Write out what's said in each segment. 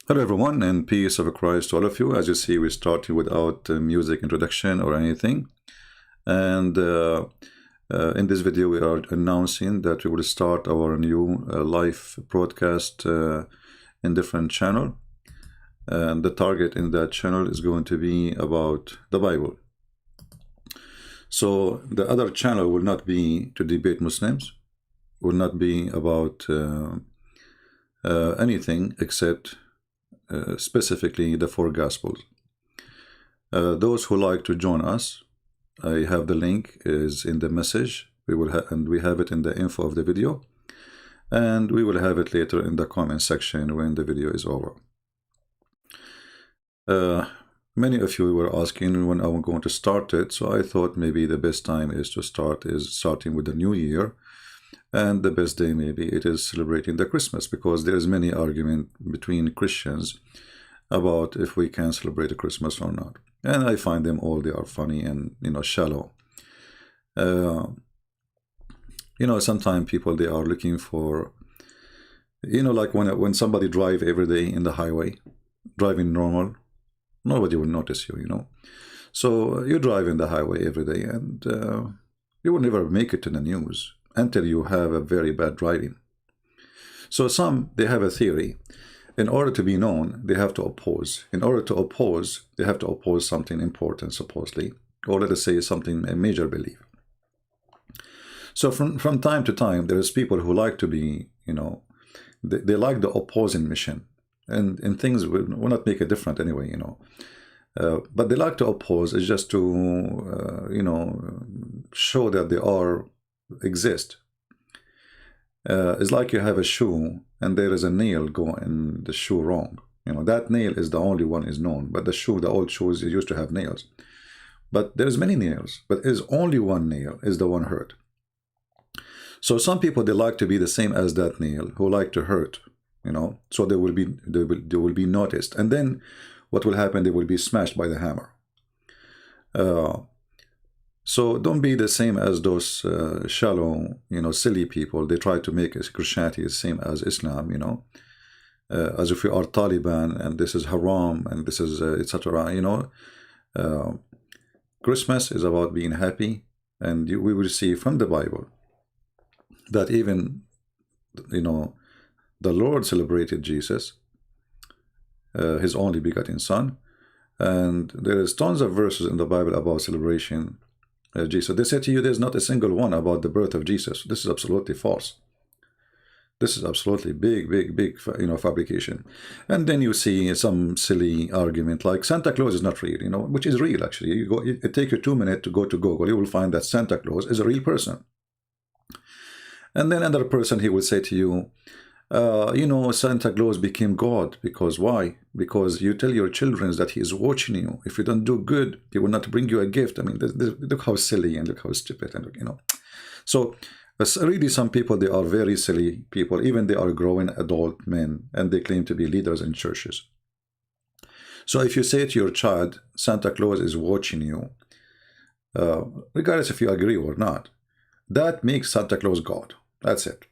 Hello everyone, and peace of Christ to all of you. As you see, we started without music introduction or anything. And in this video, we are announcing that we will start our new live broadcast in different channel. And the target in that channel is going to be about the Bible. So the other channel will not be to debate Muslims, will not be about anything except specifically the four Gospels. Those who like to join us, I have the link is in the message. We have it in the info of the video, and we will have it later in the comment section when the video is over. Many of you were asking when I'm going to start it, so I thought maybe the best time is starting with the new year. And the best day maybe it is celebrating the Christmas, because there is many argument between Christians about if we can celebrate the Christmas or not. And I find them all, they are funny and shallow. Sometimes people, they are looking for, like when somebody drive every day in the highway, driving normal, nobody will notice you, So you drive in the highway every day, and you will never make it to the news until you have a very bad driving. So some, they have a theory. In order to be known, they have to oppose. In order to oppose, they have to oppose something important, supposedly, or let us say something, a major belief. So from time to time, there is people who like to be, they like the opposing mission. And things will not make it different anyway, but they like to oppose is just to, show that they exist. It's like you have a shoe and there is a nail going in the shoe wrong. That nail is the only one is known, but the shoe, the old shoes, used to have nails. But there's many nails, but is only one nail is the one hurt. So some people, they like to be the same as that nail, who like to hurt, so they will be noticed. And then what will happen? They will be smashed by the hammer. So don't be the same as those shallow, silly people. They try to make Christianity the same as Islam, as if we are Taliban and this is haram and this is etc. Christmas is about being happy, and we will see from the Bible that even, the Lord celebrated Jesus, his only begotten Son, and there is tons of verses in the Bible about celebration. Jesus. They say to you there's not a single one about the birth of Jesus. This is absolutely false. This is absolutely big fabrication. And then you see some silly argument like Santa Claus is not real, which is real actually. It takes you 2 minutes to go to Google, you will find that Santa Claus is a real person. And then another person, he will say to you, Santa Claus became God. Because why? Because you tell your children that he is watching you. If you don't do good, he will not bring you a gift. I mean, look how silly and look how stupid, and So really, some people, they are very silly people. Even they are growing adult men, and they claim to be leaders in churches. So if you say to your child, Santa Claus is watching you, regardless if you agree or not, that makes Santa Claus God. That's it,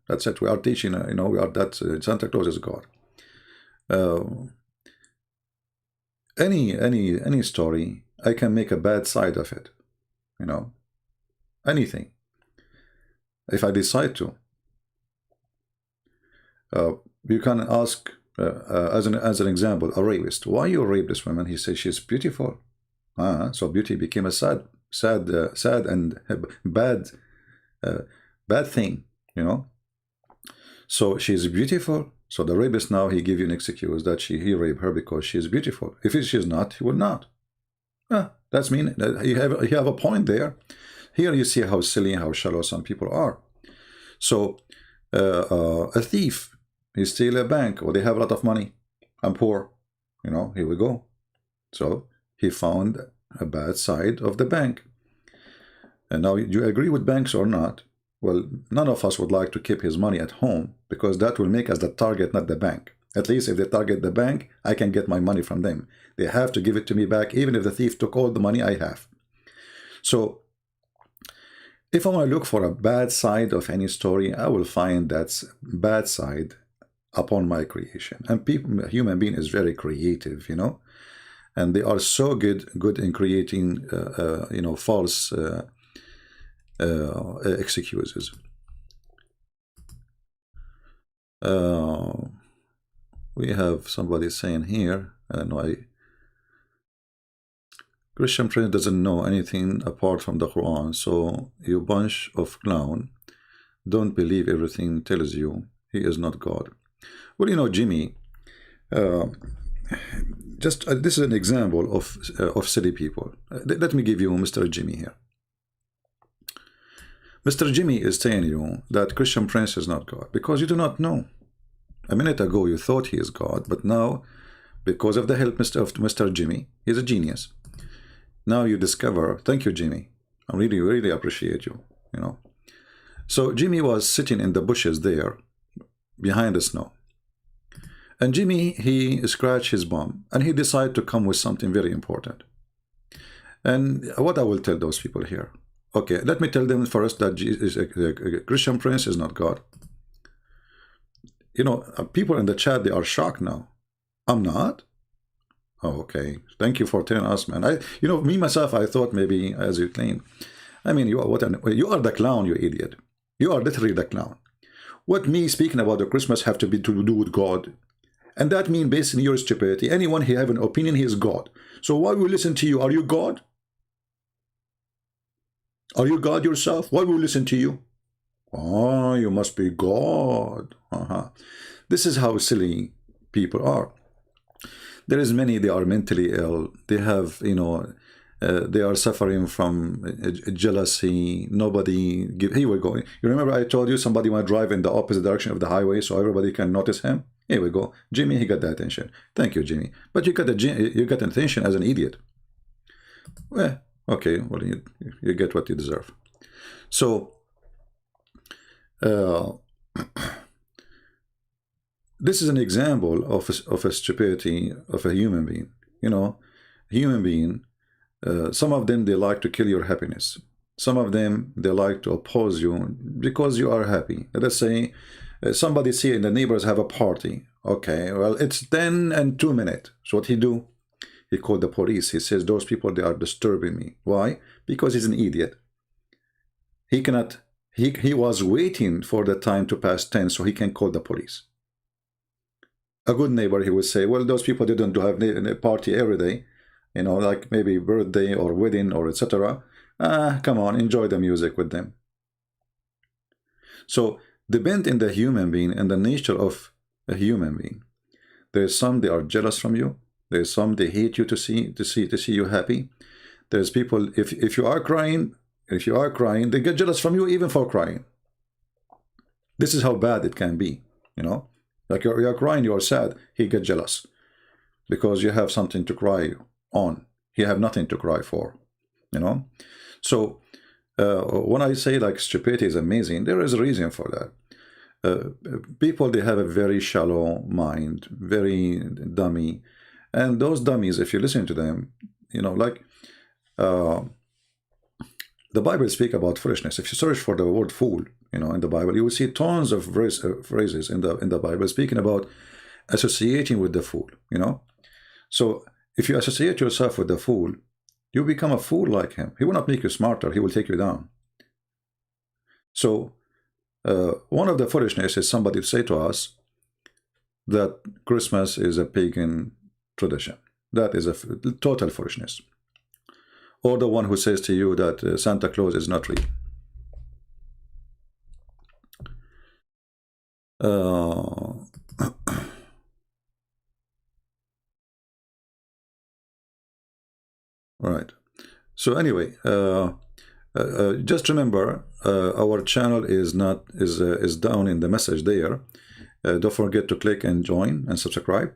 That's it. We are teaching, Santa Claus is God. Any story, I can make a bad side of it, anything, if I decide to. You can ask, as an example, a rapist. Why you rape this woman? He says she's beautiful. So beauty became a sad and bad thing, So she's beautiful. So the rapist now, he give you an excuse that he raped her because she is beautiful. If she's not, he will not. That's mean. You have a point there. Here you see how silly and how shallow some people are. So a thief, he steal a bank, or they have a lot of money. I'm poor, here we go. So he found a bad side of the bank. And now, do you agree with banks or not? Well, none of us would like to keep his money at home, because that will make us the target, not the bank. At least if they target the bank, I can get my money from them. They have to give it to me back, even if the thief took all the money I have. So if I want to look for a bad side of any story, I will find that bad side upon my creation. And people, human being is very creative, you know, and they are so good in creating, you know, false excuses. We have somebody saying here, no, Christian Prince doesn't know anything apart from the Quran, so you bunch of clown, don't believe everything tells you. He is not God. Well, you know, Jimmy, just this is an example of silly people. Let me give you Mr. Jimmy here. Mr. Jimmy is telling you that Christian Prince is not God because you do not know. A minute ago you thought he is God, but now, because of the help of Mr. Jimmy, he's a genius. Now you discover, thank you, Jimmy. I really appreciate you, you know. So Jimmy was sitting in the bushes there, behind the snow. And Jimmy, he scratched his bum, and he decided to come with something very important. And what I will tell those people here. Okay, let me tell them first that Christian Prince is not God. You know, people in the chat, they are shocked now. I'm not? Oh, okay. Thank you for telling us, man. You know, me myself, I thought maybe, as you claim, I mean, you are you are the clown, you idiot. You are literally the clown. What me speaking about the Christmas have to do with God? And that means, based on your stupidity, anyone who have an opinion, he is God. So why we listen to you? Are you God? Are you God yourself? Why we listen to you? Oh, you must be God. This is how silly people are. There is many, they are mentally ill. They have, you know, they are suffering from jealousy. Nobody give. Here we go. You remember I told you somebody might drive in the opposite direction of the highway so everybody can notice him? Here we go. Jimmy, he got the attention. Thank you, Jimmy. But you got attention as an idiot. Well, okay. Well, you get what you deserve. So, this is an example of a stupidity of a human being. You know, human being, some of them, they like to kill your happiness. Some of them, they like to oppose you because you are happy. Let's say somebody see in the neighbors have a party. Okay, well, it's 10 and 2 minutes. So what he do? He called the police. He says, those people, they are disturbing me. Why? Because he's an idiot. He cannot, he was waiting for the time to pass 10 so he can call the police. A good neighbor, he would say, well, those people didn't have a party every day, you know, like maybe birthday or wedding or etc. Come on, enjoy the music with them. So depend in the human being and the nature of a human being. There's some, they are jealous from you. There's some, they hate you to see you happy. There's people, if you are crying, they get jealous from you even for crying. This is how bad it can be, you know. Like you're crying, you're sad, he gets jealous because you have something to cry on. He have nothing to cry for, you know. So when I say like stupidity is amazing, there is a reason for that. People, they have a very shallow mind, very dummy, and those dummies, if you listen to them, you know, like the Bible speak about foolishness. If you search for the word fool, you know, in the Bible, you will see tons of phrases in the Bible speaking about associating with the fool, you know. So if you associate yourself with the fool, you become a fool like him. He will not make you smarter, he will take you down. So one of the foolishness is somebody to say to us that Christmas is a pagan tradition. That is a total foolishness. Or the one who says to you that Santa Claus is not real. Right. So anyway, just remember, our channel is down in the message there. Don't forget to click and join and subscribe,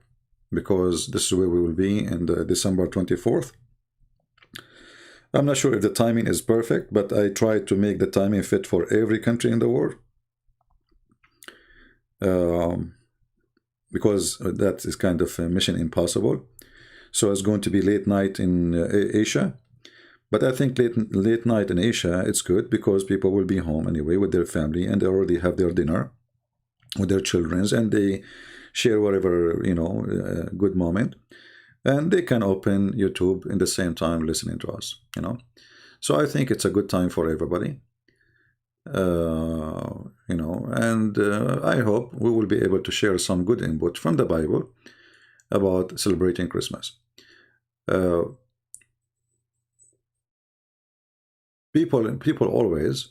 because this is where we will be in the December 24th. I'm not sure if the timing is perfect, but I try to make the timing fit for every country in the world. Because that is kind of a mission impossible. So it's going to be late night in Asia. But I think late night in Asia, it's good because people will be home anyway with their family and they already have their dinner. with their children, and they share whatever, good moment, and they can open YouTube in the same time listening to us. So I think it's a good time for everybody. And I hope we will be able to share some good input from the Bible about celebrating Christmas. People always,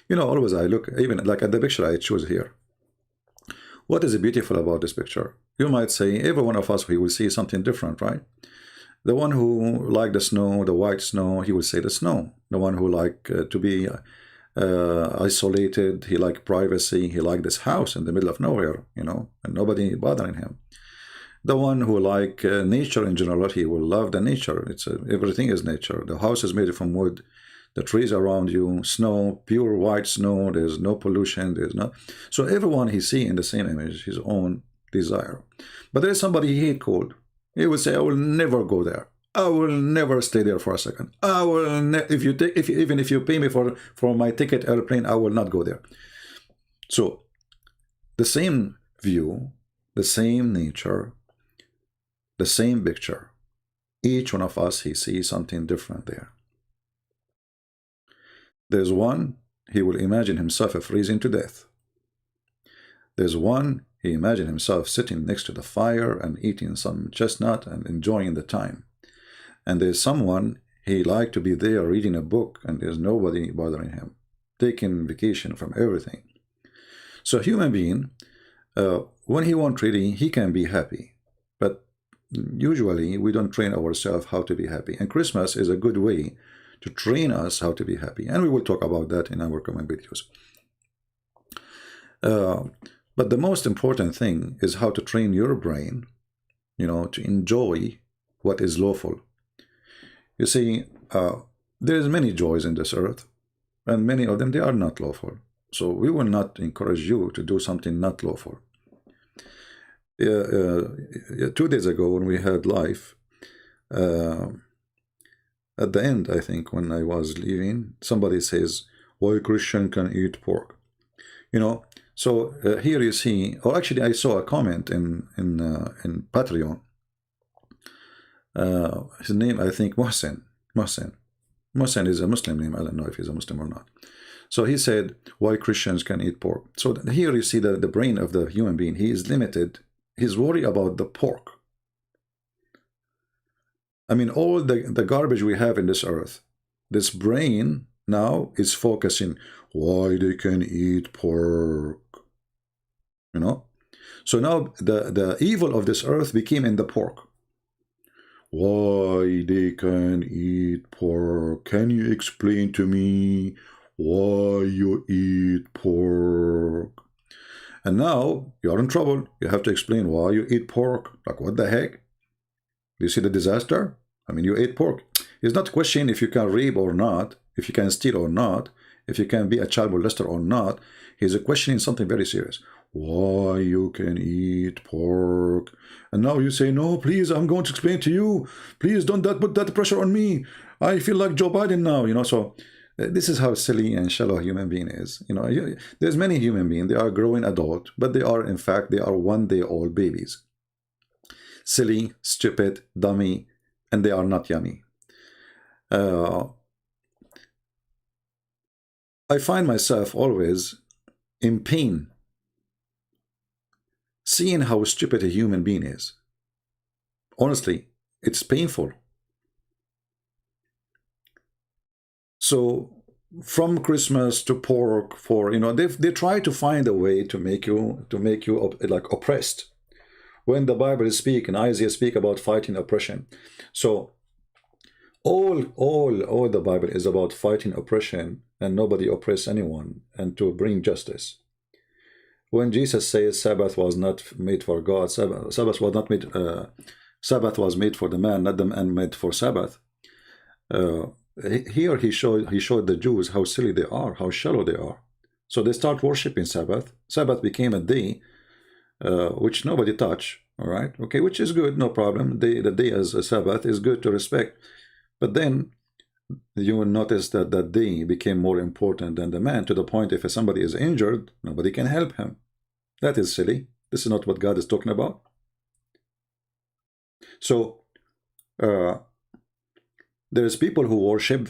always I look, even like at the picture I choose here. What is beautiful about this picture? You might say every one of us, we will see something different, right? The one who like the snow, the white snow, he will say the snow. The one who like to be isolated, he like privacy, he like this house in the middle of nowhere, and nobody bothering him. The one who like nature in general, he will love the nature. Everything is nature. The house is made from wood. The trees around you, snow, pure white snow. There's no pollution. So everyone he see in the same image, his own desire. But there is somebody he hate cold. He will say, "I will never go there. I will never stay there for a second. I will even if you pay me for my ticket airplane, I will not go there." So the same view, the same nature, the same picture. Each one of us, he sees something different there. There's one, he will imagine himself freezing to death. There's one, he imagine himself sitting next to the fire and eating some chestnut and enjoying the time. And there's someone, he like to be there reading a book and there's nobody bothering him, taking vacation from everything. So human being, when he wants really, he can be happy. But usually we don't train ourselves how to be happy. And Christmas is a good way to train us how to be happy. And we will talk about that in our coming videos. But the most important thing is how to train your brain, to enjoy what is lawful. You see, there's many joys in this earth, and many of them, they are not lawful. So we will not encourage you to do something not lawful. 2 days ago when we had live, at the end, I think, when I was leaving, somebody says, "Why Christian can eat pork?" So here you see, or actually I saw a comment in Patreon. His name, I think, Mohsen. Mohsen is a Muslim name. I don't know if he's a Muslim or not. So he said, "Why Christians can eat pork?" So here you see the brain of the human being. He is limited. He's worried about the pork. I mean, all the garbage we have in this earth, this brain now is focusing, why they can eat pork. So now the evil of this earth became in the pork. Why they can eat pork? Can you explain to me why you eat pork? And now you are in trouble. You have to explain why you eat pork. Like, what the heck? Do you see the disaster? I mean, you ate pork. It's not a question if you can rape or not, if you can steal or not, if you can be a child molester or not. He's questioning something very serious. Why you can eat pork? And now you say, "No, please, I'm going to explain to you. Please don't put that pressure on me. I feel like Joe Biden now." So this is how silly and shallow a human being is. There's many human beings. They are growing adult, but they are, in fact, they are one-day-old babies. Silly, stupid, dummy, and they are not yummy. I find myself always in pain seeing how stupid a human being is. Honestly, it's painful. So from Christmas to pork, they try to find a way to make you like oppressed. When the Bible is speaking, Isaiah speak about fighting oppression. So all the Bible is about fighting oppression, and nobody oppress anyone, and to bring justice. When Jesus says Sabbath was not made for God, Sabbath was not made. Sabbath was made for the man, not the man made for Sabbath. Here he showed the Jews how silly they are, how shallow they are. So they start worshiping Sabbath. Sabbath became a day which nobody touch. All right, okay, which is good, no problem. The day as a Sabbath is good to respect. But then you will notice that they became more important than the man, to the point if somebody is injured, nobody can help him. That is silly. This is not what God is talking about. So there's people who worship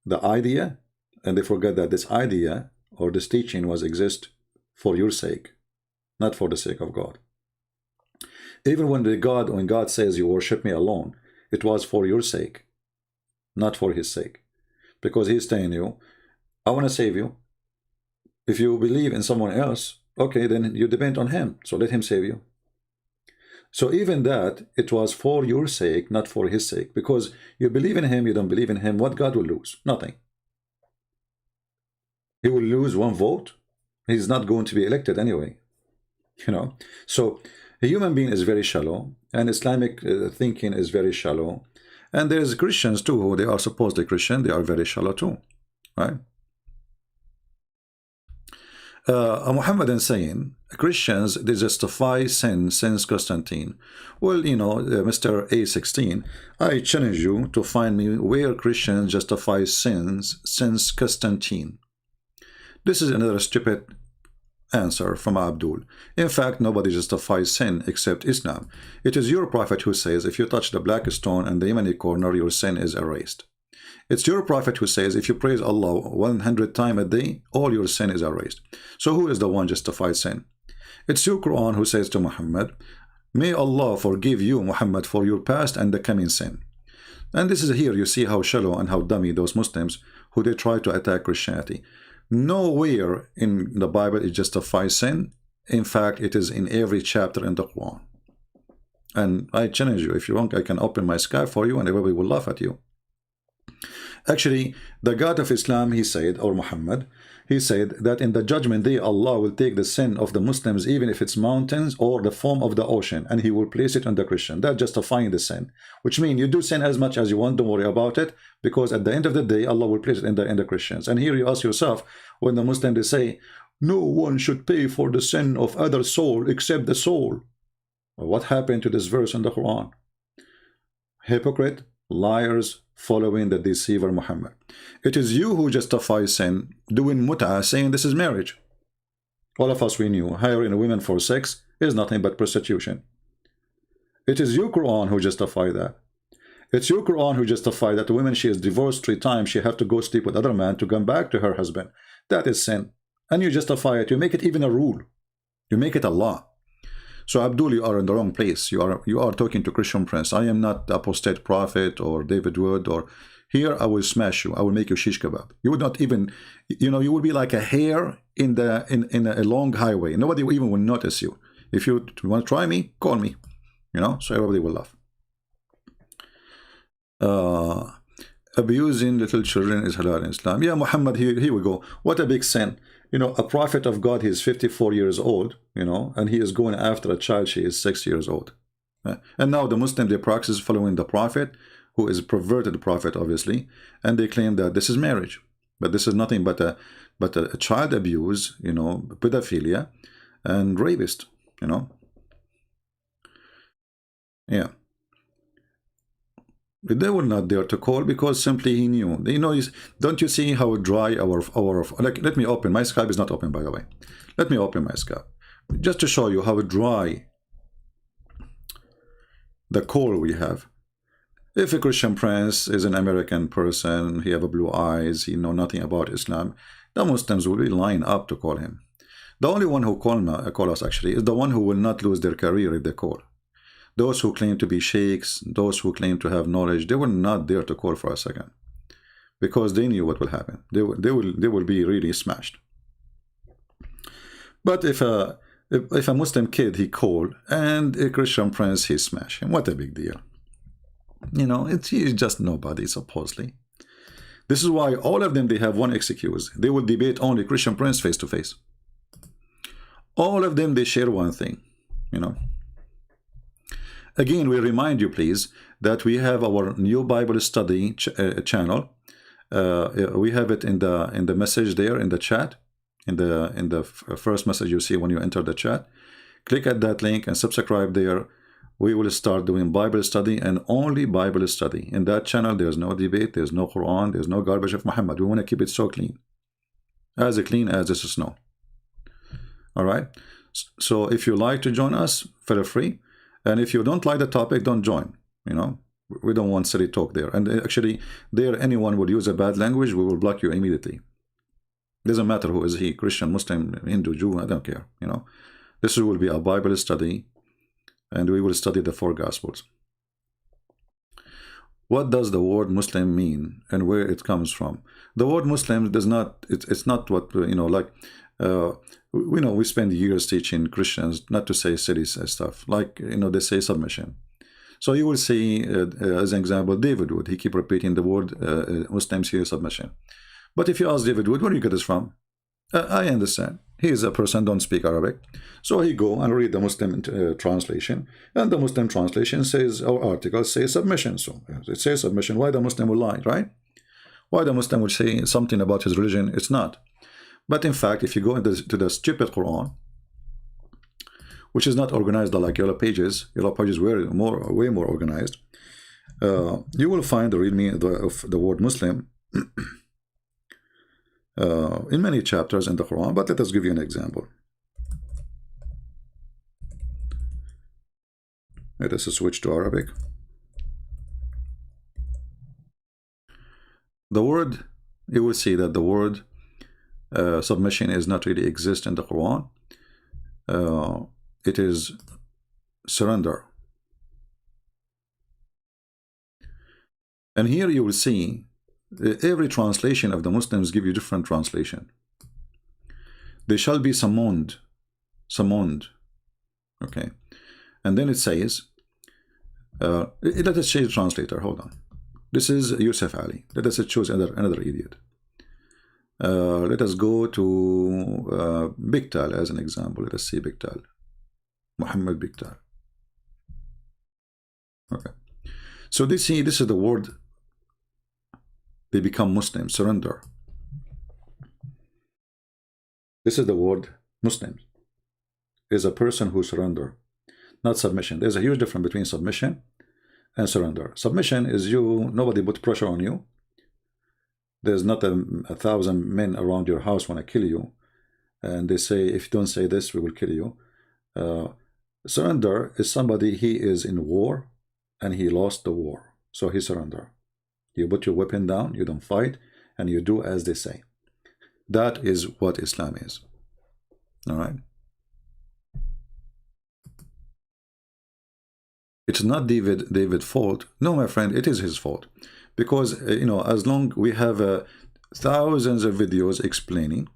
the idea, and they forget that this idea or this teaching was exist for your sake, not for the sake of God. Even when God says you worship me alone, it was for your sake, not for his sake. Because he's telling you, I want to save you. If you believe in someone else, okay, then you depend on him, so let him save you. So even that, it was for your sake, not for his sake. Because you believe in him, you don't believe in him, what God will lose? Nothing. He will lose one vote. He's not going to be elected anyway. You know, so a human being is very shallow, and Islamic thinking is very shallow. And there's Christians too, who they are supposedly Christian, they are very shallow too, right? Muhammad saying Christians, they justify sin since Constantine. Well, you know, Mr. A16, I challenge you to find me where Christians justify sins since Constantine. This is another stupid answer from Abdul. In fact, nobody justifies sin except Islam. It is your prophet who says if you touch the black stone and the Yemeni corner, your sin is erased. It's your prophet who says if you praise Allah 100 times a day, all your sin is erased. So who is the one justified sin? It's your Quran who says to Muhammad, may Allah forgive you, Muhammad, for your past and the coming sin. And this is here you see how shallow and how dummy those Muslims who they try to attack Christianity. Nowhere in the Bible it justifies sin. In fact, it is in every chapter in the Quran. And I challenge you, if you want, I can open my sky for you and everybody will laugh at you. Actually, the God of Islam, he said, or Muhammad, he said that in the judgment day, Allah will take the sin of the Muslims, even if it's mountains or the foam of the ocean, and he will place it on the Christian. That's justifying the sin, which means you do sin as much as you want, don't worry about it, because at the end of the day, Allah will place it in the Christians. And here you ask yourself, when the Muslims, they say, no one should pay for the sin of other soul except the soul. Well, what happened to this verse in the Quran? Hypocrite, liars, following the deceiver Muhammad. It is you who justify sin, doing mut'ah, saying this is marriage. All of us we knew, hiring a woman for sex is nothing but prostitution. It is your Quran who justify that. It's your Quran who justify that the woman, she is divorced 3 times, she have to go sleep with other man to come back to her husband. That is sin. And you justify it, you make it even a rule. You make it a law. So Abdul, you are in the wrong place. You are talking to Christian Prince. I am not the apostate prophet or David Wood, or here I will smash you. I will make you shish kebab. You would not even, you know, you will be like a hair in a long highway. Nobody even will notice you. If you want to try me, call me. You know, so everybody will laugh. Abusing little children is halal in Islam. Yeah, Muhammad, here we go. What a big sin. You know, a prophet of God, he is 54 years old, you know, and he is going after a child, she is 6 years old. And now the Muslim, they practice following the prophet, who is a perverted prophet, obviously, and they claim that this is marriage. But this is nothing but a child abuse, you know, pedophilia, and rapist, you know. Yeah. They were not there to call because simply he knew. You know, don't you see how dry our like, let me open. My Skype is not open, by the way. Let me open my Skype. Just to show you how dry the call we have. If a Christian Prince is an American person, he have blue eyes, he know nothing about Islam, the Muslims will be lined up to call him. The only one who call us actually is the one who will not lose their career if they call. Those who claim to be sheikhs, those who claim to have knowledge, they were not there to call for a second, because they knew what will happen. They will be really smashed. But if a Muslim kid he called and a Christian Prince he smashed him, what a big deal. You know, he's just nobody supposedly. This is why all of them, they have one excuse. They will debate only Christian Prince face to face. All of them, they share one thing, you know. Again, we remind you, please, that we have our new Bible study channel. We have it in the message there in the chat, in the first message you see when you enter the chat. Click at that link and subscribe there. we will start doing Bible study and only Bible study. In that channel, there's no debate, there's no Quran, there's no garbage of Muhammad. We want to keep it so clean as this snow. All right. So if you like to join us, feel free. And if you don't like the topic, don't join. You know, we don't want silly talk there. And actually, there anyone would use a bad language, we will block you immediately. Doesn't matter who is he, Christian, Muslim, Hindu, Jew, I don't care. You know, this will be a Bible study, and we will study the 4 Gospels. What does the word Muslim mean and where it comes from? The word Muslim does not, it's not what, you know, like, you know, we spend years teaching Christians not to say silly stuff. Like, you know, they say submission. So you will see, as an example, David Wood, he keep repeating the word Muslims here, submission. But if you ask David Wood, where do you get this from? I understand. He is a person don't speak Arabic. So he go and read the Muslim translation. And the Muslim translation says, our article says submission. So it says submission. Why the Muslim will lie, right? Why the Muslim would say something about his religion? It's not. But in fact, if you go into to the stupid Quran, which is not organized like yellow pages were way more organized, you will find the real meaning of the word Muslim in many chapters in the Quran. But let us give you an example. Let us switch to Arabic. The word, you will see that the word submission is not really exist in the Quran. It is surrender. And here you will see every translation of the Muslims give you different translation. They shall be summoned. Okay. And then it says, let us change translator. Hold on. This is Yusuf Ali. Let us choose another idiot. Let us go to Bigtal as an example. Let us see Bigtal. Muhammad Bigtal. Okay. So this is the word. They become Muslim, surrender. This is the word Muslim. Is a person who surrender, not submission. There's a huge difference between submission and surrender. Submission is you, nobody put pressure on you. There's not 1,000 men around your house want to kill you, and they say, if you don't say this, we will kill you. Surrender is somebody, he is in war and he lost the war, so he surrender. You put your weapon down, you don't fight, and you do as they say. That is what Islam is. All right. It's not David's fault. No, my friend, it is his fault. Because, you know, as long we have thousands of videos explaining,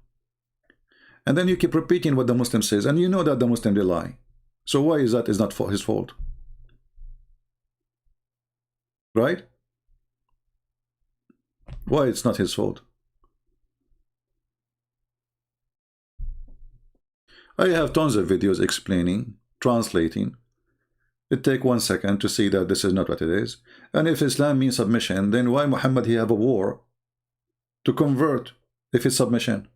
and then you keep repeating what the Muslim says, and you know that the Muslim, they lie. So why is that is not his fault? Right? Why it's not his fault? I have tons of videos explaining, translating. It take 1 second to see that this is not what it is. And if Islam means submission, then why Muhammad he have a war to convert if it's submission?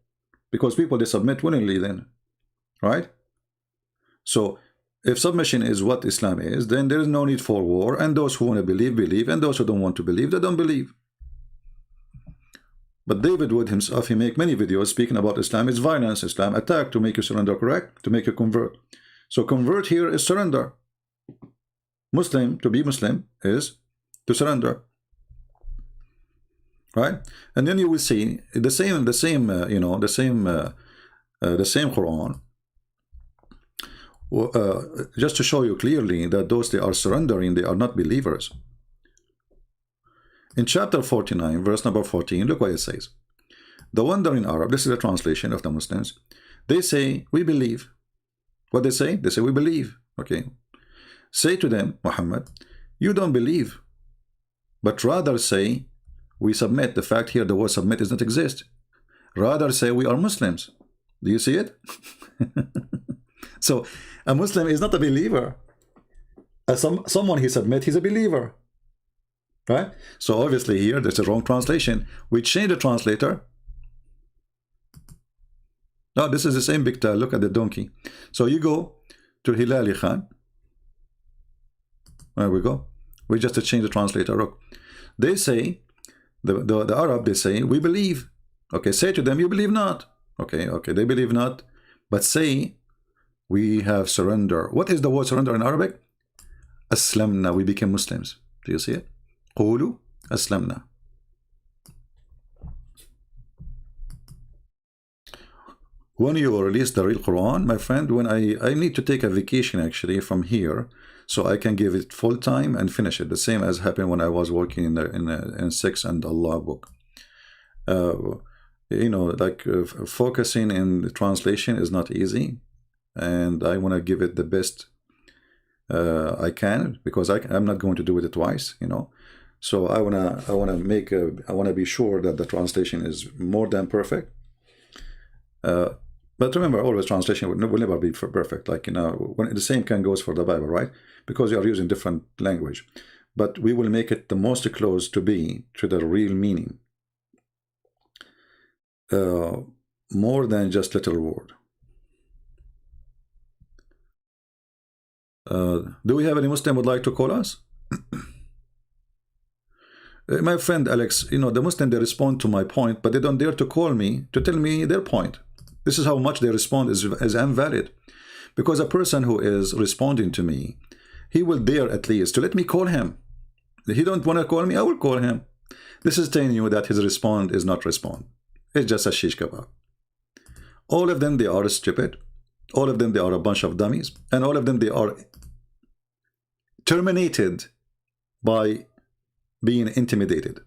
Because people, they submit willingly then, right? So if submission is what Islam is, then there is no need for war, and those who want to believe, believe, and those who don't want to believe, they don't believe. But David Wood himself, he make many videos speaking about Islam is violence, Islam attack to make you surrender, correct? To make you convert. So convert here is surrender. Muslim, to be Muslim is to surrender, right? And then you will see the same Quran. Just to show you clearly that those they are surrendering, they are not believers. In chapter 49, verse number 14, look what it says. The wandering Arab, this is a translation of the Muslims, they say, we believe. What they say? They say, we believe. Okay. Say to them, Muhammad, you don't believe, but rather say, we submit. The fact here, the word submit does not exist. Rather say, we are Muslims. Do you see it? So, a Muslim is not a believer. Someone he submit, he's a believer. Right? So obviously here there's a wrong translation. We change the translator. No, this is the same Bigtal. Look at the donkey. So you go to Hilali Khan. There we go. We just change the translator. Look, they say, the Arab, they say, we believe. Okay, say to them, you believe not. Okay, they believe not. But say, we have surrender. What is the word surrender in Arabic? Aslamna, we became Muslims. Do you see it? Qulu aslamna. When you release the real Quran, my friend, when I need to take a vacation actually from here, so I can give it full time and finish it. The same as happened when I was working in 6 and Allah book. You know, like focusing in the translation is not easy, and I want to give it the best I can, because I'm not going to do it twice, you know. So I wanna be sure that the translation is more than perfect. But remember, always translation will never be perfect. Like, you know, when the same can goes for the Bible, right? Because you are using different language, but we will make it the most close to the real meaning, more than just literal word. Do we have any Muslim would like to call us? My friend Alex, you know, the Muslim, they respond to my point, but they don't dare to call me to tell me their point. This is how much they respond is invalid. Because a person who is responding to me, he will dare at least to let me call him. If he don't want to call me, I will call him. This is telling you that his respond is not respond. It's just a shish kebab. All of them, they are stupid. All of them, they are a bunch of dummies. And all of them, they are terminated by being intimidated.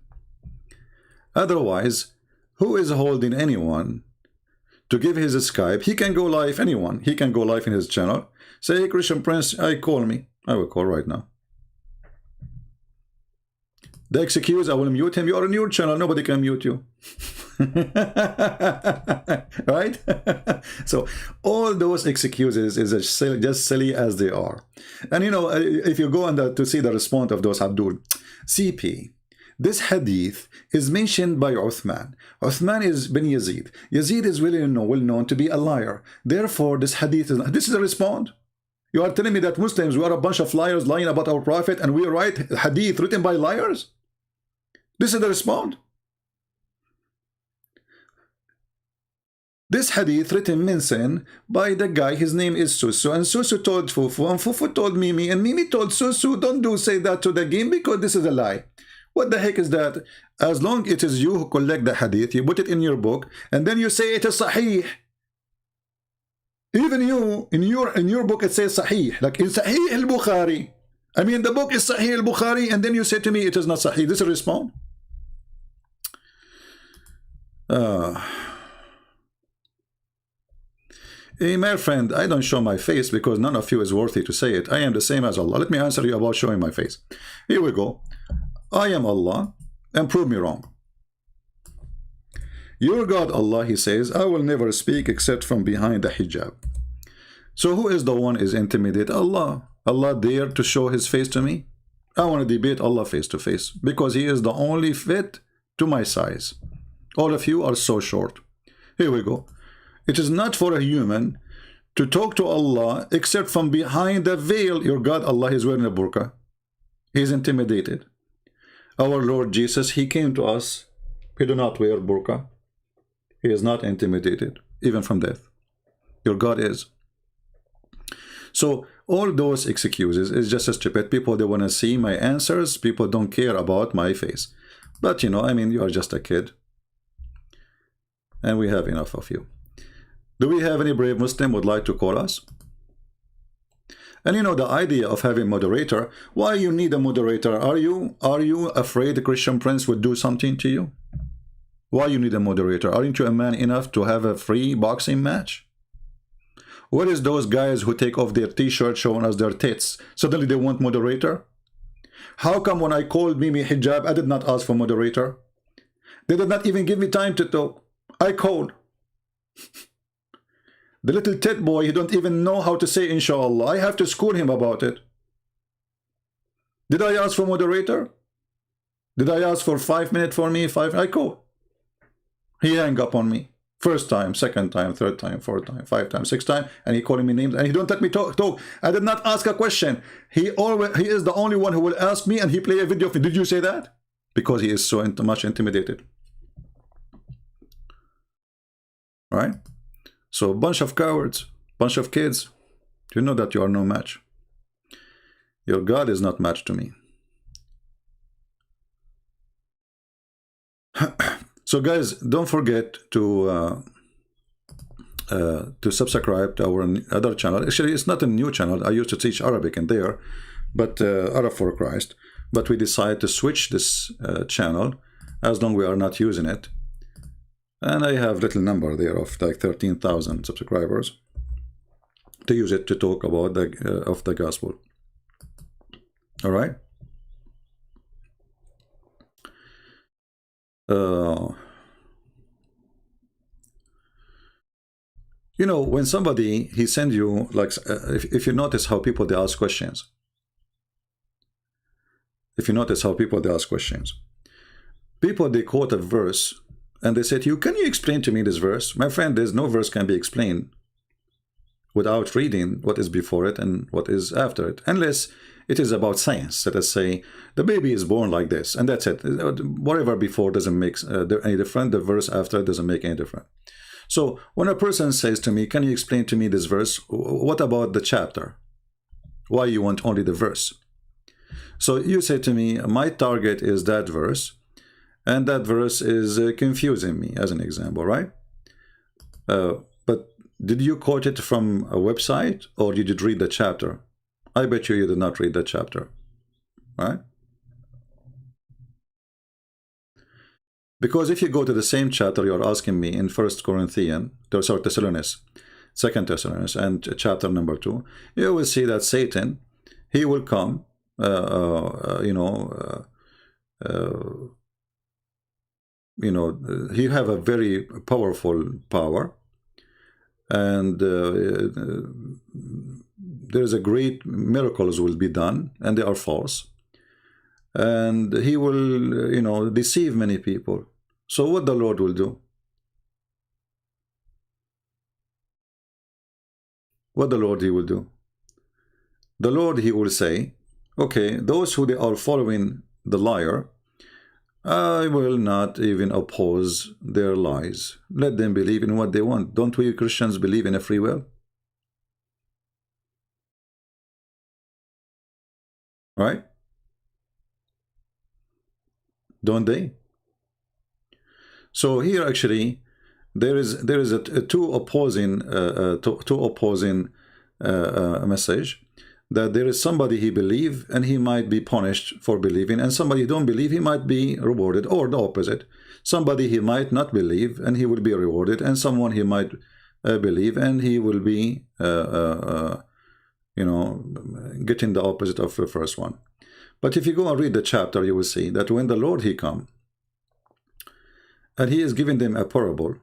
Otherwise, who is holding anyone to give his Skype? He can go live, anyone. He can go live in his channel. Say, hey, Christian Prince, call me. I will call right now. The excuse, I will mute him. You are on your channel. Nobody can mute you. Right? So all those excuses is just silly as they are. And you know, if you go to see the response of those Abdul, CP, this hadith is mentioned by Uthman. Uthman is bin Yazid. Yazid is well known to be a liar. Therefore, this hadith this is a response. You are telling me that Muslims, we are a bunch of liars lying about our prophet, and we write hadith written by liars? This is the response. This hadith written mentioned by the guy, his name is Susu, and Susu told Fufu, and Fufu told Mimi, and Mimi told Susu, don't say that to the game because this is a lie. What the heck is that? As long it is you who collect the hadith, you put it in your book, and then you say it is sahih. Even you, in your book, it says sahih, like in Sahih al-Bukhari. I mean, the book is Sahih al-Bukhari, and then you say to me it is not sahih. This is a response. Hey, my friend, I don't show my face because none of you is worthy to say it. I am the same as Allah. Let me answer you about showing my face. Here we go. I am Allah, and prove me wrong. Your God Allah, he says, I will never speak except from behind the hijab. So who is the one is intimidated? Allah. Allah dare to show his face to me? I want to debate Allah face to face because he is the only fit to my size. All of you are so short. Here we go. It is not for a human to talk to Allah except from behind the veil. Your God Allah is wearing a burqa. He is intimidated. Our Lord Jesus, he came to us. He do not wear burqa. He is not intimidated, even from death. Your God is. So all those excuses is just stupid. People, they want to see my answers. People don't care about my face. But you know, I mean, you are just a kid. And we have enough of you. Do we have any brave Muslim would like to call us? And you know, the idea of having moderator, why you need a moderator? Are you afraid the Christian Prince would do something to you? Why you need a moderator? Aren't you a man enough to have a free boxing match? What is those guys who take off their t-shirt showing us their tits? Suddenly they want moderator? How come when I called Mimi Hijab, I did not ask for moderator? They did not even give me time to talk. I called. The little tit boy, he don't even know how to say inshallah. I have to school him about it. Did I ask for moderator? Did I ask for 5 minutes for me? I called. He hung up on me. First time, second time, third time, fourth time, 5 times, 6 times, and he calling me names, and he don't let me talk. I did not ask a question. He is the only one who will ask me, and he play a video of me. Did you say that? Because he is so much intimidated. All right? So bunch of cowards, bunch of kids. You know that you are no match. Your God is not matched to me. So guys, don't forget to subscribe to our other channel. Actually, it's not a new channel. I used to teach Arabic in there, but Arab for Christ. But we decided to switch this channel as long we are not using it. And I have little number there of like 13,000 subscribers to use it to talk about the gospel. All right. You know, when somebody, he send you, like, if you notice how people, they ask questions. If you notice how people, they ask questions. People, they quote a verse, and they say to you, can you explain to me this verse? My friend, there's no verse can be explained without reading what is before it and what is after it. Unless it is about science. Let us say, the baby is born like this, and that's it. Whatever before doesn't make any difference. The verse after doesn't make any difference. So when a person says to me, can you explain to me this verse? What about the chapter? Why you want only the verse? So you say to me, my target is that verse, and that verse is confusing me, as an example, right? But did you quote it from a website, or did you read the chapter? I bet you did not read the chapter, right? Because if you go to the same chapter you're asking me in 1 Corinthians, sorry, Thessalonians, 2 Thessalonians, and chapter number 2, you will see that Satan, he will come, he have a very powerful power, and there is a great miracles will be done, and they are false, and he will, deceive many people. So what the Lord will do? What the Lord he will do? The Lord he will say, okay, those who they are following the liar, I will not even oppose their lies. Let them believe in what they want. Don't we Christians believe in a free will? Right? Don't they? So here actually there is a two opposing message, that there is somebody he believe and he might be punished for believing, and somebody who don't believe, he might be rewarded, or the opposite. Somebody he might not believe and he will be rewarded, and someone he might believe and he will be getting the opposite of the first one. But if you go and read the chapter, you will see that when the Lord he come and he is giving them a parable,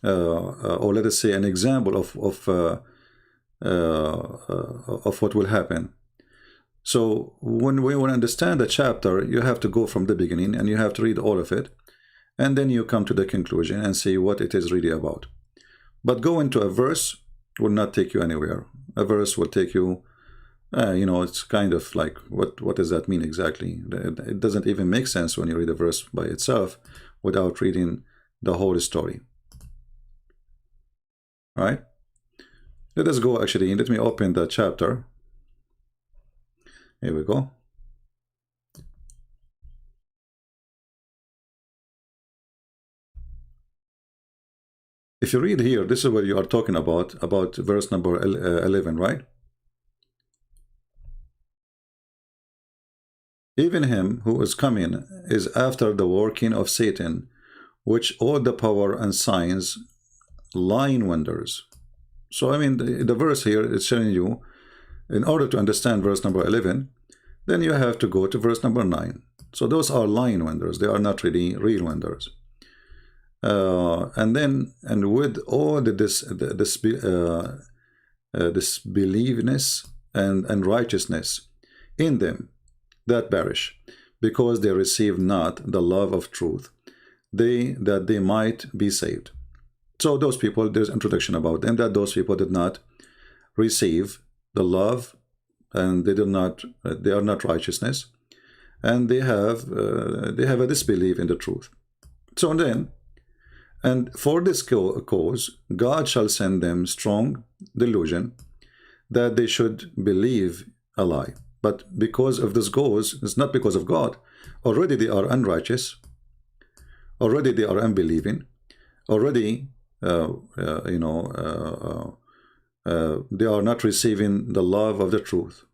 or let us say an example of what will happen. So when we want to understand the chapter, you have to go from the beginning and you have to read all of it, and then you come to the conclusion and see what it is really about. But going to a verse will not take you anywhere. A verse will take you, it's kind of like, what does that mean exactly? It doesn't even make sense when you read a verse by itself without reading the whole story. All right? Let us go, actually, let me open the chapter. Here we go. If you read here, this is what you are talking about verse number 11, right? Even him who is coming is after the working of Satan, which all the power and signs, lying wonders. So, I mean, the verse here is showing you, in order to understand verse number 11, then you have to go to verse number 9. So those are lying wonders. They are not really real wonders. And with all this believeness and righteousness in them that perish, because they receive not the love of truth, that they might be saved. So those people, there's introduction about them, that those people did not receive the love, and they are not righteousness, and they have a disbelief in the truth. So then, and for this cause, God shall send them strong delusion that they should believe a lie. But because of this cause, it's not because of God. Already they are unrighteous. Already they are unbelieving. Already, they are not receiving the love of the truth.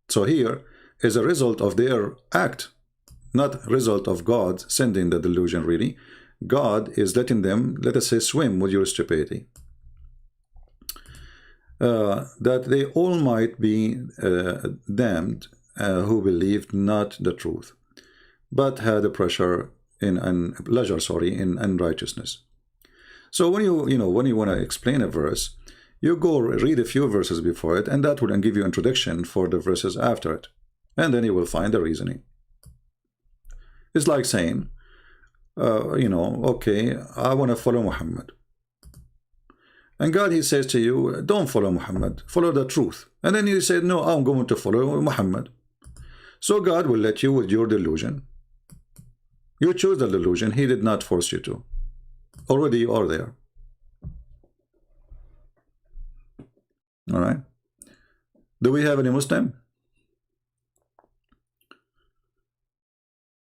So here is a result of their act, not result of God sending the delusion. Really, God is letting them, let us say, swim with your stupidity, that they all might be damned who believed not the truth, but had a pleasure in unrighteousness. So when you want to explain a verse, you go read a few verses before it, and that will give you introduction for the verses after it, and then you will find the reasoning. It's like saying, okay, I want to follow Muhammad, and God, he says to you, don't follow Muhammad, follow the truth. And then you say, no, I'm going to follow Muhammad. So God will let you with your delusion. You choose the delusion. He did not force you to. Already you are there. All right. Do we have any Muslim?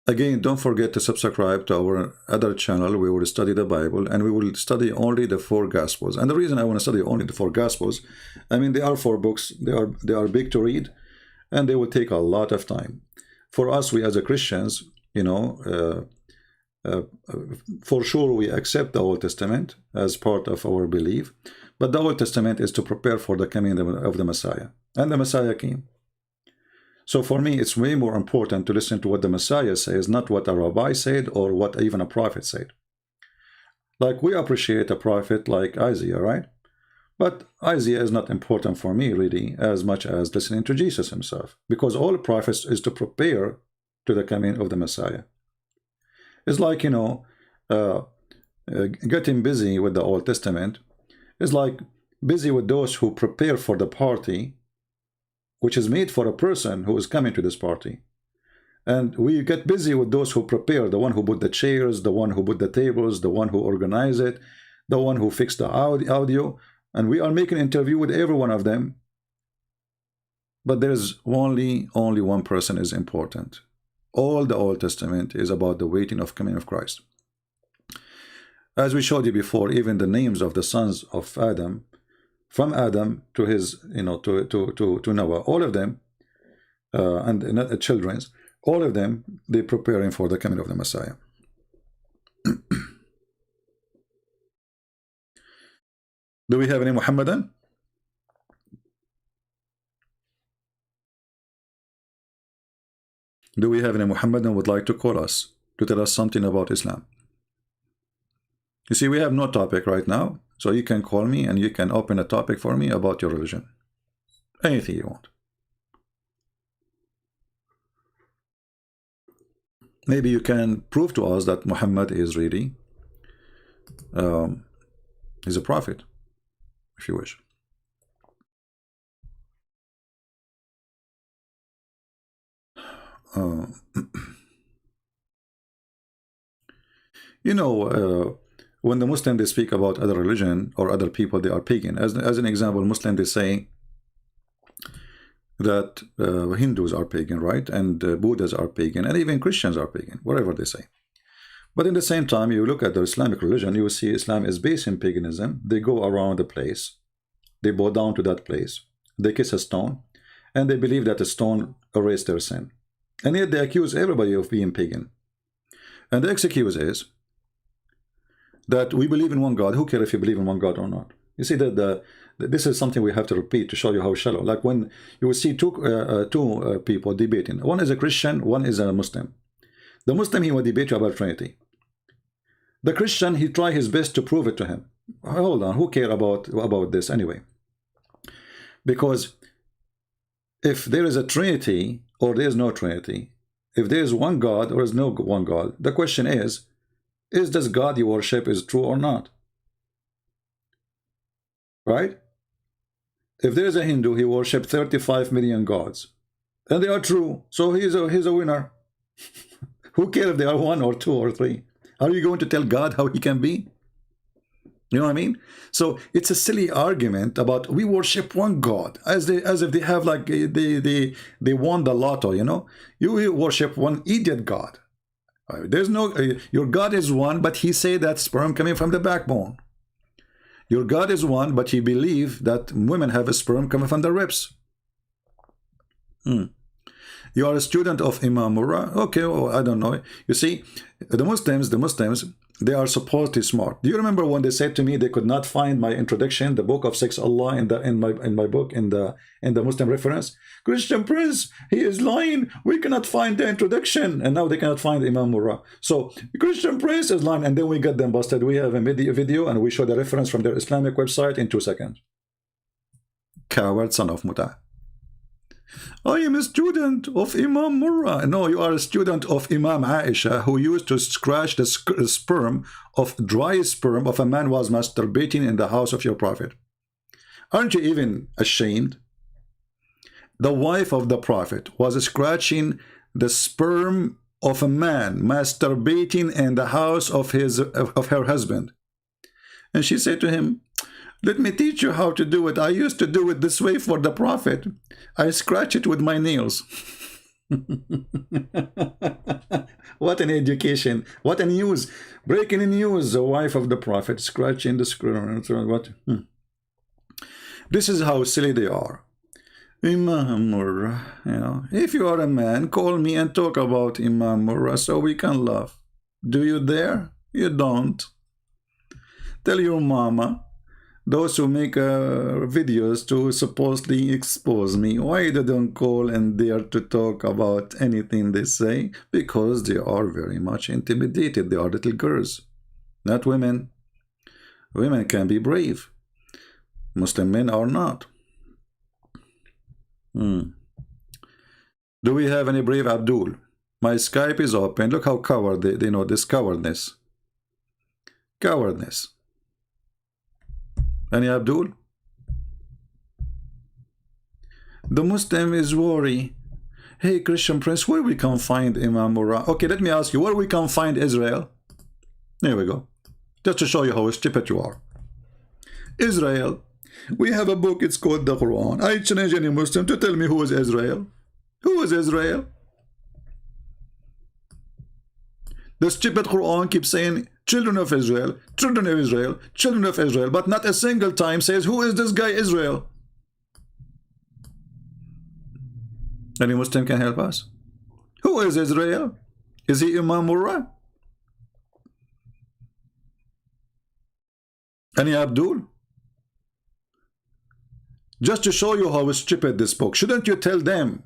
Again, don't forget to subscribe to our other channel. We will study the Bible, and we will study only the 4 Gospels. And the reason I want to study only the 4 Gospels, I mean, they are 4 books. They are big to read, and they will take a lot of time. For us, we as a Christians, for sure we accept the Old Testament as part of our belief, but the Old Testament is to prepare for the coming of the Messiah, and the Messiah came. So for me, it's way more important to listen to what the Messiah says, not what a rabbi said or what even a prophet said. Like, we appreciate a prophet like Isaiah, right? But Isaiah is not important for me really as much as listening to Jesus himself, because all prophets is to prepare to the coming of the Messiah. It's like, getting busy with the Old Testament is like busy with those who prepare for the party which is made for a person who is coming to this party. And we get busy with those who prepare, the one who put the chairs, the one who put the tables, the one who organize it, the one who fixed the audio, and we are making an interview with every one of them. But there's only one person is important. All the Old Testament is about the waiting of coming of Christ. As we showed you before, even the names of the sons of Adam, from Adam to his, to Noah, all of them, and children's, all of them, they're preparing for the coming of the Messiah. Do we have any Muhammadan? Do we have any Muhammadan would like to call us to tell us something about Islam? You see, we have no topic right now, so you can call me and you can open a topic for me about your religion. Anything you want. Maybe you can prove to us that Muhammad is really he's a prophet, if you wish. When the Muslims, they speak about other religion or other people, they are pagan. As an example, Muslims, they say that Hindus are pagan, right? And Buddhas are pagan, and even Christians are pagan, whatever they say. But in the same time, you look at the Islamic religion, you will see Islam is based in paganism. They go around the place, they bow down to that place, they kiss a stone, and they believe that the stone erased their sin. And yet they accuse everybody of being pagan. And the excuse is that we believe in one God. Who cares if you believe in one God or not? You see that this is something we have to repeat to show you how shallow. Like when you will see two people debating. One is a Christian, one is a Muslim. The Muslim, he will debate you about Trinity. The Christian, he try his best to prove it to him. Hold on, who care about this anyway? Because if there is a Trinity or there is no Trinity, if there is one God or is no one God, the question is this God you worship is true or not? right? If there is a Hindu, he worships 35 million gods, and they are true, so he's a winner. Who cares if they are one or two or three? Are you going to tell God how he can be? You know what I mean? So it's a silly argument about we worship one God, as if they have like they won the lotto. You know, you worship one idiot God. There's no your God is one, but he say that sperm coming from the backbone. Your God is one, but he believe that women have a sperm coming from the ribs. You are a student of Imam Murrah. Okay, well, I don't know. You see, the Muslims, they are supposedly smart. Do you remember when they said to me they could not find my introduction, the book of Six Allah, in my book in the Muslim reference? Christian Prince, he is lying. We cannot find the introduction, and now they cannot find Imam Murrah. So Christian Prince is lying, and then we get them busted. We have a video, and we show the reference from their Islamic website in 2 seconds. Coward son of Muta. I am a student of Imam Murrah. No, you are a student of Imam Aisha, who used to scratch the sperm of dry sperm of a man was masturbating in the house of your prophet. Aren't you even ashamed? The wife of the prophet was scratching the sperm of a man masturbating in the house of her husband. And she said to him, let me teach you how to do it. I used to do it this way for the prophet. I scratch it with my nails. What an education. What a news. Breaking news. The wife of the prophet scratching the sperm. What? This is how silly they are. Imam Murrah, you know, if you are a man, call me and talk about Imam Murrah so we can laugh. Do you dare? You don't. Tell your mama, those who make videos to supposedly expose me, why they don't call and dare to talk about anything they say? Because they are very much intimidated. They are little girls, not women. Women can be brave. Muslim men are not. Do we have any brave Abdul? My Skype is open. Look how cowardly, you know, this cowardness. Cowardness. Any Abdul? The Muslim is worried. Hey, Christian Prince, where we can find Imam Murrah? Okay, let me ask you, where we can find Israel? There we go. Just to show you how stupid you are. Israel. We have a book, it's called the Quran. I challenge any Muslim to tell me who is Israel. Who is Israel? The stupid Quran keeps saying, children of Israel, children of Israel, children of Israel, but not a single time says, who is this guy Israel? Any Muslim can help us? Who is Israel? Is he Imam Murrah? Any Abdul? Just to show you how stupid this book, shouldn't you tell them,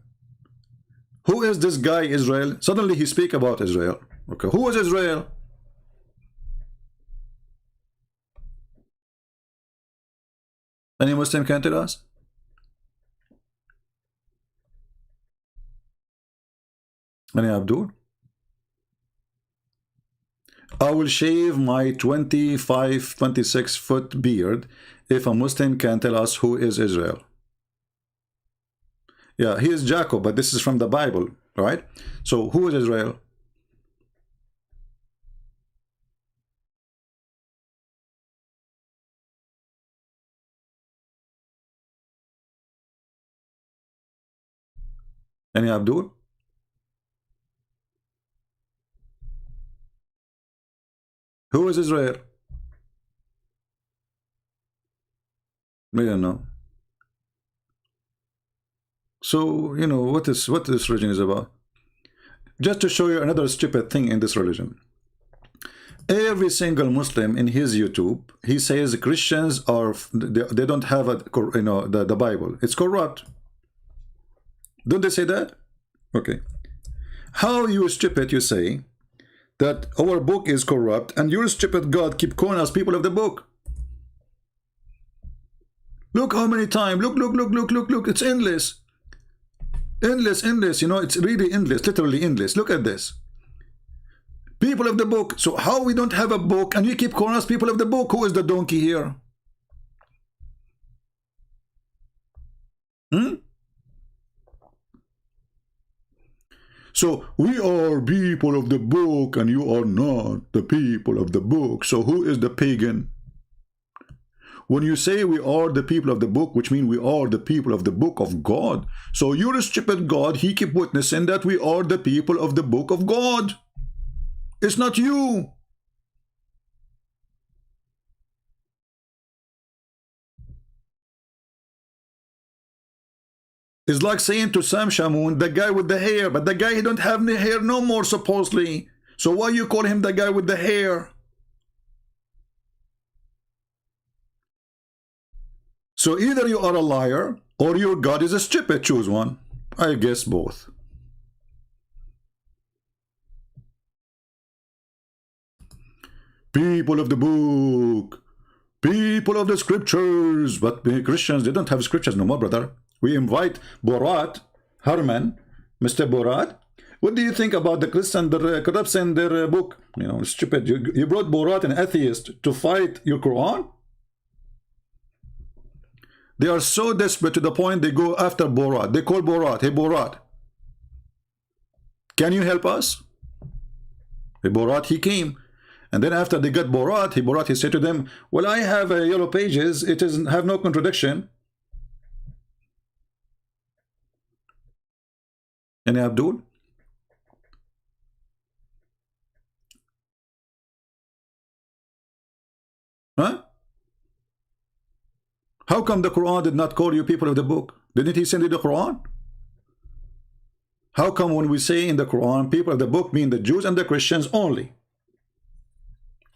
who is this guy Israel? Suddenly he speak about Israel. Okay, who is Israel? Any Muslim can tell us? Any Abdul? I will shave my 25, 26 foot beard if a Muslim can tell us who is Israel. Yeah, he is Jacob, but this is from the Bible, right? So who is Israel? Any Abdul? Who is Israel? We don't know. So, you know, what this religion is about. Just to show you another stupid thing in this religion. Every single Muslim in his YouTube, he says Christians are, they don't have a, you know, the Bible. It's corrupt. Don't they say that? Okay. How you stupid you say that our book is corrupt and your stupid God keep calling us people of the book? Look how many times. Look. It's endless. Endless. You know, it's really endless. Literally endless. Look at this. People of the book. So how we don't have a book and you keep calling us people of the book? Who is the donkey here? Hmm? So we are people of the book and you are not the people of the book. So who is the pagan? When you say we are the people of the book, which means we are the people of the book of God. So you're a stupid God. He keep witnessing that we are the people of the book of God. It's not you. It's like saying to Sam Shamoun, the guy with the hair, but the guy he don't have any hair no more supposedly. So why you call him the guy with the hair? So either you are a liar or your God is a stupid. Choose one. I guess both. People of the book. People of the scriptures. But Christians, they don't have scriptures no more, brother. We invite Borat, Herman, Mr. Borat. What do you think about the Christian that corrupts in their book? You know, stupid. You brought Borat, an atheist, to fight your Quran? They are so desperate to the point they go after Borat. They call Borat, hey Borat, can you help us? Hey Borat, he came. And then after they got Borat, he said to them, well, I have yellow pages. It doesn't have no contradiction. And Abdul? Huh? How come the Quran did not call you people of the book? Didn't he send you the Quran? How come when we say in the Quran, people of the book mean the Jews and the Christians only?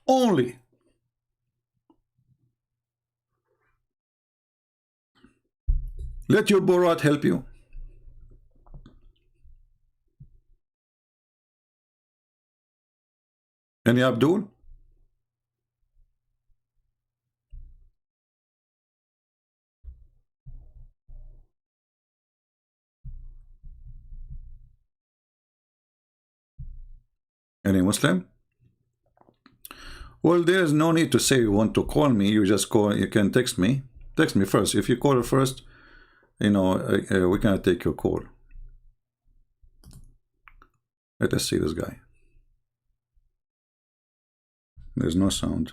Only. Let your Borat help you. Any Abdul? Any Muslim? Well, there's no need to say you want to call me. You just call. You can text me. Text me first. If you call first, you know, we cannot take your call. Let us see this guy. There's no sound.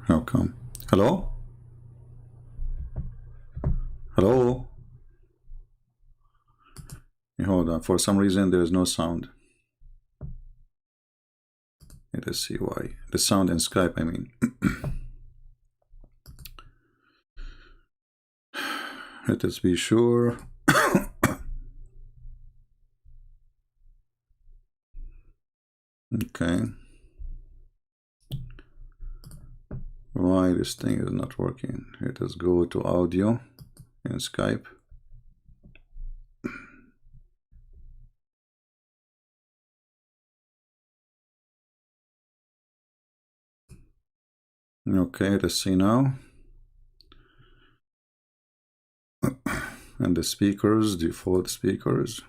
How come? Hello? Hello? Hold on. For some reason, there is no sound. Let us see why. The sound in Skype, I mean. Let us be sure. Okay. Why this thing is not working? Let us go to audio in Skype. Okay, let's see now. And the speakers, default speakers.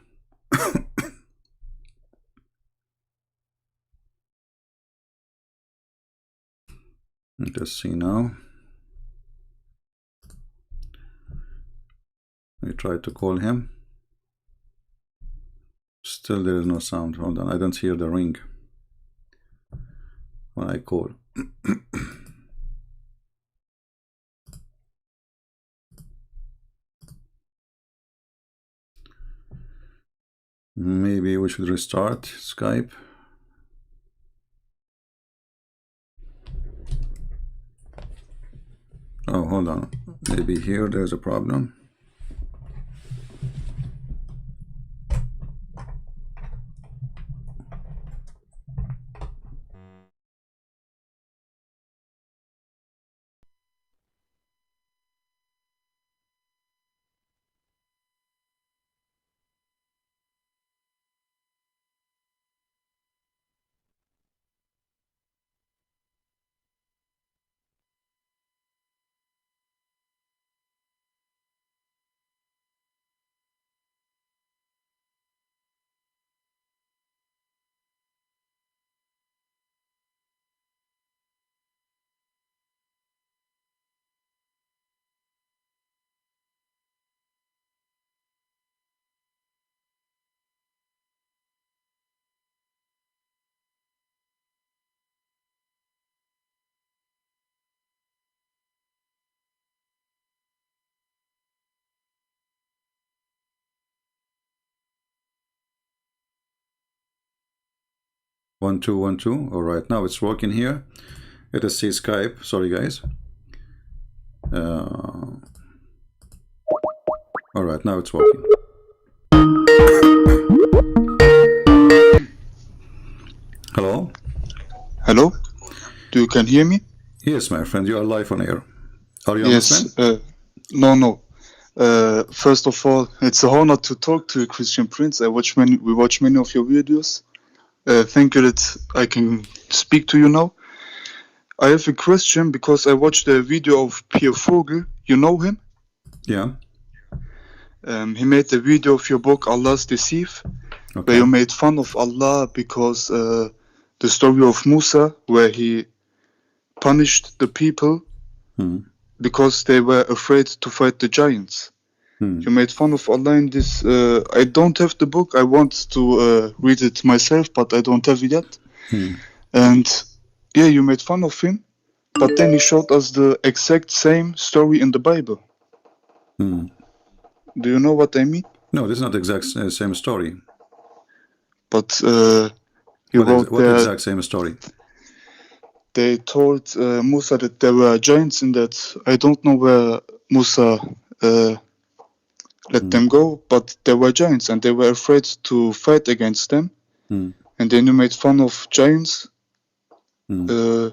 Let's see now. We try to call him. Still there is no sound. Hold on, I don't hear the ring when I call. Maybe we should restart Skype. Oh, hold on. Maybe here there's a problem. 1 2 1 2. All right, now it's working here. Let us see Skype. Sorry, guys. All right, now it's working. Hello. Hello? Do you can hear me? Yes, my friend. You are live on air. Are you a Yes. Muslim? No. First of all, it's a honor to talk to you, Christian Prince. We watch many of your videos. Thank you that I can speak to you now. I have a question because I watched a video of Pierre Vogel. You know him? Yeah. He made a video of your book Allah's Deceive, where you made fun of Allah because the story of Musa, where he punished the people because they were afraid to fight the giants. You made fun of Allah in this. I don't have the book. I want to read it myself, but I don't have it yet. And yeah, you made fun of him, but then he showed us the exact same story in the Bible. Do you know what I mean? No, this is not the exact same story. But what exact same story? They told Musa that there were giants in that. I don't know where Musa let them go, but there were giants and they were afraid to fight against them. And then you made fun of giants. And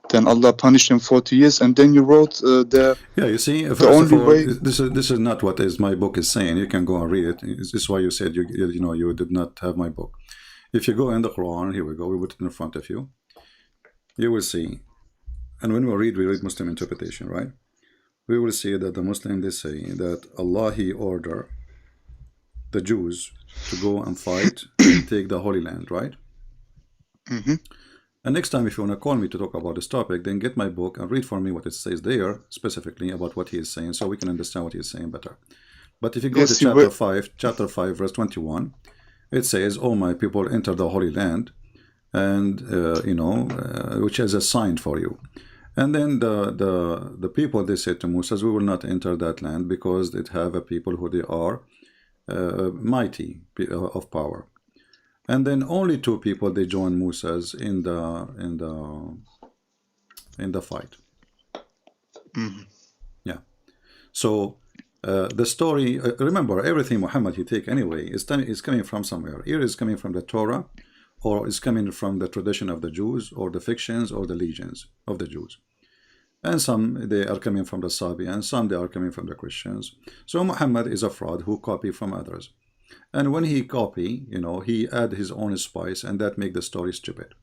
then Allah punished them 40 years. And then you wrote there. Yeah, you see, first of all, this is not what my book is saying. You can go and read it. This is why you said you did not have my book. If you go in the Quran, here we go, we put it in front of you. You will see, and when we read Muslim interpretation, right? We will see that the Muslims, they say that Allah, He ordered the Jews to go and fight and take the Holy Land, right? And next time, if you want to call me to talk about this topic, then get my book and read for me what it says there, specifically about what he is saying, so we can understand what he is saying better. But if you go to chapter 5, verse 21, it says, "Oh, my people, enter the Holy Land, and which is a sign for you." And then the people, they said to Moses, "We will not enter that land because it have a people who they are mighty of power." And then only 2 people, they joined Moses in the fight. Yeah. So the story, remember, everything Muhammad he take anyway is coming from somewhere. Either is coming from the Torah, or is coming from the tradition of the Jews, or the fictions, or the legends of the Jews. And some, they are coming from the Sabians, some they are coming from the Christians. So Muhammad is a fraud who copy from others. And when he copy, he add his own spice, and that make the story stupid.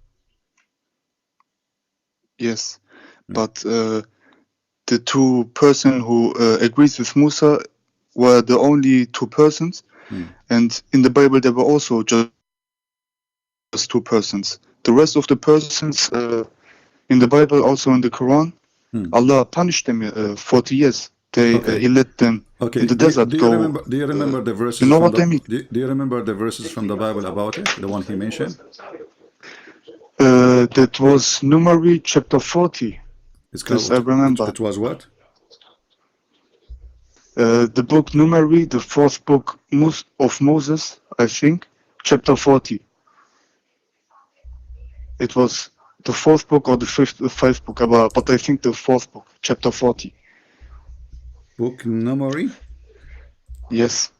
Yes, but the 2 persons who agrees with Musa were the only 2 persons, and in the Bible there were also just 2 persons. The rest of the persons in the Bible, also in the Quran, Allah punished them 40 years. He let them in the desert go. Do you remember the verses? You know what I mean? Do you remember the verses from the Bible about it? The one he mentioned? That was Numeri chapter 40. I remember. It was what? The book Numeri, the 4th book of Moses, I think, chapter 40. It was the 4th book or the 5th book, but I think the 4th book, chapter 40. Book Numeri? Yes.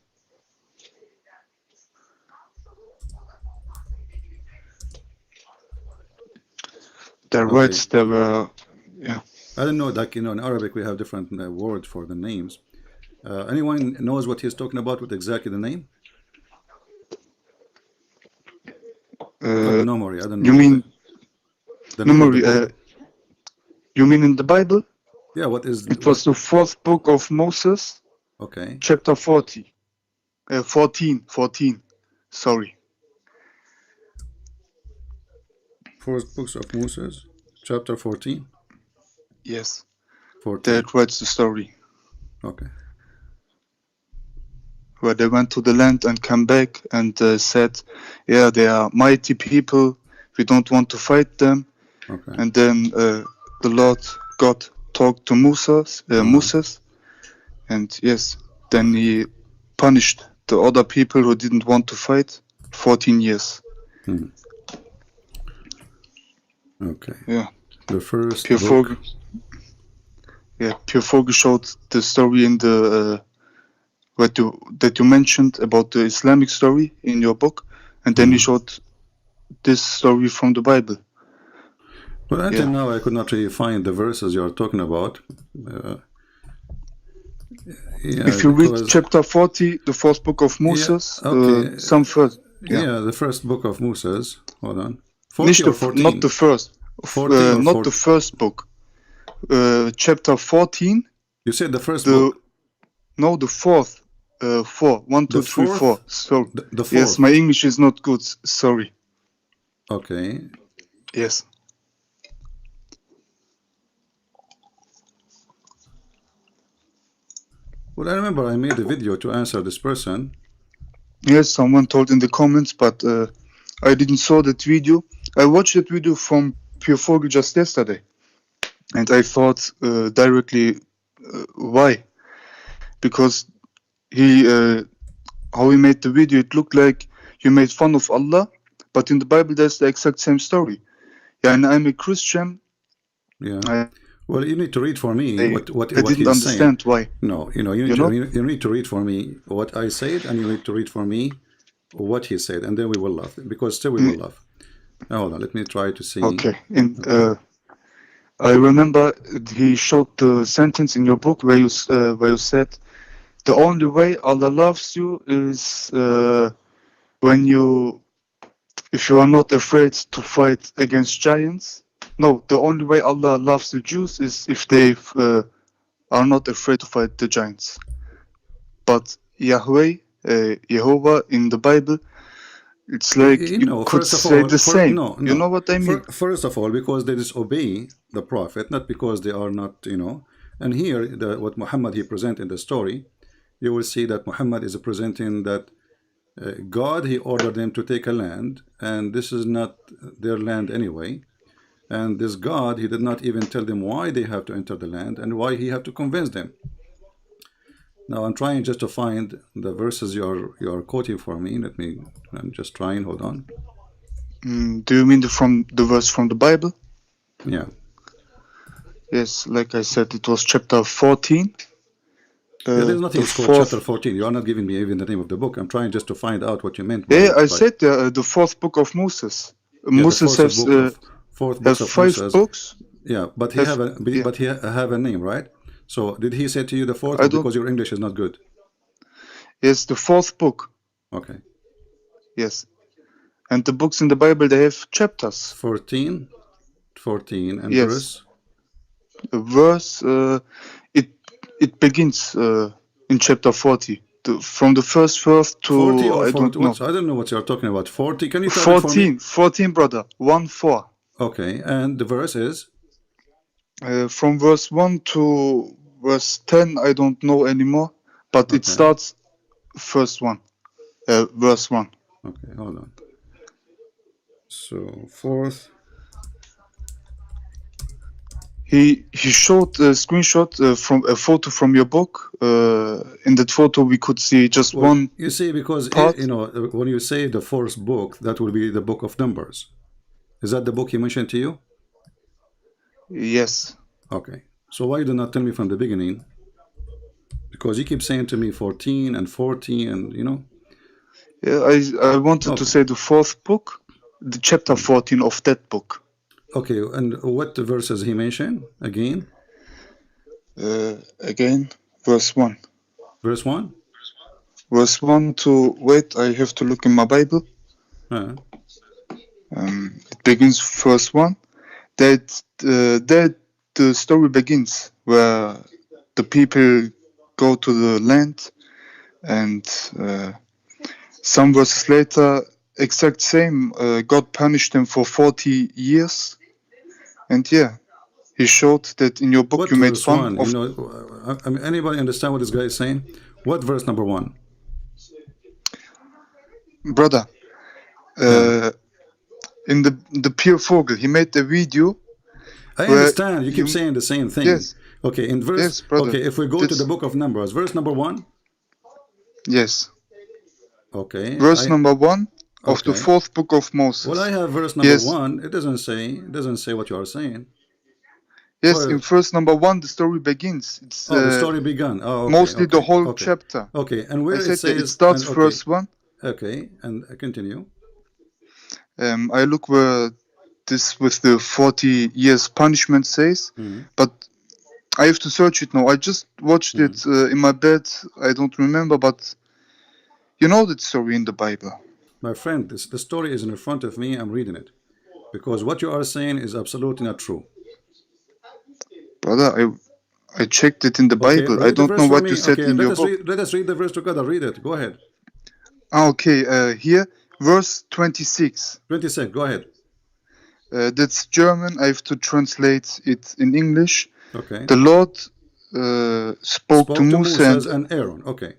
The words there were, yeah. I don't know, like, in Arabic we have different words for the names. Anyone knows what he's talking about with exactly the name? Numeri, I don't know. You mean Numeri? You mean in the Bible? Yeah, what is... It was the 4th book of Moses. Okay. Chapter 40. 14. Sorry. 4th books of Moses, chapter 14? Yes. 14. That writes the story. Okay. Where they went to the land and come back and said, yeah, they are mighty people. We don't want to fight them. Okay. And then the Lord God talked to Moses, and yes, then he punished the other people who didn't want to fight 14 years. Hmm. Okay. Yeah. The first Pure book. Vogel. Yeah, Pure Vogel showed the story in the that you mentioned about the Islamic story in your book, and then he showed this story from the Bible. Well, until Yeah. now, I could not really find the verses you are talking about. Yeah, If you read because chapter 40, the fourth book of yeah, Moses, okay, some first. Yeah. yeah, the first book of Moses. Hold on, 40 Nicht or not 14? the first. 40 or Not the 4? first book. Chapter 14. You said the first The book. No, the fourth. 4. 1, The 2, 3, 4. fourth. Sorry. The Yes, fourth. my English is not good. Sorry. Okay. Yes. Well, I remember I made a video to answer this person. Yes, someone told in the comments, but I didn't saw that video. I watched that video from Pure Vogel just yesterday, and I thought directly, why? Because he, how he made the video, it looked like you made fun of Allah, but in the Bible there's the exact same story. Yeah, and I'm a Christian. Yeah. Well, you need to read for me I what didn't he's saying. understand why. No, you need to read for me what I said, and you need to read for me what he said, and then we will laugh, because still we will laugh. Now, hold on, let me try to see. Okay. I remember he showed the sentence in your book where you said the only way Allah loves you is if you are not afraid to fight against giants. No, the only way Allah loves the Jews is if they are not afraid to fight the giants. But Yahweh, Jehovah in the Bible, it's like you could say the same. No. You know what I mean? First of all, because they disobey the prophet, not because they are not, And here, what Muhammad he present in the story, you will see that Muhammad is presenting that God he ordered them to take a land, and this is not their land anyway. And this God, he did not even tell them why they have to enter the land and why he have to convince them. Now I'm trying just to find the verses you are quoting for me. I'm just trying. Hold on. Do you mean the verse from the Bible? Yeah. Yes, like I said, it was chapter 14. There's nothing called chapter 14. You are not giving me even the name of the book. I'm trying just to find out what you meant. I said the fourth book of Moses. Moses has fourth books of 5 Moses. books. Yeah, but he have a name, right? So did he say to you the fourth, or because your English is not good? Yes, the fourth book. Okay. Yes, and the books in the Bible, they have chapters. 14 and yes. Verse. It begins in chapter 40. From the first verse to 40 or I don't know. I don't know what you're talking about. 40. Can you tell 14, me for me? 14, brother. 1-4. Okay, and the verse is? From verse 1 to verse 10, I don't know anymore, but it starts verse 1. Okay, hold on. So, fourth. He showed a screenshot from a photo from your book. In that photo, we could see just one. You see, because part. when you say the fourth book, that will be the book of Numbers. Is that the book he mentioned to you? Yes. Okay. So why do not tell me from the beginning? Because you keep saying to me 14 and 40, and Yeah, I wanted to say the fourth book, the chapter 14 of that book. Okay, and what verses he mentioned again? Again, verse 1. Verse 1? Verse 1 to, wait, I have to look in my Bible. It begins verse 1. That the story begins where the people go to the land, and some verses later, exact same, God punished them for 40 years. And yeah, he showed that in your book what you made fun of... anybody understand what this guy is saying? What verse number 1? Brother, in the Pure Vogel, he made a video. I understand. You keep saying the same thing. Yes. Okay, in verse... Yes, brother. Okay, if we go to the book of Numbers, verse number 1? Yes. Okay. Verse number 1. of the Okay. fourth book of Well, I Moses. have verse number Yes, 1. It doesn't say what you are saying. yes. In Well, verse number 1, the story begins. It's oh, the story began. Oh, okay, mostly the okay, whole okay, chapter. okay. And I where it said that it says, starts and okay, verse 1. okay, and continue. I look where this with the 40 years punishment says, Mhm, but I have to search it now. I just watched mhm. it in my bed. I don't remember, but you know that story in the Bible. My friend, the story is in front of me. I'm reading it because what you are saying is absolutely not true. Brother, I checked it in the Okay, Bible. I read the don't verse know for what you me. said Okay, in your book. let us read the verse together. Read it. Go ahead. Okay, here, verse 26. 26. Go ahead. That's German. I have to translate it in English. Okay. The Lord spoke to Spoke to Musa, and Moses and Aaron. Okay.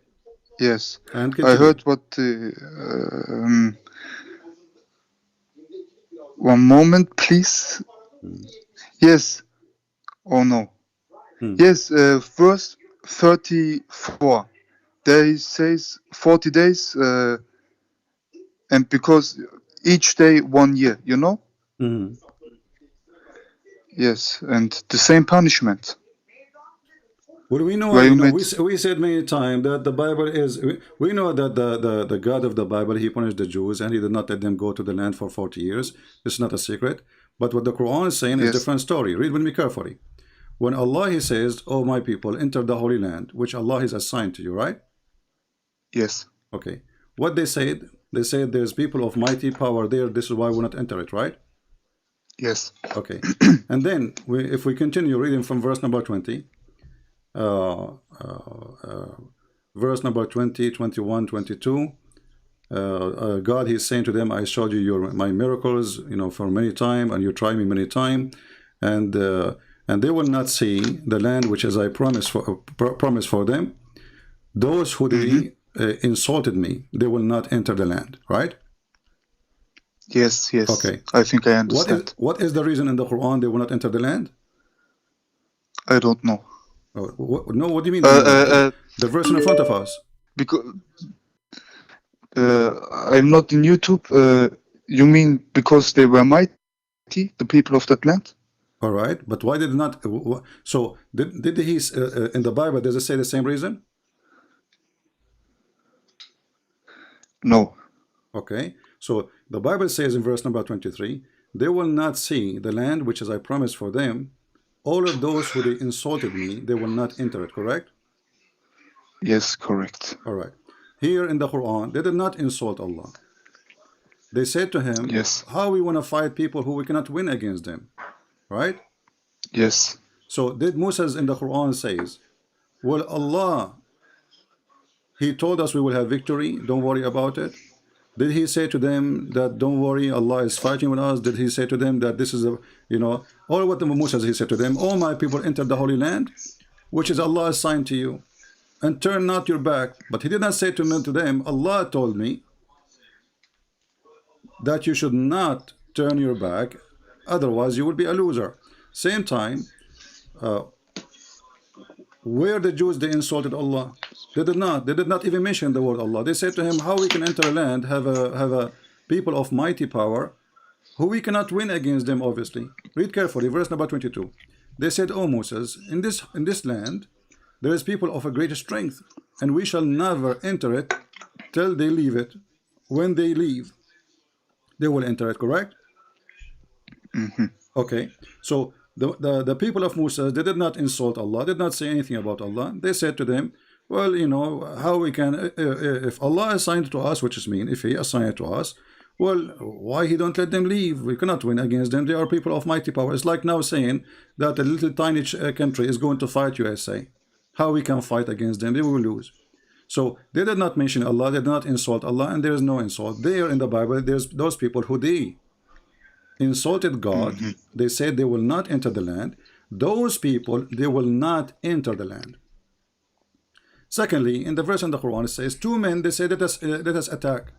yes, And I continue. heard what. One moment, please. Mm. Yes. Oh no. Mm. Yes. Verse 34. There it says 40 days, and because each day 1 year. You know. Mhm. Yes, and the same punishment Well, we know, where you we, made. we said many times that the Bible is, we know that the God of the Bible, he punished the Jews and he did not let them go to the land for 40 years. It's not a secret. But what the Quran is saying is Yes. different story. Read with me carefully. When Allah, he says, oh my people, enter the Holy Land, which Allah has assigned to you, right? Yes. Okay. What they said there's people of mighty power there. This is why we will not enter it, right? Yes. Okay. And then if we continue reading from verse number 20, uh, verse number 20, 21, 22, God is saying to them, I showed you my miracles, for many time, and you tried me many time, and they will not see the land which as I promised for them. Those who Mm-hmm. they insulted me, they will not enter the land, right? Yes. Yes. Okay. I think I understand. What is the reason in the Quran they will not enter the land? I don't know. No, what do you mean? Uh, No, uh, uh, the verse in front of us. because I'm not in YouTube. You mean because they were mighty, the people of that land? All right, but why did not? So did he in the Bible? Does it say the same reason? No. Okay, so the Bible says in verse number 23, they will not see the land which is I promised for them. All of those who they insulted me, they will not enter it. Correct? Yes, correct. All right. Here in the Quran, they did not insult Allah. They said to him, Yes. how we want to fight people who we cannot win against them, right? Yes. So did Moses in the Quran says, well, Allah, he told us we will have victory, don't worry about it. Did he say to them that don't worry, Allah is fighting with us? Did he say to them that this is a, all what the Moses he said to them, all my people enter the Holy Land, which is Allah assigned to you, and turn not your back. But he did not say to them, Allah told me that you should not turn your back, otherwise you will be a loser. Same time, where the Jews they insulted Allah, they did not even mention the word Allah. They said to him, how we can enter a land, have a people of mighty power who we cannot win against them, obviously. Read carefully, verse number 22. They said, O Moses, in this land there is people of a great strength, and we shall never enter it till they leave it. When they leave, they will enter it, correct? Mm-hmm. Okay, so the people of Musa, they did not insult Allah, did not say anything about Allah. They said to them, well, how we can, if Allah assigned it to us, which is mean, if he assigned it to us, well, why he don't let them leave? We cannot win against them. They are people of mighty power. It's like now saying that a little tiny country is going to fight USA. How we can fight against them? They will lose. So they did not mention Allah, they did not insult Allah, and there is no insult. There in the Bible, there's those people who they insulted God. Mm-hmm. They said they will not enter the land. Those people, they will not enter the land. Secondly, in the verse in the Quran, it says, two men, they say, let us attack.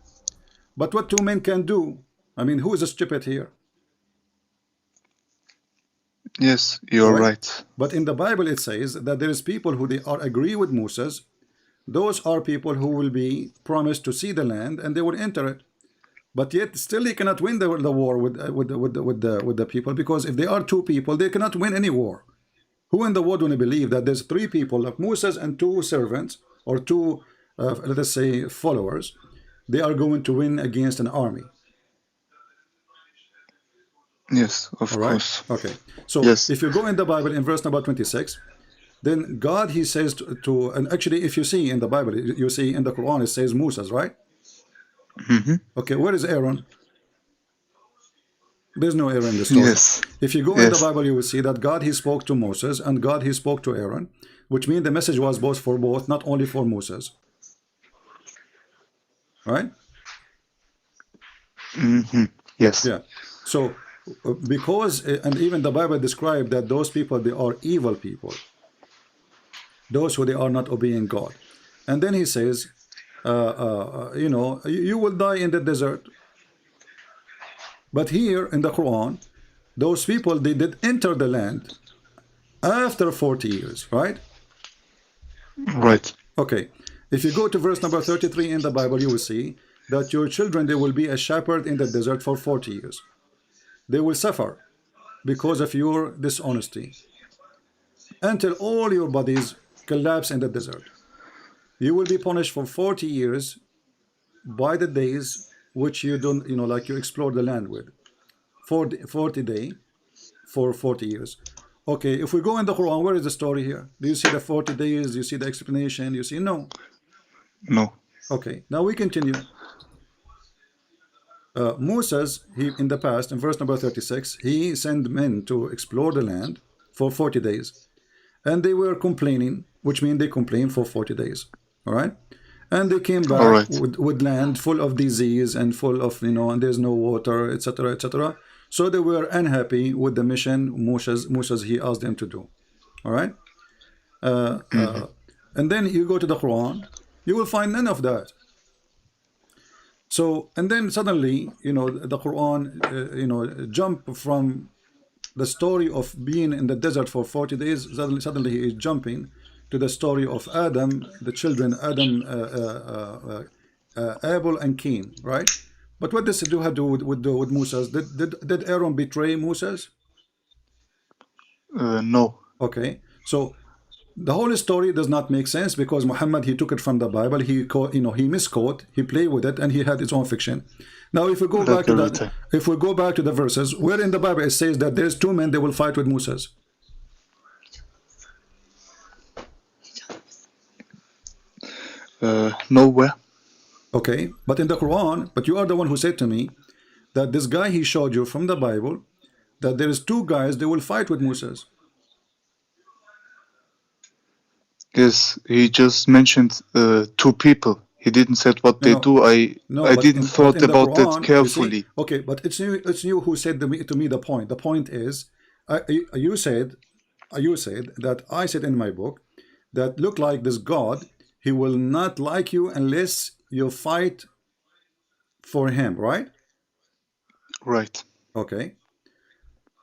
But what two men can do? I mean, who is stupid here? Yes, you're right. But in the Bible, it says that there is people who they are agree with Moses. Those are people who will be promised to see the land and they will enter it. But yet still he cannot win the war with the people, because if they are two people, they cannot win any war. Who in the world want to believe that there's three people, like Moses and two servants, or two, let us say, followers, they are going to win against an army? Yes, of All right. course. Okay. So Yes. if you go in the Bible in verse number 26, then God, he says and actually if you see in the Bible, you see in the Quran, it says Moses, right? Okay, where is Aaron? There's no Aaron in the story. Yes. If you go in the Bible, you will see that God, he spoke to Moses, and God, he spoke to Aaron, which means the message was both for both, not only for Moses. Right? Yes. Yeah. So because, and even the Bible described that those people, they are evil people, those who they are not obeying God. And then he says, you know, you will die in the desert. But here in the Quran, those people, they did enter the land after 40 years, right? Right. Okay. If you go to verse number 33 in the Bible, you will see that your children, they will be a shepherd in the desert for 40 years. They will suffer because of your dishonesty until all your bodies collapse in the desert. You will be punished for 40 years by the days which you don't, you know, like you explore the land with. 40 days for 40 years. Okay, if we go in the Quran, where is the story here? Do you see the 40 days? Do you see the explanation? You see? No. No. Okay, now we continue. Moses, he in the past, in verse number 36, he sent men to explore the land for 40 days. And they were complaining, which means they complained for 40 days. All right? And they came back with land full of disease and full of, you know, and there's no water, etc., etc. So they were unhappy with the mission Moses he asked them to do. All right? And then you go to the Quran, you will find none of that. So, and then suddenly, you know, the Quran, you know, jump from the story of being in the desert for 40 days, suddenly he is jumping to the story of Adam, the children, Adam, Abel and Cain, right? But what does it have to do with Moses? Did Aaron betray Moses? No. Okay, so the whole story does not make sense because Muhammad, he took it from the Bible. He he misquote, he played with it, and he had his own fiction. Now, if we go back to that, if we go back to the verses where in the Bible it says that there's two men, they will fight with Moses. Nowhere. Okay, but in the Quran, but you are the one who said to me that this guy he showed you from the Bible, that there is two guys, they will fight with Moses. Yes, he just mentioned two people. He didn't say what they do. I didn't thought about Quran, that carefully. Okay, but it's you who said to me the point. The point is, you said that I said in my book that look like this God, he will not like you unless you fight for him, right? Right. Okay.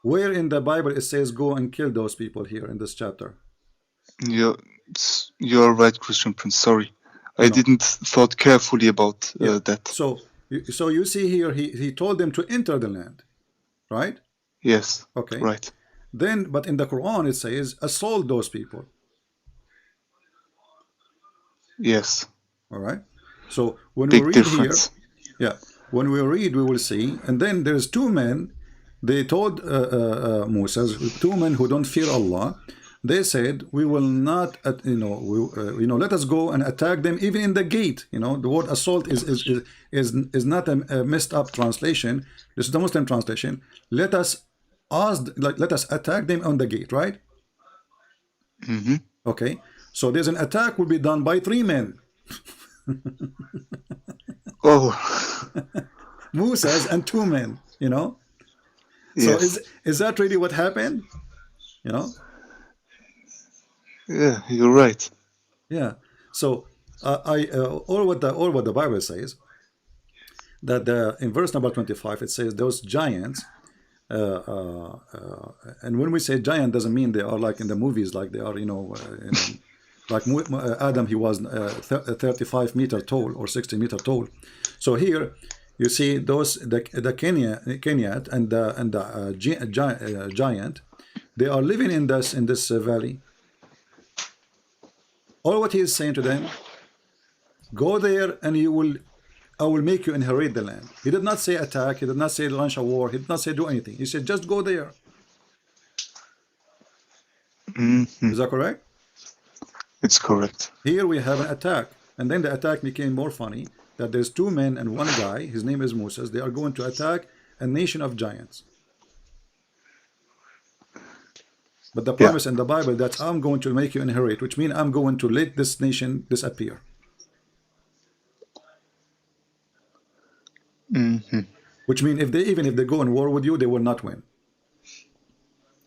Where in the Bible it says go and kill those people here in this chapter? You're right, Christian Prince. Sorry. I didn't thought carefully about that. So you see here, he told them to enter the land, right? Yes. Okay. Right. Then, but in the Quran it says assault those people. Yes. All right. So when we read difference. Here, when we read, we will see, and then there's two men. They told Moses, two men who don't fear Allah. They said, we will not, let us go and attack them even in the gate. You know, the word assault is not a messed up translation. This is the Muslim translation. Let us attack them on the gate, right? Okay. So there's an attack will be done by three men. Oh. Moses and two men, you know. So yes. is that really what happened? You know? Yeah, you're right. Yeah. So all what the Bible says, that in verse number 25 it says those giants, and when we say giant, doesn't mean they are like in the movies, like they are, like Adam, he was 35 meter tall or 60 meter tall. So here You see those the Kenyat and the giant, they are living in this valley. All what he is saying to them, go there and I will make you inherit the land. He did not say attack. He did not say launch a war. He did not say do anything. He said just go there. Is that correct? It's correct. Here we have an attack, and then the attack became more funny. That there's two men and one guy. His name is Moses. They are going to attack a nation of giants. But the promise in the Bible that I'm going to make you inherit, which means I'm going to let this nation disappear. Which means even if they go in war with you, they will not win.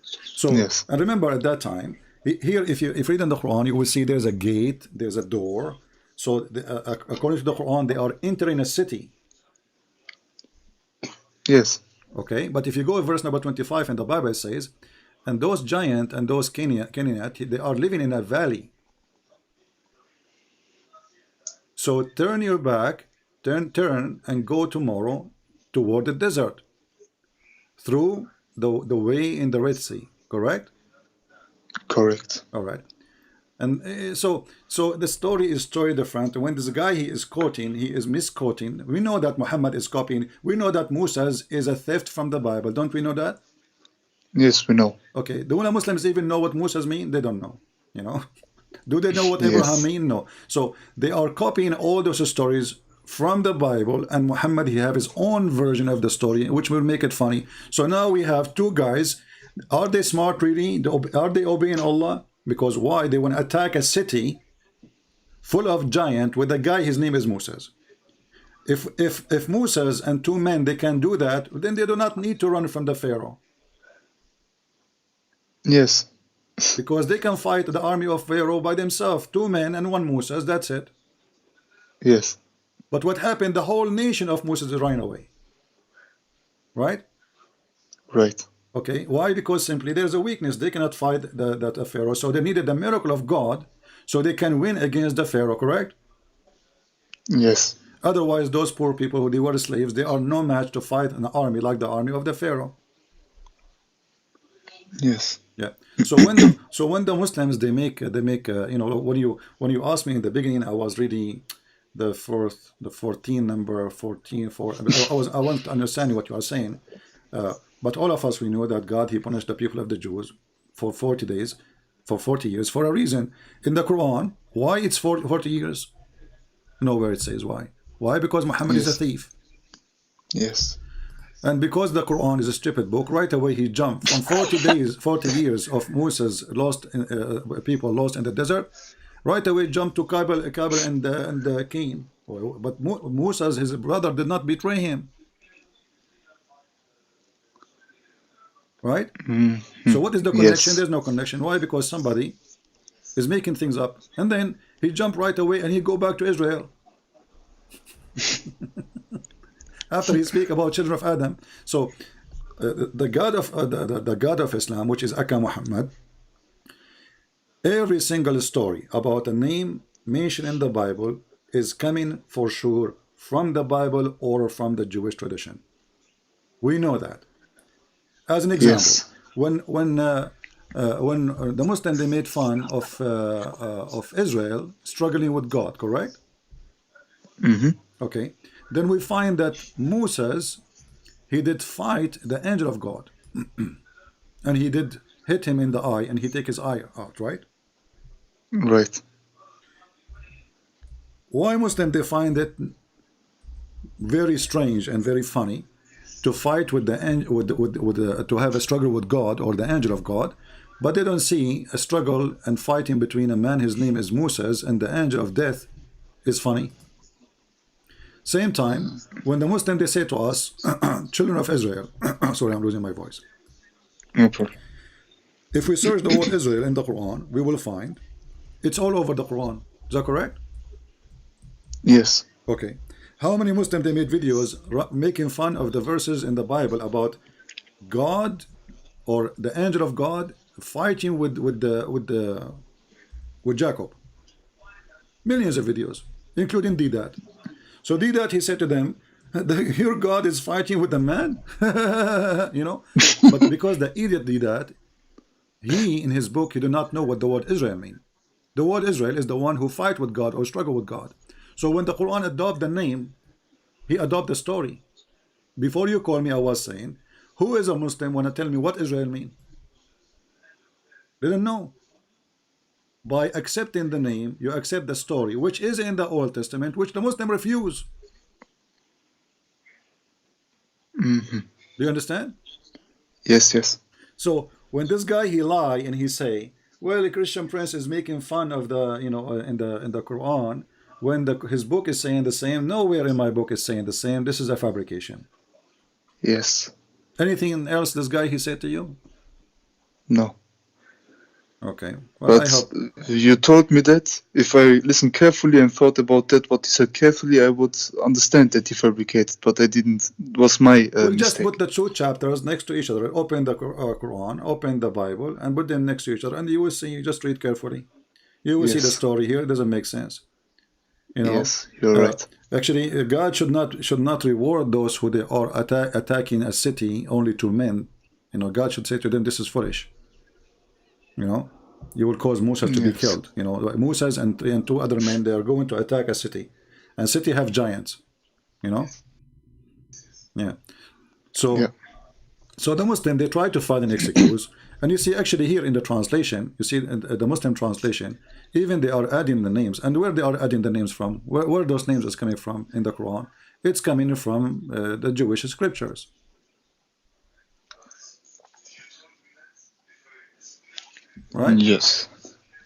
So, and remember at that time, here if you read in the Quran, you will see there's a gate, there's a door. So according to the Quran, they are entering a city. Yes. Okay, but if you go to verse number 25 in the Bible, it says, and those giant and those Canaanite, they are living in a valley. So turn your back, turn and go tomorrow toward the desert through the way in the Red Sea. Correct? Correct. All right. And so the story is totally different. When this guy he is quoting, he is misquoting. We know that Muhammad is copying. We know that Musa is a theft from the Bible. Don't we know that? Yes, we know. Okay. Do the Muslims even know what Musa mean? They don't know. You know. Do they know what Abraham mean? No. So they are copying all those stories from the Bible, and Muhammad he have his own version of the story, which will make it funny. So now we have two guys. Are they smart really? Are they obeying Allah? Because why? They want to attack a city full of giant with a guy, his name is Moses. If Moses and two men, they can do that, then they do not need to run from the Pharaoh. Yes. Because they can fight the army of Pharaoh by themselves. Two men and one Moses, that's it. Yes. But what happened? The whole nation of Moses ran away. Right? Right. Okay, why? Because simply there's a weakness. They cannot fight that Pharaoh. So they needed the miracle of God so they can win against the Pharaoh, correct? Yes. Otherwise, those poor people who they were slaves, they are no match to fight an army like the army of the Pharaoh. Yes. Yeah. So when the Muslims they make you know, when you asked me in the beginning, I was reading the 14 number 14 for I want to understand what you are saying. But all of us, we know that God, he punished the people of the Jews for 40 days, for 40 years, for a reason. In the Quran, why it's 40 years? Nowhere it says why. Why? Because Muhammad is a thief. Yes. And because the Quran is a stupid book, right away he jumped from 40 days, 40 years of Moses lost, people lost in the desert, right away jumped to Kabul and Cain. But Moses, his brother, did not betray him. Right? So what is the connection? There's no connection. Why? Because somebody is making things up, and then he jumped right away and he go back to Israel after he speak about children of Adam. So the God of the God of Islam, which is Akka Muhammad, every single story about a name mentioned in the Bible is coming for sure from the Bible or from the Jewish tradition. We know that. As an example, when the Muslims they made fun of Israel struggling with God, correct? Okay. Then we find that Moses, he did fight the angel of God, and he did hit him in the eye, and he take his eye out, right? Right. Why Muslims they find it very strange and very funny to fight with the to have a struggle with God or the angel of God, but they don't see a struggle and fighting between a man, his name is Moses, and the angel of death is funny. Same time, when the Muslim they say to us, children of Israel, sorry, I'm losing my voice. No problem. If we search the word Israel in the Quran, we will find it's all over the Quran. Is that correct? Yes. Okay. How many Muslims they made videos making fun of the verses in the Bible about God or the angel of God fighting with Jacob? Millions of videos, including Didat. So Didat, he said to them, Your God is fighting with a man, you know. But because the idiot did that, he in his book he did not know what the word Israel mean. The word Israel is the one who fight with God or struggle with God. So when the Quran adopt the name, he adopt the story. Before you call me, I was saying, who is a Muslim want to tell me what Israel mean? Didn't know. By accepting the name, you accept the story, which is in the Old Testament, which the Muslim refuse. Mm-hmm. Do you understand? Yes, yes. So when this guy he lie and he say, well, the Christian Prince is making fun of the, you know, in the Quran, when his book is saying the same. Nowhere in my book is saying the same. This is a fabrication. Yes. Anything else this guy he said to you? No. Okay. Well, I But hope. you told me that if I listened carefully and thought about that, what he said carefully, I would understand that he fabricated, but I didn't. It was my We'll just mistake. put the two chapters next to each other. Open the Quran, open the Bible, and put them next to each other, and you will see. You just read carefully. You will see the Yes. story here. It doesn't make sense. You know. Yes, you're right. Actually, God should not reward those who they are attacking a city only to men. You know, God should say to them, "This is foolish." You know, you will cause Musa to be Yes. killed. You know, Musa and two other men, they are going to attack a city, and city have giants. You know, yeah. So, Yeah. so the Muslim they try to find an excuse, and you see actually here in the translation, you see in the Muslim translation, even they are adding the names, and where they are adding the names from, where those names is coming from in the Quran, it's coming from the Jewish scriptures, right? Yes.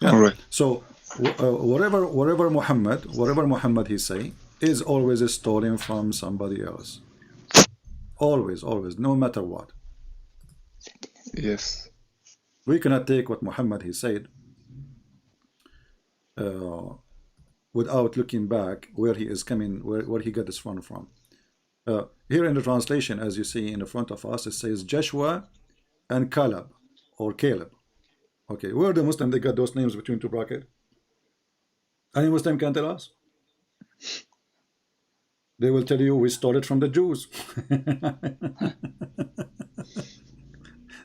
Yeah. All right. So whatever Muhammad he say is always stolen from somebody else. Always, no matter what. Yes. We cannot take what Muhammad he said without looking back where he is coming, where he got this from. Here in the translation, as you see in the front of us, it says Joshua and Caleb, or Caleb. Okay, where the Muslim they got those names between two brackets? Any Muslim can tell us? They will tell you we stole it from the Jews.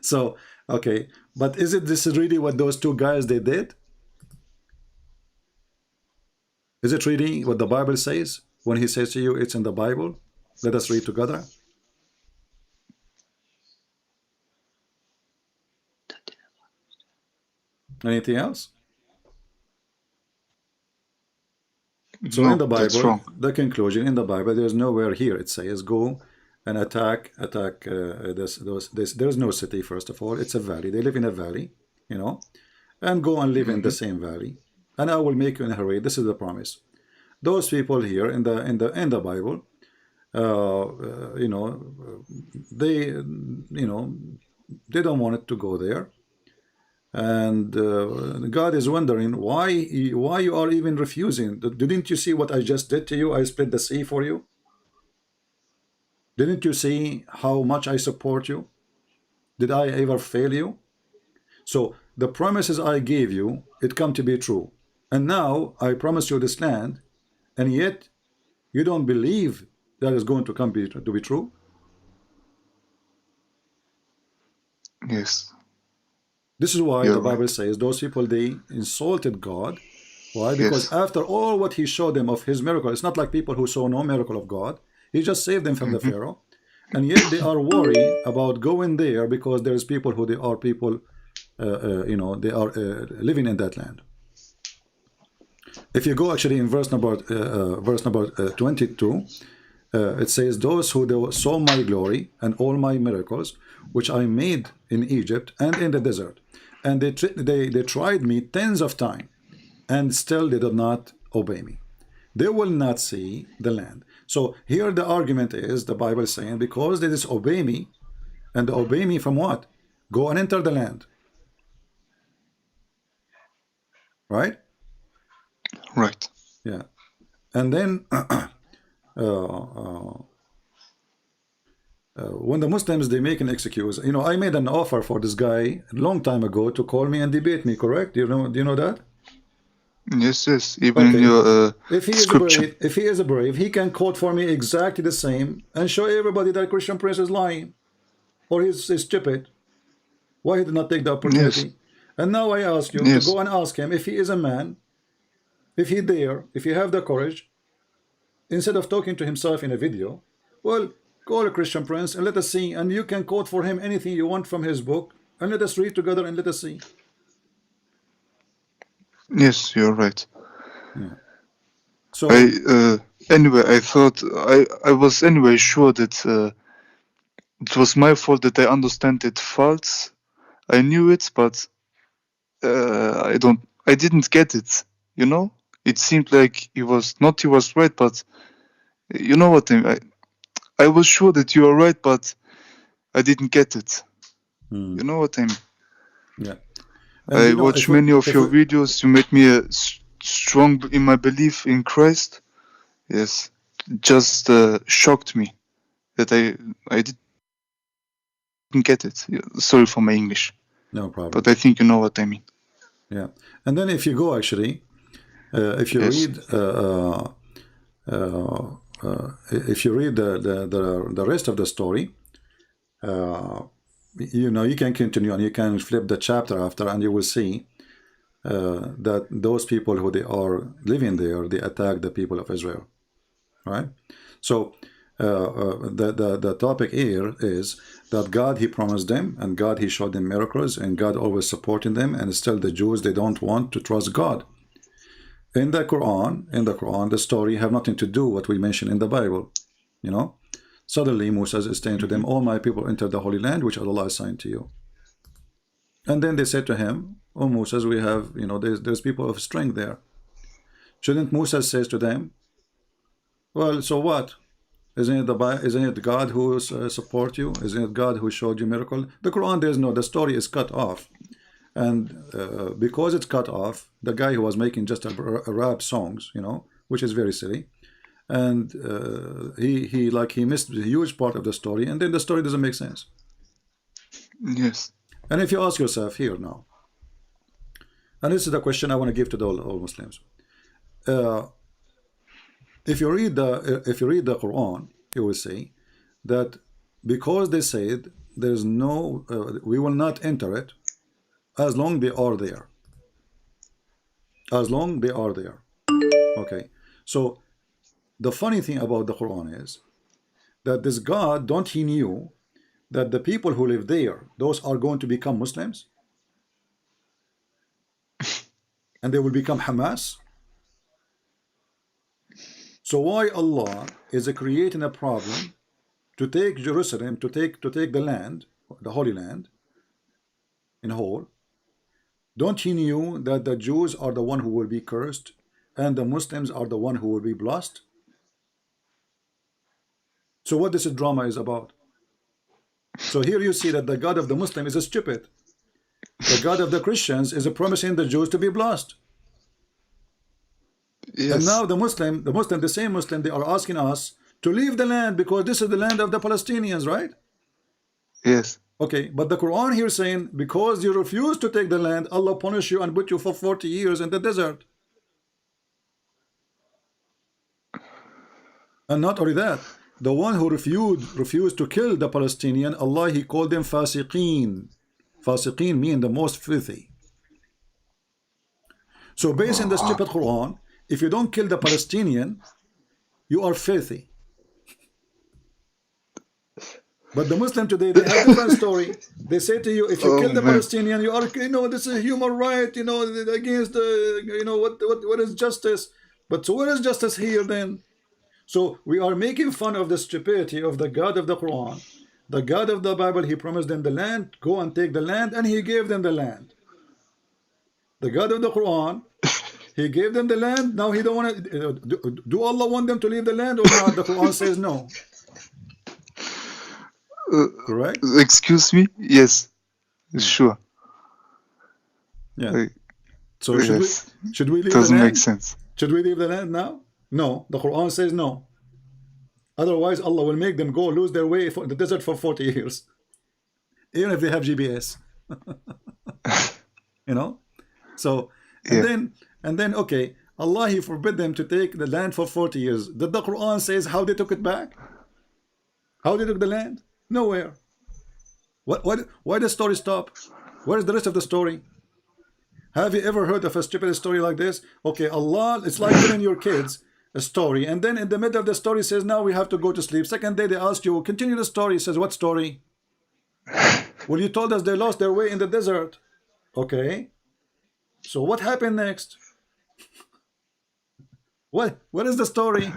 So, okay, but is it this is really what those two guys they did? Is it really what the Bible says when he says to you it's in the Bible? Let us read together. Anything else? So No, in the that's Bible, wrong. the conclusion in the Bible, there's nowhere here it says go and attack there's no city. First of all, it's a valley. They live in a valley, you know, and go and live in the same valley, and I will make you inherit. This is the promise. Those people here in the Bible, you know, they they don't want it to go there, and God is wondering why you are even refusing. Didn't you see what I just did to you? I split the sea for you. Didn't you see how much I support you? Did I ever fail you? So the promises I gave you, it come to be true. And now I promise you this land, and yet you don't believe that is going to come to be true. Yes. This is why You're the Bible right. says those people they insulted God. Why? Because Yes. after all what he showed them of his miracle, it's not like people who saw no miracle of God. He just saved them from the Pharaoh. And yet they are worried about going there because there's people who they are people, you know, they are living in that land. If you go actually in verse number 22, it says, those who saw my glory and all my miracles, which I made in Egypt and in the desert, and they tried me tens of times, and still they did not obey me. They will not see the land. So here the argument is, the Bible is saying, because they disobey me, and they obey me from what? Go and enter the land. Right? Right. Yeah. And then when the Muslims they make an excuse, you know, I made an offer for this guy a long time ago to call me and debate me. Correct? Do you know that? Yes, yes. Even in Okay. your If he is scripture. brave, he can quote for me exactly the same and show everybody that Christian Prince is lying or he's stupid. Why he did not take the Yes, opportunity? And now I ask you to yes, go and ask him if he is a man, if he dare, if he have the courage, instead of talking to himself in a video, well, call a Christian Prince and let us see. And you can quote for him anything you want from his book and let us read together and let us see. yes. You're right. Yeah. I So, anyway, I thought I was anyway sure that it was my fault that I understand it false. I knew it, but I didn't get it. You know, it seemed like he was right, but you know what I was sure that you are right, but I didn't get it. You know what I mean? yeah. And I you know, watched many of if your we, videos. You made me strong in my belief in Christ. Yes, just shocked me that I didn't get it. Sorry for my English, no but problem. I think you know what I mean. Yeah. And then if you go actually, if you Yes, read, if you read the rest of the story, uh, you know, you can continue and you can flip the chapter after, and you will see that those people who they are living there, they attack the people of Israel, right? So the topic here is that God he promised them, and God he showed them miracles, and God always supporting them, and still the Jews they don't want to trust God. In the Quran, the story have nothing to do what we mentioned in the Bible, you know. Suddenly Moses is saying to them, all my people enter the Holy Land which Allah assigned to you. And then they said to him, oh Moses, we have, you know, there's people of strength there. Shouldn't Moses says to them, well, so what? Isn't it God who support you? Isn't it God who showed you miracle? The Quran, there's no, the story is cut off. And because it's cut off, the guy who was making just a rap songs, you know, which is very silly, and he missed a huge part of the story, and then the story doesn't make sense. yes, And if you ask yourself here now, and this is the question I want to give to all Muslims, uh, if you read the Quran, you will see that because they said there's no, we will not enter it as long they are there, as long they are there. Okay, so the funny thing about the Quran is that this God, don't he knew that the people who live there, those are going to become Muslims and they will become Hamas. So why Allah is creating a problem to take Jerusalem, to take the land, the Holy Land, in whole? Don't he knew that the Jews are the one who will be cursed and the Muslims are the one who will be blessed? So what this drama is about? So here you see that the God of the Muslim is stupid. The God of the Christians is promising the Jews to be blessed. And yes, now the same Muslim, they are asking us to leave the land because this is the land of the Palestinians, right? yes, Okay, but the Quran here saying because you refuse to take the land, Allah punish you and put you for 40 years in the desert. And not only that, the one who refused to kill the Palestinian, Allah he called them fasiqeen. Fasiqeen mean the most filthy. So based on the stupid Quran, if you don't kill the Palestinian, you are filthy. But the Muslim today, they have different story. They say to you, if you oh kill the man, Palestinian, you are, this is human right, against the, what is justice? But so where is justice here then? So we are making fun of the stupidity of the God of the Quran. The God of the Bible, he promised them the land, go and take the land, and he gave them the land. The God of the Quran, he gave them the land, now he don't want to, do Allah want them to leave the land or not? The Quran says no. uh, Correct? excuse me. Yes, Yeah. sure. Yeah. Uh, So yes, should we leave the doesn't make land? sense. Should we leave the land now? No. The Quran says no. Otherwise, Allah will make them go lose their way in the desert for 40 years, even if they have GPS. You know. So And Yeah. then okay, Allah he forbid them to take the land for 40 years. Did the Quran says how they took it back? How they took the land? Nowhere. Why the story stop? Where is the rest of the story? Have you ever heard of a stupid story like this? Okay, Allah, it's like telling your kids a story, and then in the middle of the story says, now we have to go to sleep. Second day they ask you, continue the story. He says, what story? Well, you told us they lost their way in the desert. Okay. So what happened next? What is the story?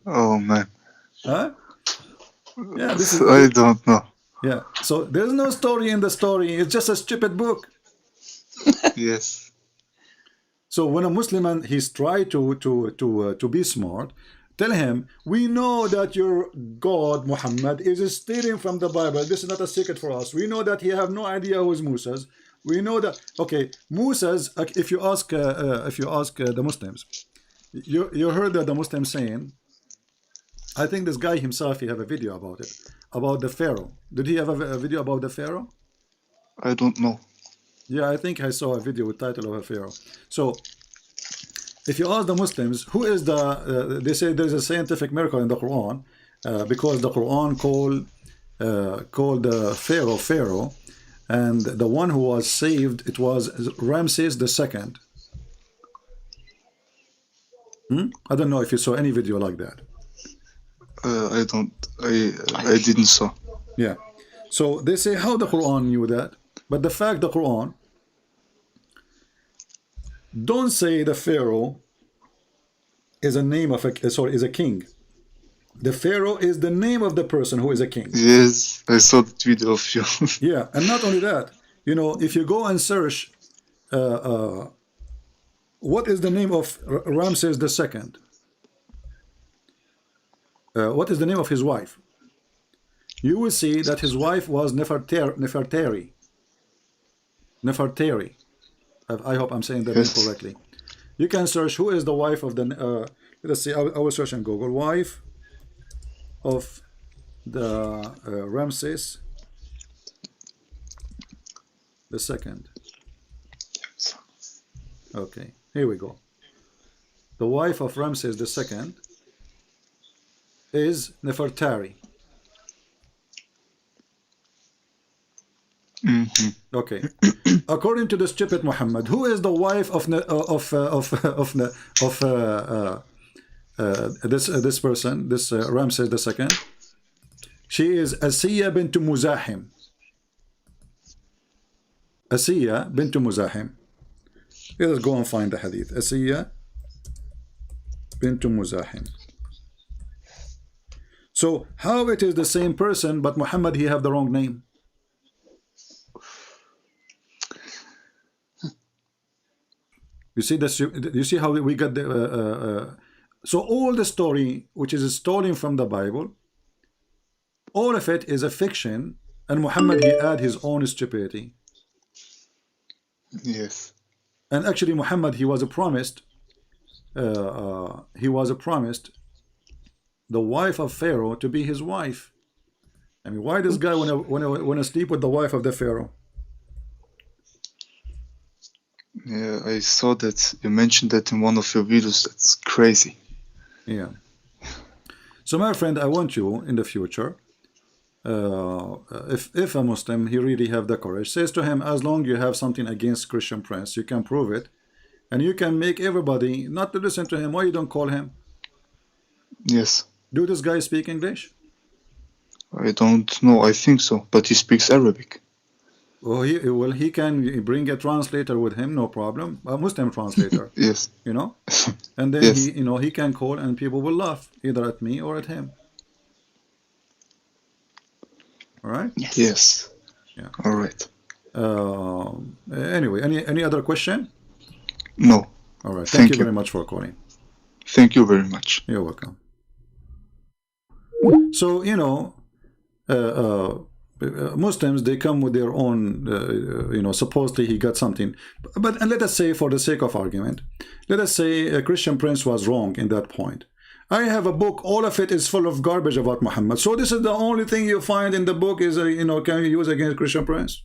Oh man. Huh? Yeah, this is I don't know. yeah. So there's no story in the story. It's just a stupid book. Yes. So when a Muslim and he's trying to be smart, tell him, we know that your God Muhammad is stealing from the Bible. This is not a secret for us. We know that he have no idea who is Moses. We know that okay, Moses. If you ask the Muslims, you heard that the Muslims saying, I think this guy himself he have a video about it, about the Pharaoh. Did he have a video about the Pharaoh? I don't know. Yeah, I think I saw a video with title of a Pharaoh. So if you ask the Muslims, who is the they say there's a scientific miracle in the Quran because the Quran called the Pharaoh, and the one who was saved, it was Ramses the second. I don't know if you saw any video like that. I don't. I didn't saw. Yeah. So they say how the Quran knew that, but the fact the Quran don't say the Pharaoh is a name of is a king. The Pharaoh is the name of the person who is a king. Yes, I saw the video of you. Yeah, and not only that, you know, if you go and search, what is the name of Ramses the second? What is the name of his wife? You will see that his wife was Nefertari. I hope I'm saying that name correctly. You can search who is the wife of the. Let's see. I will search on Google. Wife of the Ramses the second. Okay, here we go. The wife of Ramses the second is Nefertari. Okay. According to the stupid Muhammad, who is the wife of this person, this Ramses the second? She is Asiya bint Muzahim. Asiya bint Muzahim. Let us go and find the hadith. Asiya bint Muzahim. So how it is the same person, but Muhammad he have the wrong name? You see this? You see how we got the so all the story which is stolen from the Bible, all of it is a fiction, and Muhammad he add his own stupidity. Yes. And actually Muhammad he was promised the wife of Pharaoh to be his wife. I mean, why this guy wanna sleep with the wife of the Pharaoh? Yeah, I saw that you mentioned that in one of your videos. That's crazy. Yeah. So my friend, I want you in the future, if a Muslim he really have the courage, says to him, as long you have something against Christian Prince, you can prove it, and you can make everybody not to listen to him. Why you don't call him? Yes. Do this guy speak English? I don't know. I think so, but he speaks Arabic. Oh, he can bring a translator with him, no problem. A Muslim translator. Yes. You know, and then Yes. he can call, and people will laugh either at me or at him. All right. Yes. Yeah. All right. Anyway, any other question? No. All right. Thank Thank you you. very much for calling. Thank you very much. You're welcome. So you know, Muslims they come with their own, you know, supposedly he got something, but and let us say for the sake of argument, let us say a Christian Prince was wrong in that point. I have a book, all of it is full of garbage about Muhammad. So this is the only thing you find in the book is, you know, can you use against Christian Prince?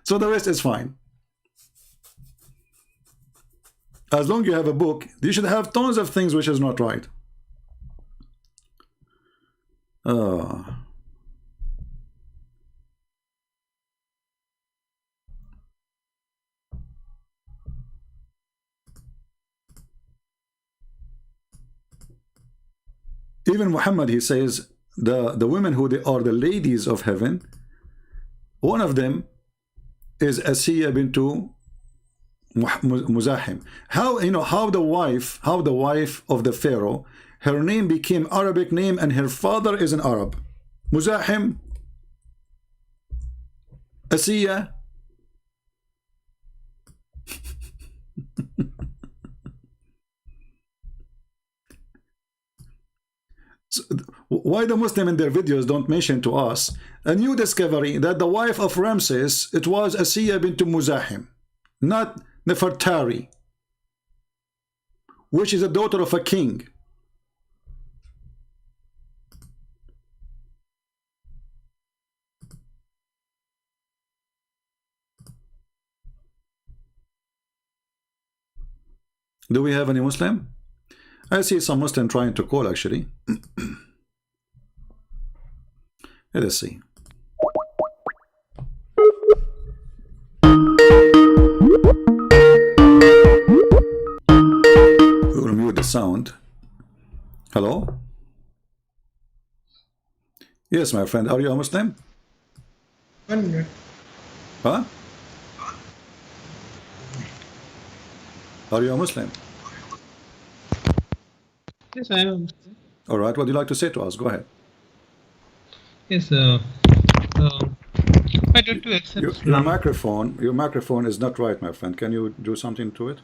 So the rest is fine. As long as you have a book, you should have tons of things which is not right. Even Muhammad, he says, the women who they are the ladies of heaven, one of them is Asiya bintu Muzahim. How, you know, how the wife of the Pharaoh, her name became Arabic name and her father is an Arab. Muzahim, Asiya. So, why the Muslim in their videos don't mention to us a new discovery that the wife of Ramses, it was Asiya bint Muzahim, not Nefertari, which is a daughter of a king. Do we have any Muslim? I see some Muslim trying to call actually. Let us see. We will mute the sound. Hello? Yes, my friend. Are you a Muslim? 1 minute. Huh? Are you a Muslim? Yes, I am a Muslim. All right. What do you like to say to us? Go ahead. Yes, I did to accept Your Islam. microphone is not right, my friend. Can you do something to it?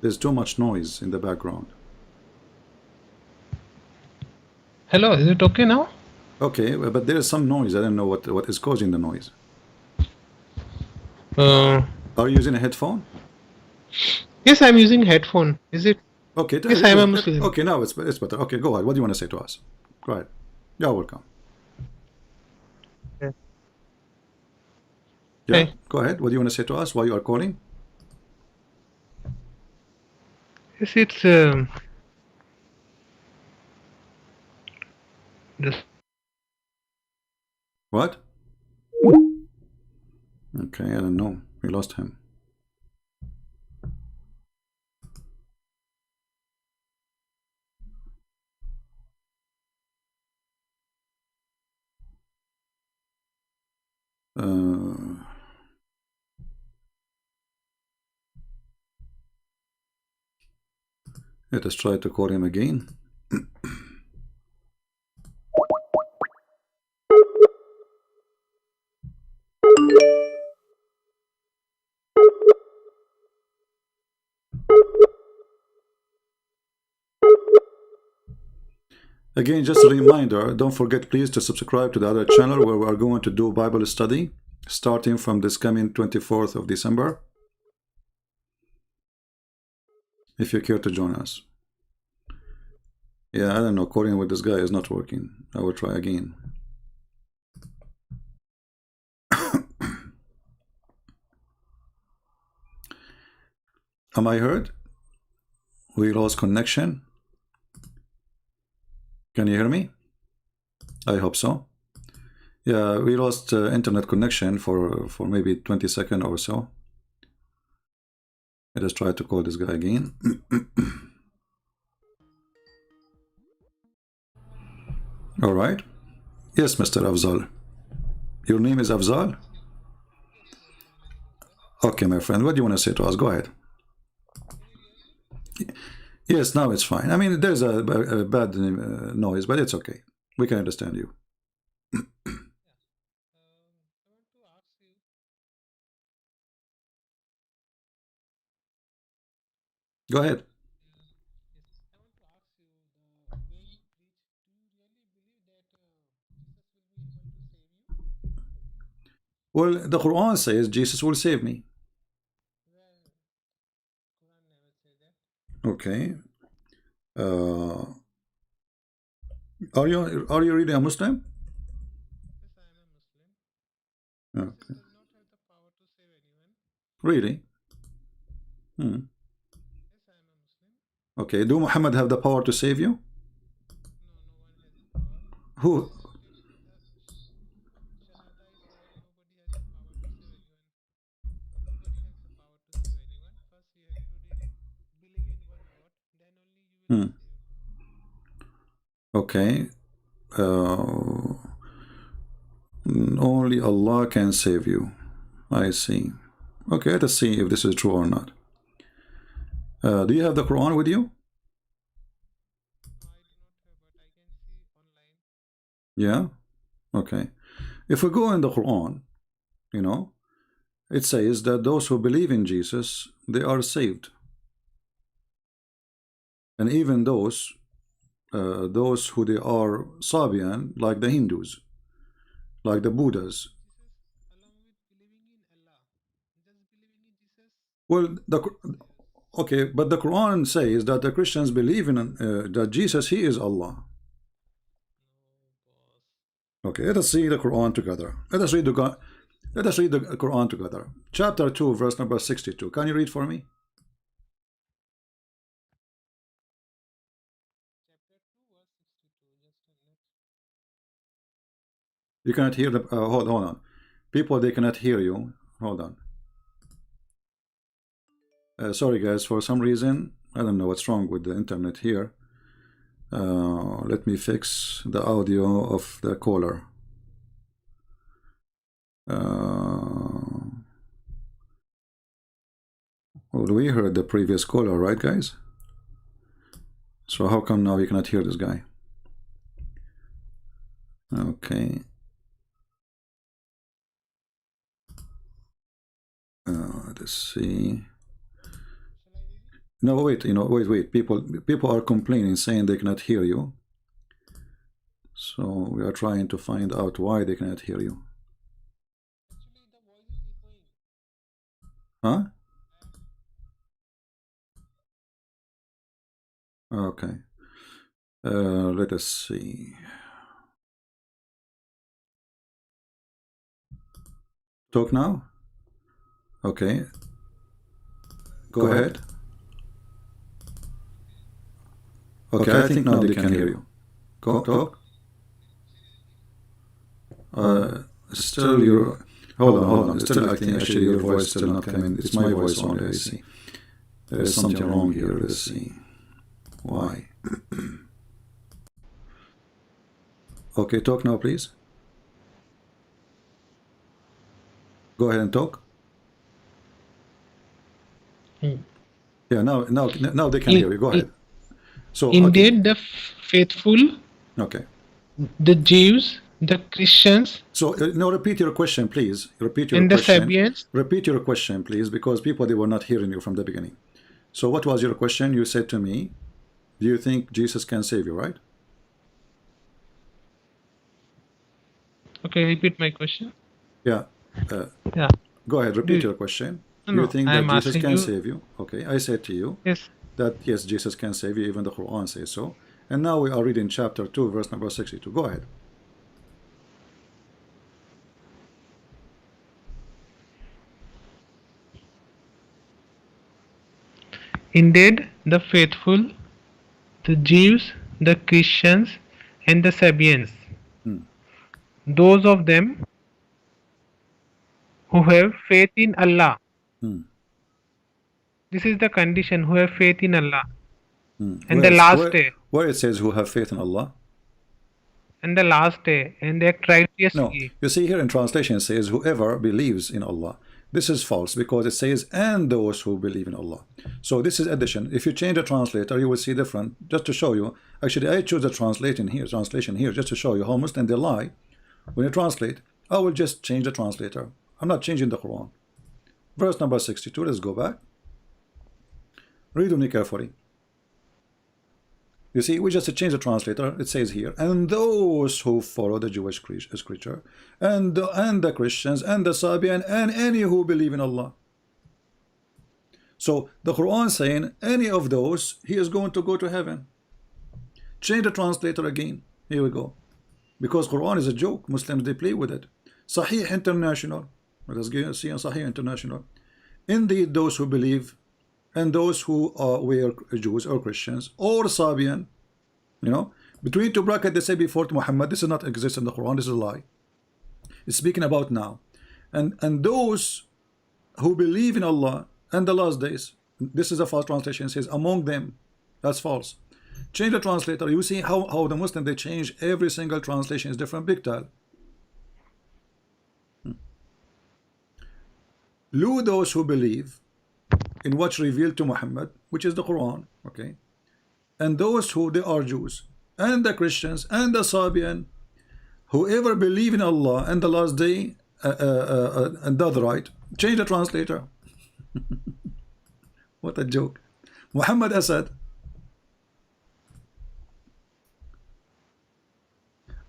There's too much noise in the background. Hello, is it okay now? Okay, but there is some noise. I don't know what is causing the noise. Are you using a headphone? Yes, I'm using headphone. Is it? Okay. Yes, I'm a Muslim. Okay, now it's better. Okay, go ahead. What do you want to say to us? Go ahead. You're welcome. Yeah. Yeah, Hey. go ahead. What do you want to say to us? Why you are calling? Yes, it's this. What? Okay, I don't know. We lost him. Let us try to call him again. Again, just a reminder, don't forget please to subscribe to the other channel where we are going to do Bible study starting from this coming 24th of December. If you care to join us. Yeah, I don't know, calling with this guy is not working. I will try again. Am I heard? We lost connection. Can you hear me? I hope so. Yeah, we lost internet connection for maybe 20 seconds or so. Let us try to call this guy again. All right. Yes, Mr. Afzal. Your name is Afzal? Okay, my friend. What do you want to say to us? Go ahead. Yes, now it's fine. I mean, there's a bad noise, but it's okay. We can understand you. Go ahead. Well, the Quran says Jesus will save me. Okay. Are you really a Muslim? Okay. Really? Okay, do Muhammad have the power to save you? Who? Hmm. Okay. Only Allah can save you. I see. Okay, let us see if this is true or not. Do you have the Quran with you? Yeah? Okay. If we go in the Quran, you know, it says that those who believe in Jesus, they are saved. And even those who they are Sabian, like the Hindus, like the Buddhas. Well, okay, but the Quran says that the Christians believe in that Jesus, he is Allah. Okay, let us see the Quran together. Let us read the Quran together. Chapter 2, verse number 62. Can you read for me? You cannot hear the. Hold on. People, they cannot hear you. Hold on. Sorry, guys. For some reason, I don't know what's wrong with the internet here. Let me fix the audio of the caller. Well, we heard the previous caller, right, guys? So how come now you cannot hear this guy? Okay. Let's see. No, wait. Wait. People are complaining, saying they cannot hear you. So we are trying to find out why they cannot hear you. Huh? Okay. Let us see. Talk now? Okay. Go ahead. Okay, I think now they can hear you. Go, talk. Still your... Hold on. Still I think actually your voice still not coming. It's my voice only, I see. There is something wrong here. Let's see. Why? Okay, talk now, please. Go ahead and talk. Yeah, now they can hear you. Go ahead. So indeed, the faithful, okay, the Jews, the Christians. So no, repeat your question, please. Repeat your and the question. Sabians. Repeat your question, please, because people, they were not hearing you from the beginning. So what was your question? You said to me, do you think Jesus can save you, right? Okay, repeat my question. Yeah. Yeah. Go ahead, repeat your question. Do you think that Jesus can save you? Okay, I said to you that yes, Jesus can save you, even the Quran says so. And now we are reading chapter 2, verse number 62. Go ahead. Indeed, the faithful, the Jews, the Christians, and the Sabians, those of them who have faith in Allah. This is the condition, who have faith in Allah. And the last day. Where it says who have faith in Allah? And the last day, and they act righteously. No, you see here in translation it says whoever believes in Allah. This is false because it says and those who believe in Allah. So this is addition. If you change the translator, you will see different. Just to show you, actually I choose the translation here just to show you how Muslim they lie. When you translate, I will just change the translator. I'm not changing the Quran. Verse number 62. Let's go back. Read with me carefully. You see, we just change the translator. It says here, and those who follow the Jewish scripture, and the Christians, and the Sabian, and any who believe in Allah. So the Quran saying any of those, he is going to go to heaven. Change the translator again. Here we go. Because Quran is a joke. Muslims, they play with it. Sahih International. Let us see on Sahih International. Indeed, those who believe and those who were Jews or Christians or Sabian, you know, between two brackets they say before Muhammad. This does not exist in the Quran. This is a lie. It's speaking about now, and those who believe in Allah and the last days. This is a false translation. It says among them. That's false. Change the translator. You see how the Muslim they change every single translation is different. Big tal. Lu those who believe in what's revealed to Muhammad, which is the Quran, okay, and those who they are Jews and the Christians and the Sabian, whoever believe in Allah and the last day and does right. Change the translator. What a joke. Muhammad Asad.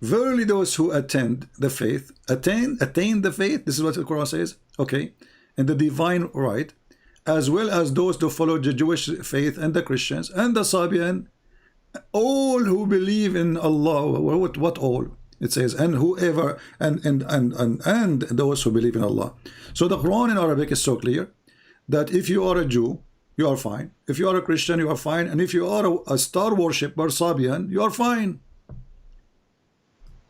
Verily those who attend the faith, attain the faith, this is what the Quran says, okay, and the divine right, as well as those who follow the Jewish faith and the Christians and the Sabian, all who believe in Allah. What all? It says, and whoever and those who believe in Allah. So the Quran in Arabic is so clear that if you are a Jew, you are fine. If you are a Christian, you are fine. And if you are a star worshipper, Sabian, you are fine.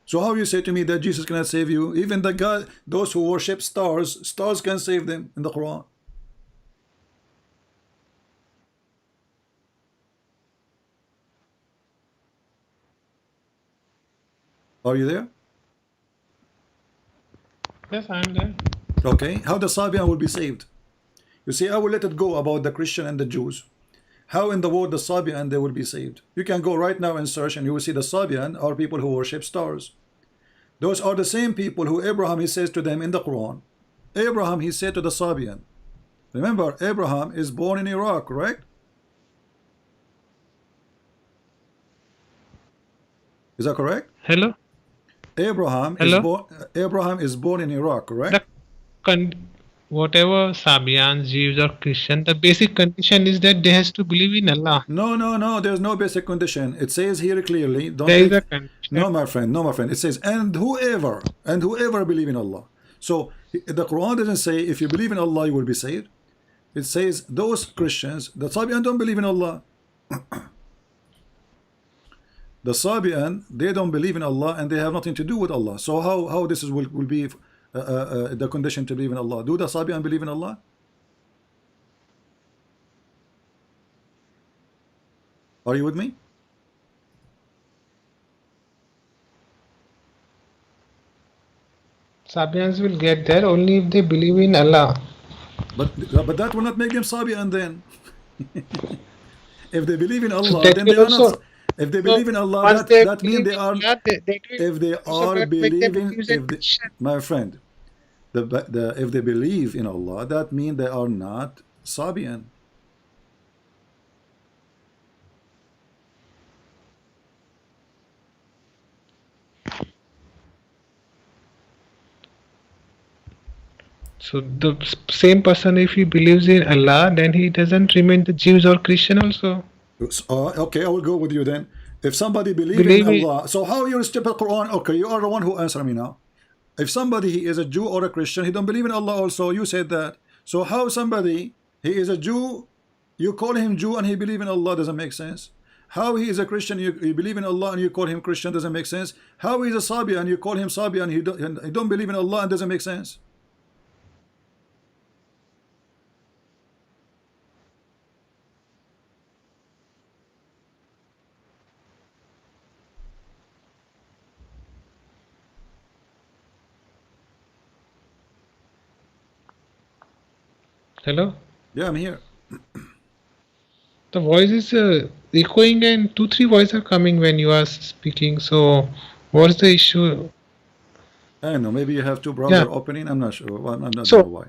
So how you say to me that Jesus cannot save you? Even the God, those who worship stars can save them in the Quran. Are you there? Yes, I'm there. Okay. How the Sabian will be saved? You see, I will let it go about the Christian and the Jews. How in the world the Sabian they will be saved? You can go right now and search and you will see the Sabian are people who worship stars. Those are the same people who Abraham, he says to them in the Quran. Abraham, he said to the Sabian. Remember, Abraham is born in Iraq, correct? Is that correct? Hello? Abraham is born in Iraq, correct? Whatever Sabians, Jews or Christian, the basic condition is that they has to believe in Allah. No, there's no basic condition. It says here clearly, don't there take, is a condition. no my friend, it says and whoever believe in Allah. So the Quran doesn't say if you believe in Allah you will be saved. It says those Christians, the Sabian don't believe in Allah. The Sabian, they don't believe in Allah and they have nothing to do with Allah. So how this will be the condition to believe in Allah? Do the Sabian believe in Allah? Are you with me? Sabians will get there only if they believe in Allah. But that will not make them Sabian then. If they believe in Allah, So then they are not. If they believe in Allah, once that means they are. Allah, If they are believing, my friend, if they believe in Allah, that means they are not Sabian. So the same person, if he believes in Allah, then he doesn't remain the Jews or Christian also. Okay, I will go with you then. If somebody believes in Allah, so how you step the Quran? Okay, you are the one who answer me now. If somebody he is a Jew or a Christian, he don't believe in Allah also. You said that. So how somebody he is a Jew, you call him Jew and he believe in Allah, doesn't make sense. How he is a Christian, you believe in Allah and you call him Christian, doesn't make sense. How he is a Sabian and you call him Sabian, he don't believe in Allah and doesn't make sense. Hello? Yeah, I'm here. The voice is echoing and 2-3 voices are coming when you are speaking. So what's the issue? I don't know, maybe you have two browser opening. I'm not sure. Well, I'm not So- sure why.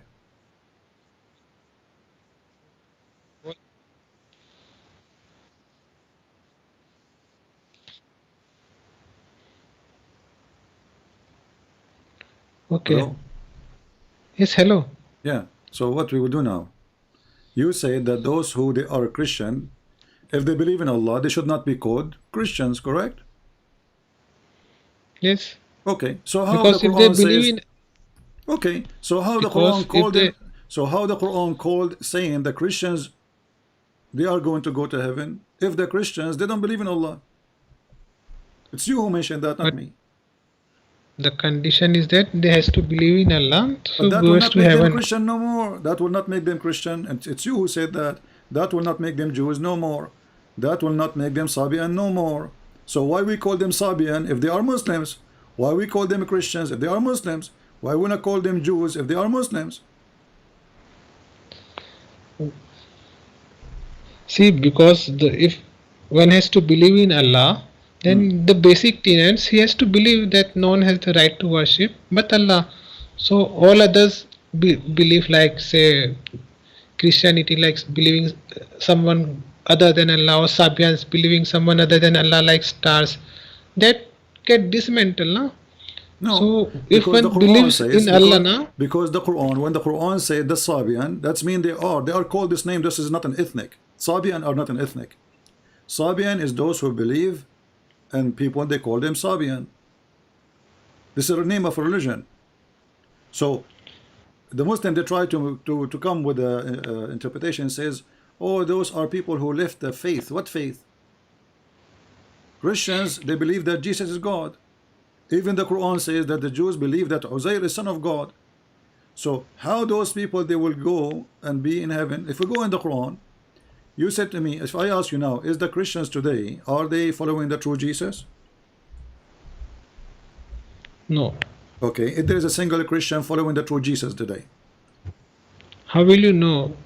Okay. Hello? Yes, hello. Yeah. So what we will do now? You say that those who they are Christian, if they believe in Allah, they should not be called Christians, correct? Yes. Okay. So how Because the if they Quran believe says? in Okay. So how the Because Quran if called they- them? So how the Quran called saying the Christians they are going to go to heaven if the Christians they don't believe in Allah? It's you who mentioned that, not But me. the condition is that they has to believe in Allah But to that will goes not to make them heaven. Christian no more. That will not make them Christian. And it's you who said that. That will not make them Jews no more. That will not make them Sabian no more. So why we call them Sabian if they are Muslims? Why we call them Christians if they are Muslims? Why we not call them Jews if they are Muslims? See, because if one has to believe in Allah, then the basic tenets he has to believe that no one has the right to worship but Allah. So all others believe, like say Christianity, like believing someone other than Allah, or Sabians believing someone other than Allah, like stars, that get dismantled, no? No, So if because the one Quran believes says in Allah, na, because the Quran when the Quran said the Sabian, that's mean they are called this name. This is not an ethnic. Sabian are not an ethnic. Sabian is those who believe, and people they call them Sabian. This is the name of a religion. So the Muslim they try to come with a interpretation says, oh, those are people who left the faith. What faith? Christians they believe that Jesus is God. Even the Quran says that the Jews believe that Uzair is son of God. So how those people they will go and be in heaven? If we go in the Quran, you said to me, if I ask you now, is the Christians today, are they following the true Jesus? no. Okay, if there is a single Christian following the true Jesus today? How will you know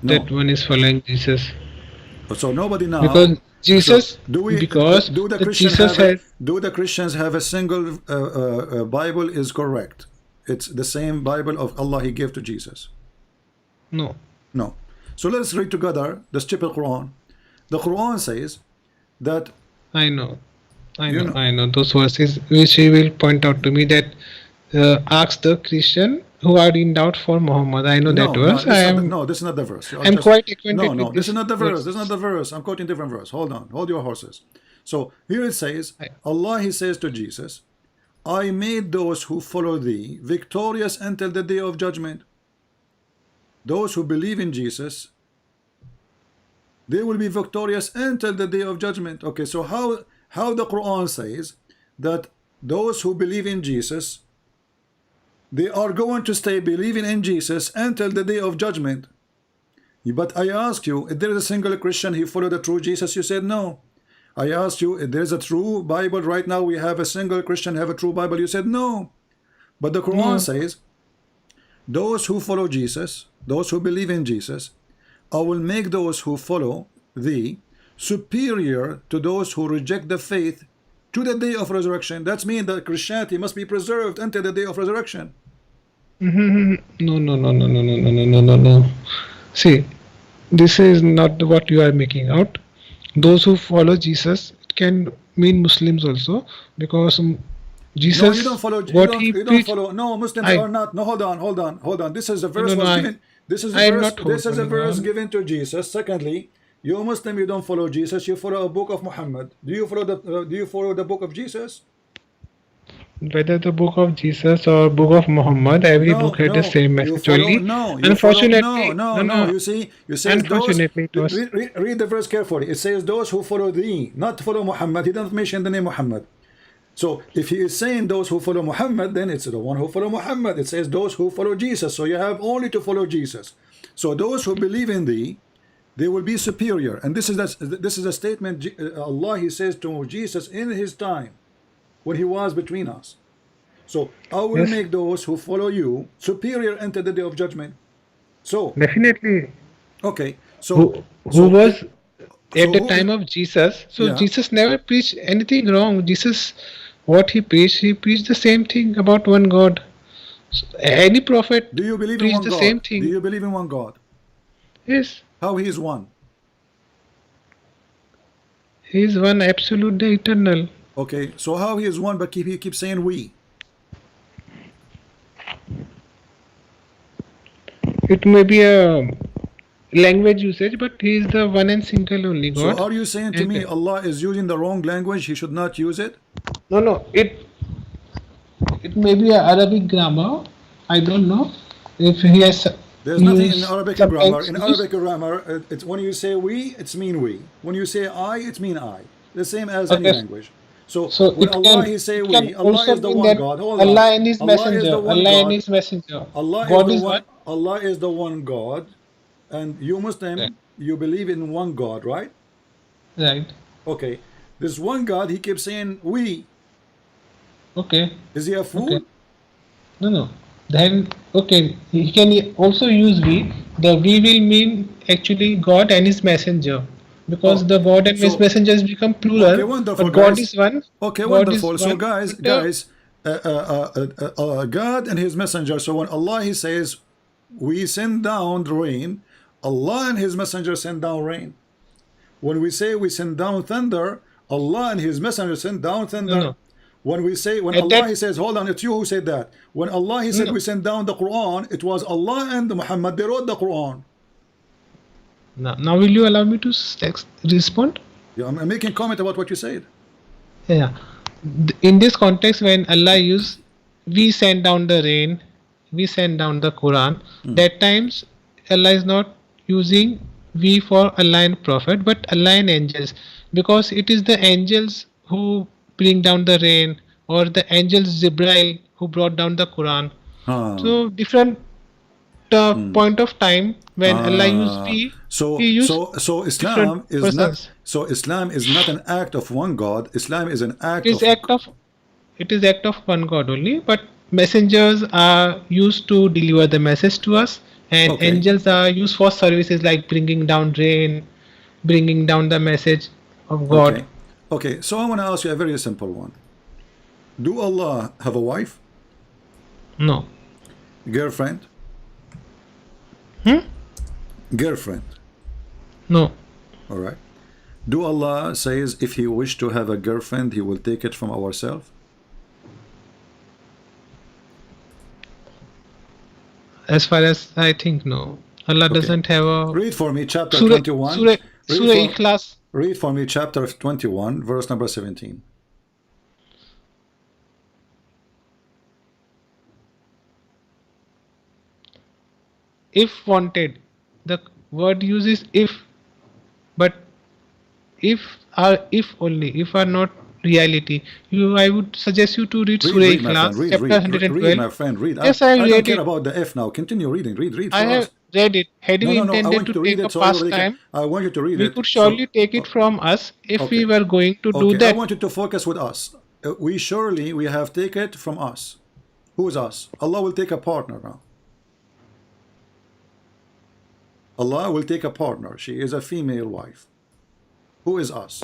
that No. one is following Jesus? So nobody now. Because So Jesus, do we? because Do the the Christian Jesus have a, has do the Christians have a single Bible is correct? It's the same Bible of Allah He gave to Jesus. no. No. So let's read together the stupid Quran. The Quran says that I know, you know. I know those verses which he will point out to me that ask the Christian who are in doubt for Muhammad. I know that No, no, verse. I this is not. am No, this is not the verse. You are I'm just quite no, acquainted no. with This is this not the verse. This is not verses. the verse. I'm quoting different verse. Hold on. Hold your horses. So here it says, I, Allah He says to Jesus, I made those who follow thee victorious until the day of judgment. Those who believe in Jesus, they will be victorious until the day of judgment. Okay, so how the Quran says that those who believe in Jesus, they are going to stay believing in Jesus until the day of judgment. But I ask you, if there is a single Christian who followed the true Jesus, you said no. I asked you, if there's a true Bible right now, we have a single Christian have a true Bible, you said no. But the Quran no. says, those who follow Jesus, those who believe in Jesus, I will make those who follow thee superior to those who reject the faith to the day of resurrection. That means that Christianity must be preserved until the day of resurrection. No, no, no, no, no, no, no, no, no, no, no. See, this is not what you are making out. Those who follow Jesus, it can mean Muslims also, because No, you don't Jesus, follow. what he You don't preached, follow. No, Muslims I are not. No, hold on, hold on, hold on. This is the no, verse no, no, was given. This is a I am verse. not This is a holding verse on. given to Jesus. Secondly, you Muslim, you don't follow Jesus. You follow a book of Muhammad. Do you follow the? Do you follow the book of Jesus? Whether the book of Jesus or book of Muhammad, every No, book had the no. same You message follow. only. No, you follow. No, Unfortunately, no, no, no. no. You see, you says those. Unfortunately, it was Read the verse carefully. It says those who follow thee, not follow Muhammad. He doesn't mention the name Muhammad. So if he is saying those who follow Muhammad, then it's the one who follow Muhammad. It says those who follow Jesus. So you have only to follow Jesus. So those who believe in thee, they will be superior. And this is a statement Allah He says to Jesus in His time when He was between us. So I will yes, make those who follow you superior until the day of judgment. So definitely. okay, Who was at so the who is time of Jesus? So yeah? Jesus never preached anything wrong. Jesus, what he preached the same thing about one God. So, any prophet Do you believe in preached one the same God? Do thing. you believe in one God? Yes, How He is one? he is one, absolute, the eternal. Okay, so how He is one, but He keeps saying we. It may be a language usage, but he is the one and single only So God. are you saying to And me Allah is using the wrong language? He should not use it? no, no, it may be a Arabic grammar. I don't know if he has There's nothing in use Arabic grammar. sometimes In use. Arabic grammar, it's when you say we, it's mean we. When you say I, it's mean I. The same as any Okay, language. So so when Allah He say it can we, Allah also is the mean one that God. Hold on. Allah and His Allah is the messenger. one Allah and God. His messenger. Allah is God the is one. one. Allah is the one God, and you Right. Muslim, you believe in one God, right? Right. Okay. This one God, He keeps saying we. Okay. Is He a Okay. fool? No, no. Then okay, he can also use we. The we will mean actually God and His messenger, because Oh, the God and His so messengers become okay, plural, wonderful, but God guys. is one. Okay, God is wonderful. So, one. guys, But God and His messenger. So, when Allah He says, "We send down the rain," Allah and His messenger send down rain. When we say we send down thunder, Allah and His messenger send down no, thunder. no. When At Allah that He says, "Hold on," it's you who said that. When Allah He said no, we send down the Quran, it was Allah and Muhammad. They wrote the Quran. no. Now will you allow me to respond? Yeah, I'm making comment about what you said. Yeah. In this context, when Allah used we send down the rain, we send down the Quran, that times Allah is not using we for Allah and Prophet, but Allah and angels, because it is the angels who bring down the rain, or the angels Jibrail who brought down the Quran. Ah. So different point of time when Allah used we, So He used different Islam is not persons. an act of one God. Islam is an It act is of act of it is act of one God only, but messengers are used to deliver the message to us, and okay, angels are used for services like bringing down rain, bringing down the message of God. okay, okay. So I want to ask you a very simple one. Do Allah have a wife, No. girlfriend, Hmm? girlfriend? No. All right. Do Allah says if He wish to have a girlfriend, He will take it from ourselves? As far as I think, no. Allah Okay. doesn't have a Read for me chapter Surah 21. Surah Read Surah for Ikhlas. read for me chapter 21, verse number 17. If wanted, the word uses if, but if are if only, if are not reality. I would suggest you to read Read, Surah read, my friend. Ikhlas, Read, chapter read, read, 112. my friend. Read. Yes, I I don't read care it. about the F now. Continue reading. Read I for have us. read it. Had No, we no, no. I intended want you to to read take a it so everybody can. pastime, I want you to read we it. could surely So, take it from us if we okay. were going to do Okay. I that. want you to focus with us. We have taken it from us. Who is us? Allah will take a partner now. Allah will take a partner. She is a female wife. Who is us?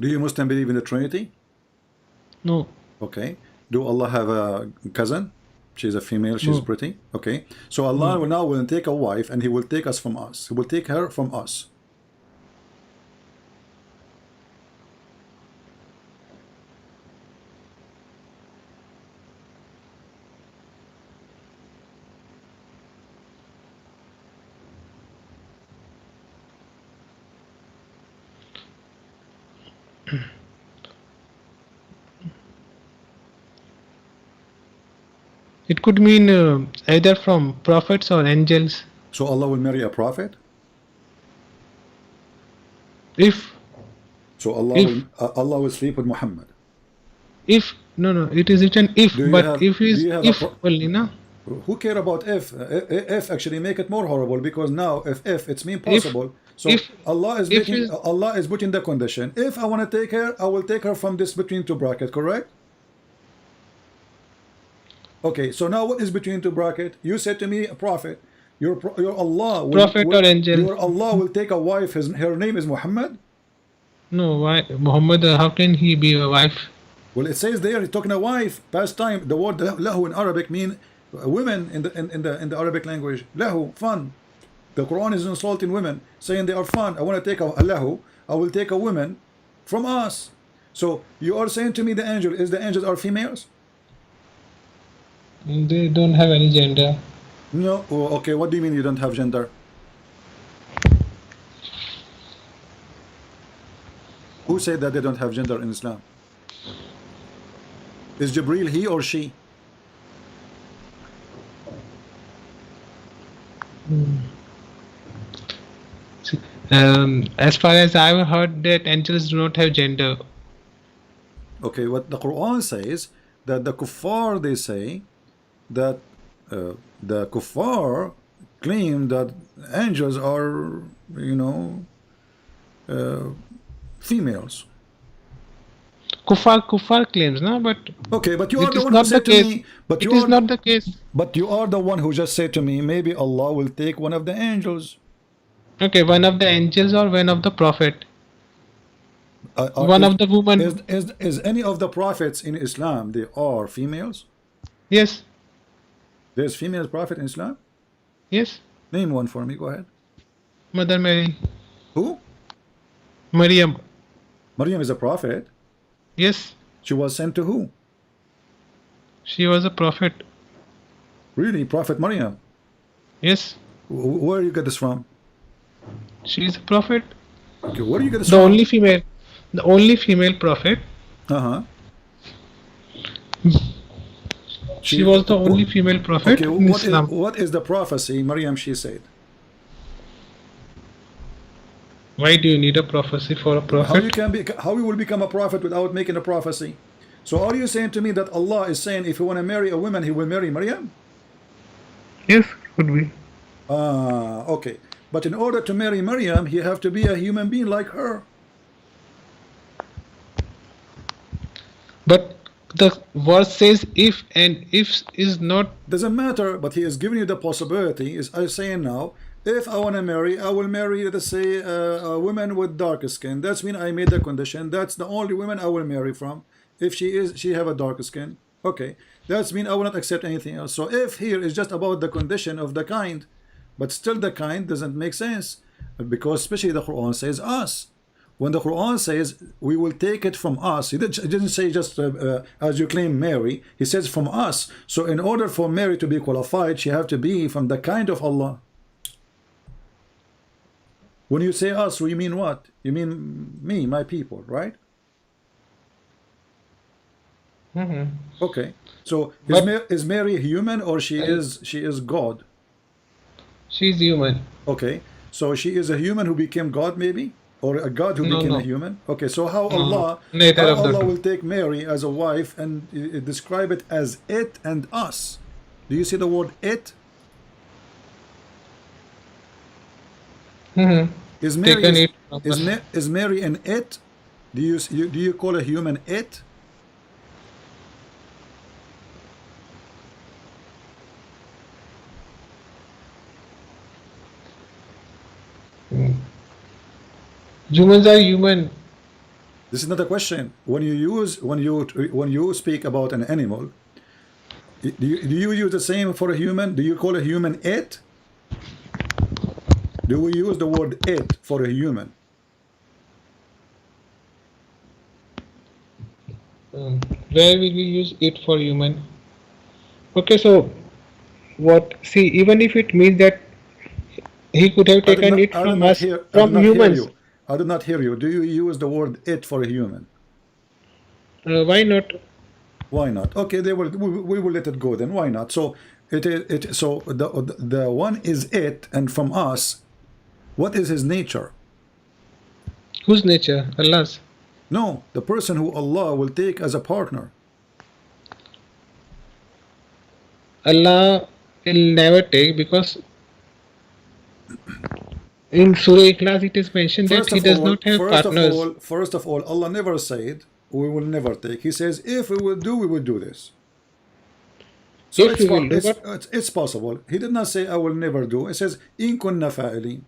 Do you Muslim believe in the Trinity? No, Okay. Do Allah have a cousin? She's a female, she's no, pretty. Okay. So Allah no. will now will take a wife and He will take us from us. He will take her from us. It could mean either from prophets or angels. So Allah will marry a prophet? If, So if, Allah will sleep with Muhammad. if, no, no, it is written if, Do you but have if do is you have a if only, no? who care about if? If actually make it more horrible, because now if it's mean If, possible. So if, if is, Allah is putting the condition. If I want to take her, I will take her from this between two bracket, correct? Okay, so now what is between two bracket? You said to me, a prophet. Your Allah prophet or angel. your Allah will take a wife. Her name is Muhammad. No, why Muhammad? How can he be a wife? Well, it says there, he's talking a wife, past time. The word lahu in Arabic mean Women in the Arabic language, lahu, fun. The Quran is insulting women, saying they are fun. I want to take a lahu, I will take a woman from us. So you are saying to me the angels are females? They don't have any gender. No. Oh, okay, what do you mean you don't have gender? Who said that they don't have gender in Islam? Is Jibril he or she? As far as I've heard, that angels do not have gender. Okay, what the Quran says, that the kuffar, they say that the kuffar claim that angels are, females. Kuffar claims, no, but Okay, but you are it the is one who not the said to case. me, but It you is are, not the case. but you are the one who just said to me, maybe Allah will take one of the angels. Okay, one of the angels or one of the prophet. One Is, of the woman. is any of the prophets in Islam, they are females? Yes, There's female prophet in Islam? yes. Name one for me, go ahead. Mother Mary. Who? Maryam. Maryam is a prophet. Yes, She was sent to who? she was a prophet. Really, Prophet Maryam? Yes, Where you get this from? she is a prophet. Okay, where do you get this The from? only female. The only female prophet. Uh-huh. She was the only female prophet Okay, in Islam. what is the prophecy Maryam she said? Why do you need a prophecy for a prophet? How you will become a prophet without making a prophecy? So are you saying to me that Allah is saying if you want to marry a woman, he will marry Maryam? Yes, could be. Okay. But in order to marry Maryam, he have to be a human being like her. But the verse says if, and if is not. Doesn't matter, but he is giving you the possibility. Is I saying now, if I want to marry, I will marry, let's say, a woman with dark skin. That's mean I made the condition. That's the only woman I will marry from. If she have a dark skin, okay. That's mean I will not accept anything else. So if here is just about the condition of the kind, but still the kind doesn't make sense, because especially the Quran says us. When the Quran says we will take it from us, it didn't say just as you claim Mary. He says from us. So in order for Mary to be qualified, she have to be from the kind of Allah. When you say us, you mean what? You mean me, my people, right? Okay. So is Mary human or she is God? She's human. Okay. So she is a human who became God, maybe? Or a God who became a human? Okay, so how Allah will take Mary as a wife and describe it as it and us? Do you see the word it? Is Mary an it? Do you call a human it? Humans are human. This is not a question. When you speak about an animal, do you use the same for a human? Do you call a human it? Do we use the word it for a human? Where will we use it for human? Okay, so what? See, even if it means that he could have taken it from us, from humans. I did not hear you. Do you use the word it for a human? Why not? Why not? Okay, we will let it go then. Why not? So so the one is it, and from us, what is his nature? Whose nature? Allah's. No, the person who Allah will take as a partner. Allah will never take, because in Surah Ikhlas it is mentioned that he does not have partners. First of all, Allah never said we will never take. He says if we will do this. So it's possible. He did not say I will never do. It says in kunna fa'ilin.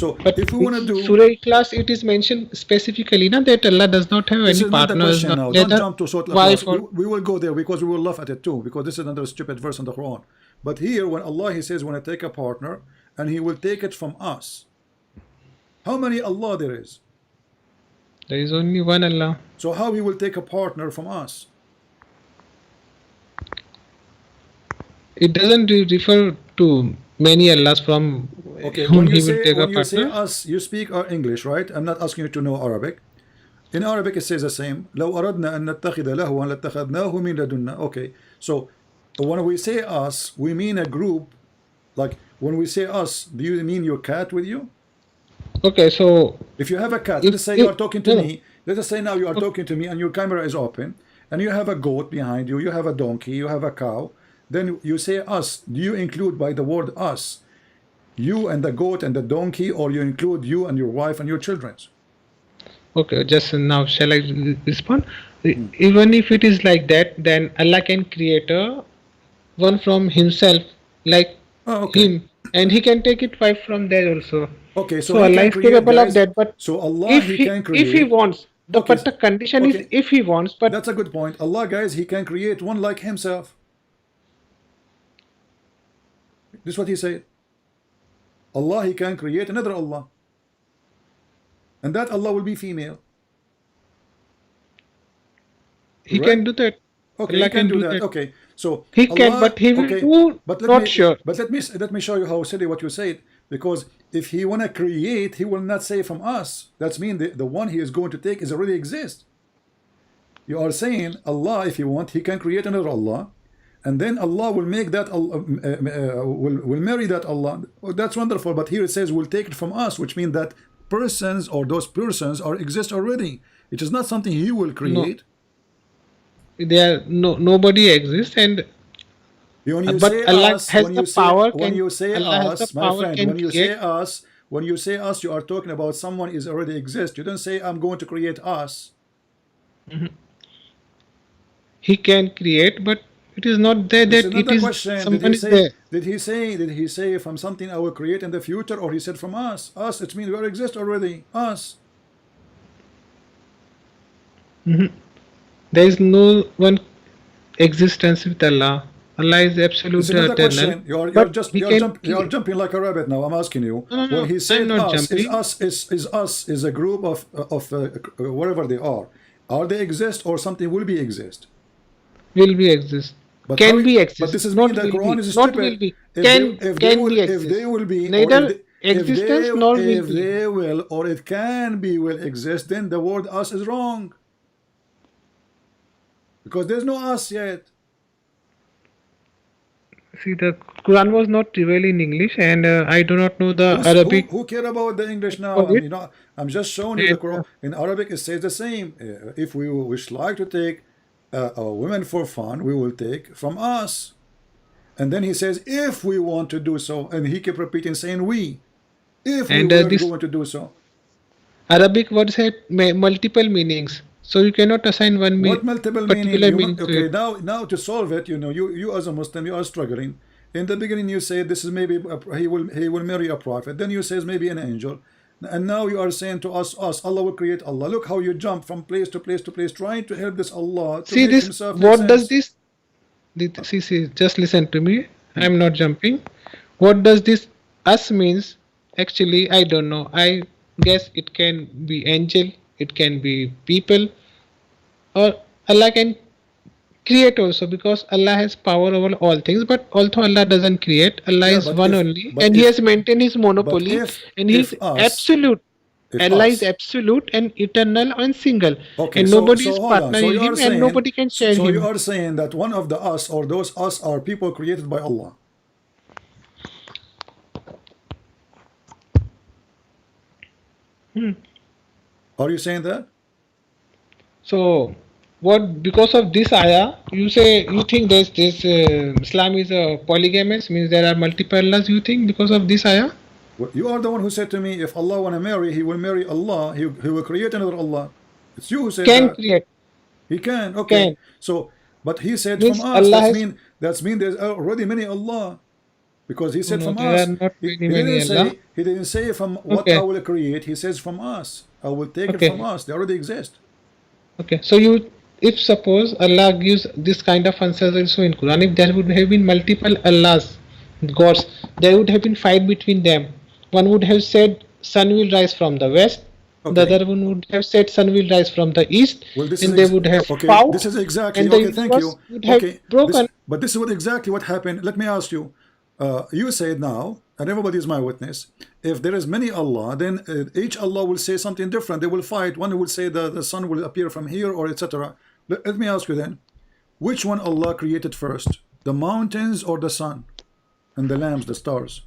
So But if we in want to do, Surah Ikhlas, it is mentioned specifically na, that Allah does not have this any is not the partners, question now. Don't neither jump to Surah wife Al-Ikhlas. or. We will go there because we will laugh at it too, because this is another stupid verse in the Quran. But here, when Allah He says, when I take a partner, and He will take it from us. How many Allah there is? There is only one Allah. So how He will take a partner from us? It doesn't refer to many Allahs from Okay, whom He will take a when you say partner. us, you speak English, right? I'm not asking you to know Arabic. In Arabic, it says the same. لو أردنا أن نتخذ لهوا لاتخذناه من لدنا. Okay, so when we say us, we mean a group. Like when we say us, do you mean your cat with you? Okay, so If you have a cat, if, let's say you are talking to no, me. Let us say now you are talking to me and your camera is open, and you have a goat behind you, you have a donkey, you have a cow. Then you say us. Do you include by the word us you and the goat and the donkey, or you include you and your wife and your children? okay, just now shall I respond? Even if it is like that, then Allah can create a one from Himself, like Oh, okay. Him, and He can take it wife from there also. Okay, so So He Allah can is create, capable of guys. that. But So Allah, He can if He create. wants, Okay, but the condition is okay, if He wants. But that's a good point. Allah, guys, He can create one like Himself. This is what He said. Allah, He can create another Allah, and that Allah will be female. He Right? can do that. Okay, Allah He can can do do that. that. Okay, so He can, Allah. but He will Okay, do. but Not sure. let me show you how silly what you said. Because if He wanna create, He will not say from us. That's mean the one He is going to take is already exist. You are saying Allah, if He want, He can create another Allah, and then Allah will make that Allah, will marry that Allah. Oh, that's wonderful. But here it says we'll take it from us, which means that persons or those persons are exist already. It is not something He will No, create. there nobody exists, and When you but say Allah us, has the power. when Can you say Allah has the us, my power? friend, Can create. when you say us, you are talking about someone is already exist. You don't say I'm going to create us. He can create, but it is not there This that is not it the is question. someone is there. Did he say from something I will create in the future, or he said from us? Us, it means we already exist already. Us. There is no one existence with Allah. Allah is This absolute is not the eternal, question. but He can. You are jumping like a rabbit now. I'm asking you. No, no, When no. he I'm said not us, jumping. is a group of whatever they are. Are they exist or something will be exist? Will be exist. But Can be but exist. this is mean Not the will Quran be. is Not will stupid. be. Can be If they exist. will be or Neither existence nor will if be. they will or it can be will exist, then the word us is wrong. Because there's no us yet. See, the Quran was not revealed in English, and I do not know the Arabic Who care about the English now? for I mean, it. I'm just showing you the And Quran. In Arabic, it says the same. If we wish like to take a woman for fun, we will take from us. And then he says, if we want to do so, and he kept repeating saying we, if we were this going to do so. Arabic words had multiple meanings, so you cannot assign one What multiple meaning? particular meaning to Okay, it. now to solve it, you as a Muslim, you are struggling. In the beginning, you say this is maybe he will marry a prophet. Then you says maybe an angel, and now you are saying to us Allah will create Allah. Look how you jump from place to place to place, trying to help this Allah to See make this. himself make What does sense. this? See. Just listen to me. I'm not jumping. What does this us means? Actually, I don't know. I guess it can be angel. It can be people, or Allah can create also, because Allah has power over all things. But although Allah doesn't create, Allah Yeah, is one only, and He has maintained His but monopoly, and He if is us absolute. if Allah is us absolute and eternal and single, Okay, and so nobody is hold on. partner So in you are Him, and saying nobody can share you Him. are saying that one of the us or those us are people created by Allah. Are you saying that? So, what because of this ayah, you say you think this Islam is a polygamous, means there are multiple Allahs. You think because of this ayah? Well, you are the one who said to me, if Allah want to marry, He will marry Allah. He will create another Allah. It's you who said Can that. create, He can. Okay. can So, but He said from means us. Allah has. That's mean there's already many Allah. Because he said No, from there are us. not He, very he many didn't Allah. say he didn't say from what I Okay, will create. He says from us. I will take it from okay, us. They already exist. okay. So you, if suppose Allah gives this kind of answers also in Quran, if there would have been multiple Allahs, gods, there would have been fight between them. One would have said sun will rise from the west, the Okay. other one would have said sun will rise from the east, Well, this is and they would have okay. fought, This is exactly and the okay. Thank universe you. would have Okay. broken. But this is what exactly what happened. Let me ask you. You said now, and everybody is my witness. If there is many Allah, then each Allah will say something different. They will fight. One will say the sun will appear from here, or etc. Let me ask you then, which one Allah created first, the mountains or the sun, and the lamps, the stars?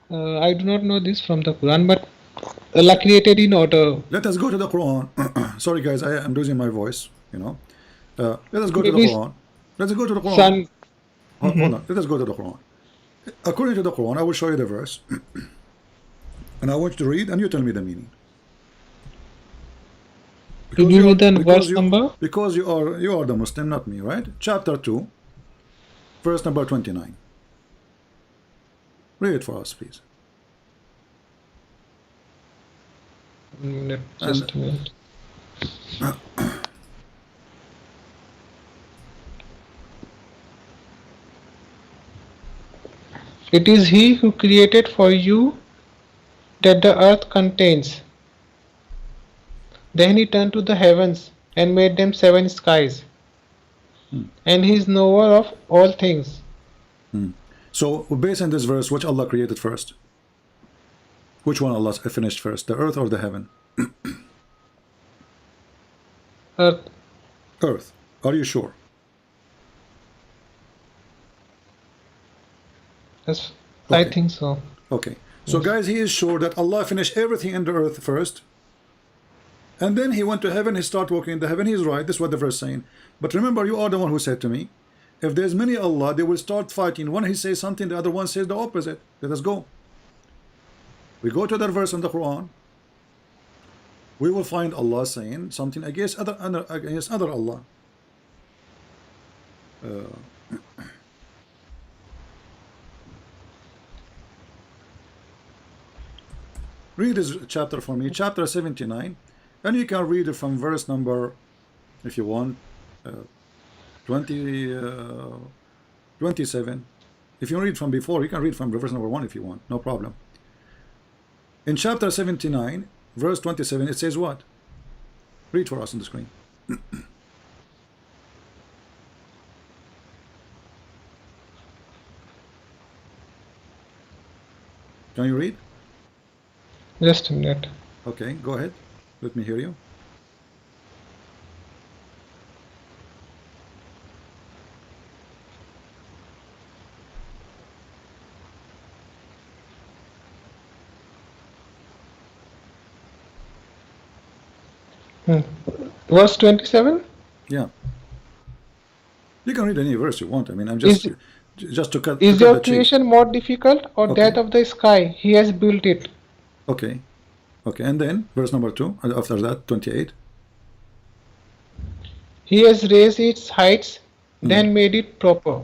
I do not know this from the Quran, but Allah created in order. Let us go to the Quran. Sorry, guys, I am losing my voice. You know. Let us go to the Maybe Quran. Let's go to the Quran. sun. Hold on. Let us go to the Quran. According to the Quran, I will show you the verse, and I want you to read, and you tell me the meaning. You give me the verse number. Because you are the Muslim, not me, right? Chapter 2, verse number 29. Read it for us, please. Just a minute. It is He who created for you that the earth contains. Then He turned to the heavens and made them 7 skies. And He is knower of all things. So, based on this verse, which Allah created first? Which one Allah finished first, the earth or the heaven? Earth. Earth. Are you sure? Yes, I Okay. think so. Okay. So, guys, he is sure that Allah finished everything in the earth first, and then he went to heaven. He started walking in the heaven. He's right. This is what the verse is saying. But remember, you are the one who said to me, if there's many Allah, they will start fighting. One he says something, the other one says the opposite. Let us go. We go to that verse in the Quran. We will find Allah saying something against other Allah. Read this chapter for me, chapter 79, and you can read it from verse number, if you want, 27. If you read from before, you can read from verse number 1 if you want, no problem. In chapter 79, verse 27, it says what? Read for us on the screen. Can you read? Just a minute. Okay, go ahead. Let me hear you. Verse 27? Yeah. You can read any verse you want. I mean, I'm Is, just to cut is the your cheese. creation more difficult or Okay. that of the sky? He has built it. Okay. Okay, and then verse number 2, and after that, 28. He has raised its heights, then made it proper.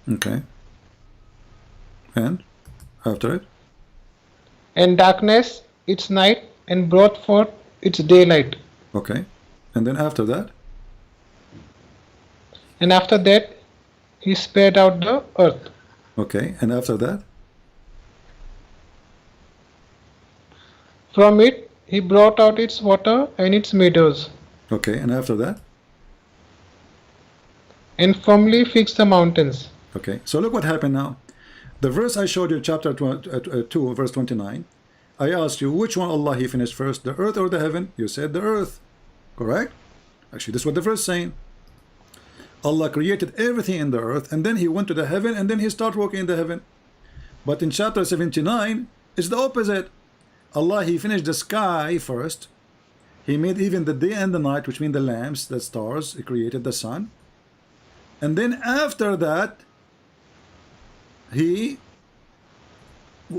Okay. And after it? And darkness its night, and brought forth its daylight. Okay. And then after that? And after that, he spread out the earth. Okay. And after that? From it, he brought out its water and its meadows, Okay. And after that? and firmly fixed the mountains. Okay. So look what happened now. The verse I showed you, chapter 2, verse 29, I asked you, which one Allah he finished first, the earth or the heaven? You said the earth. Correct? Actually, this is what the verse is saying. Allah created everything in the earth, and then he went to the heaven, and then he started walking in the heaven. But in chapter 79, it's the opposite. Allah, he finished the sky first. He made even the day and the night, which mean the lamps, the stars. He created the sun. And then after that, he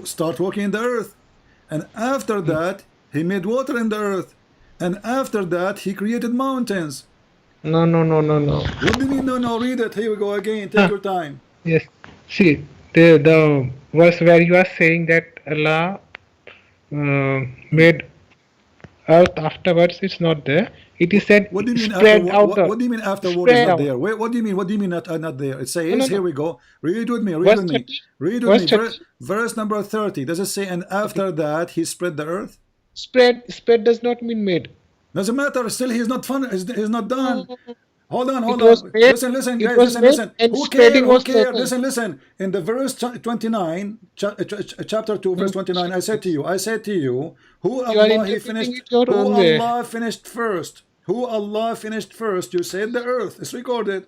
started walking in the earth. And after that, he made water in the earth. And after that, he created mountains. No, no, no, no, no. What do you mean? No, no. Read it. Here we go again. Take Huh. your time. Yes. See, the verse where you are saying that Allah made earth afterwards, it's not there. It is said What do you mean after? spread out the What do you mean afterward is spread not out. there? Wait, what do you mean? What do you mean not there? It No, no, says, here no. we go. Read with me. Read Verse with me. 30. Read with Verse me. 30. Verse number 30. Does it say, and after that he spread the earth? Spread does not mean made. Doesn't matter. Still, he's not fun. He's not done. Hold on, It hold was on. made. Listen, It guys. was made, Listen. and Who care? spreading Who was care? later. Listen. In the verse 29, chapter 2, verse 29, I said to you, who You are Allah he interpreting finished? it your Who own way. Allah finished first? Who Allah finished first? You said the earth. It's recorded.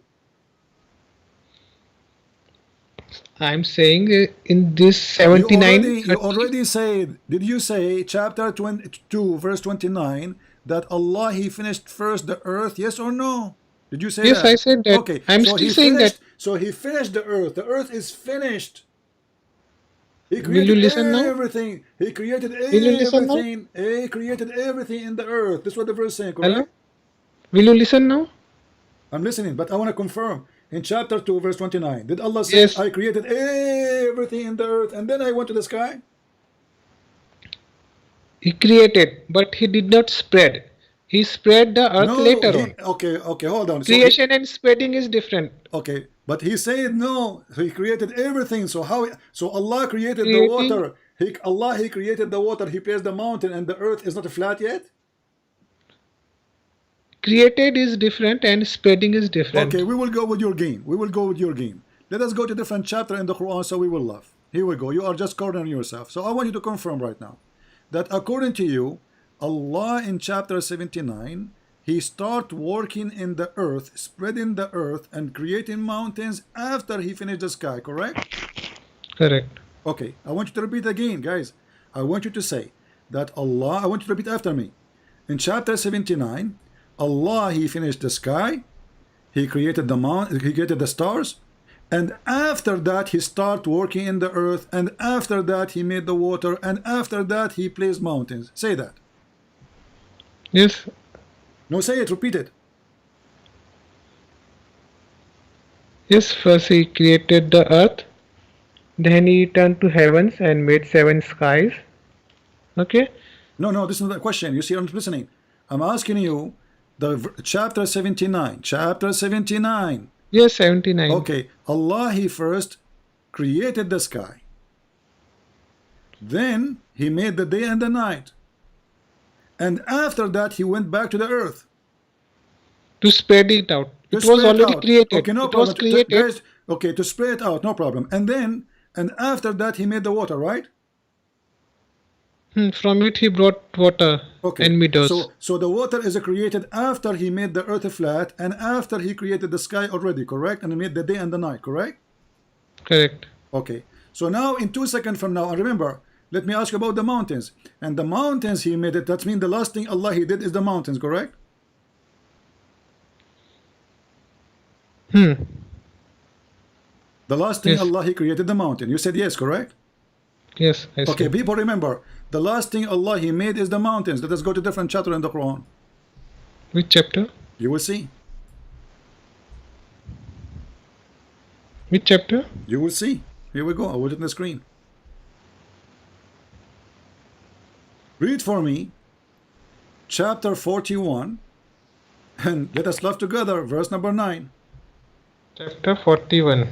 I'm saying in this You 79. already said. Did you say chapter 22, verse 29, that Allah he finished first the earth? Yes or no? Did you say Yes, I that? said that. Okay, I'm so still he saying that. finished. So he finished the earth. The earth is finished. He Will you created listen now? everything. He created Will you listen now? everything. He created everything in the earth. This is what the verse is saying, Hello? correct? Will you listen now? I'm listening, but I want to confirm. In chapter 2, verse 29, did Allah say, Yes. I created everything in the earth and then I went to the sky? He created, but he did not spread. He spread the earth No, later on. okay, hold on. Creation and spreading is different. Okay, but he said no. He created everything. So how? So Allah created the Creating, water. He created the water. He placed the mountain, and the earth is not flat yet. created is different and spreading is different. Okay, we will go with your game. We will go with your game. Let us go to different chapter in the Quran, so we will laugh. Here we go. You are just cornering yourself. So I want you to confirm right now that according to you, Allah in chapter 79, he start working in the earth, spreading the earth and creating mountains after he finished the sky, correct? Correct. Okay, I want you to repeat again, guys. I want you to say that Allah, I want you to repeat after me. In chapter 79, Allah, he finished the sky, he created the mountain, he created the stars, and after that he start working in the earth, and after that he made the water, and after that he placed mountains. Say that. Yes. No, say it, repeat it. Yes, first he created the earth, then he turned to heavens and made 7 skies. Okay? No, this is not the question. You see, I'm listening. I'm asking you the chapter 79. Chapter 79. Yes, 79. Okay, Allah, he first created the sky. Then he made the day and the night. And after that he went back to the earth. To spread it out. To It was spread already out. created. Okay, no It problem. was created. Guys, okay, to spread it out, no problem. And after that he made the water, right? From it he brought water Okay. and meadows. So the water is created after he made the earth flat and after he created the sky already, correct? And he made the day and the night, correct? Correct. Okay. So now in 2 seconds from now, and remember, let me ask you about the mountains. And the mountains he made it, that means the last thing Allah he did is the mountains, correct? The last thing Yes. Allah he created the mountain. You said yes, correct? Yes, I see. Okay, people remember, the last thing Allah he made is the mountains. Let us go to different chapter in the Quran. Which chapter? You will see. Which chapter? You will see. Here we go. I'll put it on the screen. Read for me chapter 41 and let us laugh together. Verse number 9. Chapter 41.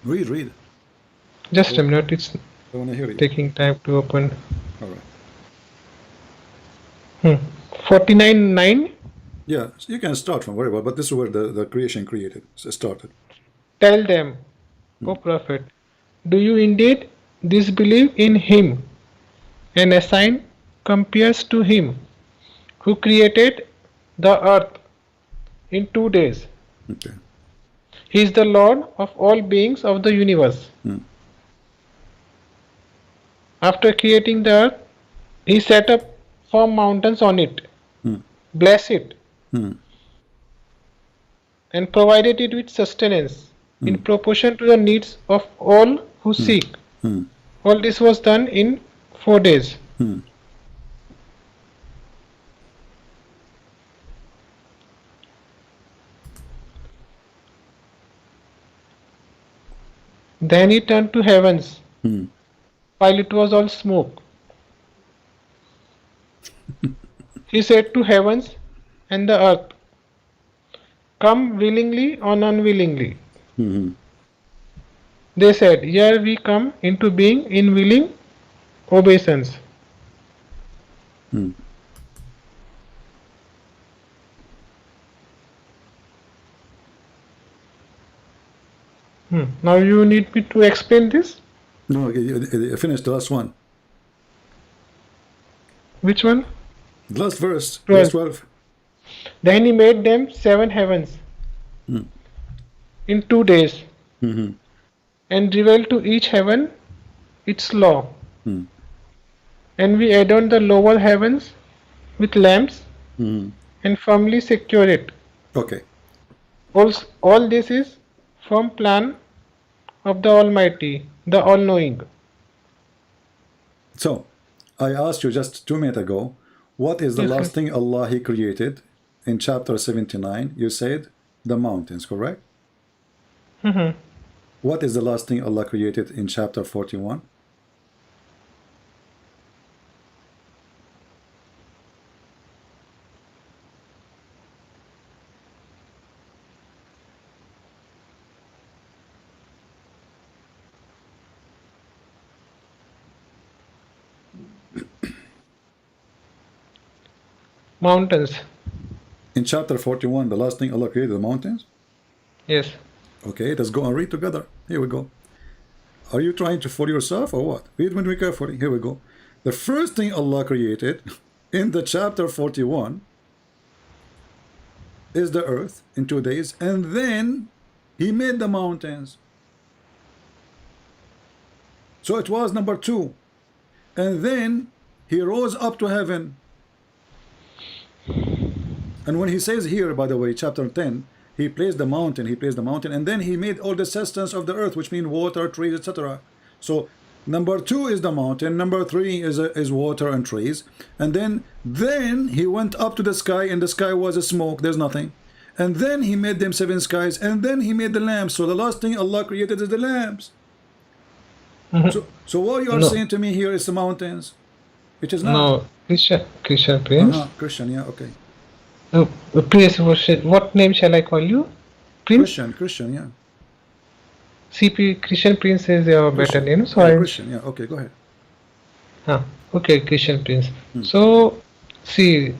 Read. Just a minute, it's I want to hear you. taking time to open. All right. 49:9. Yeah, you can start from wherever, but this is where the creation started. Tell them, O Prophet, do you indeed disbelieve in him and assign compares to him who created the earth in 2 days? Okay. He is the Lord of all beings of the universe. After creating the earth, He set up firm mountains on it, blessed it, and provided it with sustenance in proportion to the needs of all who seek. All this was done in 4 days. Then he turned to heavens while it was all smoke. He said to heavens and the earth, come willingly or unwillingly. They said, here we come into being in willing obeisance. Now you need me to explain this? No, okay, you finished the last one. Which one? The last verse, 12. verse 12. Then he made them 7 heavens in 2 days and revealed to each heaven its law. And we adorned the lower heavens with lamps and firmly secure it. Okay. All this is firm plan of the Almighty, the All-Knowing. So, I asked you just 2 minutes ago, what is the Yes, last yes. thing Allah He created in chapter 79? You said the mountains, correct? What is the last thing Allah created in chapter 41? Mountains. In chapter 41, the last thing Allah created the mountains? Yes. Okay, let's go and read together. Here we go. Are you trying to fool yourself or what? Read with me carefully. Here we go. The first thing Allah created in the chapter 41 is the earth in 2 days, and then He made the mountains. So it was number 2. And then He rose up to heaven. And when He says here, by the way, chapter 10, He placed the mountain, and then He made all the sustenance of the earth, which means water, trees, etc. So number 2 is the mountain, number 3 is water and trees, and then He went up to the sky, and the sky was a smoke, there's nothing. And then He made them 7 skies, and then He made the lamps. So the last thing Allah created is the lamps. So what you are saying to me here is the mountains. It is not. No, Christian Prince. Christian, yeah, okay. Prince, what name shall I call you? Prince? Christian, yeah. CP Christian Prince is your better name, so Yeah, I. Christian, yeah, okay, go ahead. Okay, Christian Prince. So, see,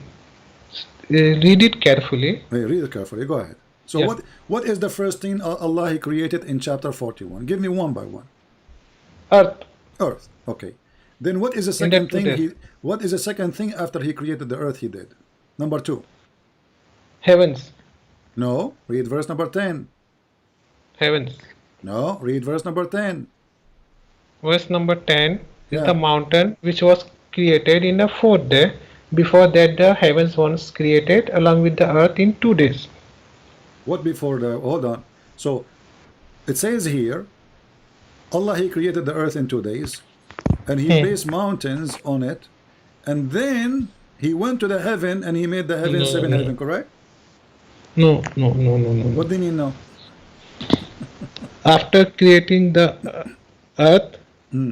read it carefully. Hey, read it carefully, go ahead. So Yeah. what is the first thing Allah He created in chapter 41? Give me one by one. Earth. Earth, okay. Then what is the In second that 2 thing days. what is the second thing after He created the earth He did? Number 2. Heavens. No, read verse number 10. Heavens. No, read verse number 10. Verse number 10 is Yeah. the mountain which was created in the 4th day. Before that, the heavens was created along with the earth in 2 days. What before the, hold on. So it says here, Allah He created the earth in 2 days, and He placed mountains on it, and then He went to the heaven and He made the heaven 7 heaven, correct? No. What do you mean now? After creating the earth,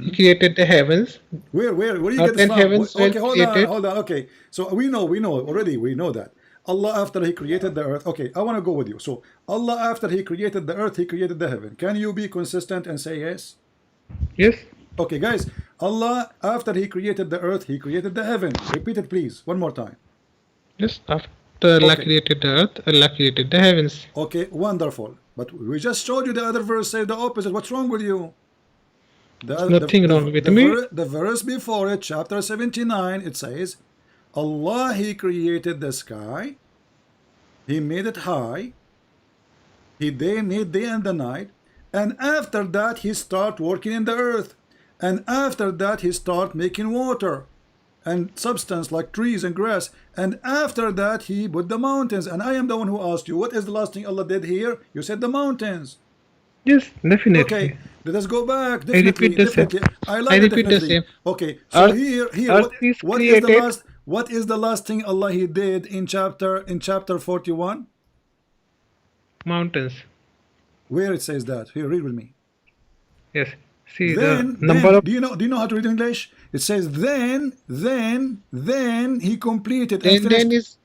He created the heavens. Where do you Earth get this and from? heavens were Okay, created. hold on. Okay, so we know already. We know that Allah, after He created the earth. Okay, I want to go with you. So Allah, after He created the earth, He created the heaven. Can you be consistent and say yes? Yes. Okay, guys. Allah, after He created the earth, He created the heaven. Repeat it, please, one more time. Yes. After Allah Okay. created the earth, Allah created the heavens. Okay, wonderful. But we just showed you the other verse says the opposite. What's wrong with you? Nothing wrong with me. The verse before it, chapter 79, it says, Allah He created the sky, He made it high, He made day and the night, and after that He start working in the earth, and after that He start making water. and substance like trees and grass, and after that he put the mountains. And I am the one who asked you, what is the last thing Allah did here? You said the mountains. Yes, Okay, definitely. let us go back. I repeat Definitely, the same. definitely. I I like that. repeat the Definitely. same. Okay, so Earth, here, Earth is what is the created last? What is the last thing Allah He did in chapter 41? mountains. Where it says that? Here, read with me. Yes. See the Then, number of do you know how to read English? It says then he completed and then finished.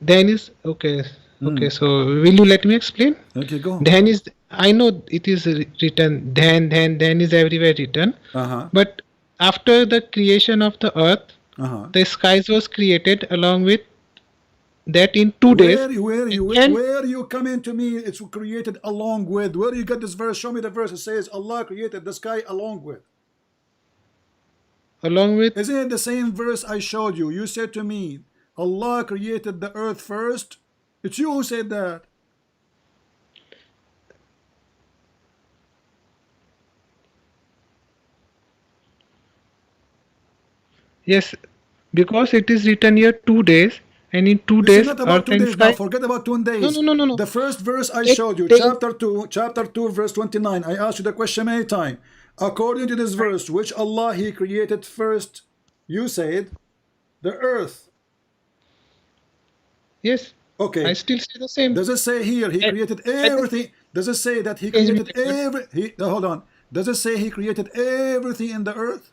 is okay. Hmm. Okay, so will you let me explain? Okay, go. Then is, I know it is written, then is everywhere written, Uh-huh. but after the creation of the earth, Uh-huh. the skies was created along with that in 2 days, and then Where you come into me? It's created along with. Where you get this verse? Show me the verse. It says Allah created the sky along with. along with, Isn't it the same verse I showed you? You said to me, Allah created the earth first. It's you who said that. yes, because it is written here 2 days, and in two This is days not about earth and 2 days now. sky. Forget about 2 No, days. no, no, no, no. The first verse I Take, showed you, take, chapter 2, verse 29. I asked you the question many times. According to this verse, which Allah He created first, you said the earth. yes, I Okay. still say the same. Does it say here He I, created I just everything? Does it say that He change me created the word. hold on. Does it say He created everything in the earth?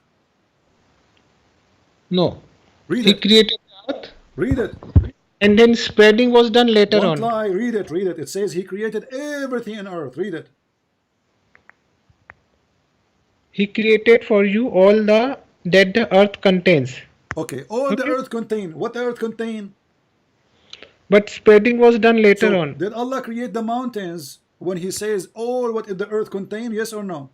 No, Read he it. created the earth, Read it. and then spreading was done later Don't on. lie. Read it. Read it. It says He created everything in earth. Read it. He created for you all the that the earth contains. Okay. All the Okay, earth contain. What the earth contain? but spreading was done later So on. did Allah create the mountains when He says all what the earth contain? Yes or no?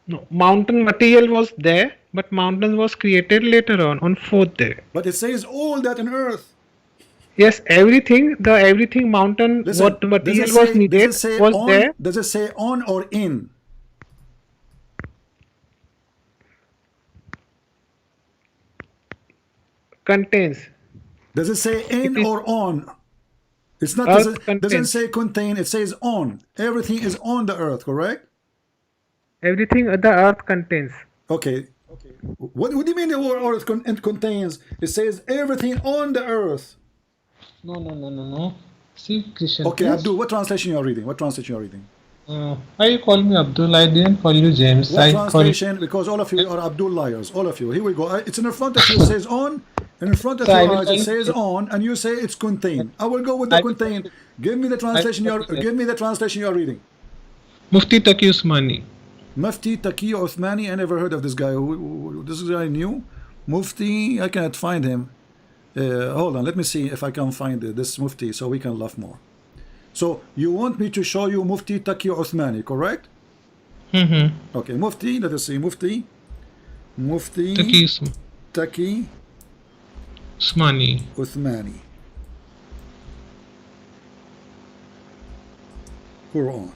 No, mountain material was there, but mountain was created later on fourth day. But it says all that in earth. Yes, everything, the everything mountain, Listen. what material was Does it needed say was on? there, Does it say on or in? contains. Does it say It in is or on? It's not. earth Doesn't contains. say contain. It says on. Everything is on the earth. Correct. Everything the earth contains. Okay. What do you mean the word earth contains? It says everything on the earth. No, no, no, no, no. See, Christian, Okay, please. Abdul, what translation you are reading? What translation you are reading? Why you call me Abdul? I didn't call you James. What I call you. translation? Because all of you are Abdul liars. All of you. Here we go. It's in front of you. It says on, and in front of So I your will eyes call it you says James. on, and you say it's contain. I will go with the I will call contain. you. Give me the I will translation. call you James. Give me the translation you are reading. Mufti Taqi Usmani. Mufti Taqi Uthmani. I never heard of this guy. This guy new. Mufti. I cannot find him. Hold on. Let me see if I can find this Mufti so we can laugh more. So you want me to show you Mufti Taqi Uthmani, correct? Mm-hmm. Okay, Mufti. Let us see. Mufti Taqi Taqi Usmani. Uthmani. Quran.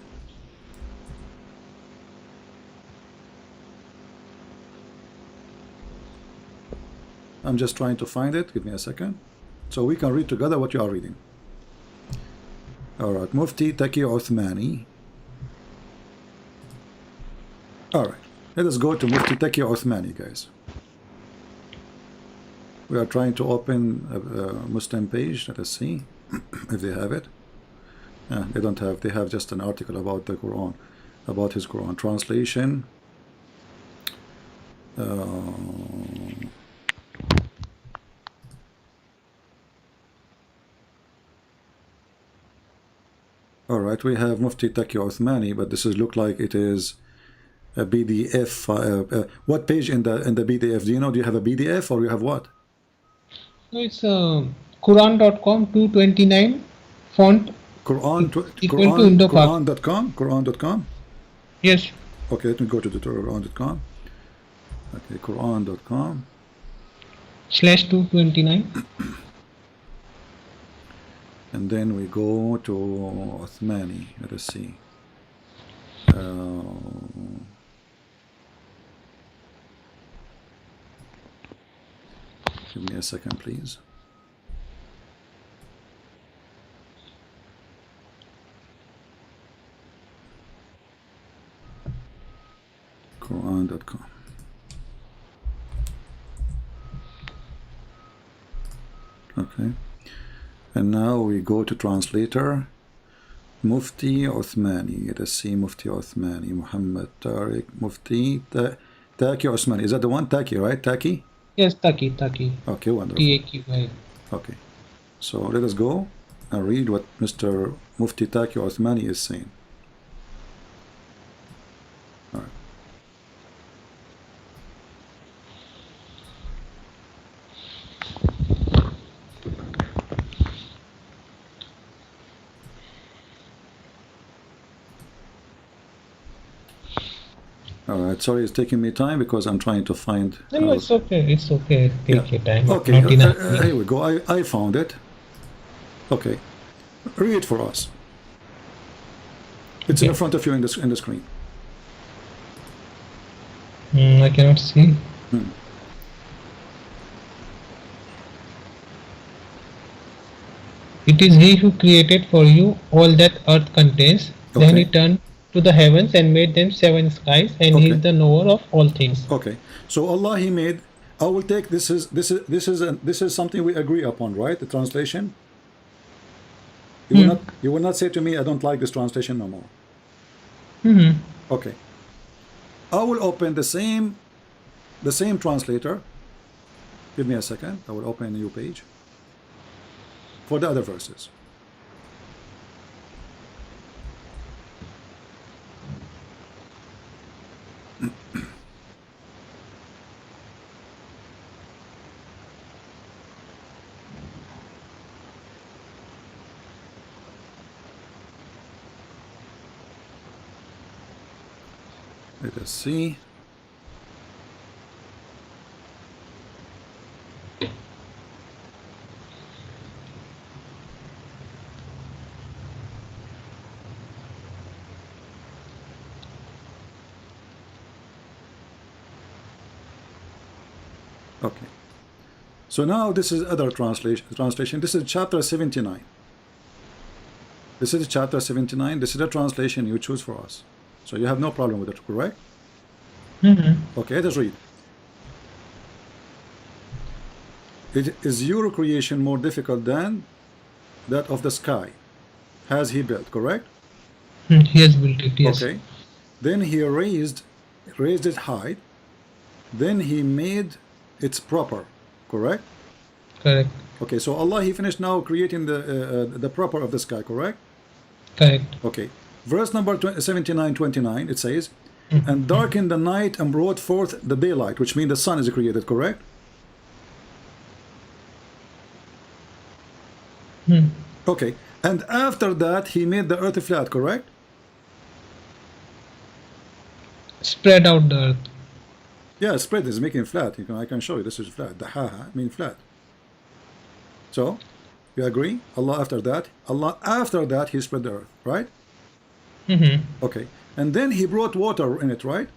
I'm just trying to find it. Give me a second. So we can read together what you are reading. Alright, Mufti Taqi Uthmani. Alright, let us go to Mufti Taqi Uthmani, guys. We are trying to open a Muslim page. Let us see if they have it. They don't have. They have just an article about the Quran, about his Quran translation. All right, we have Mufti Taqi Uthmani, but this is look like it is a PDF. What page in the PDF? Do you know? Do you have a PDF or you have what? No, it's Quran.com 229 font Quran equal to Indo-Pak. Quran.com. Yes. Okay, let me go to the Quran.com. Okay, Quran.com. /229. And then we go to Uthmani. Let us see. Give me a second, please. Quran.com. Okay. And now we go to translator. Mufti Uthmani. Let's see, Mufti Uthmani. Muhammad Tariq Mufti Taki Uthmani. Is that the one? Taki, right? Taki? Yes, Taki. Okay, wonderful. T-A-Q-I. Okay. So let us go and read what Mr. Mufti Taki Uthmani is saying. All right. All right, sorry it's taking me time because I'm trying to find... No, it's okay. It's okay. Take your time. Okay, Not enough. here we go. I found it. Okay. Read for us. It's in front of you in the screen. I cannot see. It is he who created for you all that earth contains. Okay. Then he turned to the heavens and made them 7 skies, and he is the knower of all things. Okay. So Allah, he made... I will take this is something we agree upon, right? The translation. You will not say to me, I don't like this translation no more. Okay. I will open the same translator. Give me a second. I will open a new page for the other verses. Let us see. Okay. So now this is other translation. This is chapter 79. This is chapter 79. This is the translation you choose for us. So you have no problem with it, correct? Okay, let us read. Is your creation more difficult than that of the sky? Has he built, correct? He has built it, yes. Okay. Then he raised its height. Then he made its proper, correct? Correct. Okay, so Allah, he finished now creating the proper of the sky, correct? Correct. Okay. Verse number 79-29, it says, and darkened the night and brought forth the daylight, which means the sun is created, correct? Okay. And after that, he made the earth flat, correct? Spread out the earth. Yeah, spread is making flat. I can show you. This is flat. The ha mean flat. So, you agree? Allah after that, he spread the earth, right? Okay. And then he brought water in it, right?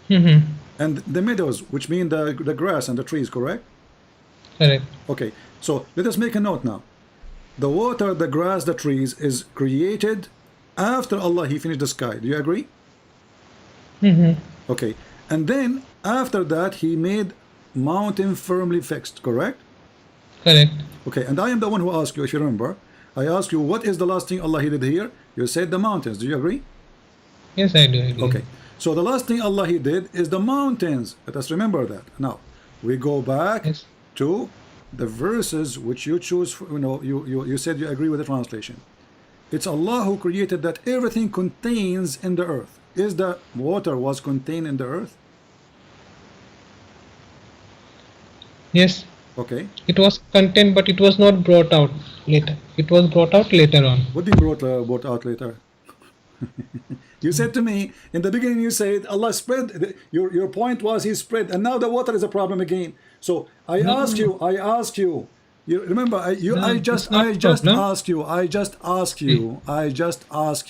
And the meadows, which mean the grass and the trees, correct? Correct. Okay. So let us make a note now. The water, the grass, the trees is created after Allah, he finished the sky. Do you agree? Okay. And then after that, he made mountain firmly fixed, correct? Correct. Okay. And I am the one who asked you, if you remember. I asked you, what is the last thing Allah he did here? You said the mountains. Do you agree? Yes, I do. Okay. So the last thing Allah he did is the mountains. Let us remember that. Now, we go back to the verses which you choose. You said you agree with the translation. It's Allah who created that everything contains in the earth. Is the water was contained in the earth? Yes. Okay. It was contained, but it was not brought out later. It was brought out later on. What did you brought out later? You said to me in the beginning, you said Allah spread. Your point was he spread, and now the water is a problem again. So I ask you. You remember? I just asked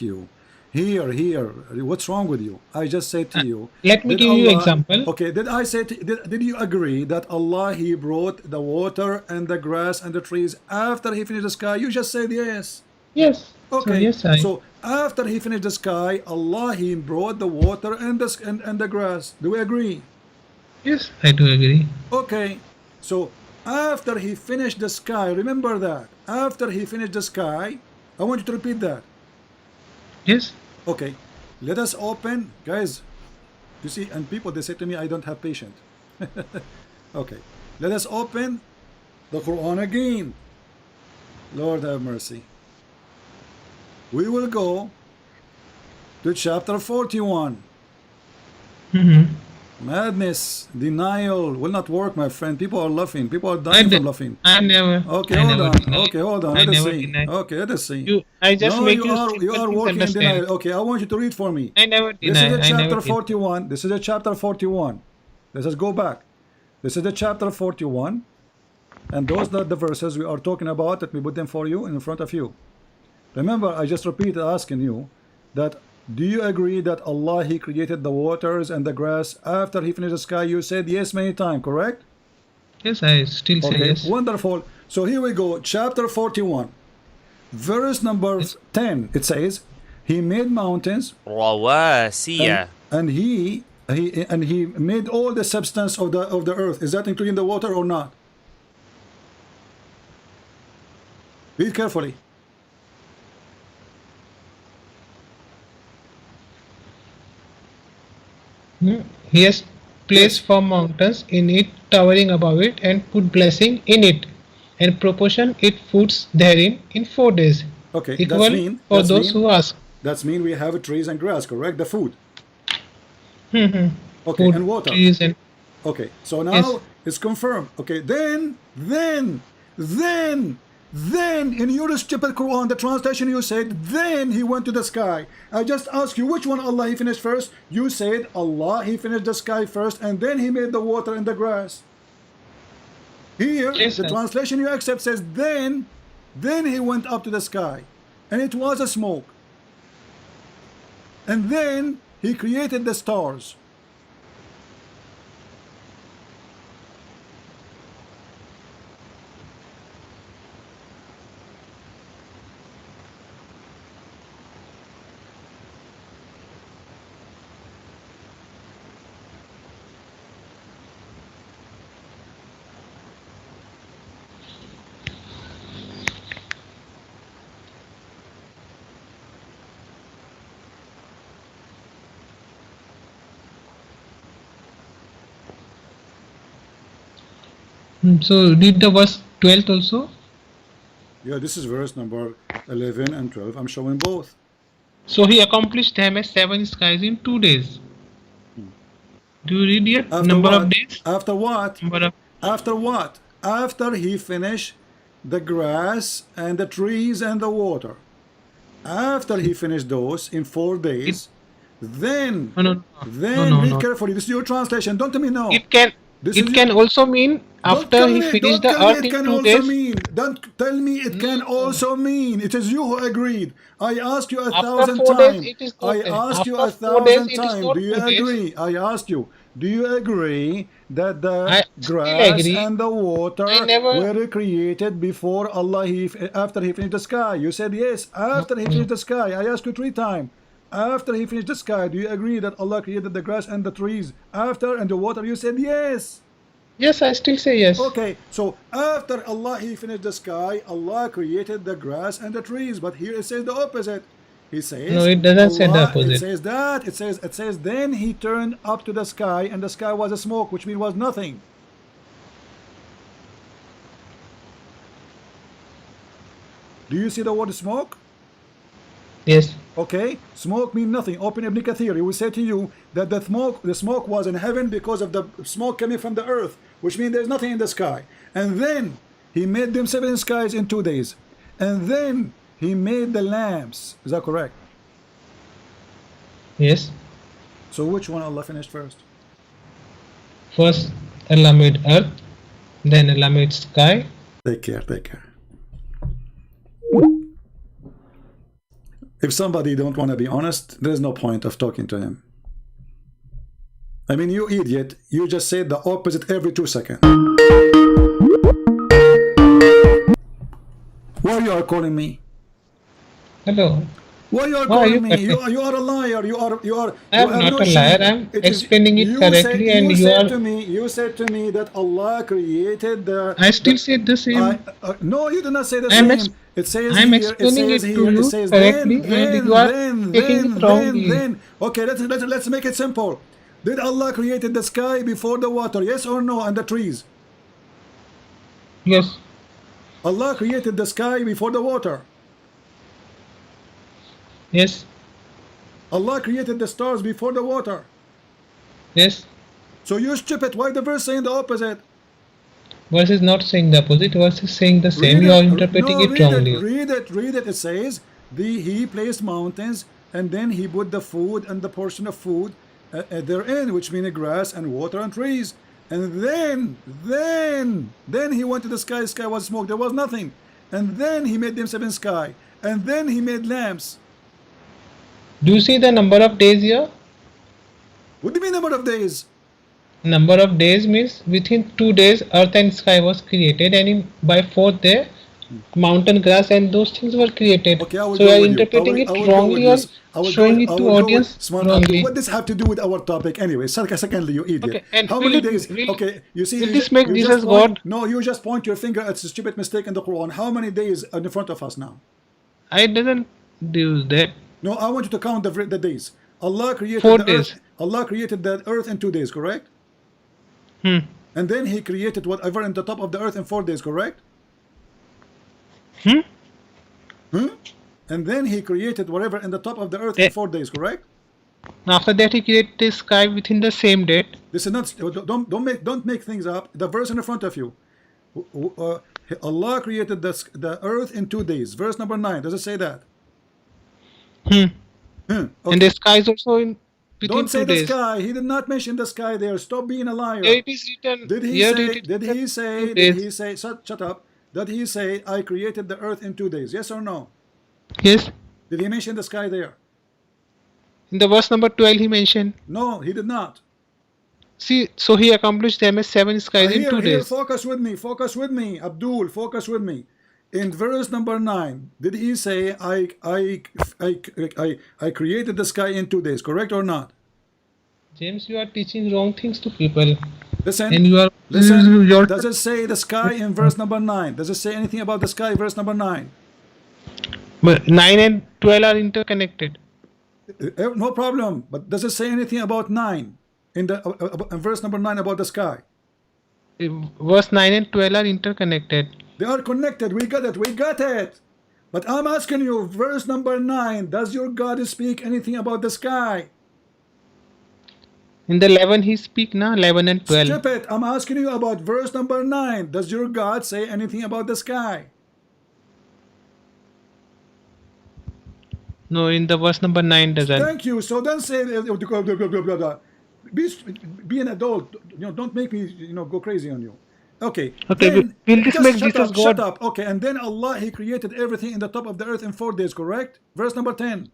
you. Here. What's wrong with you? I just said to you, Let me did give you Allah, example. okay, did I say, did you agree that Allah, He brought the water and the grass and the trees after He finished the sky? You just said yes. Yes. So Okay, yes, I. so after He finished the sky, Allah, He brought the water and the grass. Do we agree? Yes, I do agree. Okay, so after He finished the sky, remember that. After He finished the sky, I want you to repeat that. Yes. Okay, let us open, guys. You see, and people, they say to me, I don't have patience. Okay, let us open the Quran again. Lord have mercy. We will go to chapter 41. Madness, denial will not work, my friend. People are laughing. People are dying from laughing. I never. Okay, I hold never on. deny. Okay, hold on. I Let us never see. deny. Okay, let us see. You. I just No, make you you are simple things working in understand. denial. Okay, I want you to read for me. I never This is deny. the I never chapter deny. 41. This is the chapter 41. Let us go back. This is the chapter 41. And those are the verses we are talking about. Let me put them for you in front of you. Remember, I just repeated asking you that do you agree that Allah, He created the waters and the grass after He finished the sky? You said yes many times, correct? Yes, I still say Okay, yes. wonderful. So here we go, chapter 41, verse number Yes. 10. It says, He made mountains رواسي and he made all the substance of the earth. Is that including the water or not? Read carefully. He has placed Yes. 4 mountains in it, towering above it, and put blessing in it, and proportion it foods therein in 4 days, Okay, equal for those who ask. that's mean we have trees and grass, correct? The food. Okay, Food, and water. trees, and Okay, so yes, now it's confirmed. Okay, then in your stupid Quran, the translation you said, then he went to the sky. I just asked you which one Allah He finished first. You said Allah He finished the sky first, and then He made the water and the grass. Here, yes, the translation you accept says then He went up to the sky, and it was a smoke. And then He created the stars. So read the verse 12 also. Yeah, this is verse number 11 and 12. I'm showing both. So he accomplished them as 7 skies in 2 days. Do you read here? After Number of what? days? After what? Number of After what? After he finished the grass and the trees and the water. After he finished those in 4 days, then no, read no. carefully. This is your translation. Don't tell me no. It can This is it your, can also mean don't after tell he me. finished Don't the tell me earth it in can 2 also days. mean. Don't tell me it can also mean. It is you who agreed. I asked you a After thousand 4 days, times. it is I not. asked you After a 4 days, thousand it is times. not Do you 2 days. agree? I asked you. Do you agree that the I still grass agree. and the I water never. were created before Allah? After he finished the sky. You said yes. After he finished the sky. I asked you 3 times. After he finished the sky, do you agree that Allah created the grass and the trees after and the water? You said yes. Yes, I still say yes. Okay, so after Allah He finished the sky, Allah created the grass and the trees. But here it says the opposite. He No, says it doesn't say the Allah. It opposite. says that. It says then He turned up to the sky, and the sky was a smoke, which means was nothing. Do you see the word smoke? Yes. Okay, smoke means nothing. Open Ibn Kathir. He will say to you that the smoke was in heaven because of the smoke coming from the earth, which means there's nothing in the sky. And then he made them 7 skies in 2 days. And then he made the lamps. Is that correct? Yes. So which one Allah finished first? First Allah made earth, then Allah made sky. Take care, take care. If somebody don't want to be honest, there's no point of talking to him. I mean, you idiot, you just said the opposite every 2 seconds. Why you are calling me? Hello. Why you are Why are you calling me? You are a liar. You are. I am not a liar. I am explaining it correctly, and you are. You said to me that Allah created the. I still said the same. No, you did not say the same. It says I am here. It explaining says it here. to It you says correctly, and you are taking it wrongly. then. Okay, let's make it simple. Did Allah created the sky before the water? Yes or no? And the trees? Yes. Allah created the sky before the water. Yes. Allah created the stars before the water. Yes. So you stupid. Why the verse saying the opposite? Verse is not saying the opposite. Verse is saying the same. You are interpreting it wrongly. Read it. It says he placed mountains, and then he put the food and the portion of food therein, which means grass and water and trees. And then he went to the sky. Sky was smoke. There was nothing. And then he made them seven sky. And then he made lamps. Do you see the number of days here? What do you mean number of days? Number of days means within 2 days earth and sky was created, and by 4th day mountain, grass and those things were created. Okay, I will so go you are with interpreting you. it wrongly or showing it to audience wrongly. What does have to do with our topic anyway? Secondly, you idiot. Okay, and how many days? Okay, you see. Will this make Jesus God? No, you just point your finger at a stupid mistake in the Quran. How many days are in front of us now? I didn't do that. No, I want you to count the days. Allah created 4 the days. earth. Allah created the earth in 2 days, correct? And then he created whatever in the top of the earth in 4 days, correct? And then he created whatever in the top of the earth in 4 days, correct? After that he created the sky within the same date. This is not. Don't make things up. The verse in front of you. Allah created the earth in 2 days. Verse number 9. Does it say that? Okay. And the sky is also in Don't between say 2 the days. sky. He did not mention the sky there. Stop being a liar. There it is written. Did he say? Shut up. Did he say I created the earth in 2 days? Yes or no? Yes. Did he mention the sky there? In the verse number 12 he mentioned. No, he did not. See, so he accomplished them as 7 skies in 2 days. Focus with me, Abdul. Focus with me. In verse number 9, did he say I created the sky in 2 days? Correct or not? James, you are teaching wrong things to people. Listen. And you are Does it say the sky in verse number 9? Does it say anything about the sky verse number 9? But 9 and 12 are interconnected. No problem. But does it say anything about 9 in the verse number 9 about the sky? Verse 9 and 12 are interconnected. They are connected. We got it. But I'm asking you, verse number 9, does your God speak anything about the sky? In the 11 he speak now, 11 and 12. Stupid. I'm asking you about verse number 9. Does your God say anything about the sky? No, in the verse number 9 doesn't. Thank you. So don't say be an adult. Don't make me go crazy on you. Okay. Okay. Will this make Jesus God? Shut up. Okay. And then Allah, he created everything in the top of the earth in 4 days. Correct? Verse number 10.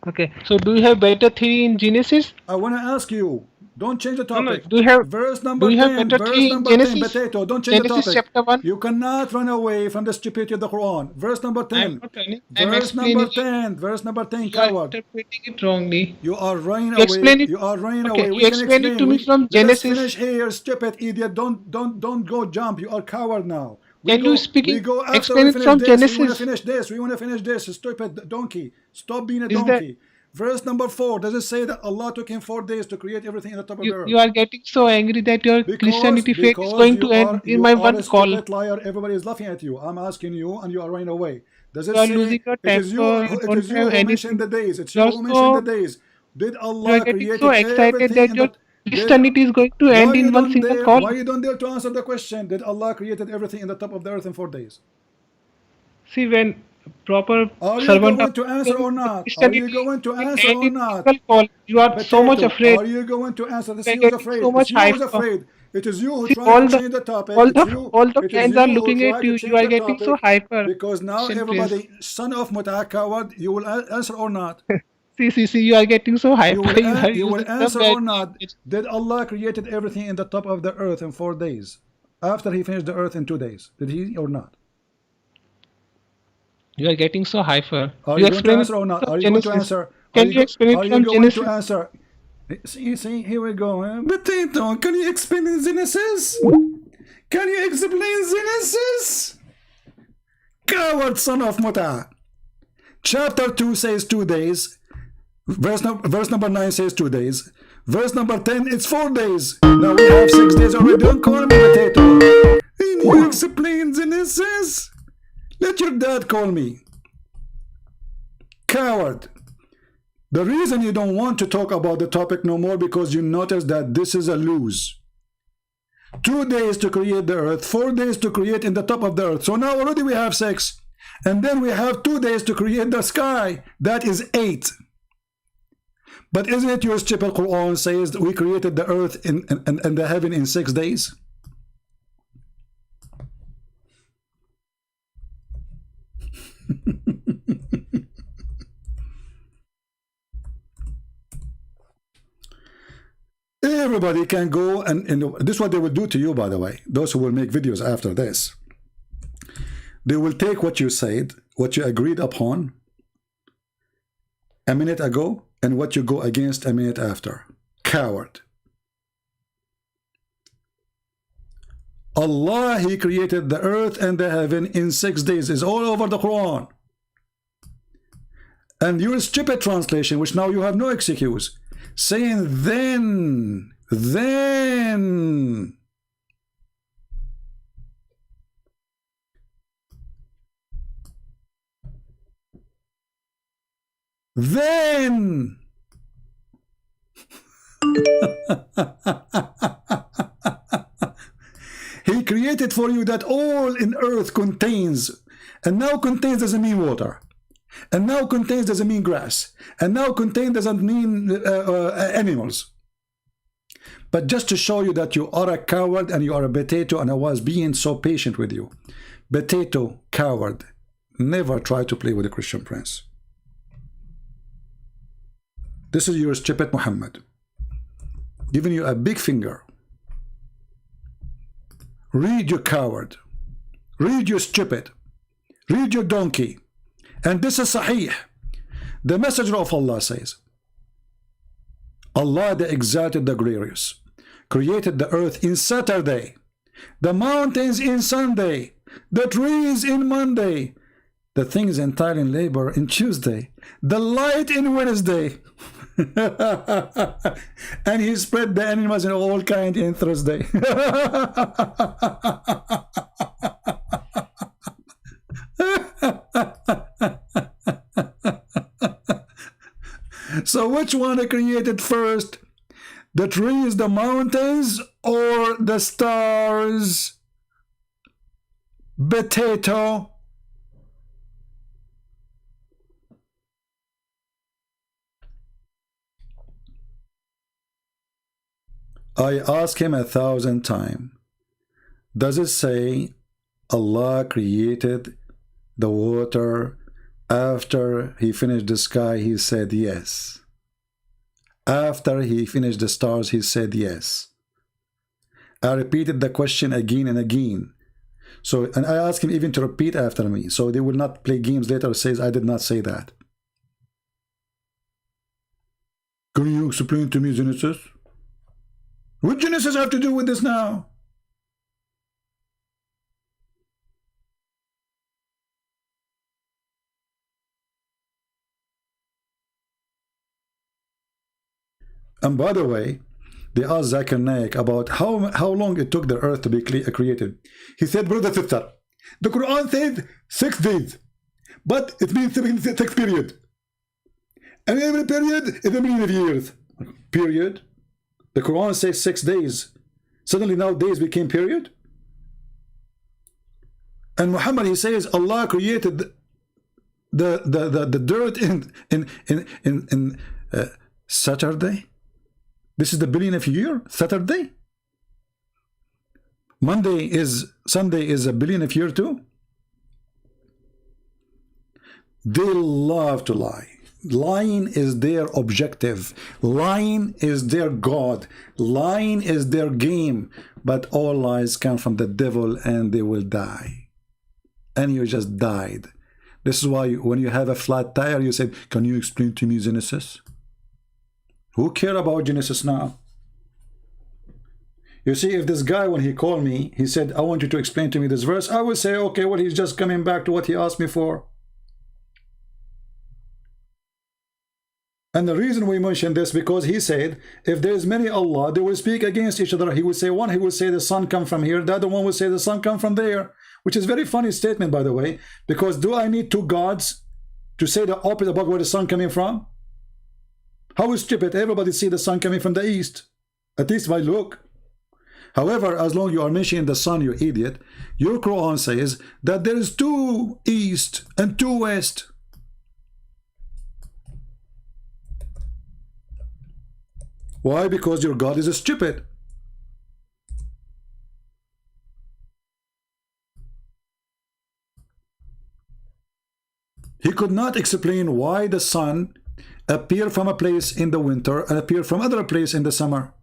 Okay. So do you have better theory in Genesis? I want to ask you. Don't change the topic. No. Do you have verse number do you 10? Have better verse theory number in 10. Genesis? Potato. Don't change Genesis the topic. Chapter 1. You cannot run away from the stupidity of the Quran. Verse number 10. I'm not running. Verse number 10. Verse number 10. You are Coward. interpreting it wrongly. You are running You explain away. it. You are running Okay, away. you explain it to me from Genesis. Let's finish here, stupid idiot. Don't go jump. You are coward now. Can you speak it? We go after Explain we it finish from this. Genesis. We want to finish this. Stupid donkey. Stop being a Is donkey. Verse number 4. Does it say that Allah took him 4 days to create everything in the top of the earth? You are getting so angry that your Christianity faith is going to end in my one call. You are a stupid liar. Everybody is laughing at you. I'm asking you, and you are running away. Does it You are say losing your it is you temper, who mentioned the days? It's you who mentioned the days. Did You Allah are getting create so excited everything that your Christianity is going to end in one single call. Why you don't dare to answer the question? Did Allah created everything in the top of the earth in 4 days? See, when proper Are you servant going to answer or not? Are you going to answer or not? Call. You are so much afraid. Are you going to answer? This You are he was getting afraid. so much This he was hype. afraid. It is you who See, try to change the topic. all the It is fans you are who looking try at to you. You change are the getting so topic hyper. because now Christian Prince. everybody, son of Muta coward, you will answer or not? See, you are getting so You hyper. will You are you will using some answer bad or not? language. Did Allah created everything in the top of the earth in 4 days after He finished the earth in 2 days? Did He or not? You are getting so hyper. Are You you going to explain it answer or not? from Are you going to Genesis. answer? Can you explain it Are you from going to Genesis? answer? See, here we go. Potato, can you explain Genesis? Can you explain Genesis? Coward son of Muta. Chapter 2 says 2 days. Verse number 9 says 2 days. Verse number 10, it's 4 days. Now we have 6 days already. Don't call me potato. Can you explain Genesis? Let your dad call me. Coward. The reason you don't want to talk about the topic no more because you notice that this is a lose. 2 days to create the earth, 4 days to create in the top of the earth. So now already we have 6. And then we have 2 days to create the sky. That is 8. But isn't it your stupid Quran says that we created the earth and the heaven in 6 days? Everybody can go and this is what they will do to you, by the way. Those who will make videos after this, they will take what you said, what you agreed upon a minute ago, and what you go against a minute after. Coward. Allah, He created the earth and the heaven in 6 days. It's all over the Quran. And your stupid translation, which now you have no excuse, saying then. Then He created for you that all in earth contains, and now contains doesn't mean water, and now contains doesn't mean grass, and now contain doesn't mean animals. But just to show you that you are a coward and you are a potato, and I was being so patient with you. Potato, coward, never try to play with a Christian Prince. This is your stupid Muhammad, giving you a big finger. Read, you coward. Read, you stupid. Read, you donkey. And this is Sahih. The Messenger of Allah says, Allah the Exalted, the Glorious, created the earth in Saturday, the mountains in Sunday, the trees in Monday, the things entirely in labor in Tuesday, the light in Wednesday, and He spread the animals in all kind in Thursday. So which one He created first? The trees, the mountains, or the stars? Potato. I ask him 1,000 times. Does it say Allah created the water after He finished the sky? He said yes. After He finished the stars, He said yes. I repeated the question again and again. So, and I asked him even to repeat after me, so they will not play games later. Says I did not say that. Can you explain to me Genesis? What Genesis have to do with this now? And by the way, they asked Zakir Naik about how long it took the earth to be created. He said, brother, sister, the Quran said 6 days, but it means 6 period. And every period is a million of years. Period. The Quran says 6 days. Suddenly now days became period. And Muhammad, he says Allah created the dirt in Saturday. This is the billion of year, Saturday. Sunday is a billionth year too. They love to lie. Lying is their objective. Lying is their God. Lying is their game. But all lies come from the devil and they will die. And you just died. This is why when you have a flat tire, you said, can you explain to me Genesis? Who care about Genesis now? You see, if this guy, when he called me, he said, I want you to explain to me this verse, I would say, okay, well, he's just coming back to what he asked me for. And the reason we mention this, because he said, if there is many Allah, they will speak against each other. He would say, one, he would say the sun come from here. The other one would say the sun come from there. Which is a very funny statement, by the way. Because do I need two gods to say the opposite about where the sun coming from? How stupid. Everybody see the sun coming from the east. At least by look. However, as long as you are mentioning the sun, you idiot, your Quran says that there is two east and two west. Why? Because your God is stupid. He could not explain why the sun appeared from a place in the winter and appeared from other place in the summer.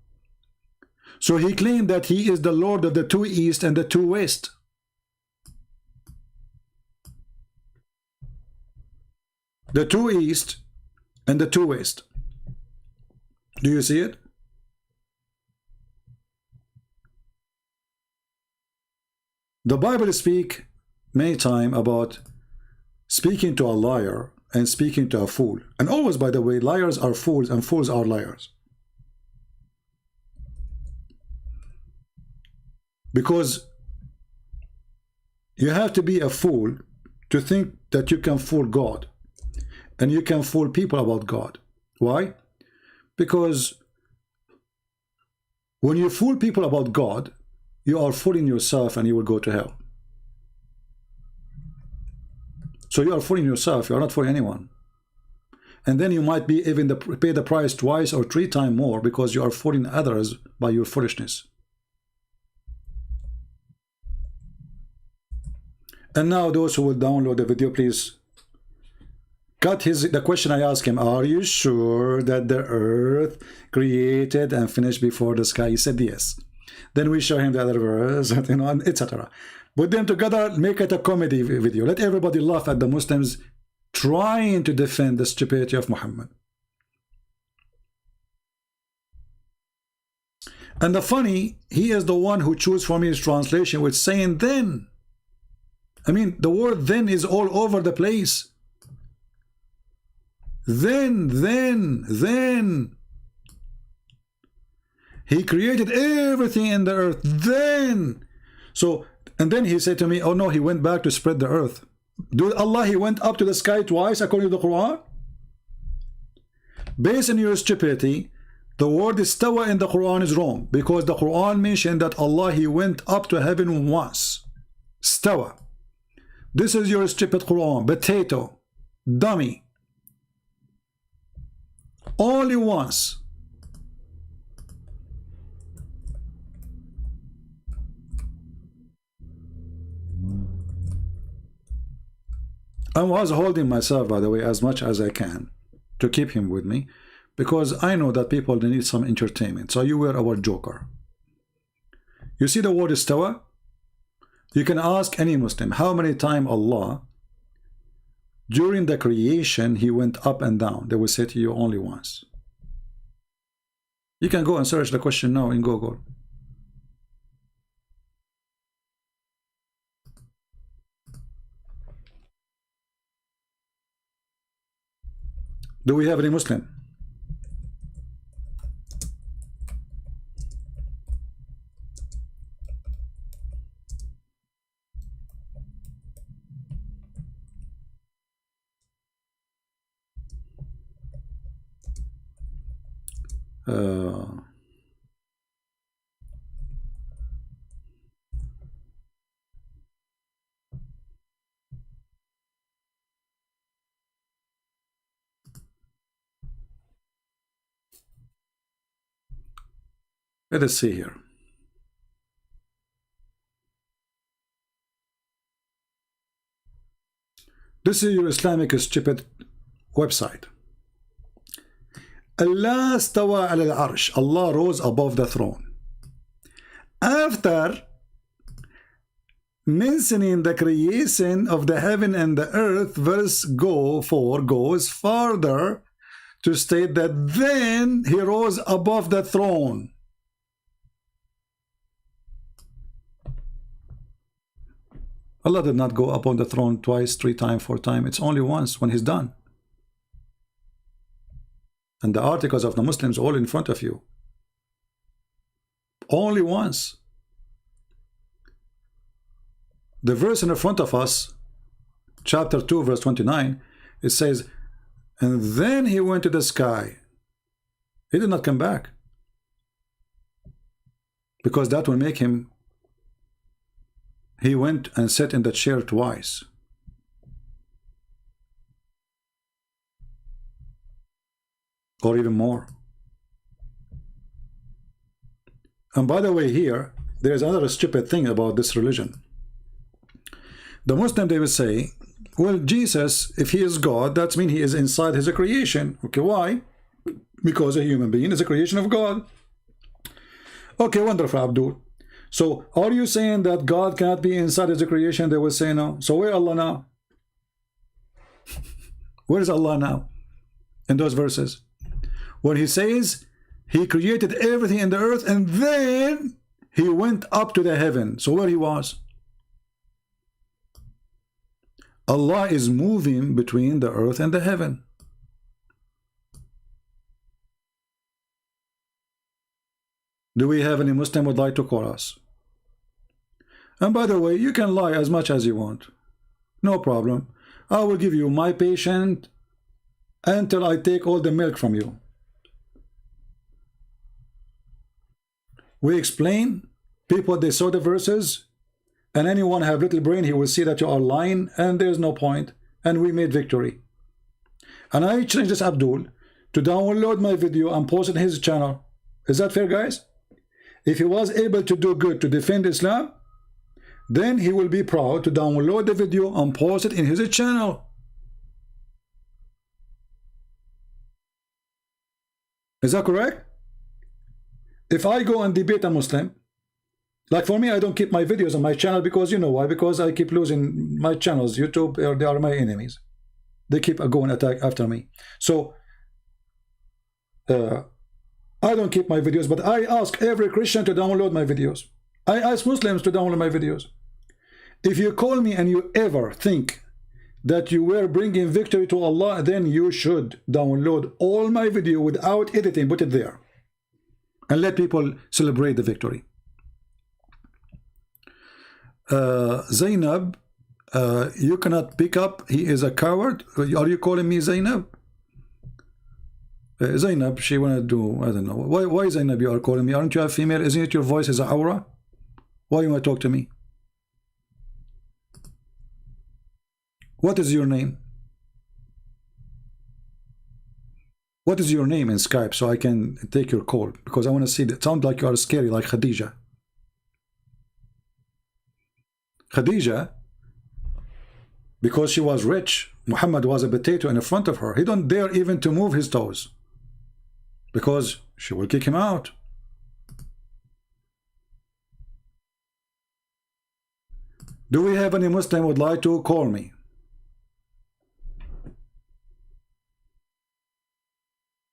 So he claimed that he is the Lord of the two east and the two west. The two east and the two west. Do you see it? The Bible speaks many times about speaking to a liar and speaking to a fool. And always, by the way, liars are fools and fools are liars. Because you have to be a fool to think that you can fool God. And you can fool people about God. Why? Because when you fool people about God, you are fooling yourself and you will go to hell. So you are fooling yourself, you are not fooling anyone. And then you might be even pay the price twice or three times more because you are fooling others by your foolishness. And now those who will download the video, please cut the question I asked him. Are you sure that the earth created and finished before the sky? He said yes. Then we show him the other verse, you know, etc. Put them together, make it a comedy video. Let everybody laugh at the Muslims trying to defend the stupidity of Muhammad. And the funny, he is the one who chose for me his translation with saying then. I mean, the word then is all over the place. Then. He created everything in the earth. Then. So, and then he said to me, oh no, he went back to spread the earth. Dude, Allah, he went up to the sky twice according to the Quran? Based on your stupidity, the word istawa in the Quran is wrong. Because the Quran mentioned that Allah, he went up to heaven once. Stawa. This is your stupid Quran. Potato. Dummy. Only once. I was holding myself, by the way, as much as I can to keep him with me, because I know that people need some entertainment. So you were our joker. You see the word istawa? You can ask any Muslim how many times Allah, during the creation, he went up and down. They will say to you only once. You can go and search the question now in Google. Do we have any Muslim? Let us see here. This is your Islamic stupid website. Allah stawa ala al-arsh. Allah rose above the throne. After mentioning the creation of the heaven and the earth, verse 4 goes further to state that then he rose above the throne. Allah did not go upon the throne twice, 3 times, 4 times. It's only once when he's done. And the articles of the Muslims all in front of you. Only once. The verse in front of us, chapter 2, verse 29, it says, and then he went to the sky. He did not come back. Because that will make him, he went and sat in the chair twice. Or even more. And by the way, here, there is another stupid thing about this religion. The Muslim, they will say, well, Jesus, if he is God, that means he is inside his creation. Okay, why? Because a human being is a creation of God. Okay, wonderful, Abdul. So, are you saying that God cannot be inside his creation? They will say no. So, where Allah now? Where is Allah now? In those verses. When he says, he created everything in the earth, and then he went up to the heaven. So, where he was? Allah is moving between the earth and the heaven. Do we have any Muslim would like to call us? And by the way, you can lie as much as you want. No problem. I will give you my patient until I take all the milk from you. We explain. People, they saw the verses. And anyone have little brain, he will see that you are lying and there's no point. And we made victory. And I challenge this Abdul to download my video and post it in his channel. Is that fair, guys? If he was able to do good to defend Islam, then he will be proud to download the video and post it in his channel. Is that correct? If I go and debate a Muslim, like for me, I don't keep my videos on my channel because you know why? Because I keep losing my channels. YouTube, they are my enemies. They keep going attack after me. So I don't keep my videos, but I ask every Christian to download my videos. I ask Muslims to download my videos. If you call me and you ever think that you were bringing victory to Allah, then you should download all my video without editing, put it there, and let people celebrate the victory. Zainab, you cannot pick up. He is a coward. Are you calling me Zainab? Zainab, she wanna do, I don't know. Why Zainab you are calling me? Aren't you a female? Isn't it your voice is a aura? Why you wanna talk to me? What is your name? What is your name in Skype so I can take your call? Because I want to see that. Sound like you are scary, like Khadija. Khadija, because she was rich, Muhammad was a potato in front of her. He don't dare even to move his toes because she will kick him out. Do we have any Muslim who would like to call me?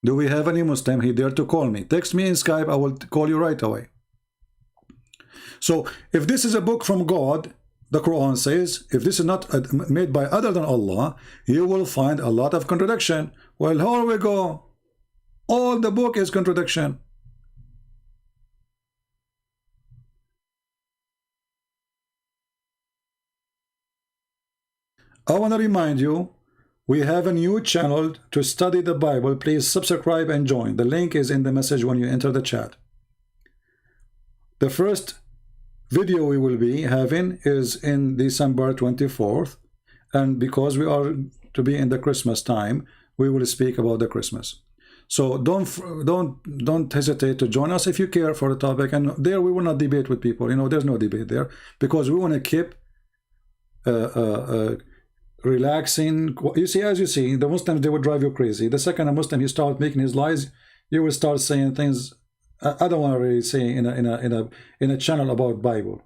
Do we have any Muslim he dare to call me? Text me in Skype, I will call you right away. So if this is a book from God, the Quran says, if this is not made by other than Allah, you will find a lot of contradiction. Well, here we go. All the book is contradiction. I want to remind you, we have a new channel to study the Bible. Please subscribe and join. The link is in the message when you enter the chat. The first video we will be having is in December 24th, and because we are to be in the Christmas time, we will speak about the Christmas. So don't hesitate to join us if you care for the topic. And there we will not debate with people. You know, there's no debate there because we want to keep relaxing. You see, as you see, the Muslims, they would drive you crazy. The second a Muslim he start making his lies, you will start saying things I don't want to really say in a channel about Bible.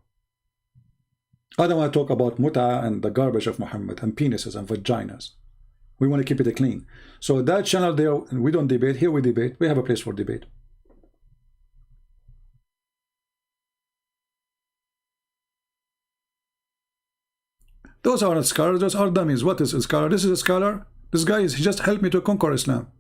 I don't want to talk about muta and the garbage of Muhammad and penises and vaginas. We want to keep it clean. So that channel there, we don't debate. Here we debate. We have a place for debate. Those are not scholars, those are dummies. What is a scholar? This is a scholar. This guy he just helped me to conquer Islam.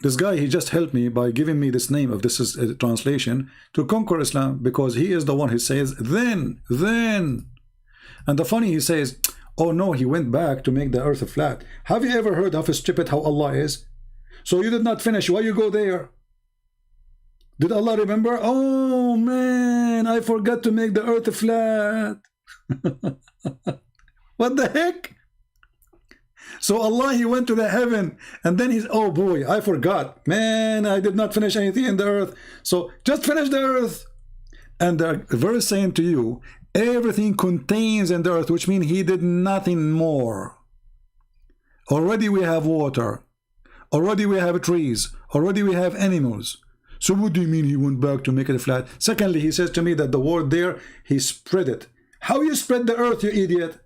This guy, he just helped me by giving me this name of this is a translation to conquer Islam, because he is the one who says then. And the funny, he says, oh no, he went back to make the earth flat. Have you ever heard of a stupid how Allah is? So you did not finish. Why you go there? Did Allah remember? Oh man, I forgot to make the earth flat. What the heck? So Allah, he went to the heaven, and then he's, oh boy, I forgot. Man, I did not finish anything in the earth. So just finish the earth. And the verse saying to you, everything contains in the earth, which means he did nothing more. Already we have water. Already we have trees. Already we have animals. So what do you mean he went back to make it flat? Secondly, he says to me that the word there, he spread it. How you spread the earth, you idiot?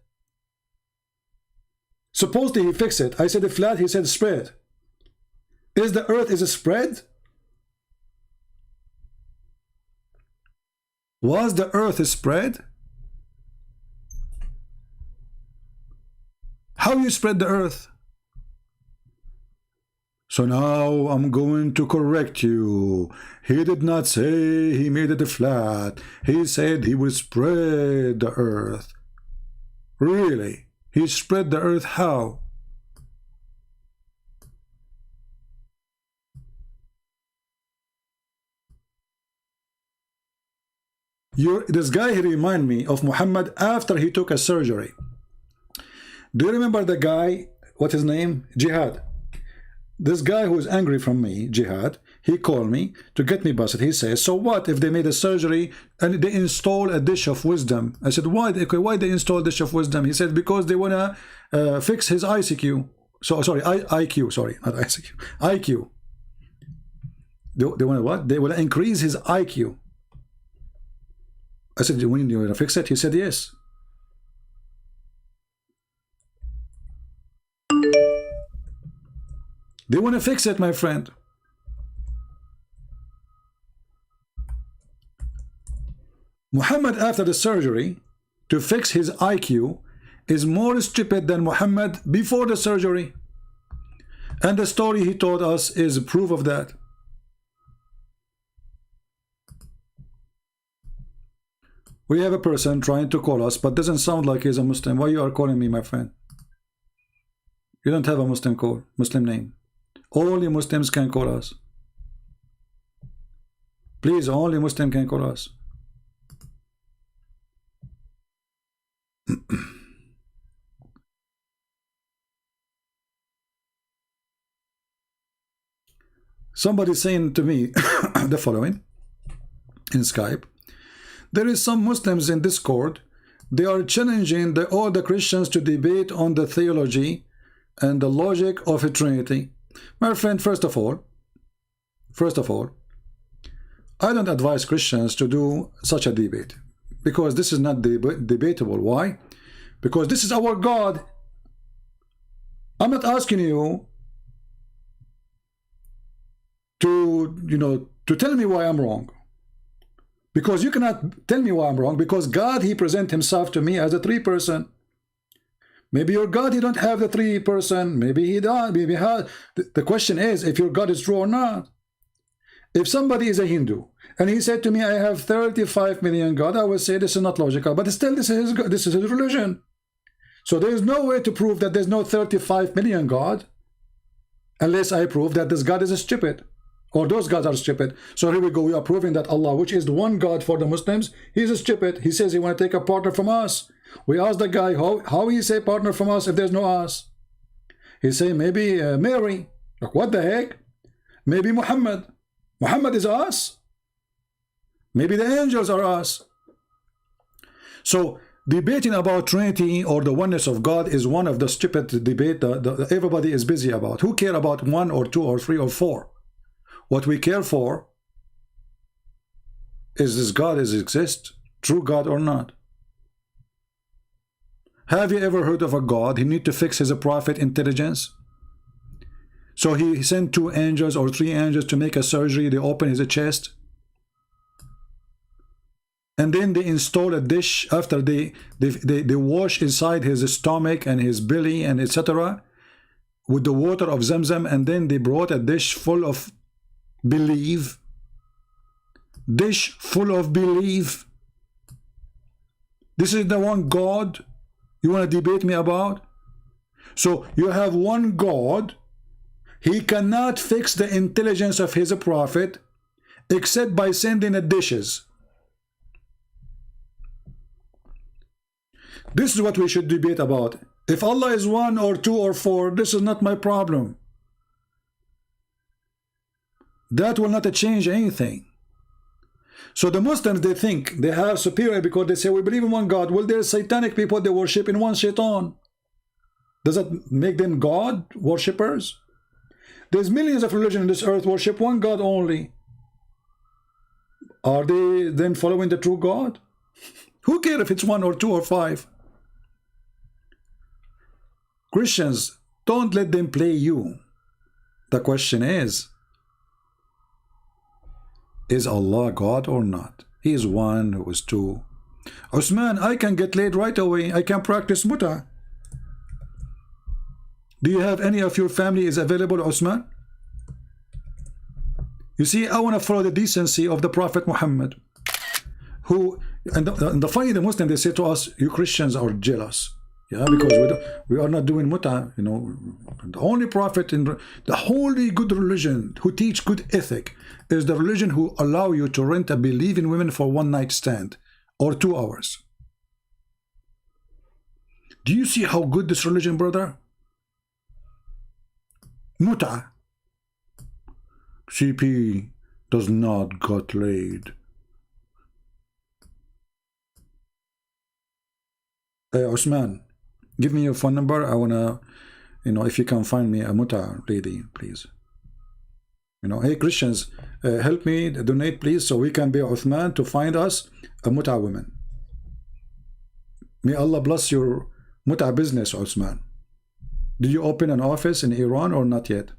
Supposedly he fixed it. I said flat, he said spread. Is the earth is a spread? Was the earth a spread? How you spread the earth? So now I'm going to correct you. He did not say he made it flat. He said he would spread the earth. Really? He spread the earth how? This guy, he remind me of Muhammad after he took a surgery. Do you remember the guy, what's his name? Jihad. This guy who is angry from me, Jihad, he called me to get me busted. He says, so what if they made a surgery and they install a dish of wisdom? I said, why? Okay, why they install a dish of wisdom? He said, because they want to fix his ICQ. So, sorry, IQ, sorry, not ICQ. IQ. They want to what? They want to increase his IQ. I said, when you want to fix it? He said, yes. They want to fix it, my friend. Muhammad, after the surgery, to fix his IQ, is more stupid than Muhammad before the surgery. And the story he told us is proof of that. We have a person trying to call us, but doesn't sound like he's a Muslim. Why you are calling me, my friend? You don't have a Muslim name. Only Muslims can call us. Please, only Muslim can call us. Somebody saying to me the following in Skype. There is some Muslims in Discord. They are challenging all the Christians to debate on the theology and the logic of a Trinity. My friend, first of all, I don't advise Christians to do such a debate, because this is not debatable. Why? Because this is our God. I'm not asking you to tell me why I'm wrong, because you cannot tell me why I'm wrong, because God, he present himself to me as a three-person. Maybe your God, he don't have the three-person. Maybe he does. Maybe he has. The question is if your God is true or not. If somebody is a Hindu and he said to me, I have 35 million God, I would say this is not logical. But still, this is his religion. So there is no way to prove that there's no 35 million God unless I prove that this God is stupid, or those gods are stupid. So here we go. We are proving that Allah, which is the one God for the Muslims, he's stupid. He says he want to take a partner from us. We asked the guy, how he say partner from us if there's no us? He say maybe Mary. Like, what the heck? Maybe Muhammad. Muhammad is us. Maybe the angels are us. So debating about Trinity or the oneness of God is one of the stupid debate that everybody is busy about. Who care about 1 or 2 or 3 or 4? What we care for is this God exist, true God or not. Have you ever heard of a God? He need to fix his prophet intelligence. So he sent 2 angels or 3 angels to make a surgery. They open his chest. And then they install a dish after they wash inside his stomach and his belly and etc. with the water of Zamzam, and then they brought a dish full of belief. Dish full of belief. This is the one God you want to debate me about? So you have one God. He cannot fix the intelligence of his prophet except by sending a dishes. This is what we should debate about. If Allah is 1 or 2 or 4, this is not my problem. That will not change anything. So the Muslims, they think they have superior because they say we believe in one God. Well, there's satanic people, they worship in one shaitan. Does that make them God worshippers? There's millions of religions in this earth worship one God only. Are they then following the true God? Who cares if it's 1 or 2 or 5? Christians, don't let them play you. The question is Allah God or not? He is 1, who is 2. Osman, I can get laid right away. I can practice muta. Do you have any of your family is available, Osman? You see, I want to follow the decency of the Prophet Muhammad, who, and the funny, the Muslims, they say to us, you Christians are jealous. Yeah, because we are not doing muta, you know. The only prophet in the holy good religion who teach good ethic is the religion who allow you to rent a believing women for 1 night stand or 2 hours. Do you see how good this religion, brother? Muta. CP does not got laid. Hey, Osman, give me your phone number. I wanna, you know, if you can find me a muta lady, please. You know, hey Christians, help me donate, please, so we can be Uthman to find us a muta woman. May Allah bless your muta business, Osman. Did you open an office in Iran or not yet?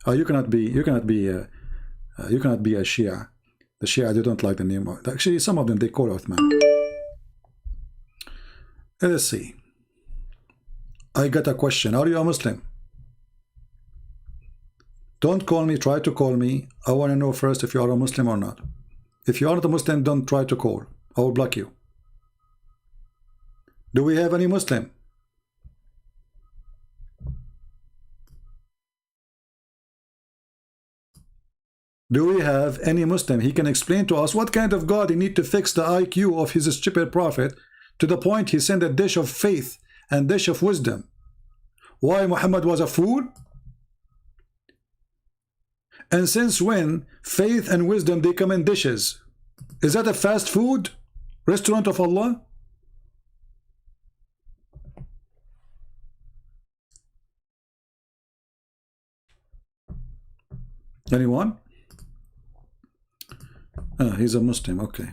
You cannot be a Shia. The Shia, they don't like the name. Actually, some of them they call Uthman. Let's see. I got a question. Are you a Muslim? Don't call me, try to call me. I want to know first if you are a Muslim or not. If you are not a Muslim, don't try to call. I will block you. Do we have any Muslim? Do we have any Muslim? He can explain to us what kind of God he need to fix the IQ of his stupid prophet to the point he sent a dish of faith and dish of wisdom. Why Muhammad was a fool? And since when faith and wisdom they come in dishes? Is that a fast food restaurant of Allah? Anyone? He's a Muslim, okay.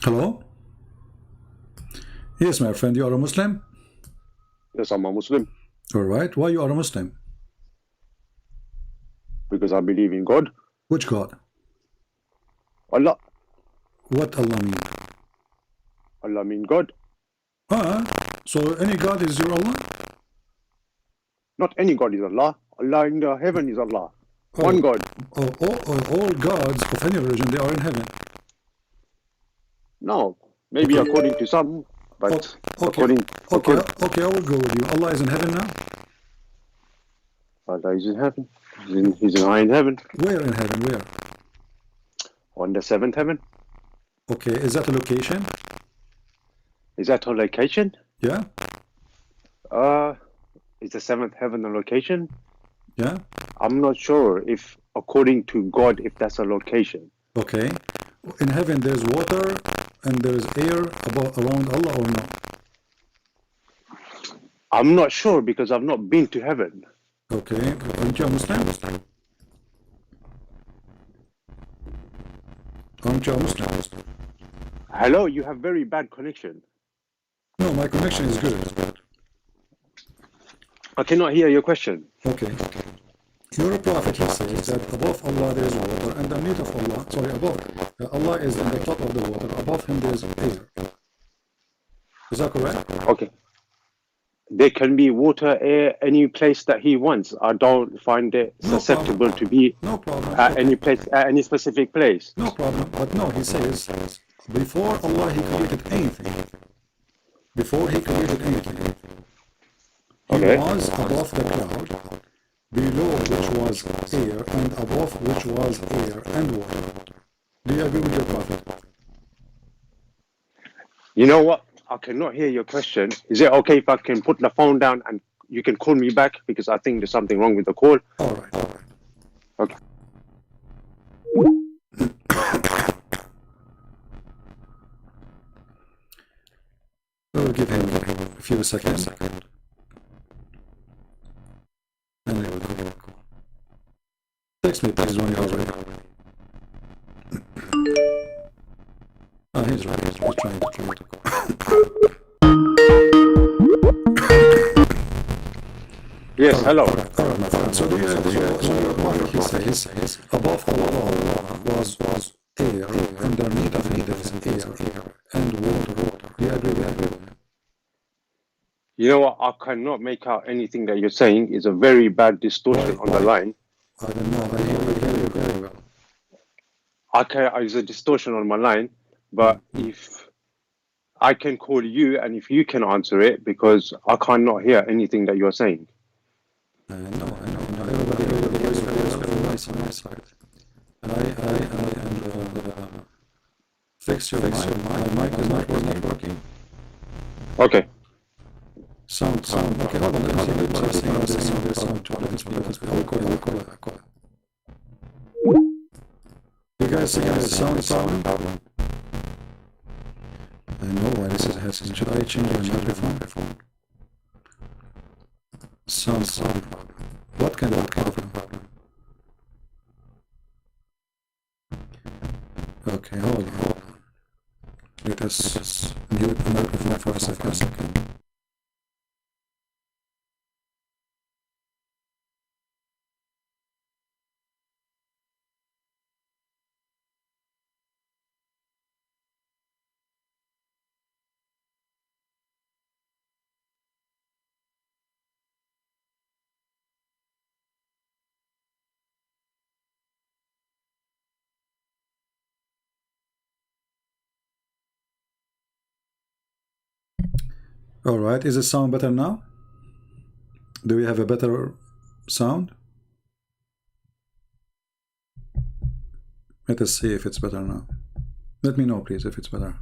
Hello? Yes, my friend, you are a Muslim? Yes, I'm a Muslim. All right. Why you are a Muslim? Because I believe in God. Which God? Allah. What Allah mean? Allah mean God. So any God is your Allah? Not any God is Allah. Allah in the heaven is Allah. One God. All gods of any religion, they are in heaven. No, maybe according to some, but according. Okay, I will go with you. Allah is in heaven now? Allah is in heaven. He's in high in heaven. Where in heaven? Where? On the 7th heaven. Okay, is that a location? Is that a location? Yeah, Is the seventh heaven a location? yeah. I'm not sure if, according to God, if that's a location. Okay. In heaven there's water and there's air about around Allah or no? I'm not sure because I've not been to heaven. Okay. Aren't you a Muslim? Aren't you a Muslim? Hello, you have very bad connection. No, my connection is good. I cannot hear your question. Okay. Your prophet, he says that above Allah there is water, and underneath of Allah, sorry, above Allah is on the top of the water. Above him there is air. Is that correct? Okay. There can be water, air, any place that he wants. I don't find it susceptible to be No problem. at any place, at any specific place. No problem. But no, he says before Allah he created anything. Before he created anything, he Okay. was above the cloud, below which was air, and above which was air and water. Do you agree with your prophet? You know what? I cannot hear your question. Is it okay if I can put the phone down and you can call me back? Because I think there's something wrong with the call. All right, all right. Okay. We'll give him a few seconds. And he will go. Text me please when you're ready. Oh, he's right. He's trying to call. Yes, hello. All right, my friend. So your prophet, he says, above Allah was air, underneath of it is air and water. Do you agree with that? You know what? I cannot make out anything that you're saying. It's a very bad distortion on the line. I don't know. I hear you very well. There's a distortion on my line, but if I can call you and if you can answer it, because I cannot hear anything that you're saying. I know. Everybody hears very nice on my side. And fix your mic. My mic is not working. Okay. Sound. Okay, hold on. Let me see. There's sound to it. I'll call it. You guys see the sound problem? I know why this is happening. Should I change my microphone? Sound problem. What kind of problem? Okay, hold on. Let us mute the microphone for a second. All right, is the sound better now? Do we have a better sound? Let us see if it's better now. Let me know, please, if it's better.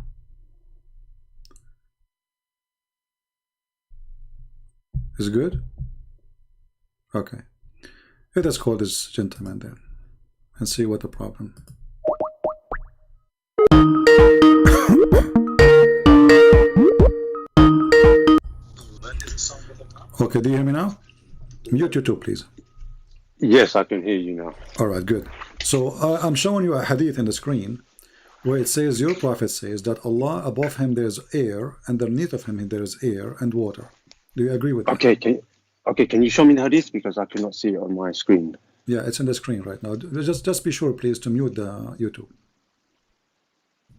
Is it good? Okay. Let us call this gentleman then and see what the problem. Okay, do you hear me now? Mute YouTube, please. Yes, I can hear you now. All right, good. So I'm showing you a hadith in the screen where it says, your prophet says that Allah, above him there's air, and underneath of him there's air and water. Do you agree with that? Okay, can you show me the hadith because I cannot see it on my screen? Yeah, it's in the screen right now. Just be sure, please, to mute the YouTube.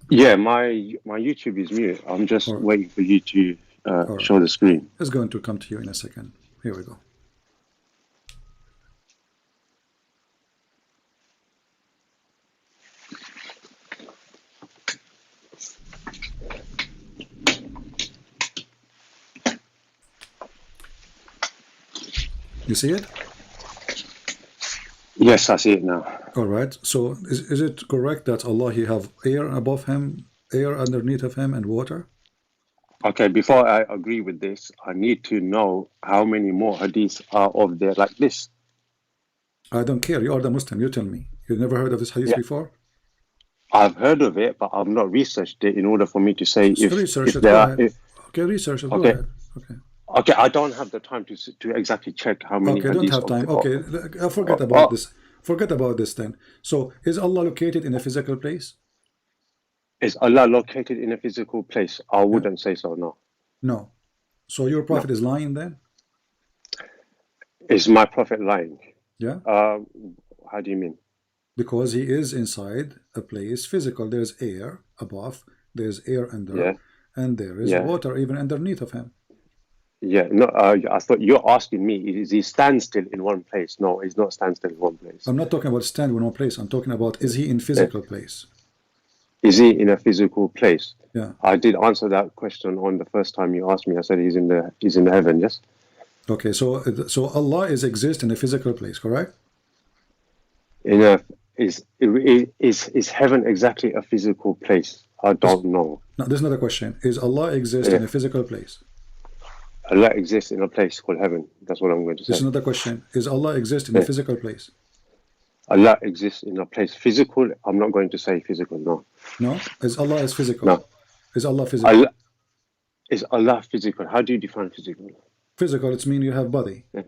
Yeah, my YouTube is mute. I'm just waiting for you to show the screen. It's going to come to you in a second. Here we go. You see it? Yes, I see it now. All right. So is it correct that Allah, he have air above him, air underneath of him, and water? Okay, before I agree with this, I need to know how many more hadiths are of there like this. I don't care. You are the Muslim. You tell me. You never heard of this hadith Yeah, before? I've heard of it, but I've not researched it in order for me to say Research if it. there Go are. ahead. Okay, research it. Go Okay, ahead. Okay. okay, I don't have the time to exactly check how many Okay, don't hadiths have of the. time. Okay, forget Oh, about oh, this. Forget about this then. So, is Allah located in a physical place? is Allah located in a physical place? I Yeah. wouldn't say so. No, No. So your no. prophet is lying then? Is my prophet lying? Yeah. How do you mean? Because he is inside a place physical. There's air above, there's air under, Yeah, and there is yeah, water even underneath of him. yeah. No, I thought you're asking me. Is he standstill in one place? No, he's not standstill in one place. I'm not talking about stand in one place. I'm talking about, is he in Yeah. physical place? Is he in a physical place? Yeah. I did answer that question on the first time you asked me. I said he's in the heaven. Yes. Okay, so Allah exist in a physical place, correct? In a is heaven exactly a physical place? I don't know. No, this is not a question. Is Allah exist in Yeah. a physical place? Allah exists in a place called heaven. That's what I'm going to This is say. not a question. Is Allah exist in a Yeah. physical place? Allah exists in a place physical. I'm not going to say physical. No. No? Is Allah is physical? No. Is Allah physical? Allah is Allah physical. How do you define physical? Physical, it's mean you have body. Yeah.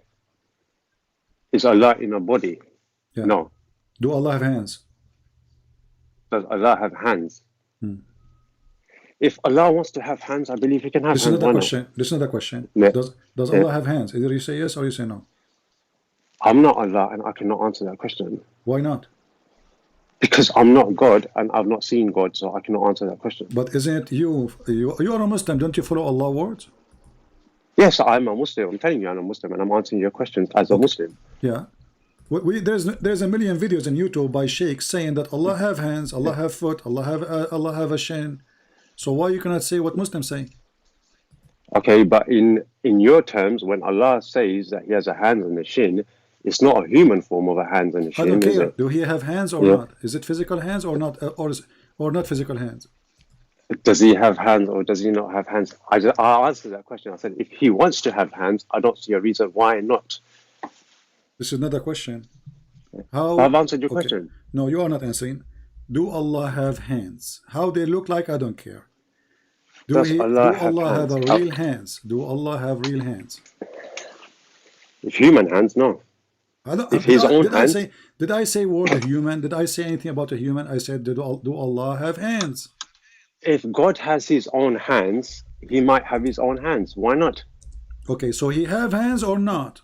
Is Allah in a body? Yeah. No. Do Allah have hands? Does Allah have hands? Hmm. If Allah wants to have hands, I believe He can have This is hands. not a Why not? question. This is not a question. Yeah. Does Yeah. Allah have hands? Either you say yes or you say no. I'm not Allah, and I cannot answer that question Why not? because I'm not God, and I've not seen God, so I cannot answer that question. But isn't it you are a Muslim, don't you follow Allah's words? Yes, I'm a Muslim. I'm telling you, I'm a Muslim, and I'm answering your questions as a Muslim. Yeah. There's a million videos on YouTube by sheikhs saying that Allah have hands, Allah have foot, Allah have a shin. So why you cannot say what Muslims say? Okay, but in your terms, when Allah says that He has a hand and a shin, it's not a human form of a hand and a I don't shin, is care. it? Do he have hands or Yeah. not? Is it physical hands or not, or not physical hands? Does He have hands or does He not have hands? I answered that question. I said, if He wants to have hands, I don't see a reason why not. This is not a question. How? I've answered your Okay. question. No, you are not answering. Do Allah have hands? How they look like, I don't care. Do Does Allah have Allah have hands? a real hands? Do Allah have real hands? If human hands, no. I don't, If his own hands, did I say word of human? Did I say anything about a human? I said, do Allah have hands? if God has His own hands, He might have His own hands. Why not? Okay, so he have hands or not?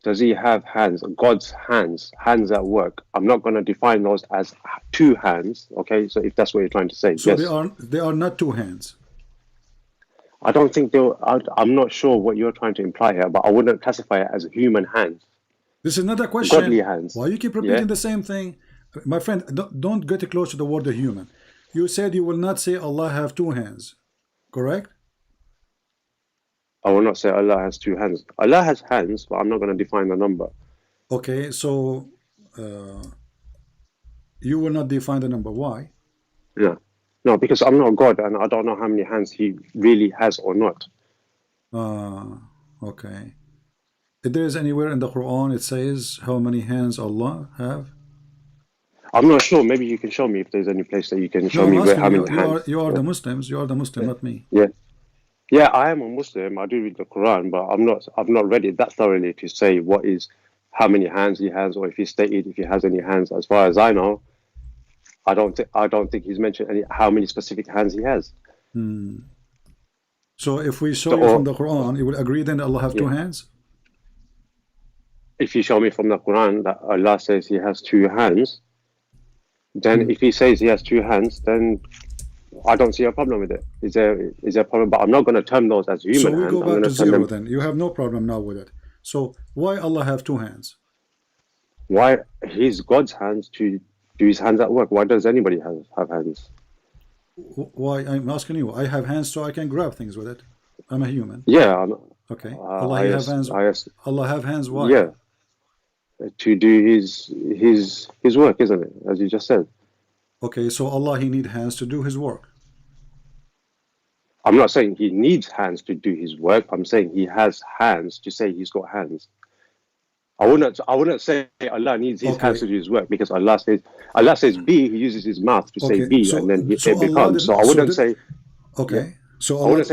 Does He have hands? God's hands, hands at work. I'm not going to define those as two hands. Okay, so if that's what you're trying to say, So yes. they are not two hands. I don't think I'm not sure what you're trying to imply here, but I wouldn't classify it as human hands. This is not a question. Godly hands. Why you keep repeating Yeah. the same thing? My friend, don't get close to the word of human. You said you will not say Allah have two hands, correct? I will not say Allah has two hands. Allah has hands, but I'm not going to define the number. Okay, so you will not define the number. Why? Yeah. No, because I'm not God and I don't know how many hands He really has or not. Okay. If there is anywhere in the Quran it says how many hands Allah have? I'm not sure. Maybe you can show me if there's any place that you can show No, I'm me where, asking how you. many hands. You are the Muslims. You are the Muslim, not me. Yeah. Yeah, I am a Muslim. I do read the Quran, but I've not read it that thoroughly to say how many hands he has, or if he stated if he has any hands. As far as I know, I don't think he's mentioned how many specific hands he has. So if we show you from the Quran, you will agree then that Allah have two hands? If you show me from the Quran that Allah says He has two hands, then if He says He has two hands, then I don't see a problem with it. Is there a problem? But I'm not going to term those as human So we hands. go I'm back going to to term zero them. then. You have no problem now with it. So why Allah have two hands? Why He's God's hands to do His hands at work? Why does anybody have hands? Why? I'm asking you. I have hands so I can grab things with it. I'm a human. Yeah. Okay. Allah have hands. Allah have hands. Why? Yeah. To do his work, isn't it? As you just said. Okay. So Allah He need hands to do His work. I'm not saying he needs hands to do his work. I'm saying he has hands to say he's got hands. I wouldn't say Allah needs his hands to do his work, because Allah says be, he uses his mouth to say Okay, be, so and then so it Allah becomes. So didn't. I So wouldn't did. say, yeah, Okay, so I Allah wouldn't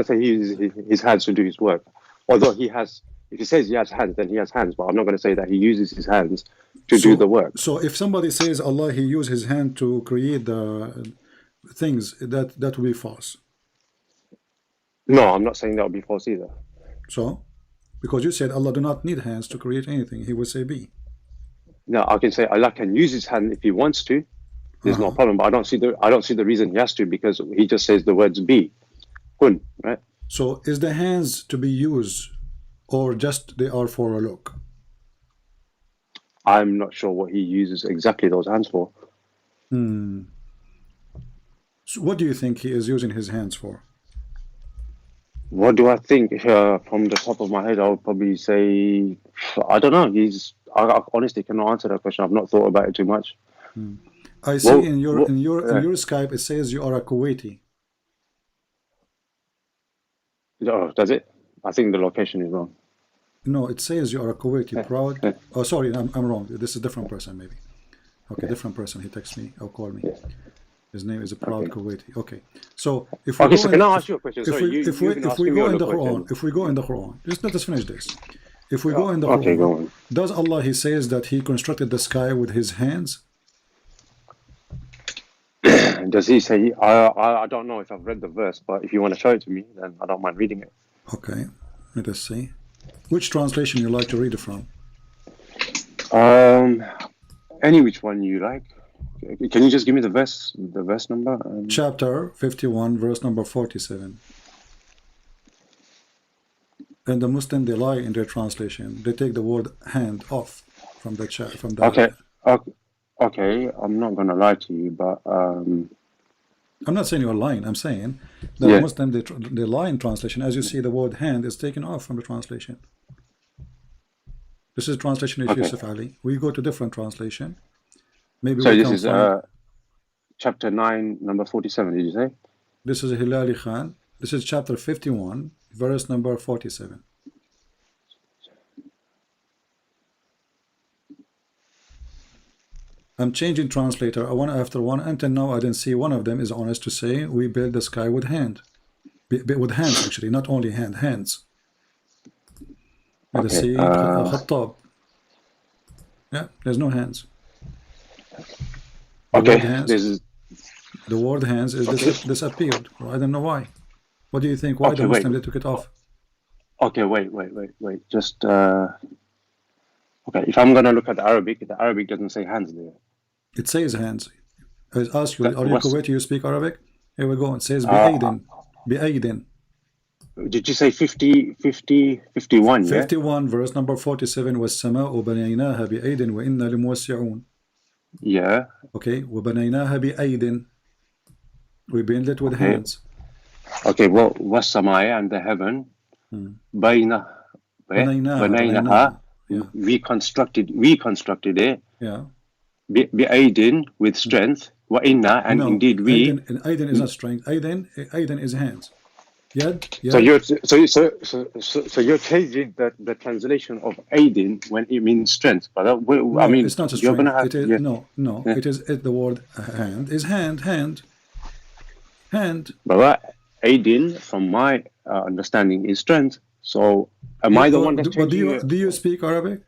say did. he uses his hands to do his work. Although he has, if he says he has hands, then he has hands. But I'm not going to say that he uses his hands to do the work. So if somebody says Allah, he used his hand to create the things, that will be false. No, I'm not saying that would be false either. So, because you said Allah do not need hands to create anything, he would say be. No, I can say Allah can use his hand if he wants to. There's no problem, but I don't see the reason he has to, because he just says the words be, kun, right? So is the hands to be used, or just they are for a look? I'm not sure what he uses exactly those hands for. So what do you think he is using his hands for? What do I think? From the top of my head, I would probably say, I don't know. I honestly cannot answer that question. I've not thought about it too much. I see in your Skype it says you are a Kuwaiti. Oh, does it? I think the location is wrong. No, it says you are a Kuwaiti, proud. Oh, sorry, I'm wrong. This is a different person, maybe. Okay, different person. He texts me or call me. His name is a proud Kuwaiti. Okay, so if we can I ask you a question? If we go in the Quran, just let us finish this. If we go in the Quran, go on. does Allah, he says that he constructed the sky with his hands? Does he say? I don't know if I've read the verse, but if you want to show it to me, then I don't mind reading it. Okay, let us see. Which translation you like to read it from? Any which one you like. Can you just give me the verse number? Chapter 51, verse number 47. And the Muslim, they lie in their translation. They take the word hand off from the chat. Okay. I'm not gonna lie to you, but I'm not saying you're lying. I'm saying that Muslim, they lie in translation. As you see, the word hand is taken off from the translation. This is translation of Yusuf Ali. We go to different translation. Maybe so this is chapter 9, number 47. Did you say? This is Hilali Khan. This is chapter 51, verse number 47. I'm changing translator one after one. Until now, I didn't see one of them is honest to say we build the sky with hand. With hands, actually, not only hands. Let us see. Khattab. Yeah, there's no hands. The word hands is disappeared. I don't know why. What do you think? Why the Muslims they took it off? Okay, wait. Just okay. If I'm gonna look at the Arabic doesn't say hands there. It says hands. I ask you, are you Kuwaiti? You speak Arabic? Here we go. It says bi'aydin. Did you say 51? 51, verse number 47. وَالسَّمَاءُ بَنَيْنَاهَا بِأَيْدٍ وَإِنَّا لَمُوسِعُونَ. Yeah. Okay. وَبَنَيْنَاهَا بِأَيْدٍ. We build it with hands. Okay. Well, وَالسَّمَاء and the heaven. بَنَيْنَاهَا. We constructed it. Yeah. بِأَيْدٍ with strength. وَإِنَّا and no, indeed we. Aiden is not strength. Aiden is hands. Yad. So you're changing the translation of aidin when it means strength, but I mean it's not a strength. It is It is the word hand is hand. But aidin, from my understanding, is strength. So am I the one that's changing? Do you speak Arabic?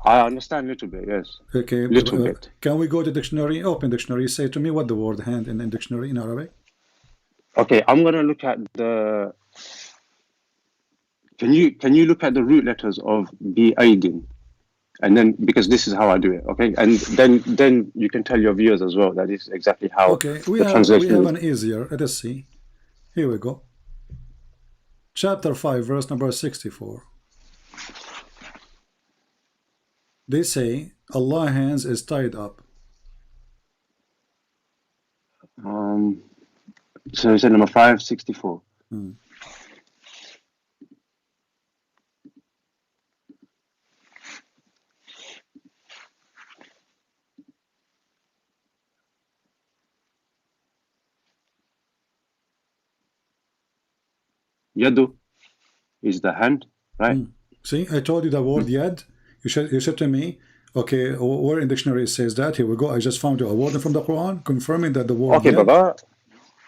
I understand a little bit, yes. Okay, little bit. Can we go to dictionary? Open dictionary. Say to me what the word hand in the dictionary in Arabic. Okay, I'm gonna look at the. Can you look at the root letters of aidin, and then because this is how I do it, okay, and then you can tell your viewers as well that this is exactly how. Okay, we have an easier. Let us see. Here we go. Chapter 5, verse number 64. They say Allah's hands is tied up. So it's number 564. Yadu is the hand, right? See, I told you the word yad. You said to me, okay, where in dictionary it says that? Here we go. I just found you a word from the Quran confirming that the word Okay, yad. brother.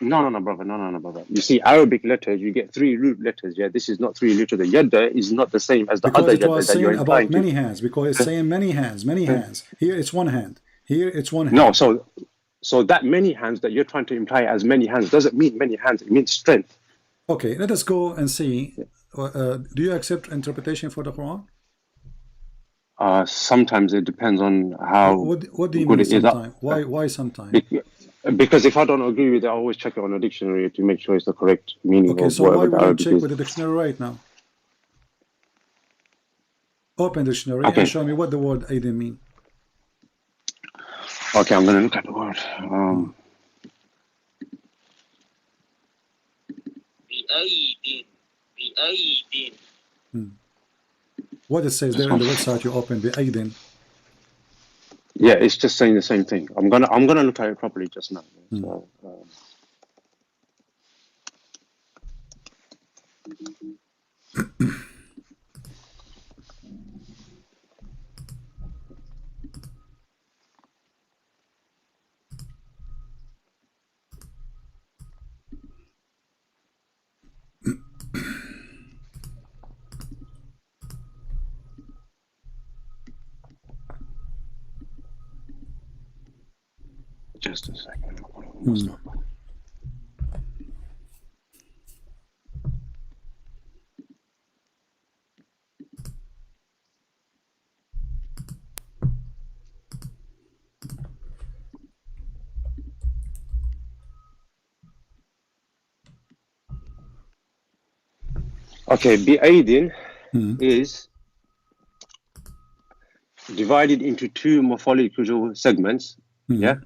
No, brother. No, brother. You see, Arabic letters, you get 3 root letters. Yeah, this is not 3 letters. The yadda is not the same as the Because other it yadda was that you're saying implying about to. many hands. Because it's saying many hands, many hands. Here it's one hand. Here it's one hand. No, so that many hands that you're trying to imply as many hands doesn't mean many hands. It means strength. Okay, let us go and see. Do you accept interpretation for the Quran? Sometimes it depends on how What do you good mean it is. sometime? Why sometime? Because if I don't agree with it, I always check it on a dictionary to make sure it's the correct meaning Okay, of so whatever why the we don't Arabic check is. with the dictionary right now? Open dictionary and Okay. show me what the word aidin mean. Okay, I'm going to look at the word. What it says there in the website you open, aidin. Yeah, it's just saying the same thing. I'm gonna look at it properly just now. So, just a second. Okay, bi'aidin is divided into 2 morphological segments. Yeah.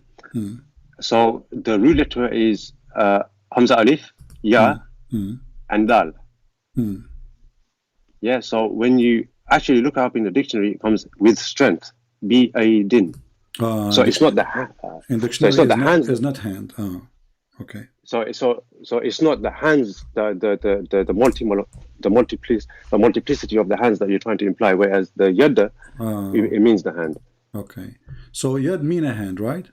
So the root letter is Hamza Alif, Ya, and Dal. Yeah. So when you actually look up in the dictionary, it comes with strength. Bi'aidin. So it's not the hand. In dictionary so it's not the hands. is not hand. Oh, okay. So it's not the hands, the multiplicity of the hands that you're trying to imply, whereas the yadda, it means the hand. Okay. So yad mean a hand, right?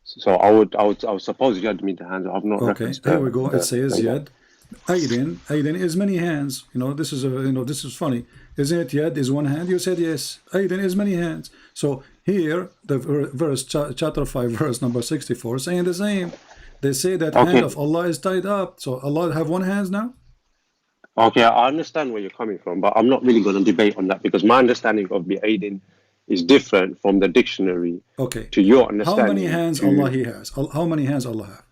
So I would suppose yad mean the hand. I've not referenced. Here we go. It says yad. Aidin is many hands. This is this is funny. Isn't it yad is one hand? You said yes. Aidin is many hands. So here the verse chapter 5 verse number 64 saying the same. They say that hand of Allah is tied up. So Allah have one hand now? Okay, I understand where you're coming from, but I'm not really going to debate on that because my understanding of bi'aidin is different from the dictionary. Okay. To your understanding. How many hands Allah he has? How many hands Allah have?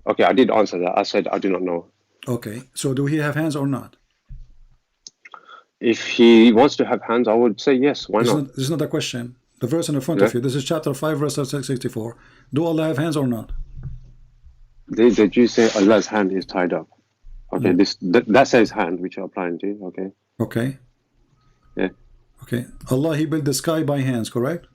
Okay, I did answer that. I said I do not know. Okay. So do he have hands or not? If he wants to have hands, I would say yes. Why not? This is not a question. The verse in front of you. This is chapter 5 verse 64. Do Allah have hands or not? The Jews say Allah's hand is tied up. Okay, that says hand, which you're applying to. Okay. Okay. Yeah. Okay. Allah, he built the sky by hands, correct?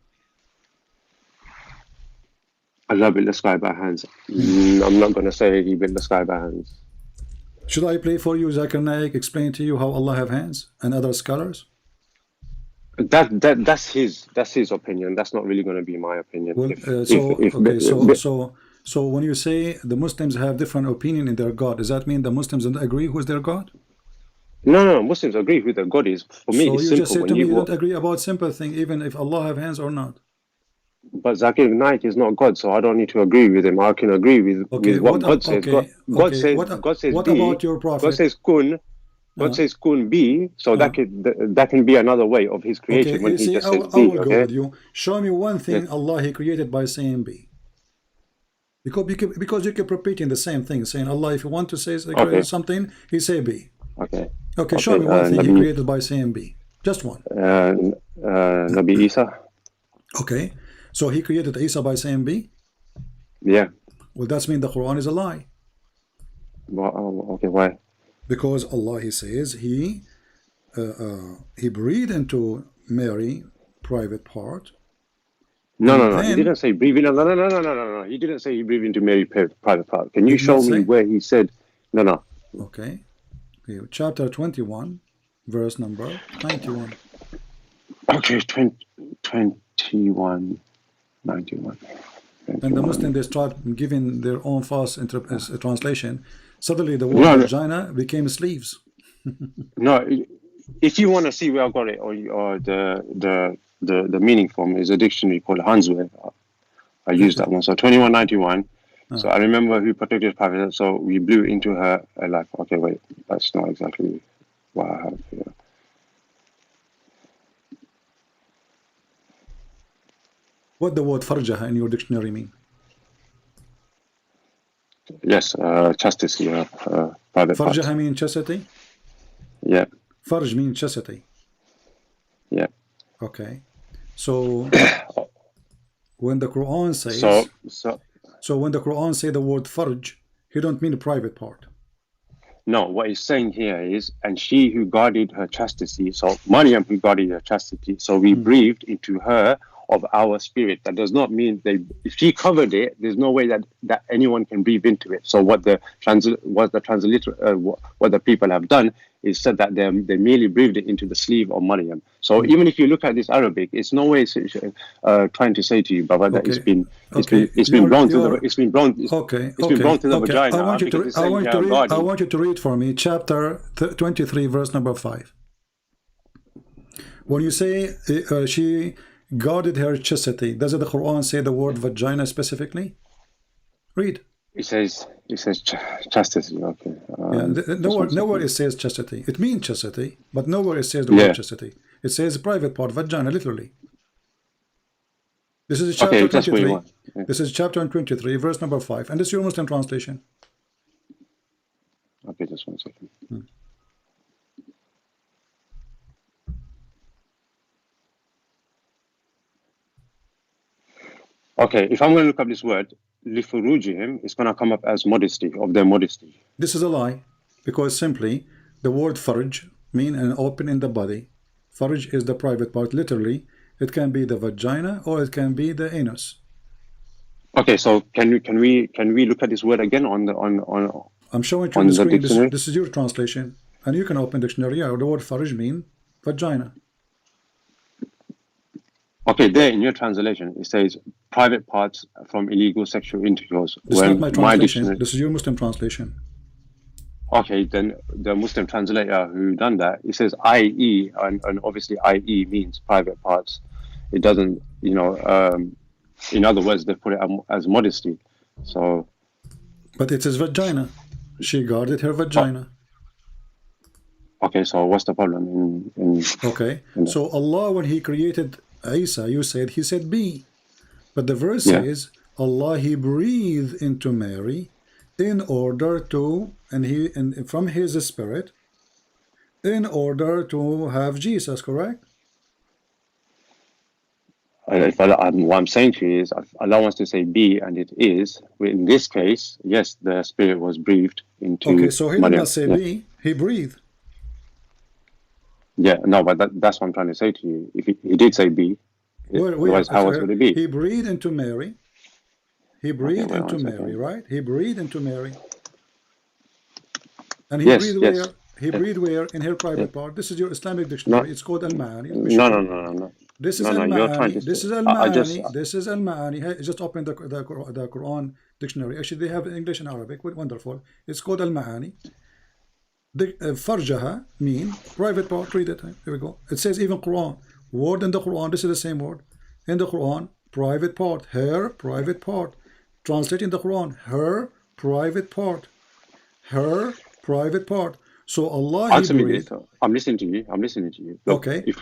Allah built the sky by hands. I'm not going to say he built the sky by hands. Should I play for you, Zakir Naik, explain to you how Allah have hands and other scholars? That's his opinion. That's not really going to be my opinion. Well, so when you say the Muslims have different opinion in their God, does that mean the Muslims don't agree who's their God? No. Muslims agree who their God is. For me, it's simple. So you just said to me you don't agree about simple thing, even if Allah have hands or not. But Zakir Naik is not God, so I don't need to agree with him. I can agree with what God says. God says what be. About your prophet? God says kun. God says kun be. So that can be another way of his creation when he just says be. I will go with you. Show me one thing Allah he created by saying be. Because you keep repeating the same thing, saying Allah, if you want to say something, he say be. Okay, show me one thing he created by saying be. Just one. Nabi Isa. Okay, so he created Isa by saying be? Yeah. Well, that means the Quran is a lie. Well, okay, why? Because Allah, he says, he breathed into Mary private part. No. He didn't say breathe in. No. He didn't say he breathed into Mary private part. Can you show me where he said? No. Okay. Chapter 21, verse number 91. Okay, 21, 91. And the Muslim, they start giving their own false translation. Suddenly the word No, vagina became sleeves. no. If you want to see where I got it, or the meaning from, is a dictionary called Hansware. I used that one. So 2191. So I remember who protected his prophet. So we blew into her life. Okay, wait, that's not exactly what I have here. What the word farjaha in your dictionary mean? Yes, chastity, private parts. Farjaha mean chastity? Yeah. Farj means chastity. Yeah. Okay. So when the Quran says so when the Quran say the word farj, he don't mean a private part. No, what he's saying here is, and she who guarded her chastity, so Maryam who guarded her chastity, so we breathed into her of our spirit. That does not mean if she covered it, there's no way that anyone can breathe into it. So what the people have done is said that they merely breathed it into the sleeve of Maryam. So even if you look at this Arabic, it's no way trying to say to you, Baba, that it's been blown to the vagina. I want you to read for me chapter 23, verse number 5. When you say she guarded her chastity, does the Quran say the word vagina specifically? Read. It says chastity. Okay. Nowhere it says chastity. It means chastity, but nowhere it says the word chastity. It says private part, vagina, literally. This is chapter 23. This is chapter 23, verse number 5, and this is your Muslim translation. Okay, just 1 second. Okay, if I'm going to look up this word, lifurujihim, it's going to come up as modesty, of their modesty. This is a lie, because simply the word farj mean an open in the body. Farj is the private part. Literally, it can be the vagina or it can be the anus. Okay, so can we look at this word again on I'm showing you on the screen. This is your translation, and you can open dictionary. Yeah, the word farj mean vagina. Okay, there in your translation it says private parts from illegal sexual intercourse. This is not my translation. This is your Muslim translation. Okay, then the Muslim translator who done that, it says IE, and obviously IE means private parts. It doesn't, in other words, they put it as modesty. So, but it says vagina. She guarded her vagina. Okay, so what's the problem? So Allah, when He created Isa, you said He said be, but the verse says Allah, He breathed into Mary in order to, and from His spirit, in order to have Jesus, correct? What I'm saying to you is, Allah wants to say be, and it is. In this case, yes, the spirit was breathed into. Okay, so He did not say be, He breathed. Yeah, no, but that's what I'm trying to say to you. If he did say be, how else would it be? He breathed into Mary. He breathed into Mary, right? He breathed into Mary. And He breathed where? He breathed where? In her private part. This is your Islamic dictionary. It's called Al-Ma'ani. No. This is Al-Ma'ani. This is Al-Ma'ani. This is Al-Ma'ani. Just open the Quran dictionary. Actually, they have English and Arabic. Wonderful. It's called Al-Ma'ani. Farjaha mean private part. Read it. Here we go. It says even Quran. Word in the Quran. This is the same word. In the Quran, private part. Her private part. Translate in the Quran. Her private part. Her private part. So Allah. Answer me this. I'm listening to you. Look, okay. If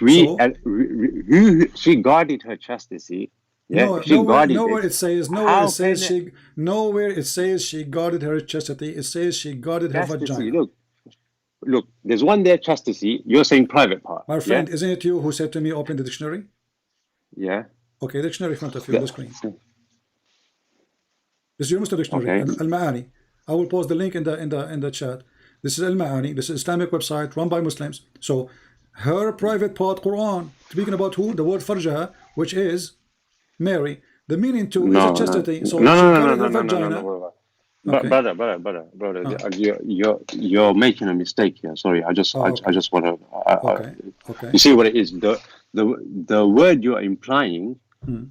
she guarded her chastity. Yeah, nowhere it says she guarded her chastity. It says she guarded her vagina. Look, there's one there, chastity. You're saying private part. My friend, isn't it you who said to me, open the dictionary? Yeah. Okay, dictionary in front of you on the screen. This is your Muslim dictionary, Al-Ma'ani. I will post the link in the chat. This is Al-Ma'ani. This is Islamic website run by Muslims. So, her private part, Quran. Speaking about who? The word farjaha, which is Mary. The meaning to is chastity. So she guarded her vagina. Okay. Brother, Ah. you're making a mistake here. Sorry, I just Oh, okay. I just want to. Okay. Okay. You see what it is? The word you're implying,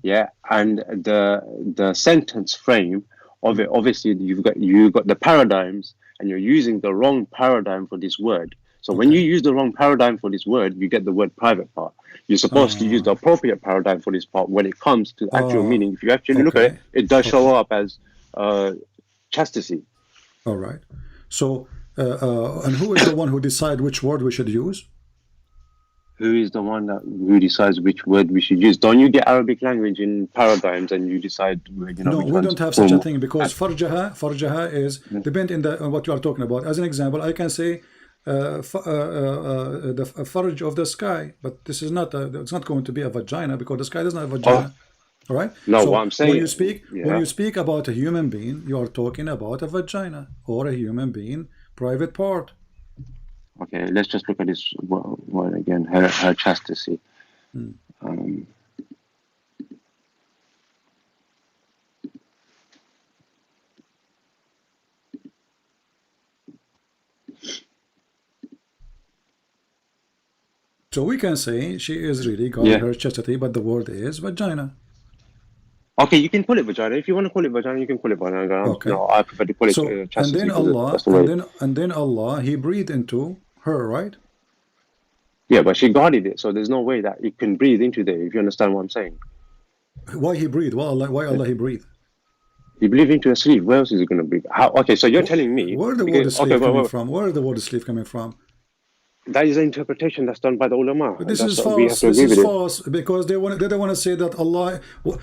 yeah, and the sentence frame of it. Obviously, you've got the paradigms, and you're using the wrong paradigm for this word. So when you use the wrong paradigm for this word, you get the word private part. You're supposed to use the appropriate paradigm for this part when it comes to actual meaning. If you actually look at it, it does show up as chastity. All right. So, and who is the one who decide which word we should use? Who is the one who decides which word we should use? Don't you get Arabic language in paradigms and you decide, No, which we ones don't have such a thing because farjaha is depend on what you are talking about. As an example, I can say the farj of the sky, but this is not it's not going to be a vagina because the sky doesn't have a vagina. All right. No, so what I'm saying, when you speak about a human being, you are talking about a vagina or a human being private part. Okay, let's just look at this word again. Her chastity. So we can say she is really guarding her chastity, but the word is vagina. Okay, you can call it vagina. If you want to call it vagina, you can call it vagina. Okay. No, I prefer to call it chastity. And then Allah, that's the way. and then Allah, He breathed into her, right? Yeah, but she guarded it, so there's no way that it can breathe into there. If you understand what I'm saying. Why He breathed? Why Allah He breathed? He breathed into her sleep. Where else is he going to breathe? How? Okay, so you're telling me where the word sleep coming from? Where is the word sleep coming from? That is an interpretation that's done by the ulama. But this is false. This is false because they don't want to say that Allah.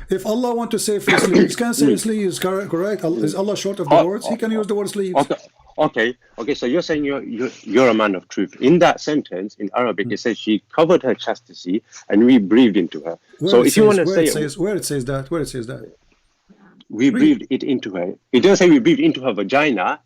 If Allah want to say sleeves, can say sleeves. Correct? Is Allah short of the words? He can use the word sleeves. Okay. So you're saying you're a man of truth. In that sentence in Arabic, it says she covered her chastity and we breathed into her. So if you want to say where it says that, we breathed it into her. It doesn't say we breathed into her vagina.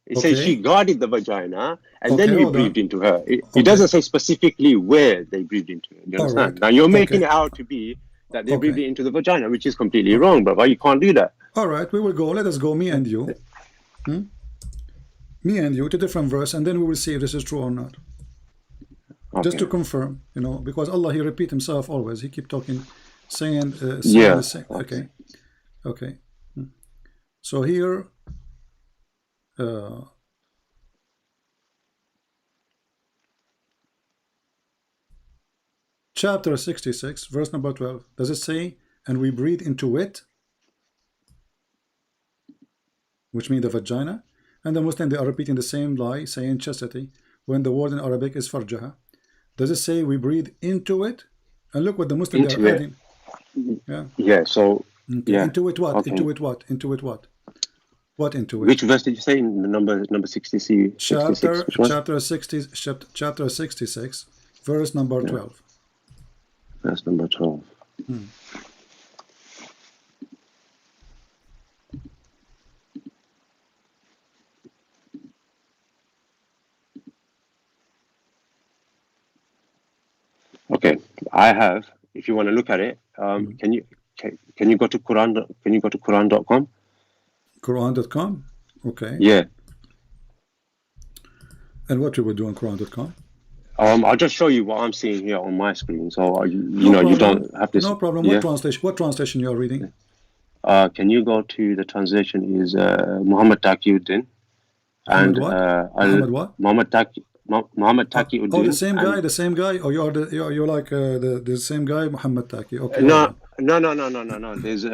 It says she guarded the vagina and then we breathed into her. It doesn't say specifically where they breathed into her. You understand? Now you're making it out to be that they breathed it into the vagina, which is completely wrong, brother. You can't do that. All right, we will go. Let us go, me and you. Me and you to different verse, and then we will see if this is true or not. Just to confirm, because Allah, He repeat Himself always. He keep talking, saying the same. Okay. So here, chapter 66, verse number 12. Does it say, and we breathe into it, which means the vagina? And the Muslim, they are repeating the same lie, saying chastity, when the word in Arabic is farjaha. Does it say we breathe into it? And look what the Muslim they are adding. So into it what? Into it what? Into it what? What into it? Which verse did you say in number 60? Chapter 66, verse number 12. Verse number 12. Okay, I have. If you want to look at it, can you go to Quran? Can you go to Quran.com? Quran.com. Okay. Yeah. And what we will do on Quran.com? I'll just show you what I'm seeing here on my screen. So you don't have to. No problem. What translation you are reading? Can you go to the translation is Muhammad Taqiyuddin and Muhammad what? Muhammad Taqiyuddin. Oh, the same guy, or you're like the same guy, Muhammad Taqi. Okay. No. There's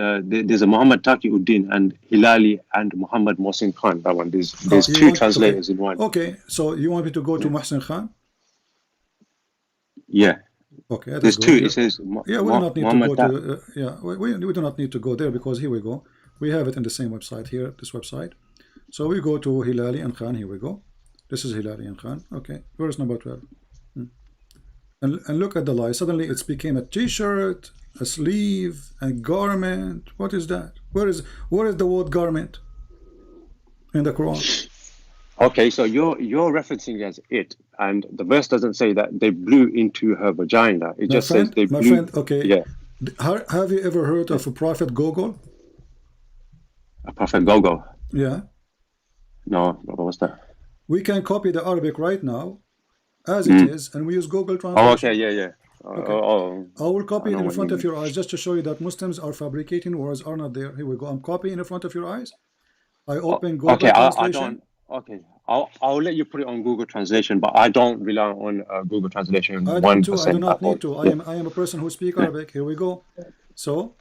a Muhammad Taqiyuddin and Hilali and Muhammad Mohsin Khan. That one. There's two translators in one. Okay, so you want me to go to Mohsin Khan? Yeah. Okay. There's two. It says we do not need to go to. We do not need to go there because here we go. We have it in the same website here. This website. So we go to Hilali and Khan. Here we go. This is Hilali and Khan. Okay, verse number 12. And look at the lie. Suddenly it became a t-shirt, a sleeve, a garment. What is that? Where is the word garment in the Quran? Okay, so you're referencing as it, and the verse doesn't say that they blew into her vagina. It just says they blew. My friend, okay. Yeah. Have you ever heard of a prophet Gogol? A prophet Gogol? Yeah. No, brother, what's that? We can copy the Arabic right now, as it is, and we use Google Oh, okay, Translation. yeah. Okay. Oh, I will copy I it know in what you front of mean. your eyes just to show you that Muslims are fabricating words are not there. Here we go. I'm copying in front of your eyes. I open Okay, Google I Translation. don't. Okay, I'll let you put it on Google Translation, but I don't rely on Google Translation I don't too. I do 1% at not all. need to. Yeah. I am a person who speaks Yeah. Arabic. Here we go. So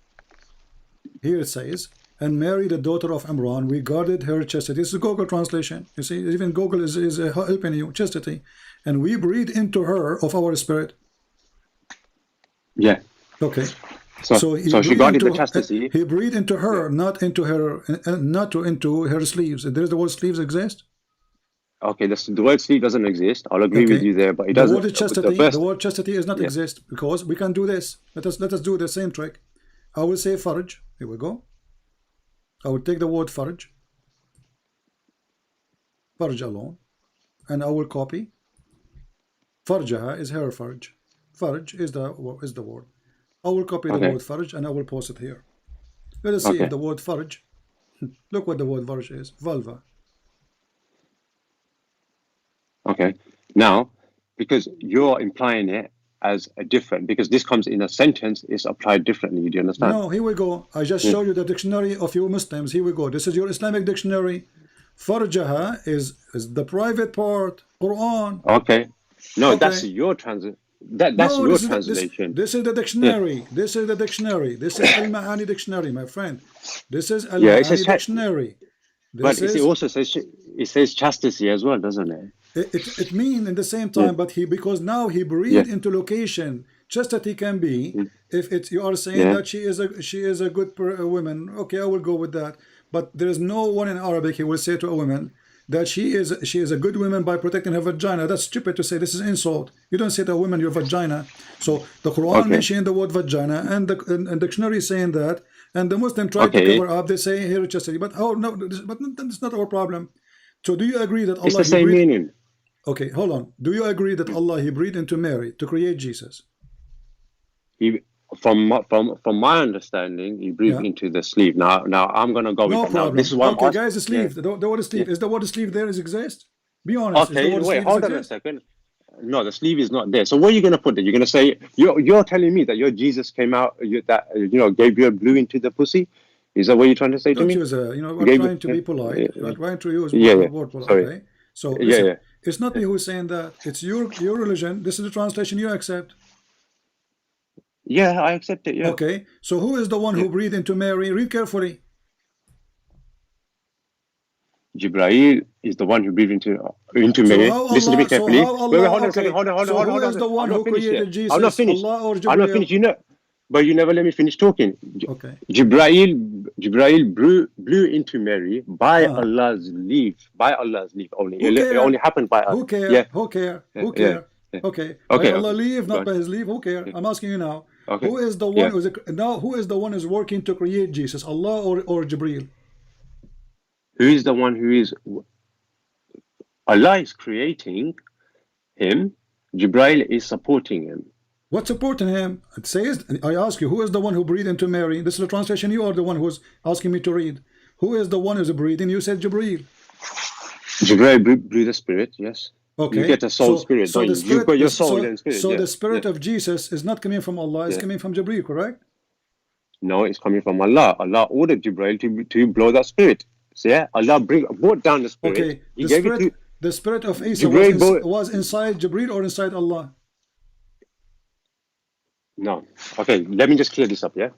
here it says, and Mary, the daughter of Imran, we guarded her chastity. This is Google Translation. You see, even Google is helping you, chastity. And we breathe into her of our spirit. Yeah. Okay. So he she breathed guarded into the chastity. he breathed into her, Yeah. not into her, into her sleeves. There's the word sleeves exist. Okay, the word sleep doesn't exist. I'll agree with Okay. you there, but it The doesn't. word The chastity, verse. the word chastity is not Yeah. exist because we can do this. Let us do the same trick. I will say farj. Here we go. I will take the word farj alone, and I will copy. Farjaha is her farj. Farj is the word. I will copy the Okay. word farj and I will post it here. Let us see Okay. if the word farj. Look what the word farj is. Vulva. Okay. Now, because you're implying it as a different, because this comes in a sentence, it's applied differently. Do you understand? No, here we go. I just Yeah. show you the dictionary of you Muslims. Here we go. This is your Islamic dictionary. Farjaha is the private part. Quran. Okay. No, that's Okay. your that's No, your this is translation. this is the Yeah. dictionary. This is the dictionary. This is Al Mahani dictionary, my friend. This is Al Yeah. It says, Mahani dictionary. but This it is also says chastity as well, doesn't it? it mean in the same Yeah. time, but because now he Yeah. breathed into location. Chastity can be if it's you are saying Yeah. that she is a good woman. Okay, I will go with that. But there is no one in Arabic he will say to a woman that she is a good woman by protecting her vagina. That's stupid to say. This is insult. You don't say to a woman your vagina. So the Quran Okay. mentioned the word vagina, and the dictionary saying that, and the Muslim tried to Okay. cover up. They say here chastity, but oh no, but that's not our problem. So do you agree that It's Allah the he same breathed? meaning. Okay, hold on. Do you agree that Allah he breathed into Mary to create Jesus? He, from my understanding, he breathed Yeah. into the sleeve. Now I'm gonna go with No that. Now this problem. is why I'm Okay, asking. guys, the Yeah. sleeve. The word Yeah. sleeve. Is the word sleeve there? Is exist? Be honest. Is the Okay. word Wait. sleeve is Hold on a exist? second. No, the sleeve is not there. So what are you gonna put there? You're gonna say you're telling me that your Jesus came out that Gabriel blew into the pussy. Is that what you're trying to say to Don't me? use we're Gabriel. trying to Yeah. be polite. We're trying to use Yeah. Yeah. word polite. Sorry. Okay. So Yeah. listen, Yeah. it's not me who's saying that. It's your religion. This is the translation you accept. Yeah. I accept it. Yeah. Okay. So who is the one Yeah. who breathed into Mary? Read carefully. Jibreel is the one who breathed into So Mary. how Listen to me Allah? So carefully. how Wait, Allah? hold on a second. Okay. Hold on. So who Hold is on. the I'm one not who finished yet. created I'm not Jesus? finished. Allah or I'm not finished. Jibreel? But you never let me finish talking. Okay. Jibreel blew into Mary by Huh. Allah's leave. By Allah's leave only. Who It only care? happened by Who yeah. care? Who care? Yeah. Who Yeah. care? Yeah. Okay, by Okay. Allah Okay. leave, Go not on. by His leave. Who care? Yeah. I'm asking you now. Okay. Who is the one Yeah. who is now? Who is the one who's working to create Jesus? Allah or Jibreel? Who is the one who is Allah is creating him? Jibreel is supporting him. What's supporting him? It says. I ask you, who is the one who breathed into Mary? This is the translation. You are the one who's asking me to read. Who is the one who's breathing? You said Jibreel. Jibreel blew the spirit. Yes. You Okay, get a soul spirit, so don't the you? You've spirit got your is soul and spirit. Yeah. the Yeah. spirit of Jesus is not coming from Allah. It's Yeah. coming from Jibreel, correct? No, it's coming from Allah. Allah ordered Jibreel to blow that spirit. So yeah, Allah brought down the spirit. Okay, He gave it to the spirit of Isa Jibreel. was inside Jibreel or inside Allah? No. Okay, let me just clear this up. Yeah,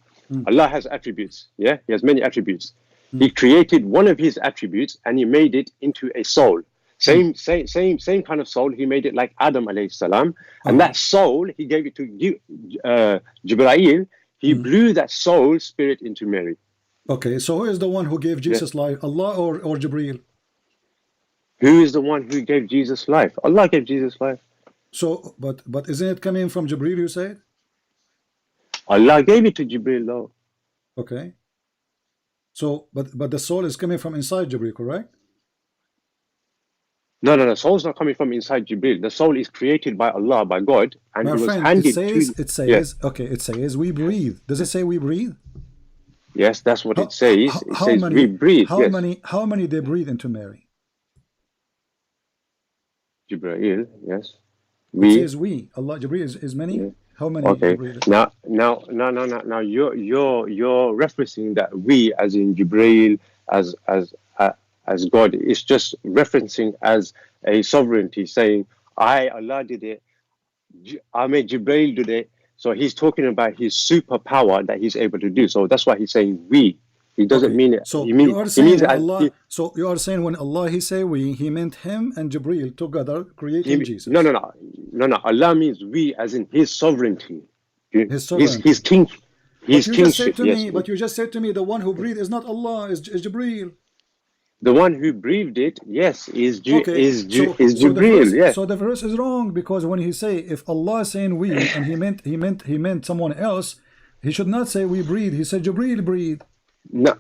Allah has attributes. Yeah, He has many attributes. He created one of His attributes and He made it into a soul. Same kind of soul. He made it like Adam alayhi salam, and that soul He gave it to Jibreel. He blew that soul spirit into Mary. Okay, so who is the one who gave Jesus life? Allah or Jibreel? Who is the one who gave Jesus life? Allah gave Jesus life. So, but isn't it coming from Jibreel? You said. Allah gave it to Jibreel though. Okay. So, but the soul is coming from inside Jibreel, correct? No. The soul's not coming from inside Jibreel. The soul is created by Allah, by God, and My it was friend, handed it says, okay, it says we breathe. Does it say we breathe? Yes, that's what it says. It says we breathe. How Yes. many they breathe into Mary? Jibreel, yes. It We. says we. Allah, Jibreel is many. Yeah. How many Okay. Jibreel? Now, you're referencing that we, as in Jibreel, as God. It's just referencing as a sovereignty, saying, Allah did it. I made Jibreel do it. So he's talking about his superpower that he's able to do. So that's why he's saying we. He doesn't Okay, mean it. so He you are saying means when as Allah, so you are saying when Allah he say we, he meant him and Jibreel together creating Jesus. no. Allah means we, as in his sovereignty, His sovereignty. his king, But his you just said kingship. to Yes, me, but you just said to me the one who breathed is not Allah, is Jibreel. the one who breathed it, yes, Okay, is so Jibreel. Yes. so the verse is wrong, because when he say if Allah is saying we and he meant someone else, he should not say we breathe. He said Jibreel breathe. No.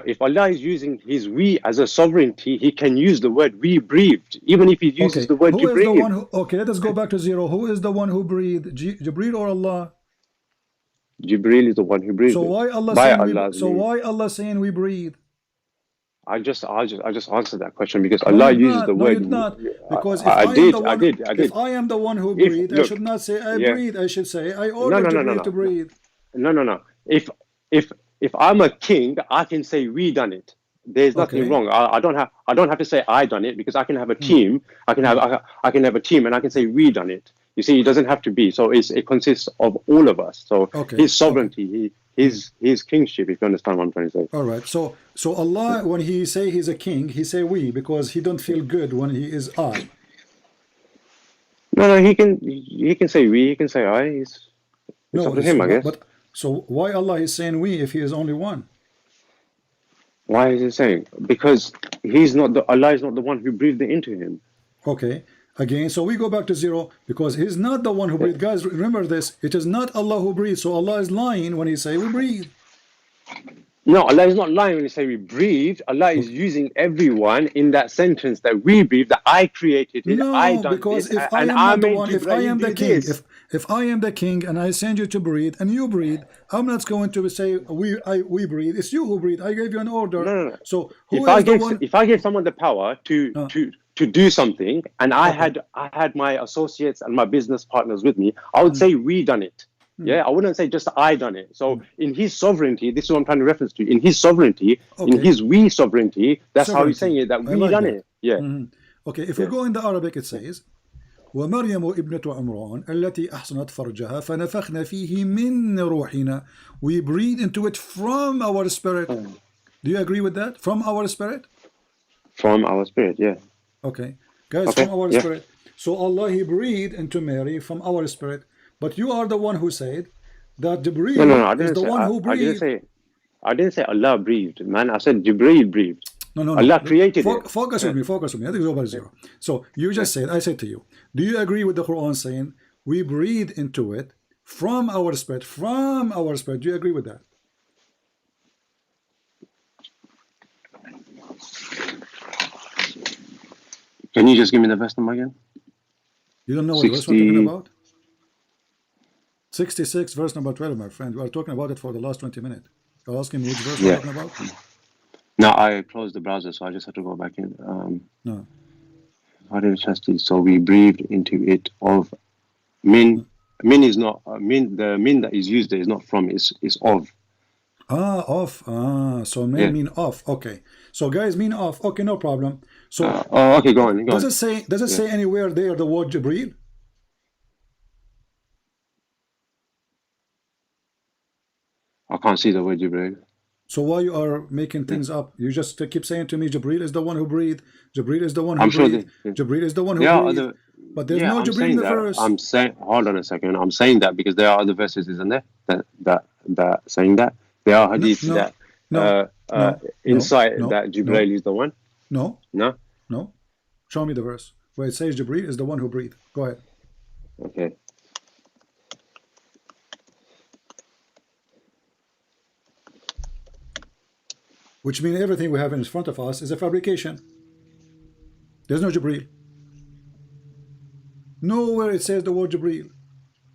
If Allah is using his we as a sovereignty, he can use the word we breathed, even if he uses Okay, the word who is the Jibreel. one who? Okay, let us go back to zero. Who is the one who breathed? Jibreel or Allah? Jibreel is the one who breathed So it. why Allah By saying we? Allah's So name. why Allah saying we breathe? I just answered that question because No, Allah you uses the not. No, word. you not. Because if I I am did. the I one, did. if I am the one who If breathe, I look, should not say I yeah. breathe. I should say I No, order no, no, no, Jibreel no. to breathe. No. If I'm a king, I can say we done it. There's nothing Okay. wrong. I don't have to say I done it, because I can have a team. I can have a team, and I can say we done it. You see, it doesn't have to be. So it consists of all of us. So Okay. his sovereignty, his kingship. If you understand what I'm trying to say. All right. So Allah, when he say he's a king, he say we, because he don't feel good when he is I. No. He can say we. He can say I. It's up to him, I guess. But so why Allah is saying we if he is only one? Why is he saying? Because Allah is not the one who breathed it into him. Okay. Again, so we go back to zero, because he's not the one who breathed. Guys, remember this. It is not Allah who breathes. So Allah is lying when he say we breathe. No, Allah is not lying when he say we breathed. Allah is using everyone in that sentence that we breathe, that I created it, I No, done because this, if I and am I not the made one, if I Jibreel am the do king, this. if I am the king and I send you to breathe and you breathe, I'm not going to say we breathe. It's you who breathe. I gave you an order. No. So who is the one? If I gave someone the power to do something, and I had my associates and my business partners with me, I would say we done it. Yeah, I wouldn't say just I done it. So in his sovereignty, this is what I'm trying to reference to. In his sovereignty, in his we sovereignty, that's how he's saying it, that we done it. Yeah. Okay, if we go in the Arabic, it says, ومريم ابنة عمران التي أحصنت فرجها فنفخنا فيه من روحنا. We breathe into it from our spirit. Do you agree with that? From our spirit? From our spirit, yeah. Okay. Guys, from our spirit. So Allah, he breathed into Mary from our spirit. But you are the one who said that Jibreel is the one who breathed. I didn't say Allah breathed, man. I said Jibreel breathed. No. Allah created it. Focus with me. Let us go back to zero. So you just said, I said to you, do you agree with the Quran saying we breathe into it from our spirit? From our spirit. Do you agree with that? Can you just give me the verse number again? You don't know what verse we're talking about? 66, verse number 12, my friend. We are talking about it for the last 20 minutes. You're asking me which verse we're talking about? No, I closed the browser, so I just had to go back in. No. So we breathed into it of min. Min is not min. The min that is used there is not from. It's of. Of. So min mean of. Okay. So guys mean of. Okay, no problem. So okay, go on. Does it say anywhere there the word Jibreel? I can't see the word Jibreel. So why you are making things up? You just keep saying to me, Jibreel is the one who breathed. Jibreel is the one who breathed. Jibreel is the one who breathed. But there's no Jibreel in the verse. I'm saying, hold on a second. I'm saying that because there are other verses, isn't there? That saying that there are hadiths inside that Jibreel is the one. No. No. Show me the verse where it says Jibreel is the one who breathed. Go ahead. Okay. Which means everything we have in front of us is a fabrication. There's no Jibreel. Nowhere it says the word Jibreel.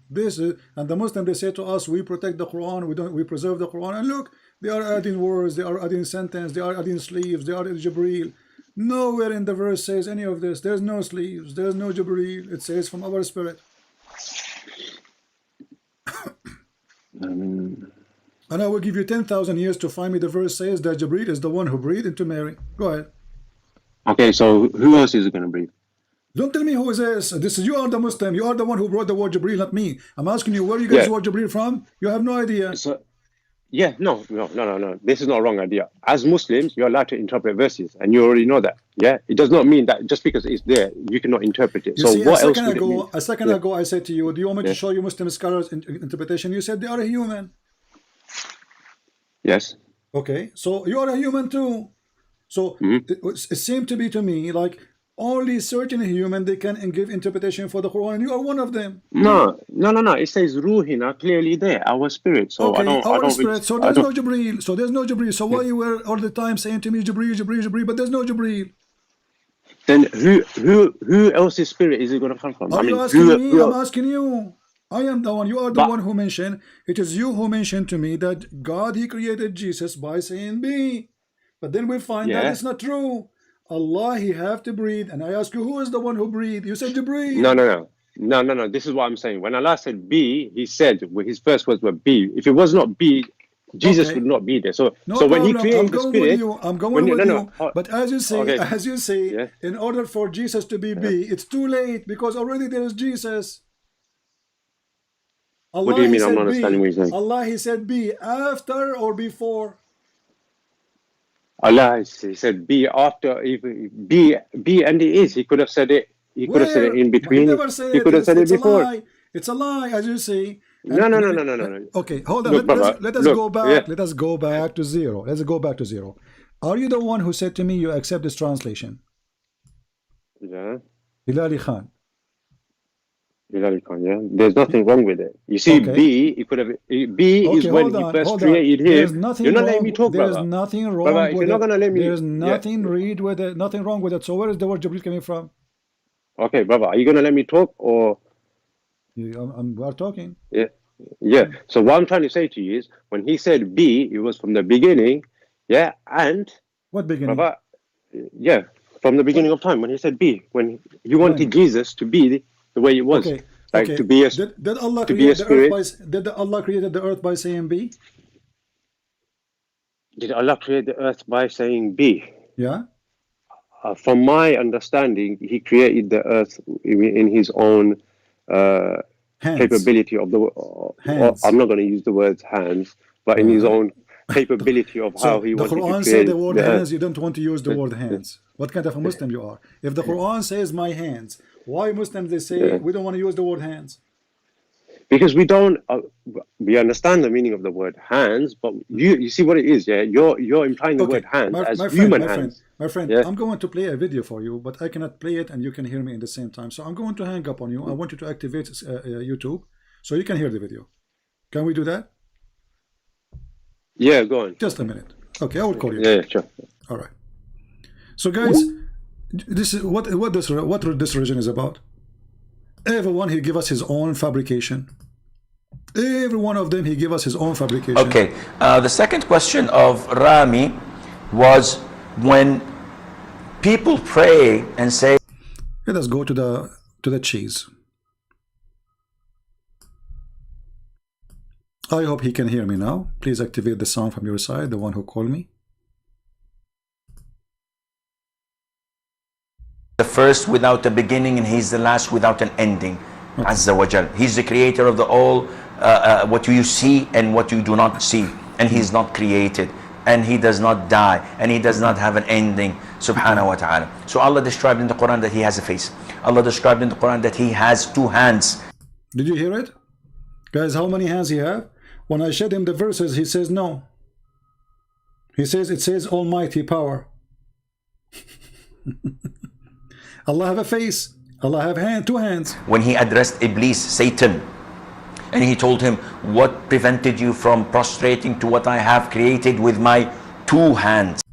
This is, and the Muslim, they say to us, we protect the Quran, we preserve the Quran, and look, they are adding words, they are adding sentence, they are adding sleeves, they are adding Jibreel. Nowhere in the verse says any of this. There's no sleeves. There's no Jibreel. It says from our spirit. And I will give you 10,000 years to find me the verse says that Jibreel is the one who breathed into Mary. Go ahead. Okay, so who else is it going to breathe? Don't tell me who is this. This is, you are the Muslim. You are the one who brought the word Jibreel, not me. I'm asking you, where you get this word Jibreel from? You have no idea. So, no. This is not a wrong idea. As Muslims, you're allowed to interpret verses, and you already know that. Yeah, it does not mean that just because it's there, you cannot interpret it. You so see, what else would it mean? A second ago, I said to you, do you want me to show you Muslim scholars' interpretation? You said they are a human. Yes. Okay, so you are a human too. So it seemed to be to me like only certain human they can give interpretation for the Quran, and you are one of them. No. It says Ruhina clearly there, our spirit. So okay, I don't spirit. So there's no Jibreel. So there's no Jibreel. So why you were all the time saying to me Jibreel, but there's no Jibreel? Then who else's spirit is it going to come from? Are you asking me? I'm asking you. I am the one. You are the one who mentioned. It is you who mentioned to me that God, He created Jesus by saying be. But then we find that it's not true. Allah, He have to breathe. And I ask you, who is the one who breathed? You said Jibreel. No. This is what I'm saying. When Allah said be, He said, His first words were be. If it was not be, Jesus would not be there. So when He created the spirit, I'm going with you. But as you say, in order for Jesus to be, it's too late because already there is Jesus. Allah, what do you mean? I'm not understanding what you're saying. Allah, He said be after or before. Allah, He said be after, be, and it is. He could have said it. He could have said it in between. He never said He could have said it before. It's a lie, as you say. No. Okay, hold on. Look, let us go back. Let us go back to zero. Let's go back to zero. Are you the one who said to me you accept this translation? Yeah. Hilali Khan. Yeah. There's nothing wrong with it. You see, B, it could have. B is when He first created him. You're not letting me talk, brother. There's nothing wrong brother, with if you're not gonna let me, there's nothing read with it. Nothing wrong with it. So where is the word Jibreel coming from? Okay, brother, are you gonna let me talk or? We're talking. Yeah. So what I'm trying to say to you is, when He said B, it was from the beginning. Yeah, and what beginning? Brother, from the beginning of time when He said B, when He wanted Jesus to be the way it was, to be a did Allah create the earth did Allah create the earth by saying be? Did Allah create the earth by saying be? Yeah. From my understanding, He created the earth in His own capability of the. I'm not going to use the words hands, but in His own capability of how He wanted to create. The Quran said the word hands. You don't want to use the word hands. What kind of a Muslim you are? If the Quran says my hands, why Muslims they say we don't want to use the word hands? Because we don't. We understand the meaning of the word hands, but you see what it is. Yeah, you're implying the word hands as human hands. My friend, I'm going to play a video for you, but I cannot play it and you can hear me in the same time. So I'm going to hang up on you. I want you to activate YouTube so you can hear the video. Can we do that? Yeah, go on. Just a minute. Okay, I will call you. Yeah, sure. All right. So guys, this is what this religion is about. Everyone He give us his own fabrication. Every one of them He give us his own fabrication. Okay. The second question of Rami was when people pray and say. Let us go to the cheese. I hope he can hear me now. Please activate the sound from your side, the one who called me. The first without a beginning and He's the last without an ending. Azza wa Jal. He's the creator of the all, what you see and what you do not see. And He's not created. And He does not die. And He does not have an ending. Subhanahu wa ta'ala. So Allah described in the Quran that He has a face. Allah described in the Quran that He has two hands. Did you hear it? Guys, how many hands He have? When I showed him the verses, he says no. He says it says almighty power. Allah have a face. Allah have two hands. When He addressed Iblis, Satan, and He told him, what prevented you from prostrating to what I have created with my two hands?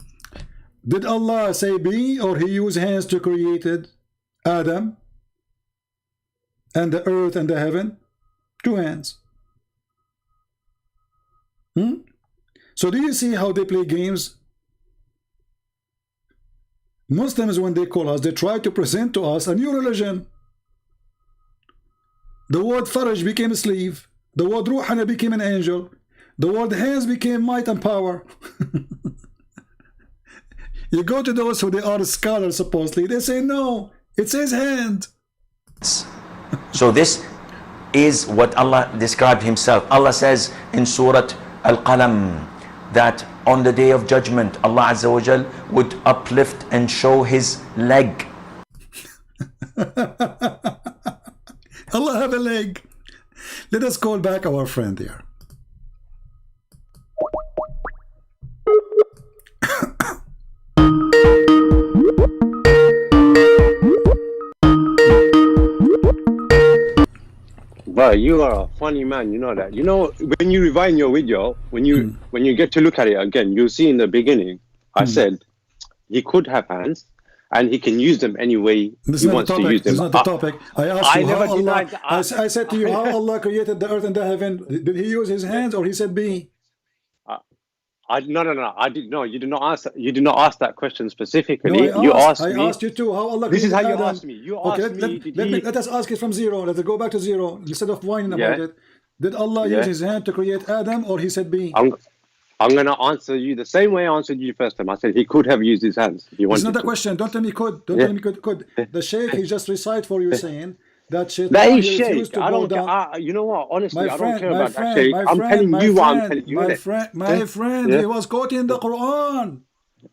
Did Allah say be, or He used hands to create Adam and the earth and the heaven? Two hands. So do you see how they play games? Muslims, when they call us, they try to present to us a new religion. The word faraj became a slave. The word ruhana became an angel. The word hands became might and power. You go to those who they are scholars supposedly, they say no, it says hand. So this is what Allah described himself. Allah says in Surah Al-Qalam that on the day of judgment, Allah Azza wa Jal would uplift and show his leg. Allah have a leg. Let us call back our friend here. But you are a funny man, you know that. You know, when you rewind your video, when you get to look at it again, you'll see in the beginning, I said he could have hands and he can use them any way he wants to use them. This is not the topic. I asked you never how Allah, denied that. I said to you how Allah created the earth and the heaven. Did he use his hands or he said be? No. I did no. You did not answer. You did not ask that question specifically. No, You asked I me. asked you too how Allah This created is how you Adam. asked me. You Okay, asked me. let us ask it from zero. Let's go back to zero instead of whining about it. Did Allah use his hand to create Adam or he said be? I'm gonna answer you the same way I answered you first time. I said he could have used his hands if he wanted. It's not to. a question. Don't tell me could. Don't tell me could. The Sheikh he just recite for you saying that shaitan That is he refused Sheikh. to I go don't care. down. You know what? Honestly, My I friend, don't care my about friend, that Sheikh. my I'm friend, telling my you what I'm friend, telling you. my innit? friend, my friend, he was quoting the Quran.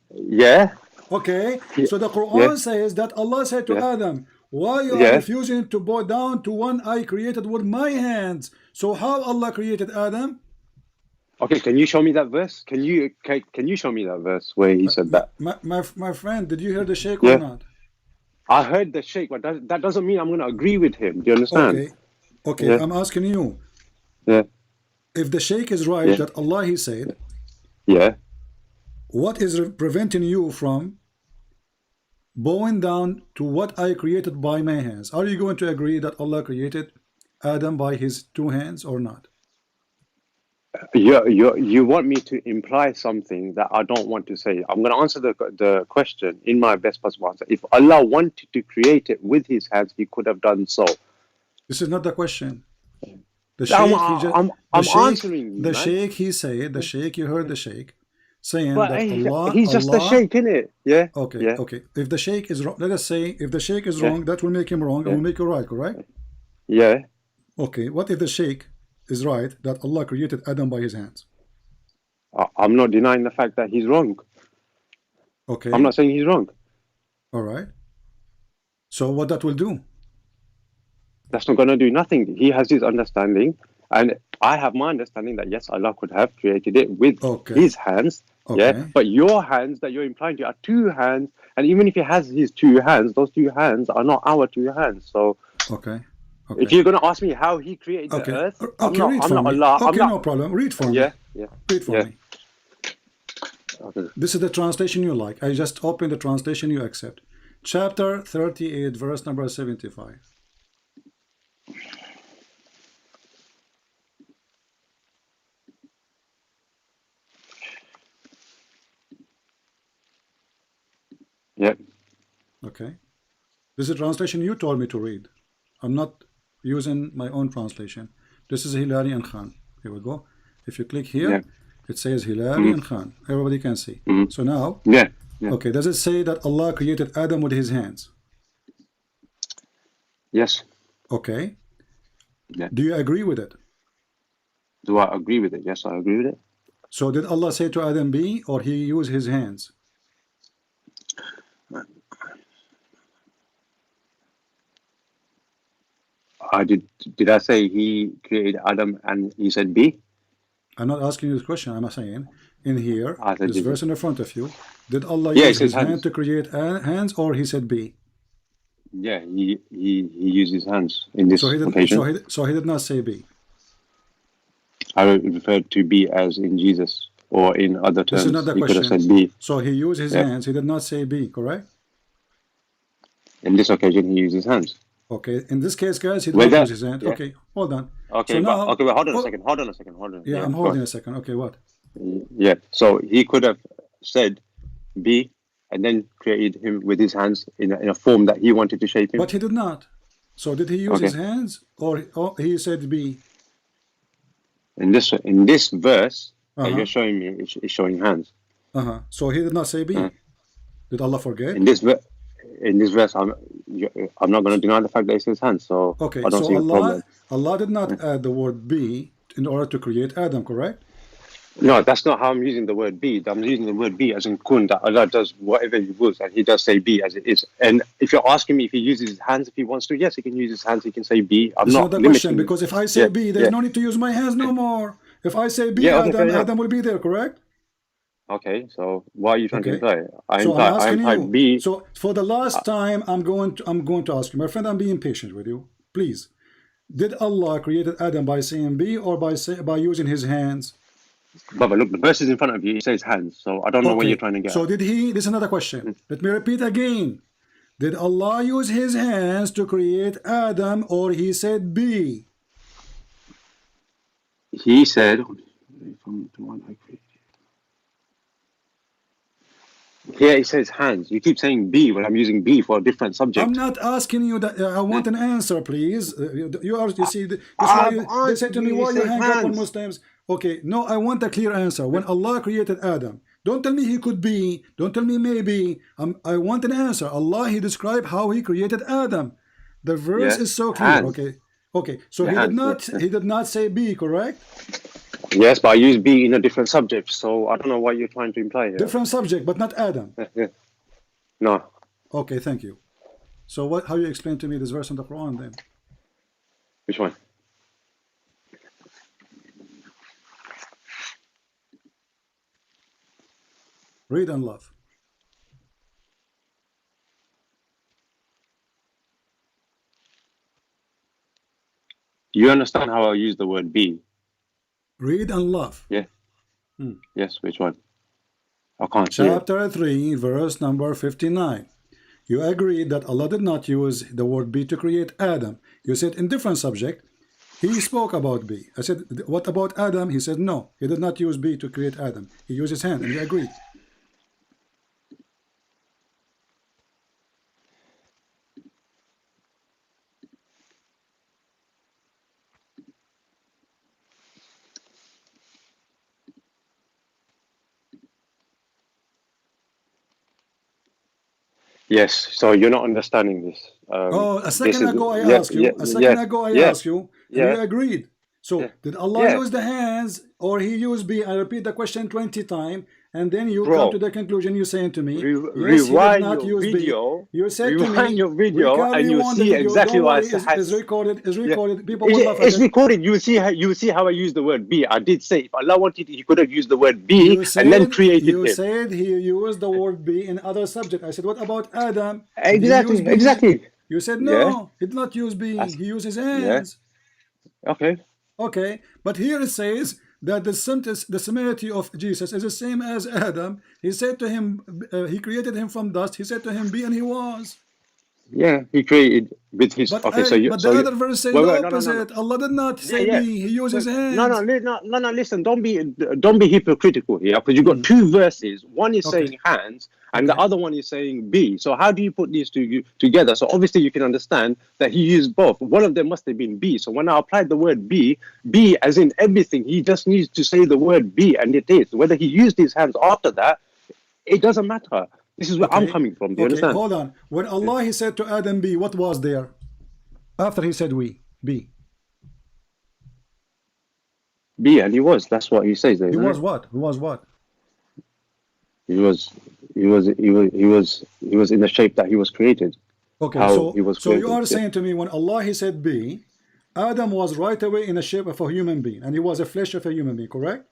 Yeah. Okay, so the Quran says that Allah said to Adam, why you are refusing to bow down to one I created with my hands? So how Allah created Adam? Okay, can you show me that verse? Can you show me that verse where he said that? My friend, did you hear the Sheikh or not? I heard the Sheikh, but that doesn't mean I'm going to agree with him. Do you understand? Okay, I'm asking you. Yeah. If the Sheikh is right that Allah he said, what is preventing you from bowing down to what I created by my hands? Are you going to agree that Allah created Adam by his two hands or not? You want me to imply something that I don't want to say. I'm going to answer the question in my best possible answer. If Allah wanted to create it with his hands, he could have done so. This is not the question. The I'm answering you, the man. Sheikh he said, the Sheikh, you heard the Sheikh saying But that Allah, he's just a Sheikh, innit? Yeah. Okay. If the Sheikh is wrong, let us say if the Sheikh is wrong, that will make him wrong and will make you right, correct? Yeah. Okay, what if the Sheikh is right that Allah created Adam by his hands? I'm not denying the fact that he's wrong. Okay. I'm not saying he's wrong. All right. So what that will do? That's not going to do nothing. He has his understanding, and I have my understanding that yes, Allah could have created it with his hands. Okay. Yeah, but your hands that you're implying to are two hands, and even if he has his two hands, those two hands are not our two hands. So okay. If you're going to ask me how he created the earth, I'm not Allah. Okay, no problem. Read for me. Yeah. Read for me. Okay. This is the translation you like. I just opened the translation you accept. Chapter 38, verse number 75. Yeah. Okay. This is a translation you told me to read. I'm not using my own translation. This is Hilali and Khan. Here we go. If you click here, it says Hilali and Khan. Everybody can see. So now, okay, does it say that Allah created Adam with his hands? Yes. Okay. Do you agree with it? Do I agree with it? Yes, I agree with it. So did Allah say to Adam be, or he used his hands? Did I say he created Adam and he said be? I'm not asking you this question. I'm saying in here, this did verse in front of you, did Allah use his hand to create hands, or he said be? Yeah, he used his hands in this occasion. So he did not say be. I referred to be as in Jesus, or in other terms. This is not the he question. could have said be. So he used his hands. He did not say be, correct? In this occasion, he used his hands. Okay. In this case, guys, he did not use his hand. Yeah. Okay, hold on. Okay, so now, wait, hold on a second. Hold on. Yeah, I'm holding a second. Okay, what? Yeah, so he could have said be, and then created him with his hands in a form that he wanted to shape him. But he did not. So did he use his hands, or he said be? In this verse that you're showing me, it's showing hands. So he did not say be. Did Allah forget? In this verse, I'm not going to deny the fact that it says hands. So okay, I don't so see a problem. Allah did not add the word be in order to create Adam, correct? No, that's not how I'm using the word be. I'm using the word be as in kun, that Allah does whatever He wills, and He does say be as it is. And if you're asking me if He uses his hands if He wants to, yes, He can use his hands. He can say be. I'm not the limiting question, because if I say be, there's no need to use my hands no more. If I say be, Adam will be there, correct? Okay, so why are you trying to imply? I I'm asking imply you. be. So for the last time, I'm going to ask you, my friend. I'm being patient with you, please. Did Allah created Adam by saying be, or by using his hands? Brother, look, the verse is in front of you. It says hands, so I don't know where you're trying to get. So did he? This is another question. Let me repeat again. Did Allah use his hands to create Adam, or he said be? He said, here it says hands. You keep saying be when I'm using be for a different subject. I'm not asking you that. I want an answer, please. You see, they say to me, why you hang up on Muslims? Okay, no, I want a clear answer. When Allah created Adam, don't tell me he could be, don't tell me maybe. I want an answer. Allah, He described how He created Adam. The verse is so clear. Hands. Okay. So he did not say be, correct? Yes, but I use be in a different subject, so I don't know what you're trying to imply here. Different subject, but not Adam. No. Okay, thank you. So how you explain to me this verse in the Quran then? Which one? Read and love. You understand how I use the word be? Read and love. Yeah. Yes, which one? I can't see Chapter 3, verse number 59. You agreed that Allah did not use the word be to create Adam. You said in different subject, He spoke about be. I said, what about Adam? He said, no, He did not use be to create Adam. He used his hand, and you agreed. Yes, so you're not understanding this. A second ago I asked you, and you agreed. So did Allah use the hands, or He used be? I repeat the question 20 times, and then you come to the conclusion. You're saying to me, yes, He did not use video, be. You said to me, your video, and you see exactly what is recorded. Is recorded. People will laugh at it's recorded. You see how I use the word be. I did say if Allah wanted, He could have used the word be and then created him. You said He used the word be in other subject. I said, what about Adam? Exactly. You said no, He did not use be. He used his hands. Okay, but here it says that the similarity of Jesus is the same as Adam. He said to him, He created him from dust. He said to him, be, and he was. Yeah, He created with his. But the other verse says the opposite. Allah did not say be. He used his hands. No. Listen, don't be hypocritical here, because you've got two verses. One is saying hands, and the other one is saying be. So how do you put these two together? So obviously you can understand that He used both. One of them must have been be. So when I applied the word be as in everything, He just needs to say the word be, and it is. Whether He used his hands after that, it doesn't matter. This is where I'm coming from. Do you understand? Hold on. When Allah He said to Adam be, what was there? After He said be. Be, and he was. That's what He says there. He was what? He was what? He was in the shape that he was created. Okay, so you are saying to me when Allah He said be, Adam was right away in the shape of a human being, and he was a flesh of a human being, correct?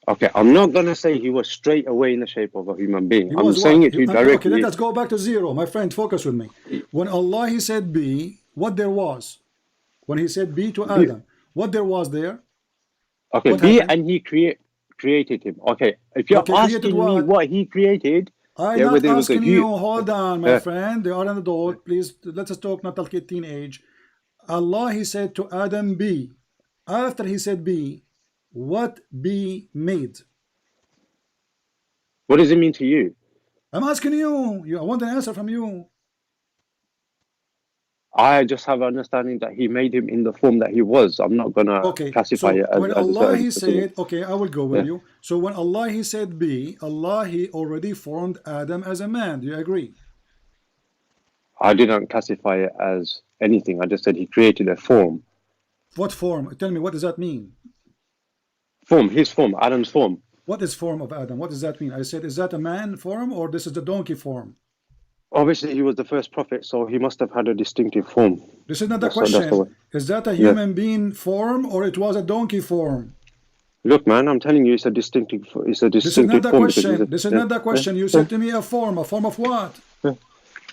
Okay, I'm not gonna say he was straight away in the shape of a human being. I'm saying it to you directly. Okay, let us go back to zero, my friend. Focus with me. When Allah He said be, what there was? When He said be to Adam, what there was there? Okay, what be happened? And He created him. Okay, if you're asking me what He created, I'm not asking you. Hold on, my friend. They are an adult. Please, let us talk not like a teenage. Allah He said to Adam be. After He said be, what be made? What does it mean to you? I'm asking you. I want an answer from you. I just have an understanding that he made him in the form that he was. I'm not gonna Okay, classify so it as, when as a Allah certain He specific. said, okay, I will go with Yeah. you. So when Allah He said be, Allah He already formed Adam as a man. Do you agree? I didn't classify it as anything. I just said he created a form. What form? Tell me, what does that mean? Form, his form, Adam's form. What is form of Adam? What does that mean? I said, is that a man form or this is the donkey form? Obviously, he was the first prophet, so he must have had a distinctive form. This is not the That's the way. question. Is that a Yeah. human being form or it was a donkey form? Look, man, I'm telling you, it's a distinctive. It's a This is not distinctive the form because he's question. This is not the question. You said to me a form. A form of what?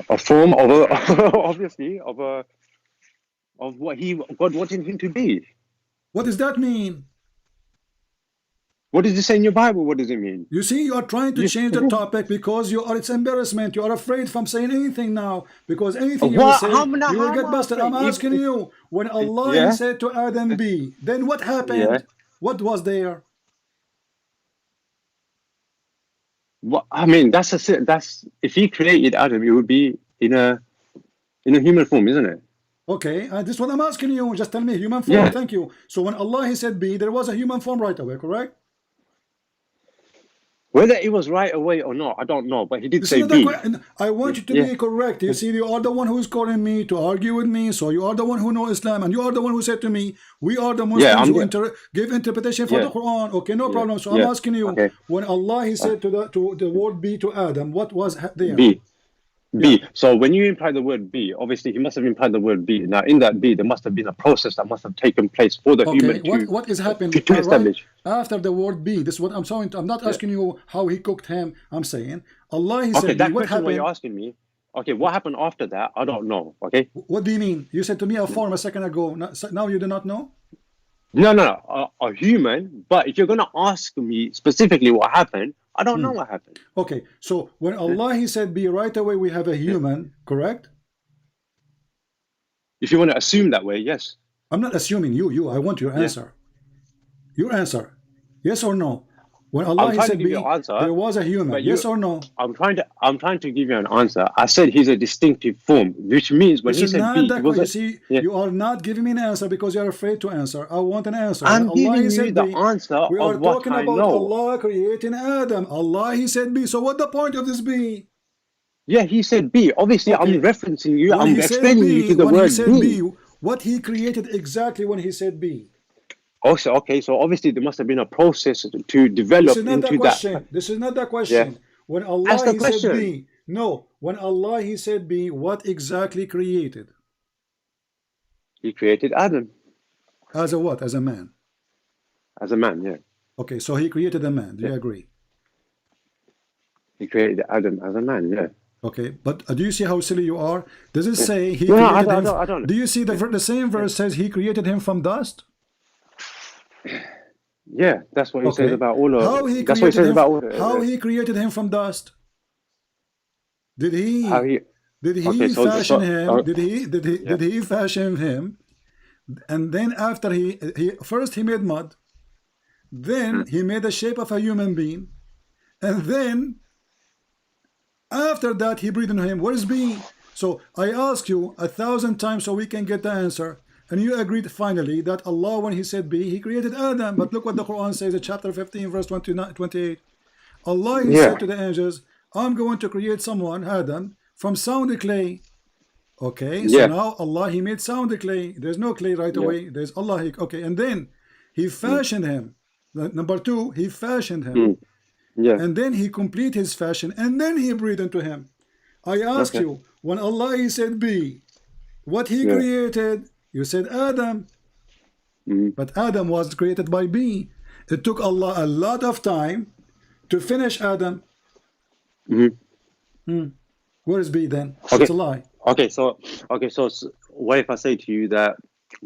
a form of a obviously of a of what God wanted him to be. What does that mean? What does it say in your Bible? What does it mean? You see, you are trying to change the topic because it's embarrassment. You are afraid from saying anything now because anything you will What? say, How you will am get I busted. I'm afraid? asking you, when Allah Yeah. He said to Adam be, then what happened? Yeah. What was there? What I mean, that's if he created Adam, it would be in a human form, isn't it? Okay, this is what I'm asking you. Just tell me human form. Yeah. Thank you. So when Allah He said be, there was a human form right away, correct? Whether it was right away or not, I don't know. But he did This say is not the be. question. I want you to Yeah. be correct. You see, you are the one who is calling me to argue with me. So you are the one who know Islam, and you are the one who said to me, "We are the Muslims I'm who the- give interpretation for Yeah. the Quran." Okay, no Yeah. problem. So I'm Yeah. asking you, Okay. when Allah He said to the word be to Adam, what was there? Be. Yeah. So when you imply the word be, obviously he must have implied the word be. Now in that be, there must have been a process that must have taken place for the Okay, human what is happened to right establish. after the word be? This is what I'm saying. I'm not asking you how He cooked him. I'm saying Allah He Okay, said be. that What question what you're happened? asking me. Okay, what happened after that? I don't know. Okay. What do you mean? You said to me a form a second ago. Now you do not know? No. A human. But if you're gonna ask me specifically what happened, I don't know what happened. Okay, so when Allah He said be, right away we have a human, correct? If you want to assume that way, yes. I'm not assuming you. I want your answer. Your answer. Yes or no? When Allah I'm He trying to said give be, you an answer, there was a human. but Yes or no? I'm trying to give you an answer. I said he's a distinctive form, which means when This he is said not be, that he was you a, see, yeah. you are not giving me an answer because you are afraid to answer. I want an answer. I'm When Allah He giving you said the be, answer we are of what talking I about know. Allah creating Adam. Allah He said be. So what the point of this be? Yeah, he said be. Obviously, Okay. I'm referencing you. When I'm He said explaining you be, to the when He word said be. be, what He created exactly when He said be? Also, okay, so obviously there must have been a process to This develop is not the into that. question. This is not the Yeah, question. When that's Allah the He said question. be, no. When Allah He said be, what exactly created? He created Adam As a what? As a man. as a man. Yeah, Okay, so He created a man. Do you agree? he created Adam as a man. Yeah. Okay, but do you see how silly you are? Does it say He No, created him? I don't. Do you see the same verse says He created him from dust? Yeah, that's what he says Okay. about all How of. He That's what he created says him? about all. How He created him from dust? Did How He? he. Did Okay, He so fashion him? Did He? yeah. Did He fashion him? And then after he first he made mud, then he made the shape of a human being, and then after that he breathed into him. Where is be? So I ask you 1,000 times so we can get the answer, and you agreed finally that Allah, when He said be, He created Adam. But look what the Quran says in chapter 15 verse 28. Allah He Yeah. said to the angels, I'm going to create someone, Adam, from sound clay. Okay, so Yeah. now Allah He made sound clay. There's no clay right Yeah. away. There's Allah. Okay, and then He fashioned him. Number two, He fashioned him. Yeah. And then He complete His fashion, and then He breathed into him. I ask Okay. you, when Allah He said be, what He Yeah. created? You said Adam. But Adam was created by be. It took Allah a lot of time to finish Adam. Where is be then? Okay. It's a lie. Okay, so what if I say to you that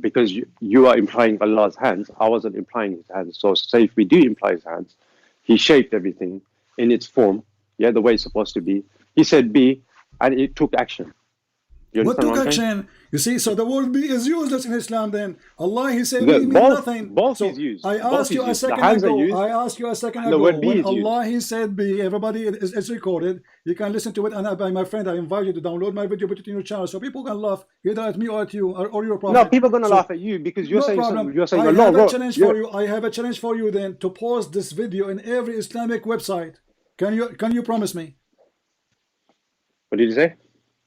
because you are implying Allah's hands, I wasn't implying His hands. So say if we do imply His hands, He shaped everything in its form, yeah, the way it's supposed to be. He said be, and it took action. You What understand took what I'm saying? action? You see, so the word be is useless in Islam then. Allah, he said The- be mean both- nothing. both so is used. I Both asked is you a used. The second hands are ago. used, I asked you a second and the ago. word be When is used. Allah, he said be, everybody it's recorded. You can listen to it. And by my friend, I invite you to download my video, put it in your channel so people can laugh either at me or at you or your prophet. No, people are gonna So, laugh at you because you're no saying problem. you're saying I Allah have a wrote. challenge Yeah. for you. I have a challenge for you then to post this video in every Islamic website. Can you promise me? What did you say?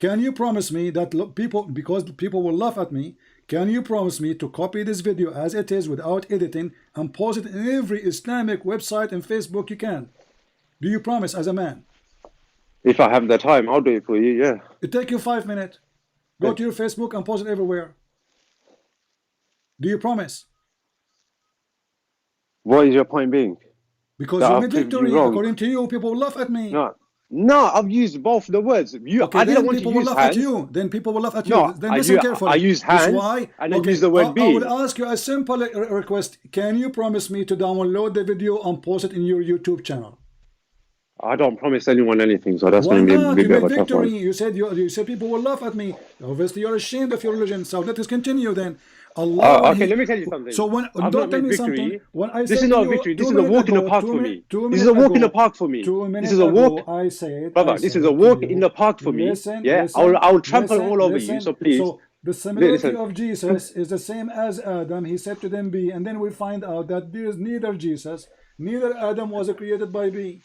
Can you promise me that people, because people will laugh at me, can you promise me to copy this video as it is without editing and post it in every Islamic website and Facebook you can? Do you promise as a man? If I have the time, I'll do it for you. Yeah. It take you 5 minutes. Go to your Facebook and post it everywhere. Do you promise? What is your point being? Because That you I've made proved you victory. wrong. According to you, people will laugh at me. No, I've used both the words. Okay, I then didn't want people to will use laugh hands. at you. Then people will laugh at No, you. Then I listen use- carefully. I use That's hands, why. and then use the word I be. would ask you a simple request. Can you promise me to download the video and post it in your YouTube channel? I don't promise anyone anything, so that's Why going to be a not? bit You of made a tough victory. one. You said people will laugh at me. Obviously, you're ashamed of your religion. So let us continue then. Allah. Okay, let me tell you something. So when I've don't not tell made me victory. something. When I This said is to not a you victory. This 2 is a minutes walk in the ago, park 2 for minutes, me. 2 This is minutes a walk in the ago, park for me. 2 minutes This is a ago, walk, I said, brother. This is a walk in the park for me. Listen, Yeah, listen, I will trample listen, all over listen. you. So please, So the similarity listen. of Jesus is the same as Adam. He said to them, be, and then we find out that there is neither Jesus, neither Adam was created by be.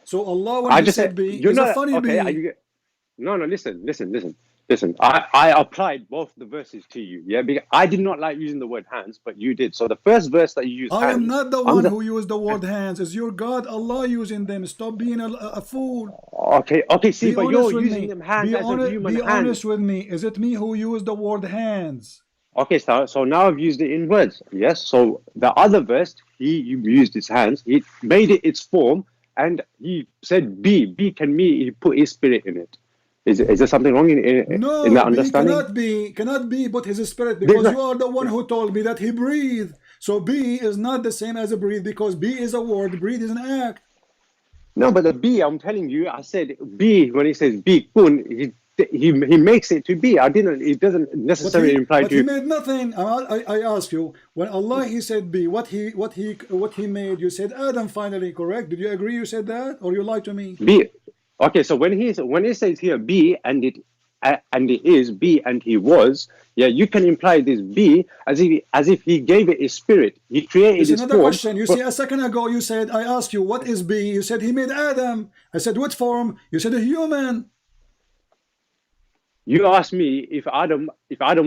So Allah, when I He just said said be, you're is a not funny okay. Are be. you? No, listen. I applied both the verses to you. Yeah, because I did not like using the word hands, but you did. So the first verse that you used I am hands. not the I'm one the, who used the word hands. It's your God, Allah, using them. Stop being a fool. okay. See, Be but you're honest with using me. them hands Be as a honest. human Be hand. honest with me. Is it me who used the word hands? Okay, so now I've used it in words. Yes. So the other verse, he used his hands. He made it its form, and he said, "Be." Be can mean he put his spirit in it. Is there something wrong in No, that be understanding? cannot be but his spirit, There's because not- you are the one who told me that he breathed. So be is not the same as a breathe, because be is a word, breathe is an act. No, but the be, I'm telling you, I said be when he says be kun, he makes it to be. I didn't. It doesn't necessarily imply But he to. made nothing. I ask you, when Allah he said be, what he made, you said Adam finally, correct? Did you agree you said that, or you lied to me? Be okay. So when he says here be and it is be and he was, yeah, you can imply this be as if he gave it his spirit. He created It's his another form. question. You see, a second ago you said, I asked you what is be. You said he made Adam. I said what form? You said a human. You asked me if Adam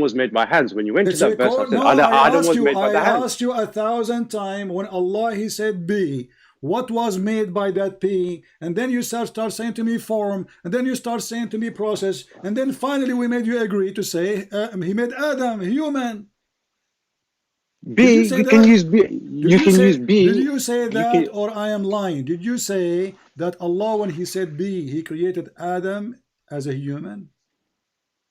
was made by hands. When you went to that verse, I said No, Adam was made by the I hands. asked you 1,000 times when Allah he said be, what was made by that be, and then you start saying to me form, and then you start saying to me process, and then finally we made you agree to say he made Adam human. Be you can use be. You can use be. Did you say that, or I am lying? Did you say that Allah when he said be, he created Adam as a human?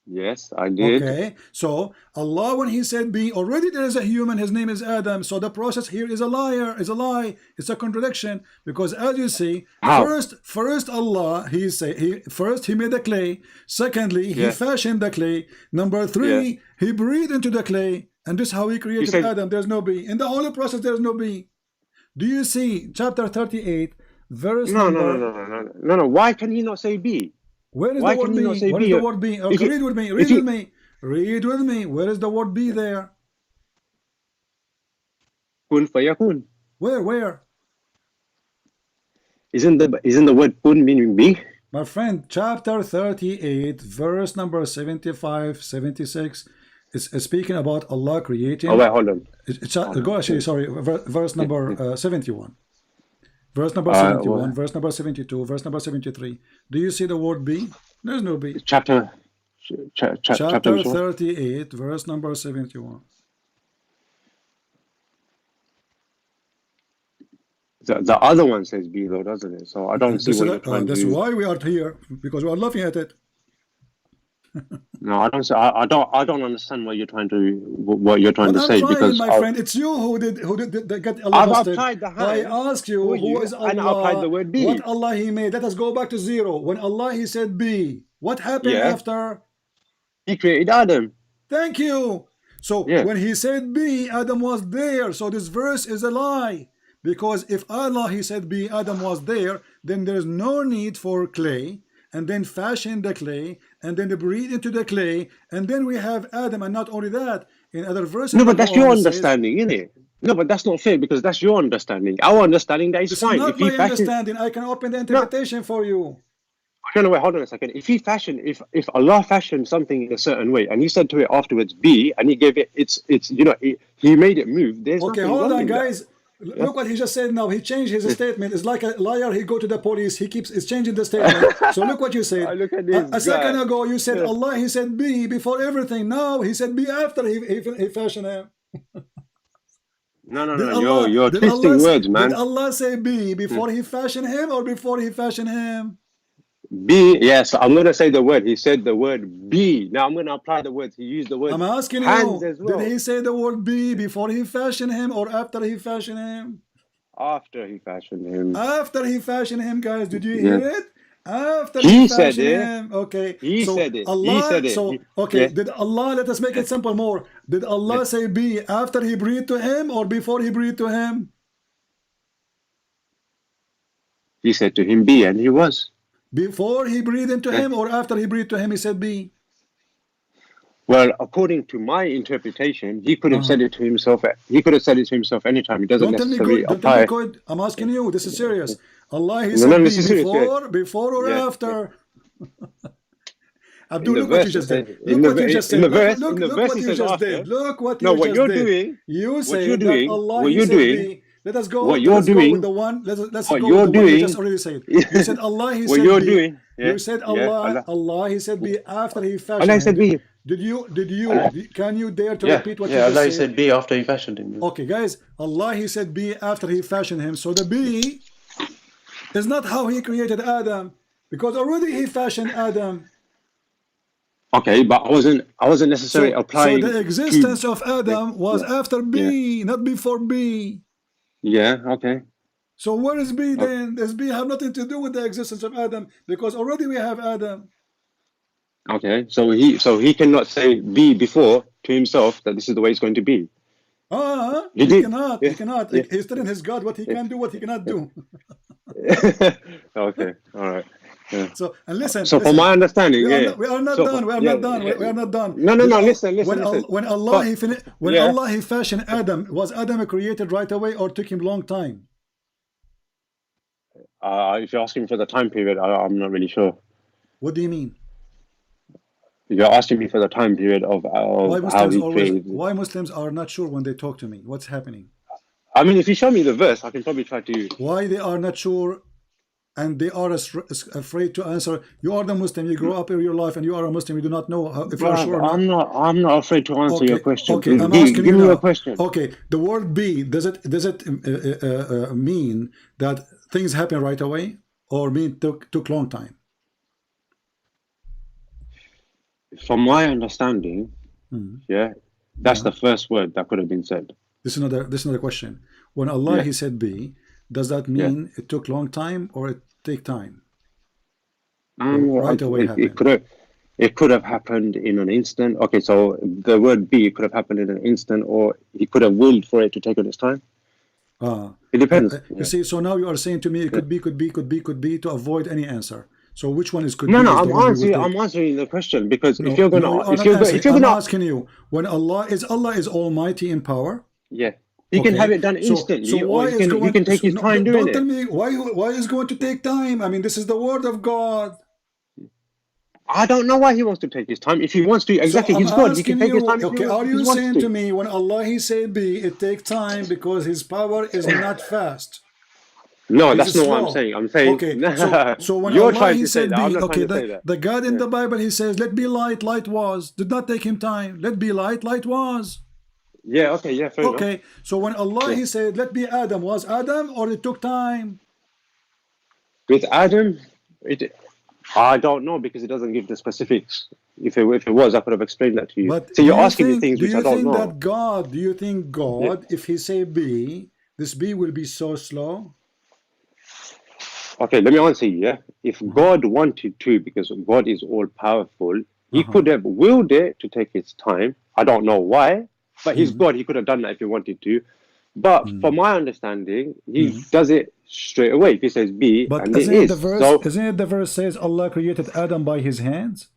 Yes, I did. Okay, so Allah when he said be, already there is a human, his name is Adam. So the process here is a liar, is a lie, it's a contradiction, because as you see, first Allah first he made the clay, secondly he fashioned the clay, number 3 he breathed into the clay, and this is how he created Adam. There's no be in the whole process. There's no be. Do you see chapter 38 verse No. Why can he not say be? Where is Why the word can you be? not say Where is be? the word be? Read with me. Read with me. Read with me. Where is the word be there? Kun fayakun. Where? Isn't the word kun meaning be? My friend, chapter 38, verse number 75, 76 is speaking about Allah creating. Oh wait, hold on. Verse number 71. Verse number 71, verse number 72, verse number 73. Do you see the word be? There's no be. Chapter 38, verse number 71. The other one says be though, doesn't it? So I don't see what you're trying to do. That's why we are here, because we are laughing at it. No, I don't. I don't understand what you're trying to say. Because my friend, it's you who did get Allah I've busted. applied the hand. I asked you who is Allah, and I applied the word be. what Allah he made. Let us go back to zero. When Allah he said be, what happened after? He created Adam. Thank you. So Yeah. when he said be, Adam was there. So this verse is a lie. Because if Allah, he said be, Adam was there, then there's no need for clay, and then fashion the clay, and then breathe into the clay, and then we have Adam. And not only that, in other verses, No, the but that's your Quran says, understanding, isn't it? No, but that's not fair because that's your understanding. Our understanding that is this is fine. not If he my fashions, understanding. I can open the interpretation for you. no, wait, hold on a second. If he fashioned, if Allah fashioned something in a certain way, and he said to it afterwards, be, and he gave it, it's, he made it move. There's Okay, nothing hold wrong on, in guys. that. Look what he just said now. He changed his statement. It's like a liar. He go to the police. He keeps is changing the statement. So look what you said. Look at this A second guy. ago, you said Allah. He said be before everything. Now he said be after he fashioned him. No, you're twisting words, man. Did Allah say be before he fashioned him or before he fashioned him? Be, yes, I'm going to say the word. He said the word be. Now I'm going to apply the words. He used the word I'm asking hands you. as well. Did he say the word be before he fashioned him or after he fashioned him? After he fashioned him. After he fashioned him, guys. Did you hear it? After He fashioned said it. him. Okay. He so said it. Allah, He said it. So okay, did Allah, let us make it simple more. Did Allah say be after he breathed to him or before he breathed to him? He said to him be, and he was. Before he breathed into him or after he breathed to him, he said be? Well, according to my interpretation, he could have said it to himself. He could have said it to himself anytime. It doesn't Don't tell me necessarily good. Don't tell me apply. good. I'm asking you. This is serious. Allah, he No, said no, be this is serious, before or Yeah. after? In Abdul, the look what you verse, just it did. says- Look in the what you ver- just in said. the verse- Look in the look verse what it you says just after. did. Look what No, you what just you're did. doing- You what said you're that doing- Allah, what he you're said doing- be. Let us go. what you're Let's go doing- with the one. Let's what go you're with the one you doing- just already said. You said Allah, he what said you're be. doing- yeah, You said yeah, Allah, he said be after he fashioned Allah him. said be. Did you? Can you dare to Yeah, repeat what yeah. you just Allah said? said be after he fashioned him. Okay, guys, Allah, he said be after he fashioned him. So the be is not how he created Adam, because already he fashioned Adam. Okay, but I wasn't necessarily So applying. the existence to, of Adam was after B, not before B. Yeah. Okay. So where is B then? Does B have nothing to do with the existence of Adam? Because already we have Adam. Okay. So he cannot say be before to himself that this is the way it's going to be. He cannot. Yeah. He cannot. Yeah. He's telling his God what he can do, what he cannot do. Okay. All right. Yeah. So and listen. So listen, from my understanding, we are not So, done. We are yeah, not done. yeah. We are not done. No. Listen. When Allah Yeah. Allah he fashioned Adam, was Adam created right away or took him long time? If you're asking for the time period, I'm not really sure. What do you mean? If you're asking me for the time period of how he created. Why Muslims are not sure when they talk to me? What's happening? I mean, if you show me the verse, I can probably try to. Why they are not sure, and they are afraid to answer? You are the Muslim. You grow up in your life, and you are a Muslim. You do not know if you are sure or not. I'm not afraid to answer your question. Okay, I'm asking give you me now. a question. Okay, the word "be" does it mean that things happen right away, or mean took long time? From my understanding, that's the first word that could have been said. This is another question. When Allah he said "be," does that mean it took long time or it take time? Right away happened. It could have happened in an instant. Okay, so the word "be" could have happened in an instant, or he could have willed for it to take on its time. It depends. You see, so now you are saying to me it could be to avoid any answer. So which one is could No, be? no, is the one we will take? I'm answering the question because No, if you're gonna, no, if you're I'm gonna, asking you, when Allah is Almighty in power. yeah, he can have it done instantly, So why or is he can take his time doing Don't tell it. me why is going to take time. I mean, this is the word of God. I don't know why he wants to take his time. If he wants to, exactly, So he's I'm God. He can asking take his you, time. okay, are if you he wants saying to to me when Allah he said be, it takes time because his power is not fast? No, This that's is not what I'm slow. saying. I'm saying, Okay, so when you're Allah trying he to say said that. be, I'm not okay, trying to say that. the God in the Bible he says, let be light, light was. Did not take him time. Let be light, light was. Yeah, okay, yeah, fair enough. Okay, so when Allah he said, let be Adam, was Adam or it took time? With Adam, I don't know because it doesn't give the specifics. If it was, I could have explained that to you. But So you're asking me things which I don't know. Do you think God, if he say be, this be will be so slow? Okay, let me answer you, yeah? If God wanted to, because God is all powerful, He could have willed it to take his time. I don't know why, but he's God. He could have done that if he wanted to. But from my understanding, he does it straight away. If he says be, But and it is. isn't it the verse says Allah created Adam by his hands?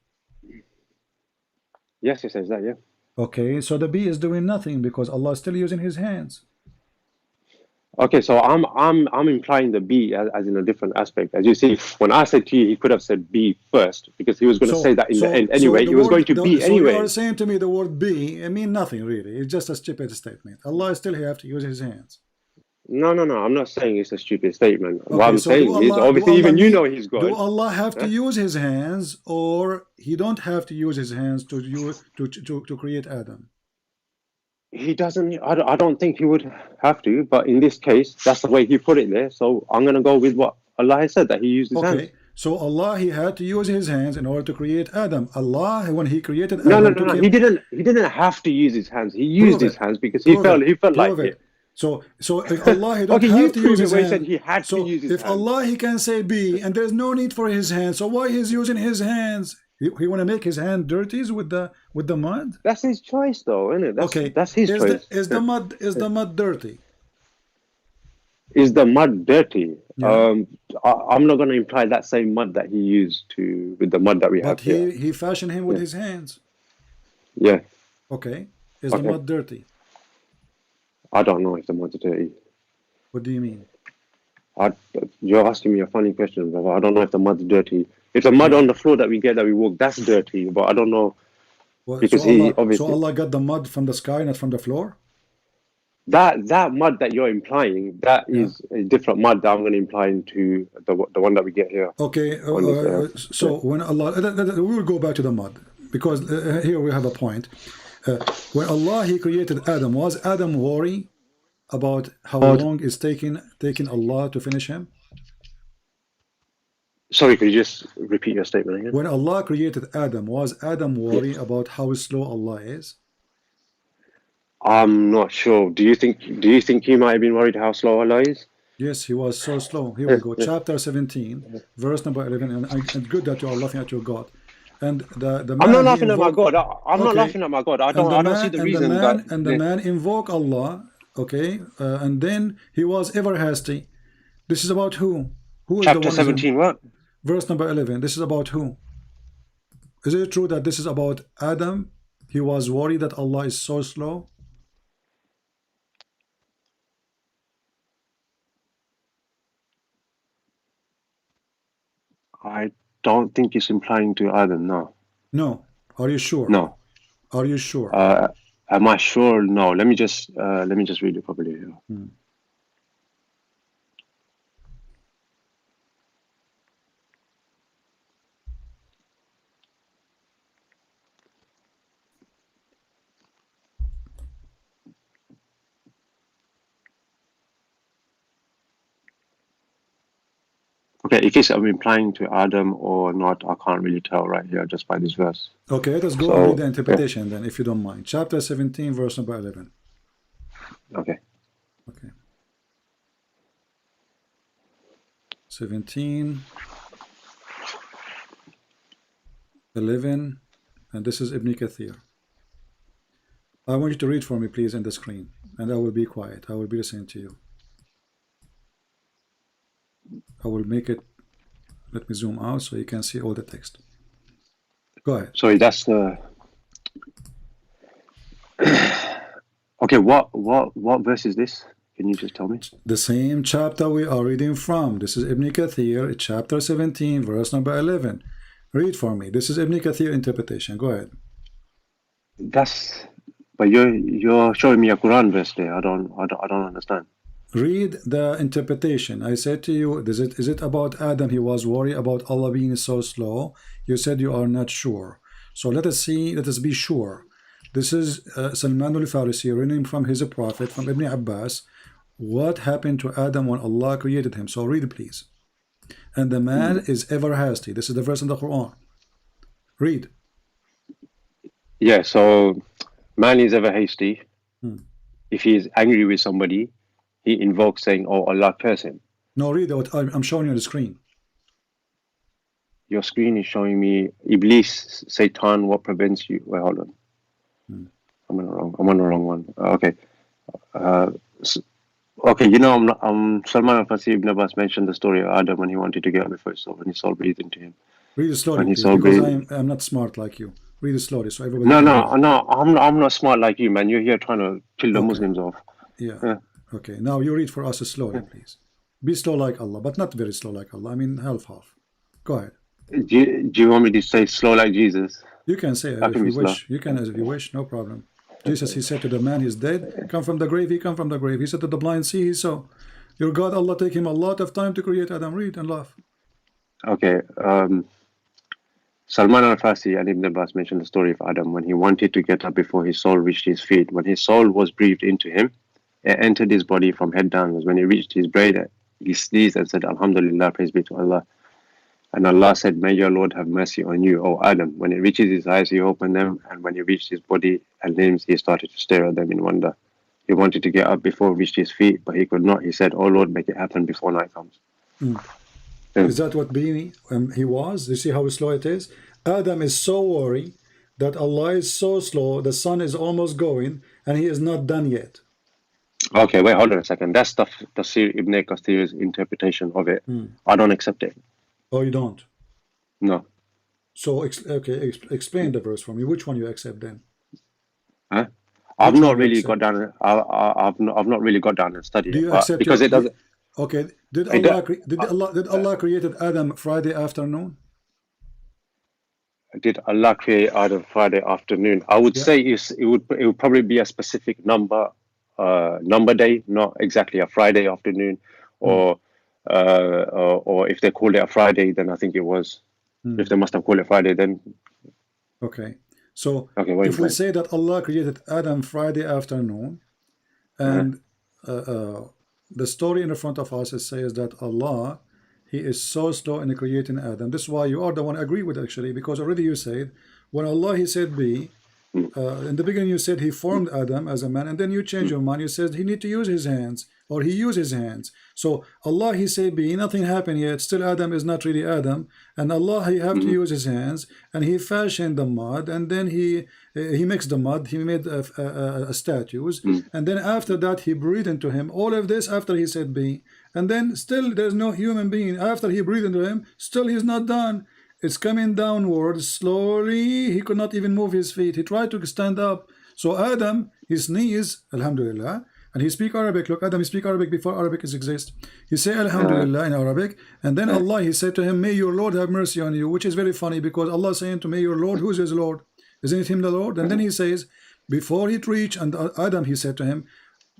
Yes, it says that, yeah. Okay, so the bee is doing nothing because Allah is still using his hands. Okay, so I'm implying the be as in a different aspect. As you see, when I said to you, he could have said be first because he was going to say that in the end anyway. He was going to be anyway. So you are saying to me the word be, it means nothing really. It's just a stupid statement. Allah still have to use his hands. No. I'm not saying it's a stupid statement. Okay, what I'm so saying is, obviously, even you know he's God. Do Allah have to use his hands, or he don't have to use his hands to create Adam? He doesn't. I don't think he would have to, but in this case, that's the way he put it there. So I'm going to go with what Allah has said, that he used his hands. Okay, so Allah, he had to use his hands in order to create Adam. Allah, when he created No. Adam, He didn't have to use his hands. He used his hands because he felt like it. So if Allah, he don't Okay, have to use his he hands. said he had to use his if hands. Allah, he can say be, and there's no need for his hands. So why he's using his hands? He want to make his hand dirty with the mud? That's his choice, though, isn't it? That's his choice. Is the mud dirty? Is the mud dirty? Yeah. I'm not going to imply that same mud that he used with the mud that we have But here. he fashioned him with his hands. Yeah. Okay. Is the mud dirty? I don't know if the mud's dirty. What do you mean? You're asking me a funny question, brother. I don't know if the mud's dirty. If the mud on the floor that we walk, that's dirty. But I don't know. Well, because so Allah got the mud from the sky, not from the floor? That mud that you're implying, that is a different mud that I'm going to imply into the one that we get here. Okay. When Allah, we will go back to the mud because here we have a point. When Allah, he created Adam, was Adam worried about how long it's taking Allah to finish him? Sorry, could you just repeat your statement again? When Allah created Adam, was Adam worried about how slow Allah is? I'm not sure. Do you think he might have been worried how slow Allah is? Yes, he was so slow. Here we go. Chapter 17, verse number 11. And good that you are laughing at your God. And the man, I'm not laughing at my God. I'm not laughing at my God. I don't see the reason that. And the man invoke Allah. Okay, and then he was ever hasty. This is about who? Who is Chapter the one 17, what? Verse number 11. This is about who? Is it true that this is about Adam? He was worried that Allah is so slow. I don't think it's implying to Adam. No. No. Are you sure? No. Are you sure? Am I sure? No. Let me just read it properly here. Okay, if it's implying to Adam or not, I can't really tell right here just by this verse. Okay, let us go and read the interpretation then, if you don't mind. Chapter 17, verse number 11. Okay. 17, 11, and this is Ibn Kathir. I want you to read for me, please, in the screen, and I will be quiet. I will be listening to you. I will make it, let me zoom out so you can see all the text. Go ahead. Sorry, that's the... Okay, what verse is this? Can you just tell me? The same chapter we are reading from. This is Ibn Kathir, chapter 17, verse number 11. Read for me. This is Ibn Kathir interpretation. Go ahead. But you're showing me a Quran verse there. I don't understand. Read the interpretation. I said to you, is it about Adam? He was worried about Allah being so slow. You said you are not sure. So let us be sure. This is Salman al-Farisi reading from his prophet, from Ibn Abbas. What happened to Adam when Allah created him? So read, please. And the man is ever hasty. This is the verse in the Quran. Read. Yeah, so man is ever hasty. If he is angry with somebody, he invokes saying, "Oh, Allah curse him." No, read what I'm showing you on the screen. Your screen is showing me Iblis, Satan. What prevents you? Wait, hold on. I'm on the wrong one. Okay. Okay, you know, Salman al-Farsi Ibn Abbas mentioned the story of Adam when he wanted to get up before his soul, when his soul breathed into him. Read it slowly, When his please, soul because breathed. I'm not smart like you. Read it slowly so everybody No, can no, hear. no. I'm not smart like you, man. You're here trying to kill the Okay. Muslims off. Yeah. Yeah. Okay. Now you read for us slowly, please. Be slow like Allah, but not very slow like Allah. I mean half. Go ahead. Do you want me to say slow like Jesus? You can say it That if can you be slow. wish. You can as if you wish, no problem. Jesus, he said to the man, he's dead. Come from the grave, he come from the grave. He said to the blind, see, he saw. Your God, Allah, take him a lot of time to create Adam. Read and laugh. Okay. Salman al-Farsi and Ibn Abbas mentioned the story of Adam when he wanted to get up before his soul reached his feet. When his soul was breathed into him, it entered his body from head downwards. When he reached his brain, he sneezed and said, Alhamdulillah, praise be to Allah. And Allah said, may your Lord have mercy on you, O Adam. When it reaches his eyes, he opened them, and when he reached his body and limbs, he started to stare at them in wonder. He wanted to get up before he reached his feet, but he could not. He said, Oh Lord, make it happen before night comes. Is that what being he was? You see how slow it is? Adam is so worried that Allah is so slow, the sun is almost going, and he is not done yet. Okay, wait, hold on a second. That's Tafsir Ibn Kathir's interpretation of it. I don't accept it. Oh, you don't? No. So, explain the verse for me. Which one you accept then? Huh? I've Which not one you really accept? got down. I've not really got down and studied Do it, you but accept because it doesn't. Okay. Did It Allah do- did Allah created Adam Friday afternoon? Did Allah create Adam Friday afternoon? I would Yeah. say it would probably be a specific number day, not exactly a Friday afternoon, or if they called it a Friday, then I think it was. If they must have called it Friday, then Okay. So okay. Wait, if we say that Allah created Adam Friday afternoon, and the story in the front of us, it says that Allah, he is so slow in creating Adam. This is why you are the one I agree with, actually, because already you said when Allah, he said be, in the beginning you said he formed Adam as a man, and then you changed your mind. You said he need to use his hands, or he used his hands. So Allah, he said be, nothing happened yet, still Adam is not really Adam, and Allah, he have to use his hands, and he fashioned the mud, and then he mixed the mud, he made statues, and then after that he breathed into him. All of this after he said be, and then still there's no human being. After he breathed into him, still he's not done. It's coming downward slowly. He could not even move his feet. He tried to stand up. So Adam, he sneezed, Alhamdulillah, and he speak Arabic. Look, Adam, he speak Arabic before Arabic exists. He say Alhamdulillah in Arabic, and then Allah, he said to him, may your Lord have mercy on you, which is very funny because Allah saying to me, your Lord, who's his Lord? Isn't it him the Lord? And then he says, before he reached, and Adam, he said to him,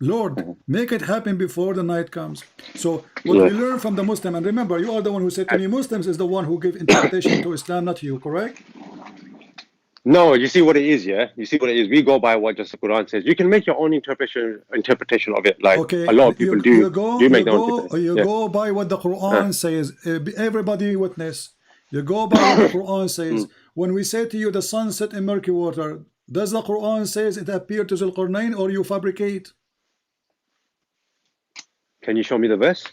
Lord, make it happen before the night comes. So what we learn from the Muslim, and remember, you are the one who said to me, Muslims is the one who give interpretation to Islam, not you, correct? no. You see what it is, yeah. You see what it is. We go by what just the Quran says. You can make your own interpretation of it, like Okay, a lot of people do. You make their own interpretation. Yeah. go by what the Quran says. Everybody witness. You go by what the Quran says. When we say to you the sun set in murky water, does the Quran says it appeared to Zulqarnain, or you fabricate? Can you show me the verse?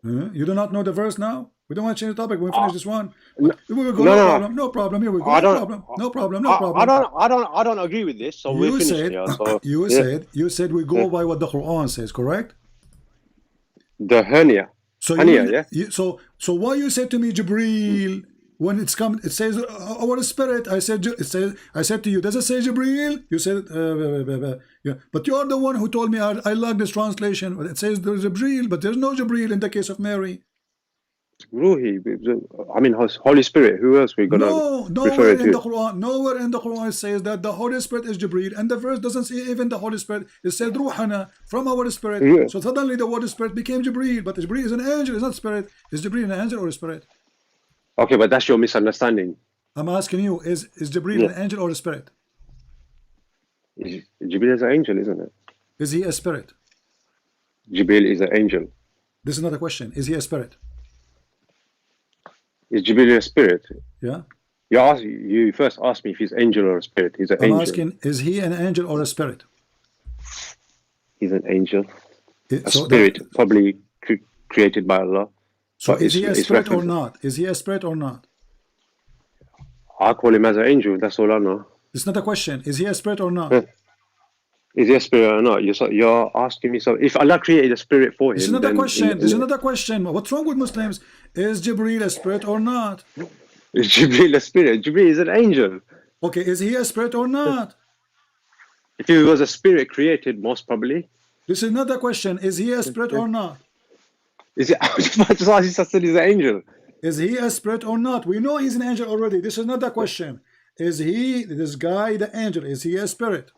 You do not know the verse now? We don't want to change the topic. We finish this one. We will go. No. No problem. Here we go. I No don't. problem. I don't agree with this. So we're finished here. So You said we go by what the Quran says, correct? the hernia. So Hernia, yeah. So why you said to me, Jibreel, when it's come, it says our spirit. I said to you, does it say Jibreel? You said yeah. But you are the one who told me I like this translation. It says there's Jibreel, but there's no Jibreel in the case of Mary. Ruhi, I mean Holy Spirit. Who else we gonna refer nowhere in to? the Quran, nowhere in the Quran says that the Holy Spirit is Jibreel, and the verse doesn't say even the Holy Spirit. It said Ruhana, from our spirit. Yeah. So suddenly the word spirit became Jibreel, but Jibreel is an angel, it's not spirit. Is Jibreel an angel or a spirit? Okay, but that's your misunderstanding. I'm asking you, is Jibreel an angel or a spirit? Jibril is an angel, isn't it? Is he a spirit? Jibril is an angel. This is not a question. Is he a spirit? Is Jibril a spirit? Yeah. You first asked me if he's angel or a spirit. He's an I'm angel. asking, is he an angel or a spirit? He's an angel. A So spirit, probably created by Allah. So But is he a it's spirit or referenced. not? Is he a spirit or not? I call him as an angel. That's all I know. It's not a question. Is he a spirit or not? Yeah. Is he a spirit or not? You're asking me. So if Allah created a spirit for This is him, not a then question. This is not a question. What's wrong with Muslims? Is Jibreel a spirit or not? is Jibreel a spirit? Jibreel is an angel. Okay, is he a spirit or not? If he was a spirit created, most probably. This is not a question. Is he a spirit or not? Is it? I just asked, he's an angel. Is he a spirit or not? We know he's an angel already. This is not a question. Is he, this guy, the angel, is he a spirit?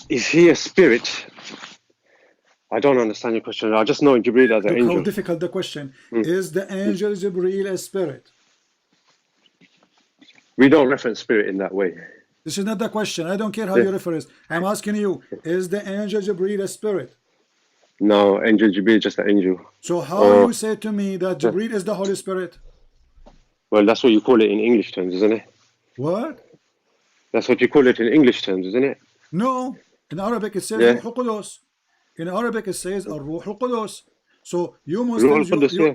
Is he a spirit? I don't understand your question. I just know Jibreel as an Look angel. how difficult the question. Is the angel Jibreel a spirit? We don't reference spirit in that way. This is not the question. I don't care how you refer it. I'm asking you, is the angel Jibreel a spirit? No, angel Jibreel is just an angel. So how you say to me that Jibreel is the Holy Spirit? Well, that's what you call it in English terms, isn't it? What? That's what you call it in English terms, isn't it? No. In Arabic it says Yeah. Ruh al-Qudus. In Arabic it says Ruh al-Qudus. So you Ruh Muslims, al-Qudus, yeah.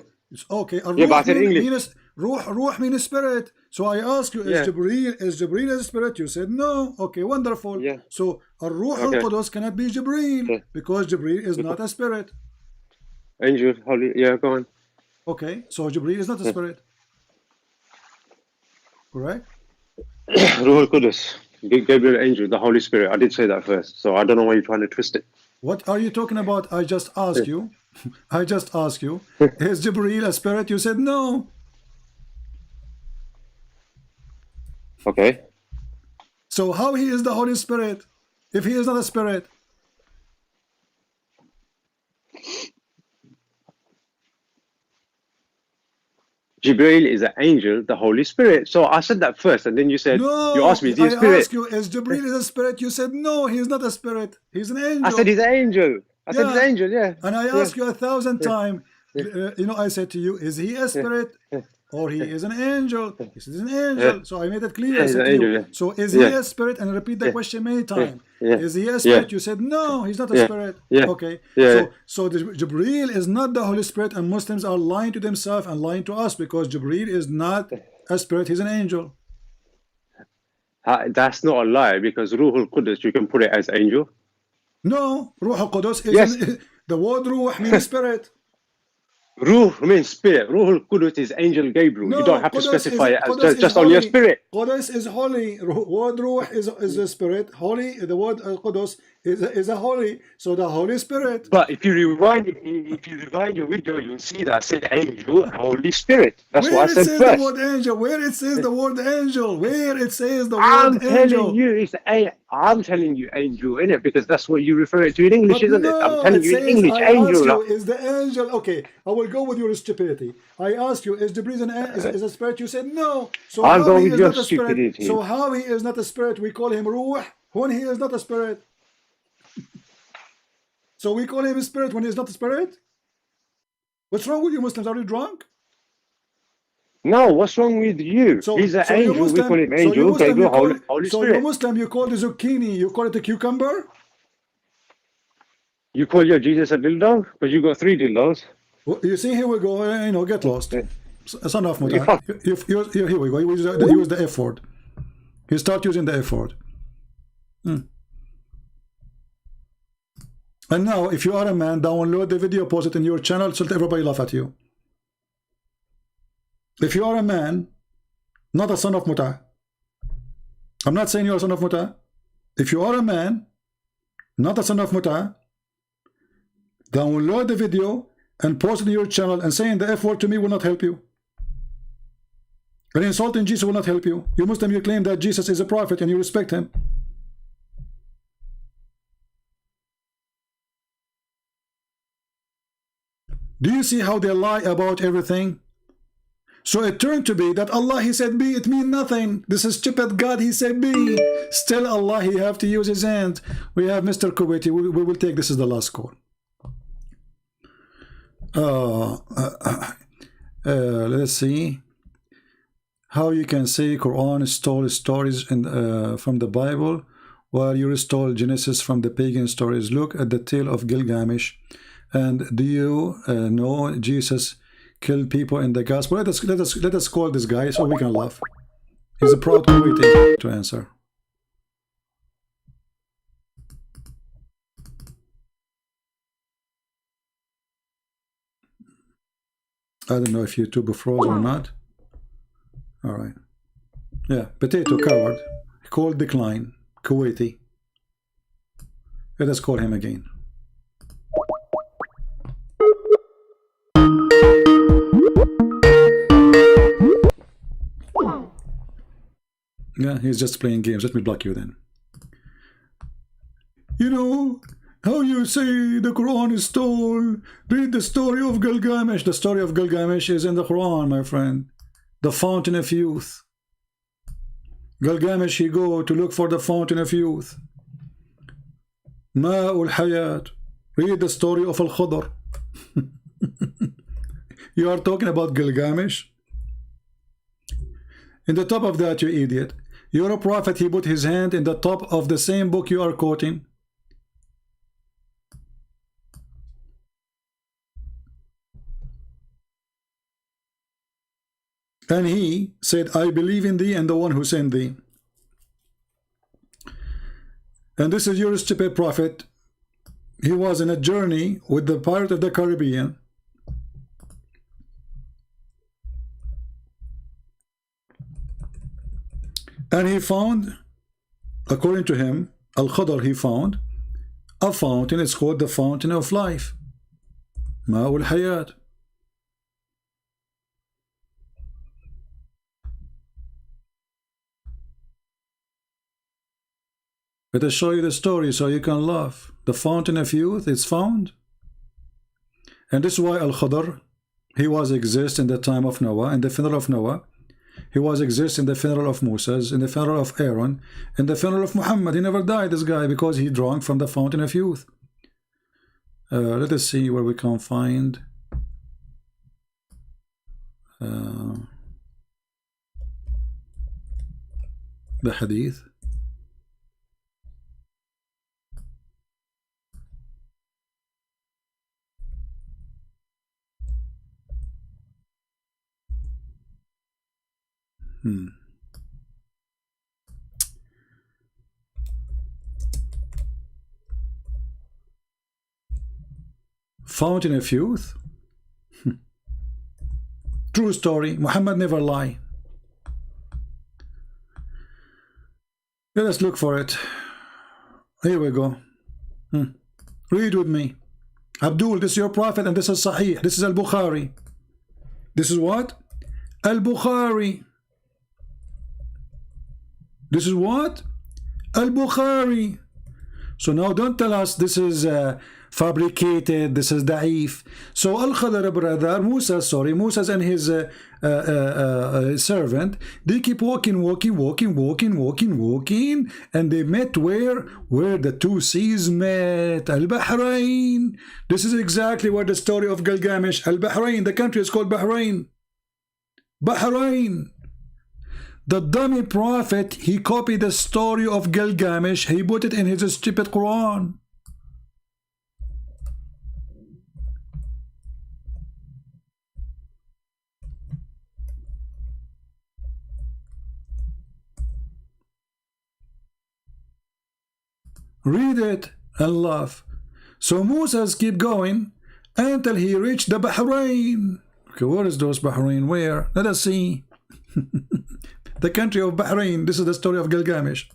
okay. Yeah, but I said English. Means, Ruh means spirit. So I ask you, Yeah. is Jibreel a spirit? You said no. Okay, wonderful. Yeah. So Ruh Okay. al-Qudus cannot be Jibreel Yeah. because Jibreel is not a spirit. Angel, holy, yeah, go on. Okay, so Jibreel is not a spirit. Correct? Ruh al-Qudus, Gabriel angel, the Holy Spirit. I did say that first, so I don't know why you're trying to twist it. What are you talking about? I just asked you. I just asked you. Is Jibreel a spirit? You said no. Okay. So how he is the Holy Spirit if he is not a spirit? Jibreel is an angel, the Holy Spirit. So I said that first, and then you said, No, you asked me, is he a I spirit? asked you, is Jibreel is a spirit? You said no, he is not a spirit. He's an angel. I said he's an angel. I said he's an Yeah. angel, yeah. And I Yeah. asked you 1,000 times, I said to you, is he a spirit or he is an angel? He said he's an angel. So I made it clear. Yeah, I he's said an to you, angel, yeah. so is he Yeah. a spirit? And I repeat the question many times. Yeah. Is he a spirit? Yeah. You said no, he's not a Yeah. spirit. Yeah. Okay. Yeah. So the Jibreel is not the Holy Spirit, and Muslims are lying to themselves and lying to us because Jibreel is not a spirit, he's an angel. That's not a lie, because Ruh al-Qudus, you can put it as angel. No, Ruh al-Qudus is Yes. the word Ruh means spirit. Ruh means spirit. Ruh al-Qudus is angel Gabriel. You don't have to specify it as just only a spirit. Qudus is holy. Word Ruh is a spirit. Holy, the word Qudus is a holy. So the Holy Spirit. But if you rewind your video, you'll see that I said angel, Holy Spirit. That's Where what I it said says first. the word angel? Where it says the word angel? Where it says the I'm word telling angel? you, I'm telling you angel, innit? Because that's what you refer it to in English, But isn't it? I'm no, telling it you in says, English, I ask angel. you, is the angel, okay, I will go with your stupidity. I ask you, is Jibreel is a spirit? You said no. So I'll how go he with is your not a spirit? stupidity. So how he is not a spirit, we call him Ruh when he is not a spirit. So we call him a spirit when he is not a spirit? What's wrong with you Muslims? Are you drunk? No, what's wrong with you? So, He's an so you angel. We Muslim, call him so you angel. Muslim, you Gabriel, call, Holy so you Spirit. Muslim, you call the zucchini, you call it a cucumber? You call your Jesus a dildo? Because you got 3 dildos. Well, you see, here we go, get lost. Son of You Muta. fuck. Here we go. He used the F word. He start using the F word. And now, if you are a man, download the video, post it in your channel, so let everybody laugh at you. If you are a man, not a son of Muta. I'm not saying you're a son of Muta. If you are a man, not a son of Muta, download the video and post it in your channel, and saying the F word to me will not help you. And insulting Jesus will not help you. You Muslim, you claim that Jesus is a prophet and you respect him. Do you see how they lie about everything? So it turned to be that Allah, he said be, it means nothing. This is stupid God, he said be. Still Allah, he have to use his hand. We have Mr. Kuwaiti, we will take, this is the last call. Let's see. How you can say Quran stole stories from the Bible while you stole Genesis from the pagan stories. Look at the tale of Gilgamesh And do you know Jesus killed people in the gospel? Let us call this guy so we can laugh. He's a proud Kuwaiti to answer. I don't know if YouTube froze or not. All right. Yeah, potato coward. Call decline. Kuwaiti. Let us call him again. Yeah, he's just playing games. Let me block you then. You know how you say the Quran is stole? Read the story of Gilgamesh. The story of Gilgamesh is in the Quran, my friend. The fountain of youth. Gilgamesh, he go to look for the fountain of youth. Ma'ul Hayat. Read the story of Al-Khudr. You are talking about Gilgamesh? In the top of that, you idiot. You're a prophet. He put his hand in the top of the same book you are quoting. And he said, I believe in thee and the one who sent thee. And this is your stupid prophet. He was in a journey with the pirate of the Caribbean. And he found, according to him, Al-Khadr, he found a fountain. It's called the fountain of life. Ma'ul Hayat. Let us show you the story so you can laugh. The fountain of youth is found. And this is why Al-Khadr, he was exist in the time of Noah, in the funeral of Noah. He was exist in the funeral of Moses, in the funeral of Aaron, in the funeral of Muhammad. He never died, this guy, because he drank from the fountain of youth. Let us see where we can find the hadith. Fountain of youth. True story. Muhammad never lie. Let us look for it. Here we go. Read with me. Abdul, this is your prophet and this is Sahih. This is Al-Bukhari. This is what? Al-Bukhari. This is what? Al-Bukhari. So now don't tell us this is fabricated, this is da'if. So Al-Khadr brother, Moses and his servant, they keep walking, and they met where? Where the two seas met. Al-Bahrain. This is exactly what the story of Gilgamesh. Al-Bahrain, the country is called Bahrain. Bahrain. The dummy prophet, he copied the story of Gilgamesh. He put it in his stupid Quran. Read it and laugh. So Moses keep going until he reached the Bahrain. Okay, where is those Bahrain? Where? Let us see. The country of Bahrain. This is the story of Gilgamesh.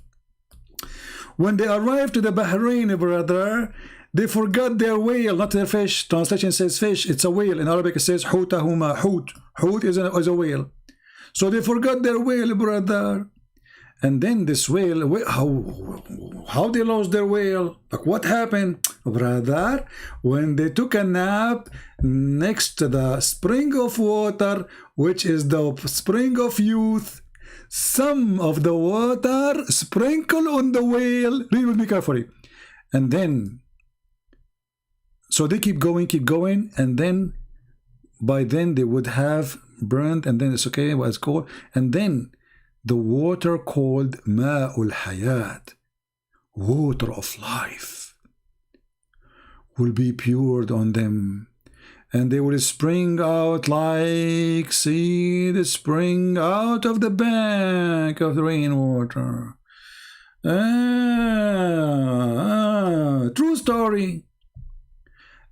When they arrived to the Bahrain, brother, they forgot their whale, not their fish. Translation says fish. It's a whale. In Arabic it says hutahuma. Hut is a whale. So they forgot their whale, brother. And then this whale, how they lost their whale? Like what happened? Brother, when they took a nap next to the spring of water, which is the spring of youth, some of the water sprinkle on the whale. Read with me carefully. And then, so they keep going, and then by then they would have burned, and then it's okay, what it's called, and then the water called Ma'ul Hayat, water of life. will be poured on them, and they will spring out like seed spring out of the bank of the rainwater. True story.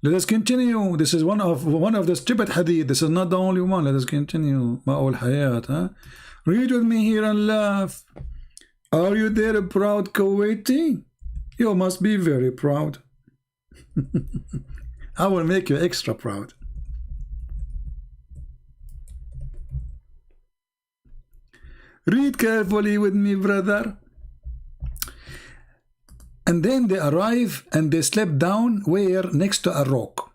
Let us continue. This is one of the stupid hadith. This is not the only one. Let us continue. Ma'ul Hayat. Read with me here and laugh. Are you there, proud Kuwaiti? You must be very proud. I will make you extra proud. Read carefully with me, brother. And then they arrive and they slept down where? Next to a rock.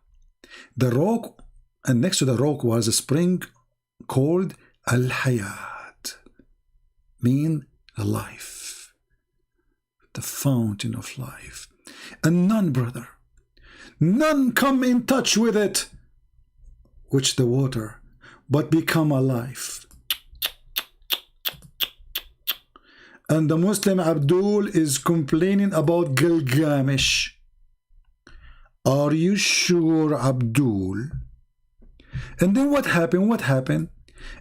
The rock, and next to the rock was a spring called Al-Hayat, mean life, the fountain of life. And none, brother, none come in touch with it, which the water, but become alive. And the Muslim Abdul is complaining about Gilgamesh. Are you sure, Abdul? And then what happened? What happened?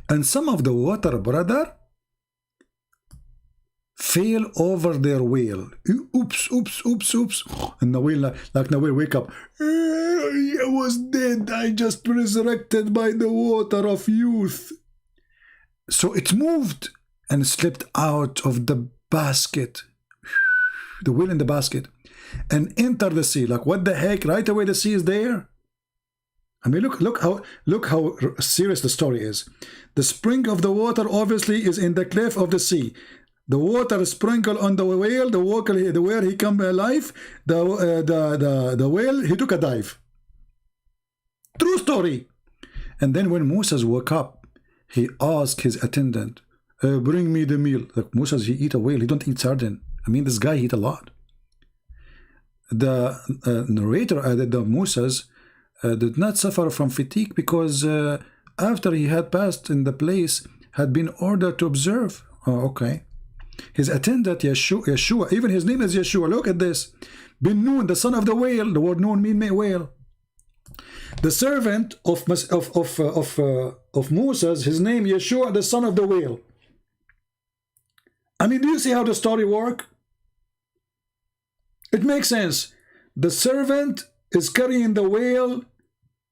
And some of the water, brother, fell over their whale. Oops, oops, oops, oops. And the whale, like the whale, wake up. I was dead. I just resurrected by the water of youth. So it moved and slipped out of the basket, the whale in the basket, and entered the sea. Like, what the heck? Right away the sea is there. I mean, look how serious the story is. The spring of the water obviously is in the cleft of the sea. The water sprinkled on the whale. The whale he come alive. The whale he took a dive. True story. And then when Moses woke up, he asked his attendant, bring me the meal. Like, Moses, he eat a whale. He don't eat sardine. I mean, this guy eat a lot. The narrator added that Moses did not suffer from fatigue because after he had passed in the place, had been ordered to observe. Oh, okay. His attendant, Yeshua, even his name is Yeshua. Look at this. Bin Nun, the son of the whale. The word Nun means whale. The servant of Moses, his name Yeshua, the son of the whale. I mean, do you see how the story works? It makes sense. The servant is carrying the whale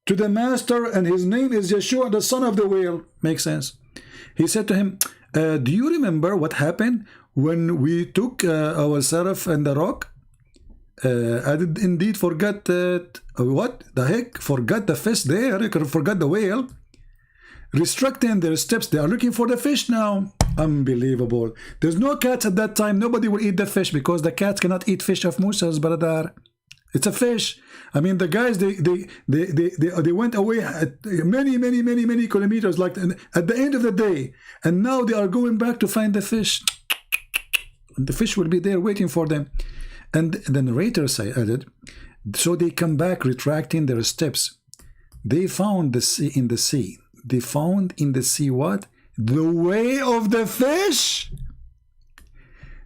to the master, and his name is Yeshua, the son of the whale. Makes sense. He said to him, do you remember what happened when we took our seraph and the rock? I did indeed forget what the heck? Forgot the fish there. You could forget the whale. Restricting their steps. They are looking for the fish now. Unbelievable. There's no cats at that time. Nobody will eat the fish because the cats cannot eat fish of Moses, brother. It's a fish. I mean, the guys, they went away at many kilometers, like at the end of the day, and now they are going back to find the fish. The fish will be there waiting for them. And the narrator added, so they come back retracting their steps. They found the sea in the sea. They found in the sea what? The way of the fish.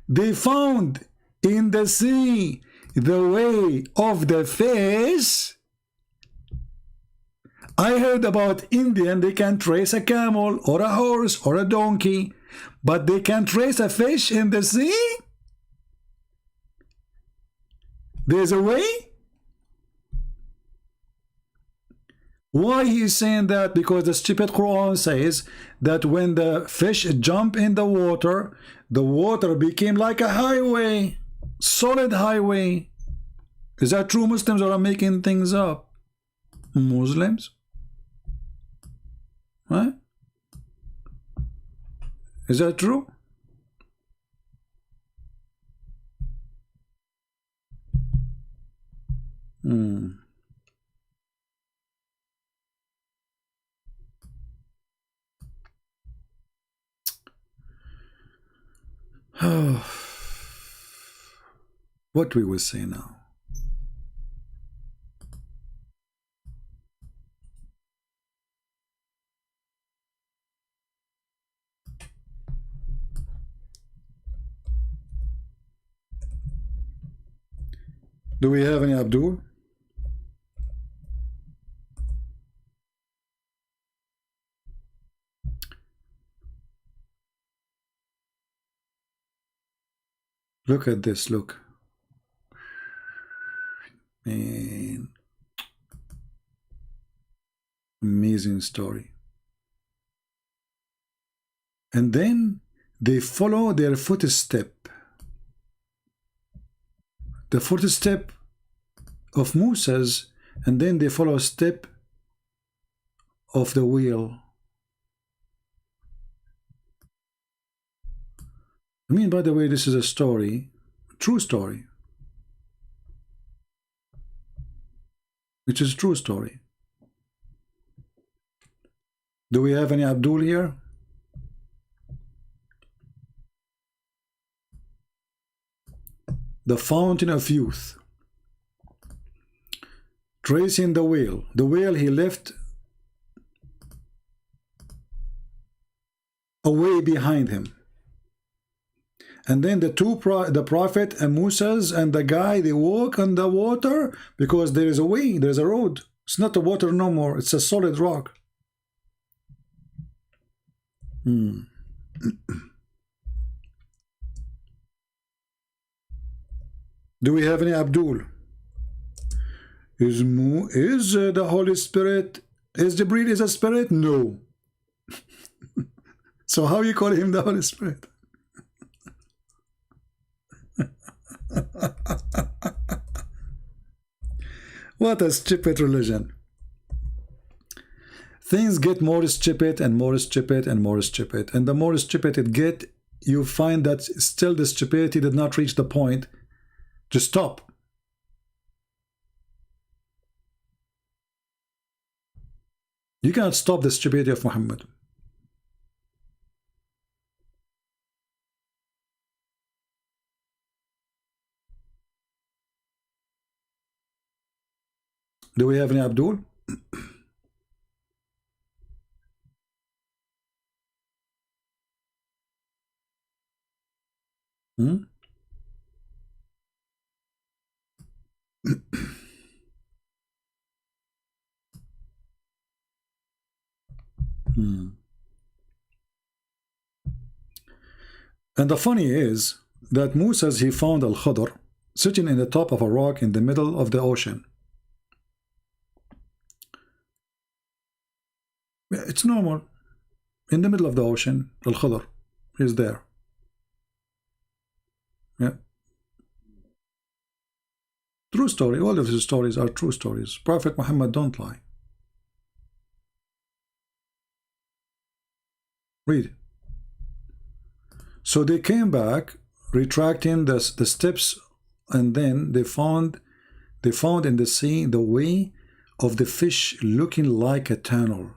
They found in the sea the way of the fish. I heard about Indian, they can trace a camel or a horse or a donkey, but they can trace a fish in the sea? There's a way? Why he is saying that? Because the stupid Quran says that when the fish jump in the water became like a highway, solid highway. Is that true, Muslims, or are making things up? Muslims? Huh? Is that true? What we will say now? Do we have any Abdul? Look at this, look. Man. Amazing story. And then they follow their footstep. The footstep of Moses, and then they follow a step of the wheel. I mean, by the way, this is a story, true story. Which is a true story. Do we have any Abdul here? The fountain of youth. Tracing the wheel. The wheel he left away behind him. And then the prophet and Moses and the guy, they walk on the water because there is a way, there is a road. It's not the water no more, it's a solid rock. Do we have any Abdul? Is the Holy Spirit, is Jibreel is a spirit? No. So how you call him the Holy Spirit? What a stupid religion. Things get more stupid and more stupid and more stupid. And the more stupid it gets, you find that still the stupidity did not reach the point to stop. You cannot stop the stupidity of Muhammad. Do we have any Abdul? And the funny is that Moses, he found Al-Khadr sitting in the top of a rock in the middle of the ocean. It's normal. In the middle of the ocean, Al-Khadr is there. Yeah. True story. All of his stories are true stories. Prophet Muhammad don't lie. Read. So they came back, retracting the steps, and then they found in the sea the way of the fish looking like a tunnel.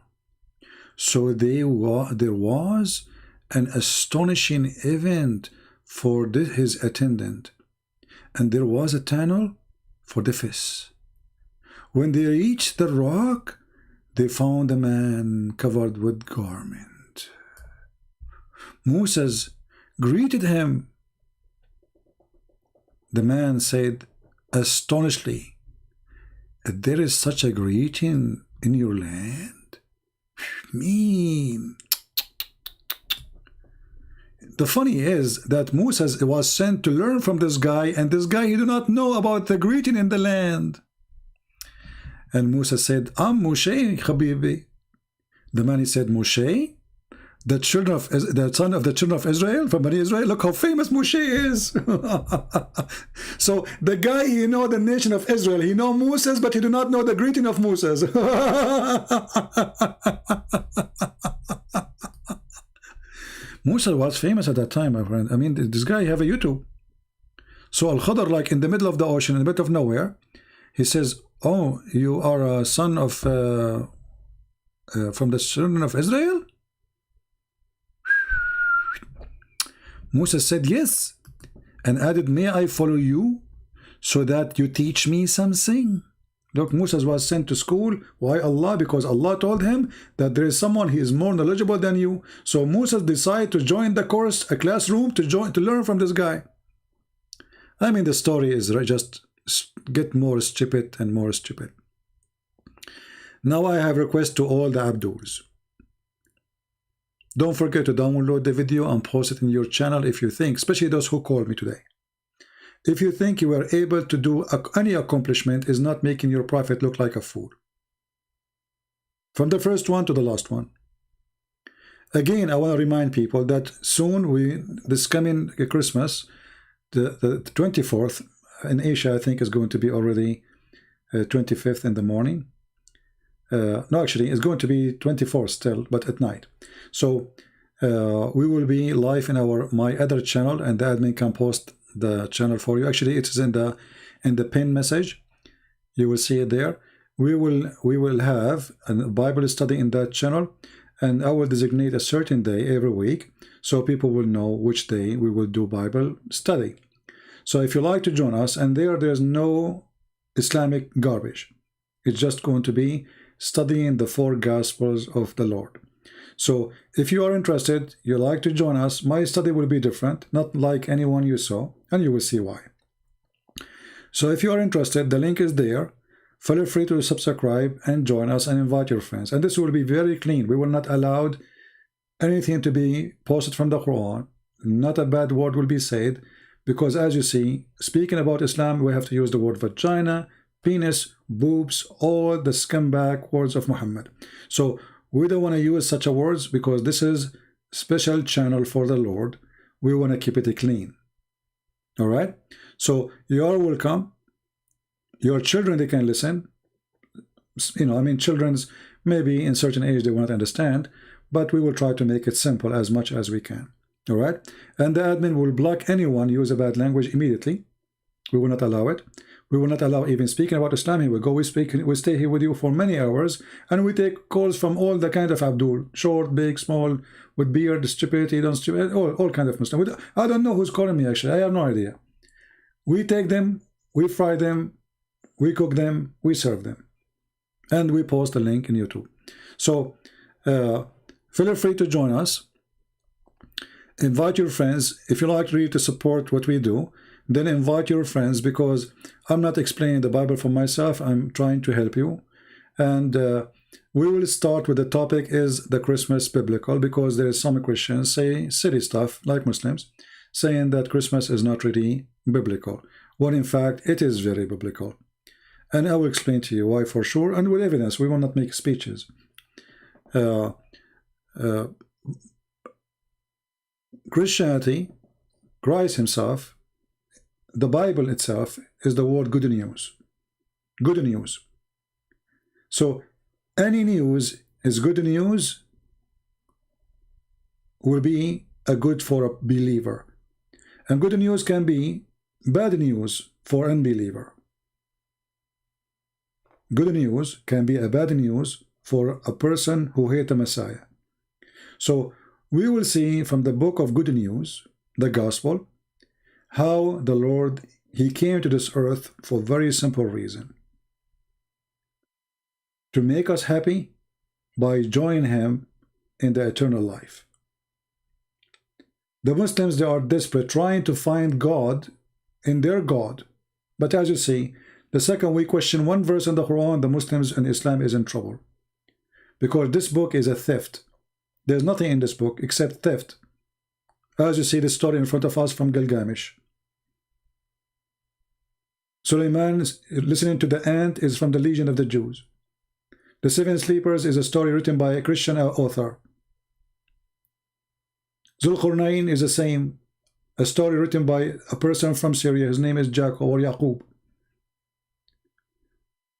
So there was an astonishing event for his attendant, and there was a tunnel for the fish. When they reached the rock, they found a man covered with garment. Moses greeted him. The man said astonishedly, "There is such a greeting in your land?" Mean. The funny is that Moses was sent to learn from this guy, and this guy, he did not know about the greeting in the land. And Moses said, "I'm Moshe, Habibi." The man, he said, "Moshe? The son of the children of Israel, from Bani Israel? Look how famous Moshe is." So the guy, he know the nation of Israel, he know Moses, but he do not know the greeting of Moses. Musa was famous at that time, my friend. I mean, this guy have a YouTube. So Al-Khadr, like in the middle of the ocean, in the middle of nowhere, he says, "Oh, you are a son of from the children of Israel?" Musa said yes, and added, "May I follow you so that you teach me something?" Look, Moses was sent to school. Why Allah? Because Allah told him that there is someone he is more knowledgeable than you. So Moses decided to join the course, a classroom, to learn from this guy. I mean, the story is just get more stupid and more stupid. Now I have a request to all the Abduls. Don't forget to download the video and post it in your channel if you think, especially those who called me today. if you think you were able to do any accomplishment, is not making your prophet look like a fool. From the first one to the last one. Again, I want to remind people that soon this coming Christmas, the 24th, in Asia, I think is going to be already 25th in the morning. No, actually, it's going to be 24th still, but at night. So we will be live in my other channel, and the admin can post the channel for you. Actually, it is in the pin message. You will see it there. We will have a Bible study in that channel, and I will designate a certain day every week, so people will know which day we will do Bible study. So if you like to join us, and there's no Islamic garbage. It's just going to be studying the 4 Gospels of the Lord. So if you are interested, you like to join us, my study will be different, not like anyone you saw, and you will see why. So if you are interested, the link is there. Feel free to subscribe and join us and invite your friends. And this will be very clean. We will not allow anything to be posted from the Quran. Not a bad word will be said, because as you see, speaking about Islam, we have to use the word vagina, penis, boobs, all the scumbag words of Muhammad. So we don't want to use such a words, because this is special channel for the Lord. We want to keep it clean. All right? So you are welcome. Your children, they can listen. You know, I mean, children's maybe in certain age they will not understand, but we will try to make it simple as much as we can. All right? And the admin will block anyone use a bad language immediately. We will not allow it. We will not allow even speaking about Islam. Here we go. We stay here with you for many hours, and we take calls from all the kind of Abdul, short, big, small, with beard, stupidity, don't stupid, all kind of Muslim. I don't know who's calling me actually. I have no idea. We take them, we fry them, we cook them, we serve them, and we post the link in YouTube. So feel free to join us. Invite your friends. If you like really to support what we do, then invite your friends, because I'm not explaining the Bible for myself. I'm trying to help you. And we will start with the topic is the Christmas biblical, because there is some Christians say silly stuff like Muslims, saying that Christmas is not really biblical, when in fact it is very biblical. And I will explain to you why for sure, and with evidence. We will not make speeches. Christianity, Christ himself, the Bible itself is the word good news. Good news. So any news is good news, will be a good for a believer. And good news can be bad news for unbeliever. Good news can be a bad news for a person who hates the Messiah. So we will see from the book of good news, the gospel, how the Lord, he came to this earth for a very simple reason. To make us happy by joining him in the eternal life. The Muslims, they are desperate, trying to find God in their God. But as you see, the second we question one verse in the Quran, the Muslims and Islam is in trouble. Because this book is a theft. There's nothing in this book except theft. As you see the story in front of us from Gilgamesh. Suleiman listening to the ant is from the Legion of the Jews. The Seven Sleepers is a story written by a Christian author. Zulqarnain is the same, a story written by a person from Syria. His name is Jacob or Yaqub.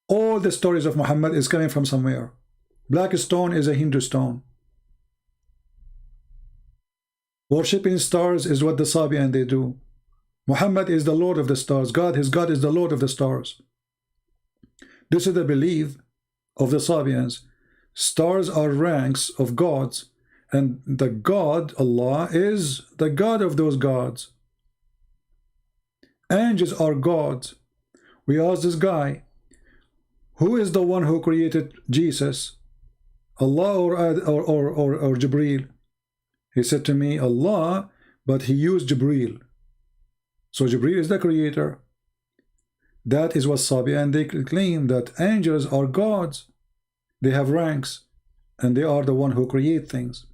All the stories of Muhammad is coming from somewhere. Black stone is a Hindu stone. Worshipping stars is what the Sabian they do. Muhammad is the Lord of the stars. His God is the Lord of the stars. This is the belief of the Sabians. Stars are ranks of gods, and the God, Allah, is the God of those gods. Angels are gods. We asked this guy, who is the one who created Jesus? Allah or Jibreel? He said to me, Allah, but he used Jibreel. So Jibreel is the creator. That is what Sabian they claim, that angels are gods. They have ranks, and they are the one who create things.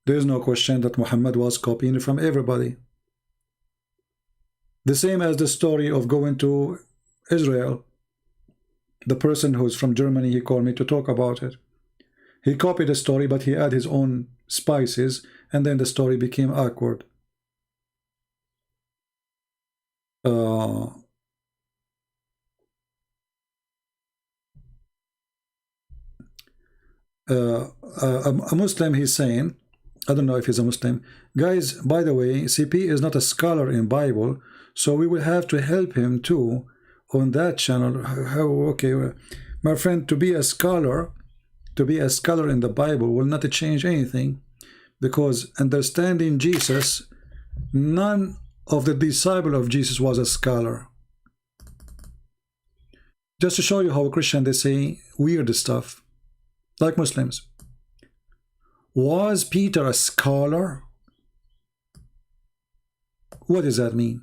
There is no question that Muhammad was copying from everybody. The same as the story of going to Israel. The person who's from Germany, he called me to talk about it. He copied the story, but he added his own spices, and then the story became awkward. A Muslim, he's saying, I don't know if he's a Muslim. Guys, by the way, CP is not a scholar in Bible, so we will have to help him too on that channel. How, okay, my friend, to be a scholar in the Bible will not change anything, because understanding Jesus, none of the disciple of Jesus was a scholar. Just to show you how Christian, they say weird stuff, like Muslims. Was Peter a scholar? What does that mean?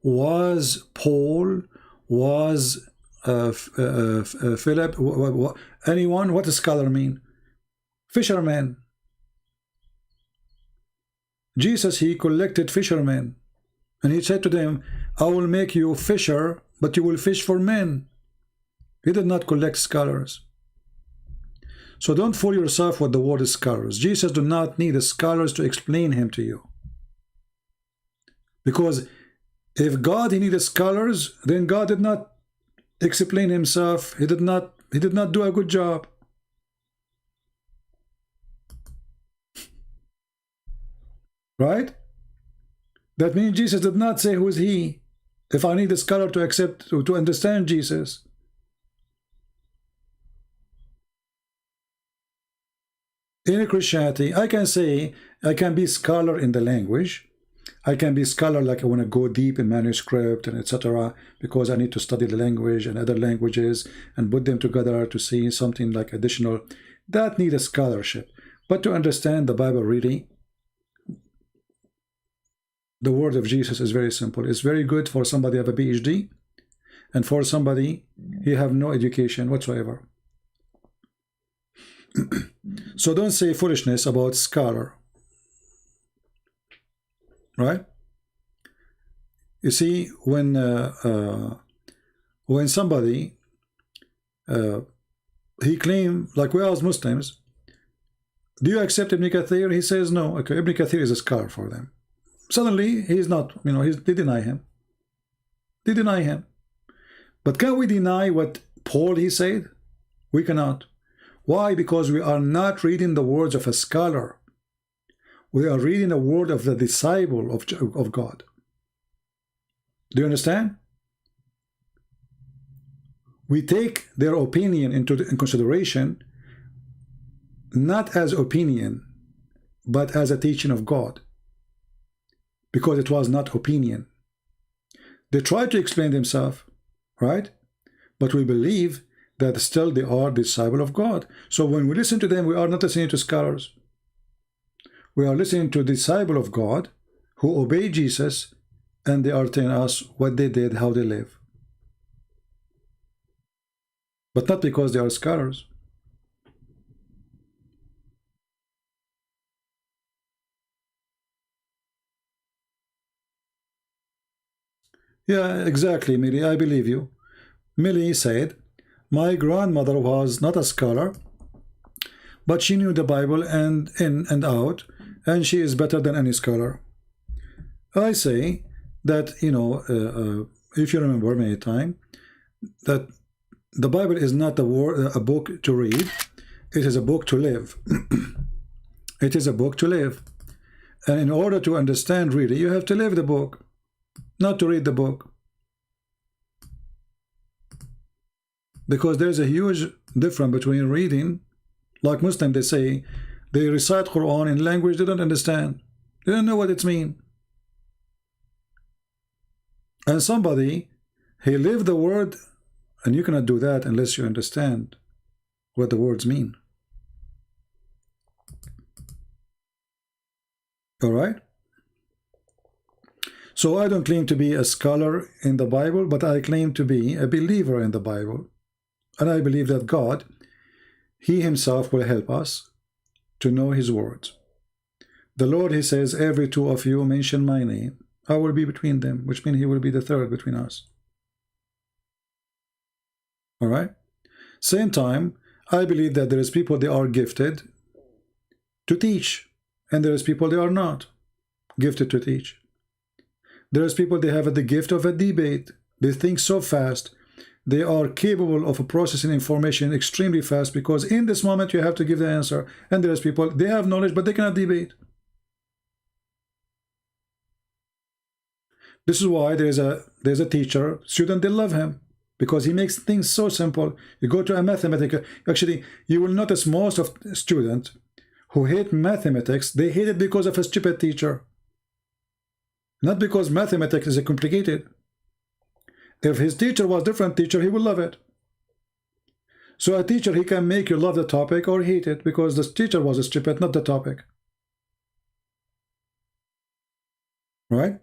Was Paul, was Philip, anyone? What does scholar mean? Fisherman. Jesus, he collected fishermen, and he said to them, I will make you fisher, but you will fish for men. He did not collect scholars. So don't fool yourself with the word scholars. Jesus do not need the scholars to explain him to you. Because if God, he needed scholars, then God did not explain himself. He did not do a good job. Right? That means Jesus did not say who is he. If I need a scholar to accept, to understand Jesus. In Christianity, I can say I can be scholar in the language. I can be scholar like I want to go deep in manuscript and etc. because I need to study the language and other languages and put them together to see something like additional. That need a scholarship. But to understand the Bible really, the word of Jesus is very simple. It's very good for somebody who have a PhD, and for somebody he have no education whatsoever. So don't say foolishness about scholar. Right? You see, when somebody he claimed, like we as Muslims, do you accept Ibn Kathir? He says no. Okay, Ibn Kathir is a scholar for them. Suddenly he's not. You know, they deny him. They deny him. But can we deny what Paul he said? We cannot. Why? Because we are not reading the words of a scholar. We are reading the word of the disciple of God. Do you understand? We take their opinion in consideration, not as opinion, but as a teaching of God. Because it was not opinion. They tried to explain themselves, right? But we believe that still they are disciple of God. So when we listen to them, we are not listening to scholars. We are listening to disciple of God who obey Jesus, and they are telling us what they did, how they live. But not because they are scholars. Yeah, exactly, Millie, I believe you. Millie said, my grandmother was not a scholar, but she knew the Bible and in and out, and she is better than any scholar. I say that, you know, if you remember many times, that the Bible is not a book to read, it is a book to live. It is a book to live. And in order to understand really, you have to live the book, not to read the book. Because there's a huge difference between reading, like Muslims, they say, they recite Quran in language they don't understand. They don't know what it means. And somebody, he lived the word, and you cannot do that unless you understand what the words mean. All right? So I don't claim to be a scholar in the Bible, but I claim to be a believer in the Bible. And I believe that God, He Himself will help us to know His words. The Lord, He says, every two of you mention my name, I will be between them, which means he will be the third between us. All right. Same time, I believe that there is people, they are gifted to teach, and there is people, they are not gifted to teach. There is people, they have the gift of a debate. They think so fast. They are capable of processing information extremely fast, because in this moment you have to give the answer. And there is people, they have knowledge, but they cannot debate. This is why there's a teacher, student, they love him, because he makes things so simple. You go to a mathematical, actually, you will notice most of students who hate mathematics, they hate it because of a stupid teacher. Not because mathematics is complicated. If his teacher was a different teacher, he will love it. So a teacher, he can make you love the topic or hate it, because the teacher was stupid, not the topic. Right?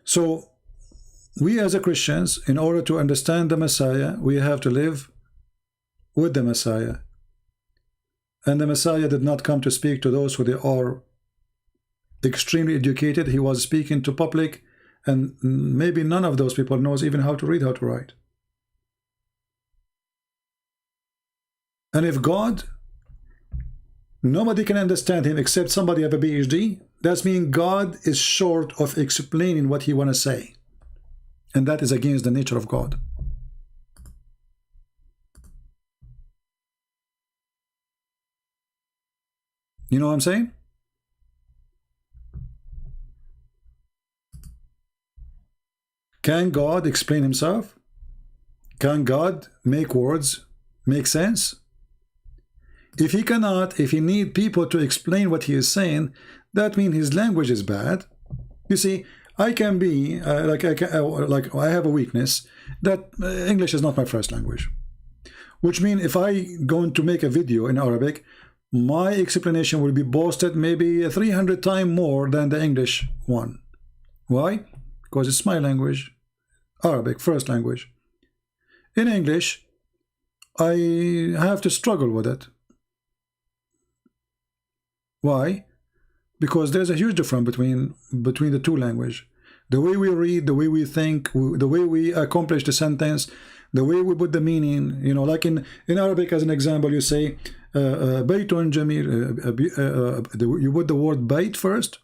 So we as a Christians, in order to understand the Messiah, we have to live with the Messiah. And the Messiah did not come to speak to those who they are extremely educated. He was speaking to public, and maybe none of those people knows even how to read, how to write. And if God, nobody can understand him except somebody have a PhD, that means God is short of explaining what he want to say. And that is against the nature of God. You know what I'm saying? Can God explain himself? Can God make words make sense? If he cannot, if he need people to explain what he is saying, that means his language is bad. You see, I can be like I have a weakness that English is not my first language, which means if I going to make a video in Arabic, my explanation will be boosted maybe 300 times more than the English one. Why? Because it's my language, Arabic, first language. In English, I have to struggle with it. Why? Because there's a huge difference between the two languages. The way we read, the way we think, the way we accomplish the sentence, the way we put the meaning. You know, like in Arabic, as an example, you say Baytun Jamil. You put the word Bayt first,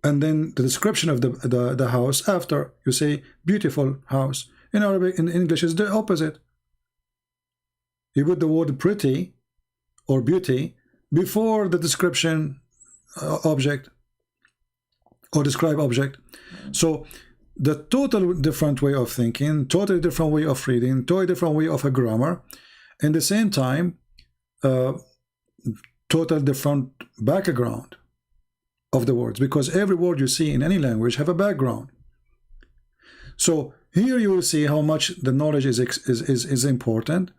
and then the description of the house after. You say beautiful house. In Arabic, in English, is the opposite. You put the word pretty or beauty before the description object or describe object. So the total different way of thinking, totally different way of reading, totally different way of a grammar, and the same time total different background of the words, because every word you see in any language have a background. So here you will see how much the knowledge is important,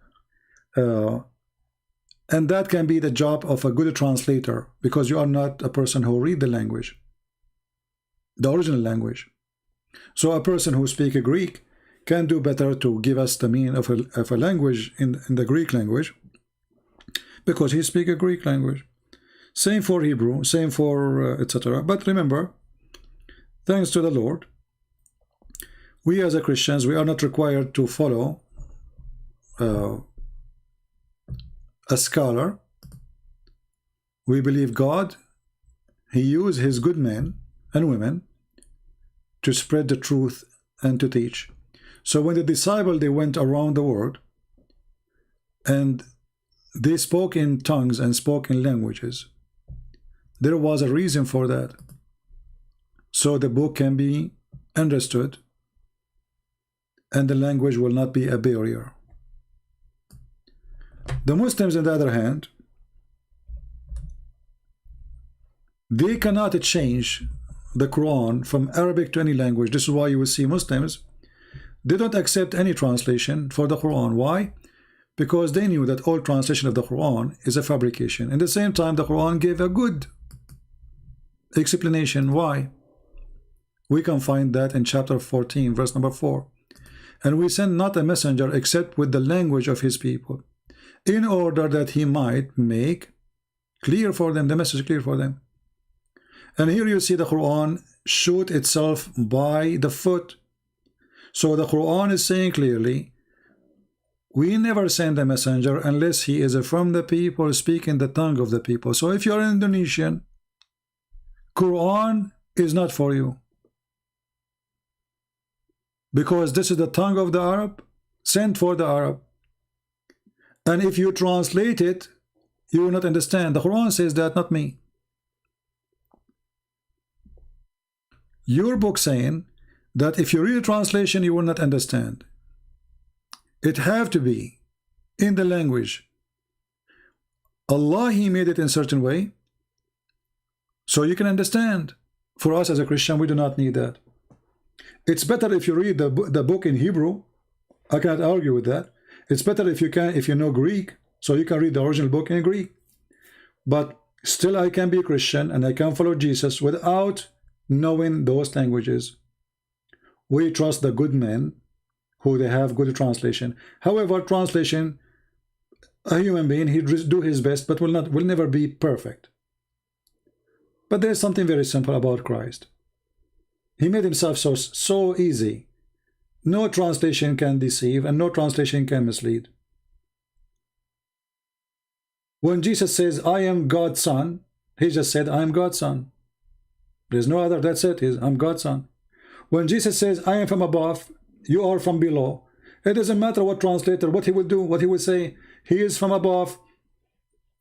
and that can be the job of a good translator, because you are not a person who read the language, the original language. So a person who speaks Greek can do better to give us the meaning of a language in the Greek language, because he speaks a Greek language. Same for Hebrew, same for etc. But remember, thanks to the Lord, we as a Christians, we are not required to follow a scholar. We believe God, he used his good men and women to spread the truth and to teach. So when the disciples, they went around the world and they spoke in tongues and spoke in languages, there was a reason for that. So the book can be understood and the language will not be a barrier. The Muslims, on the other hand, they cannot change the Quran from Arabic to any language. This is why you will see Muslims, they don't accept any translation for the Quran. Why? Because they knew that all translation of the Quran is a fabrication. At the same time, the Quran gave a good explanation. Why? We can find that in chapter 14, verse number 4. And we send not a messenger except with the language of his people, in order that he might make Clear for them, the message clear for them. And here you see the Quran shoot itself by the foot. So the Quran is saying clearly, we never send a messenger unless he is from the people, speaking the tongue of the people. So if you're Indonesian, Quran is not for you, because this is the tongue of the Arab, sent for the Arab. And if you translate it, you will not understand. The Quran says that, not me. Your book saying that if you read a translation, you will not understand. It have to be in the language. Allah, He made it in a certain way, so you can understand. For us as a Christian, we do not need that. It's better if you read the book in Hebrew. I cannot argue with that. It's better if you know Greek, so you can read the original book in Greek. But still, I can be a Christian and I can follow Jesus without knowing those languages. We trust the good men who they have good translation. However, translation, a human being, he do his best, but will never be perfect. But there's something very simple about Christ. He made himself so easy. No translation can deceive and no translation can mislead. When Jesus says, I am God's son, he just said, I am God's son. There's no other, that's it, I'm God's son. When Jesus says, I am from above, you are from below, it doesn't matter what translator, what he will do, what he will say. He is from above,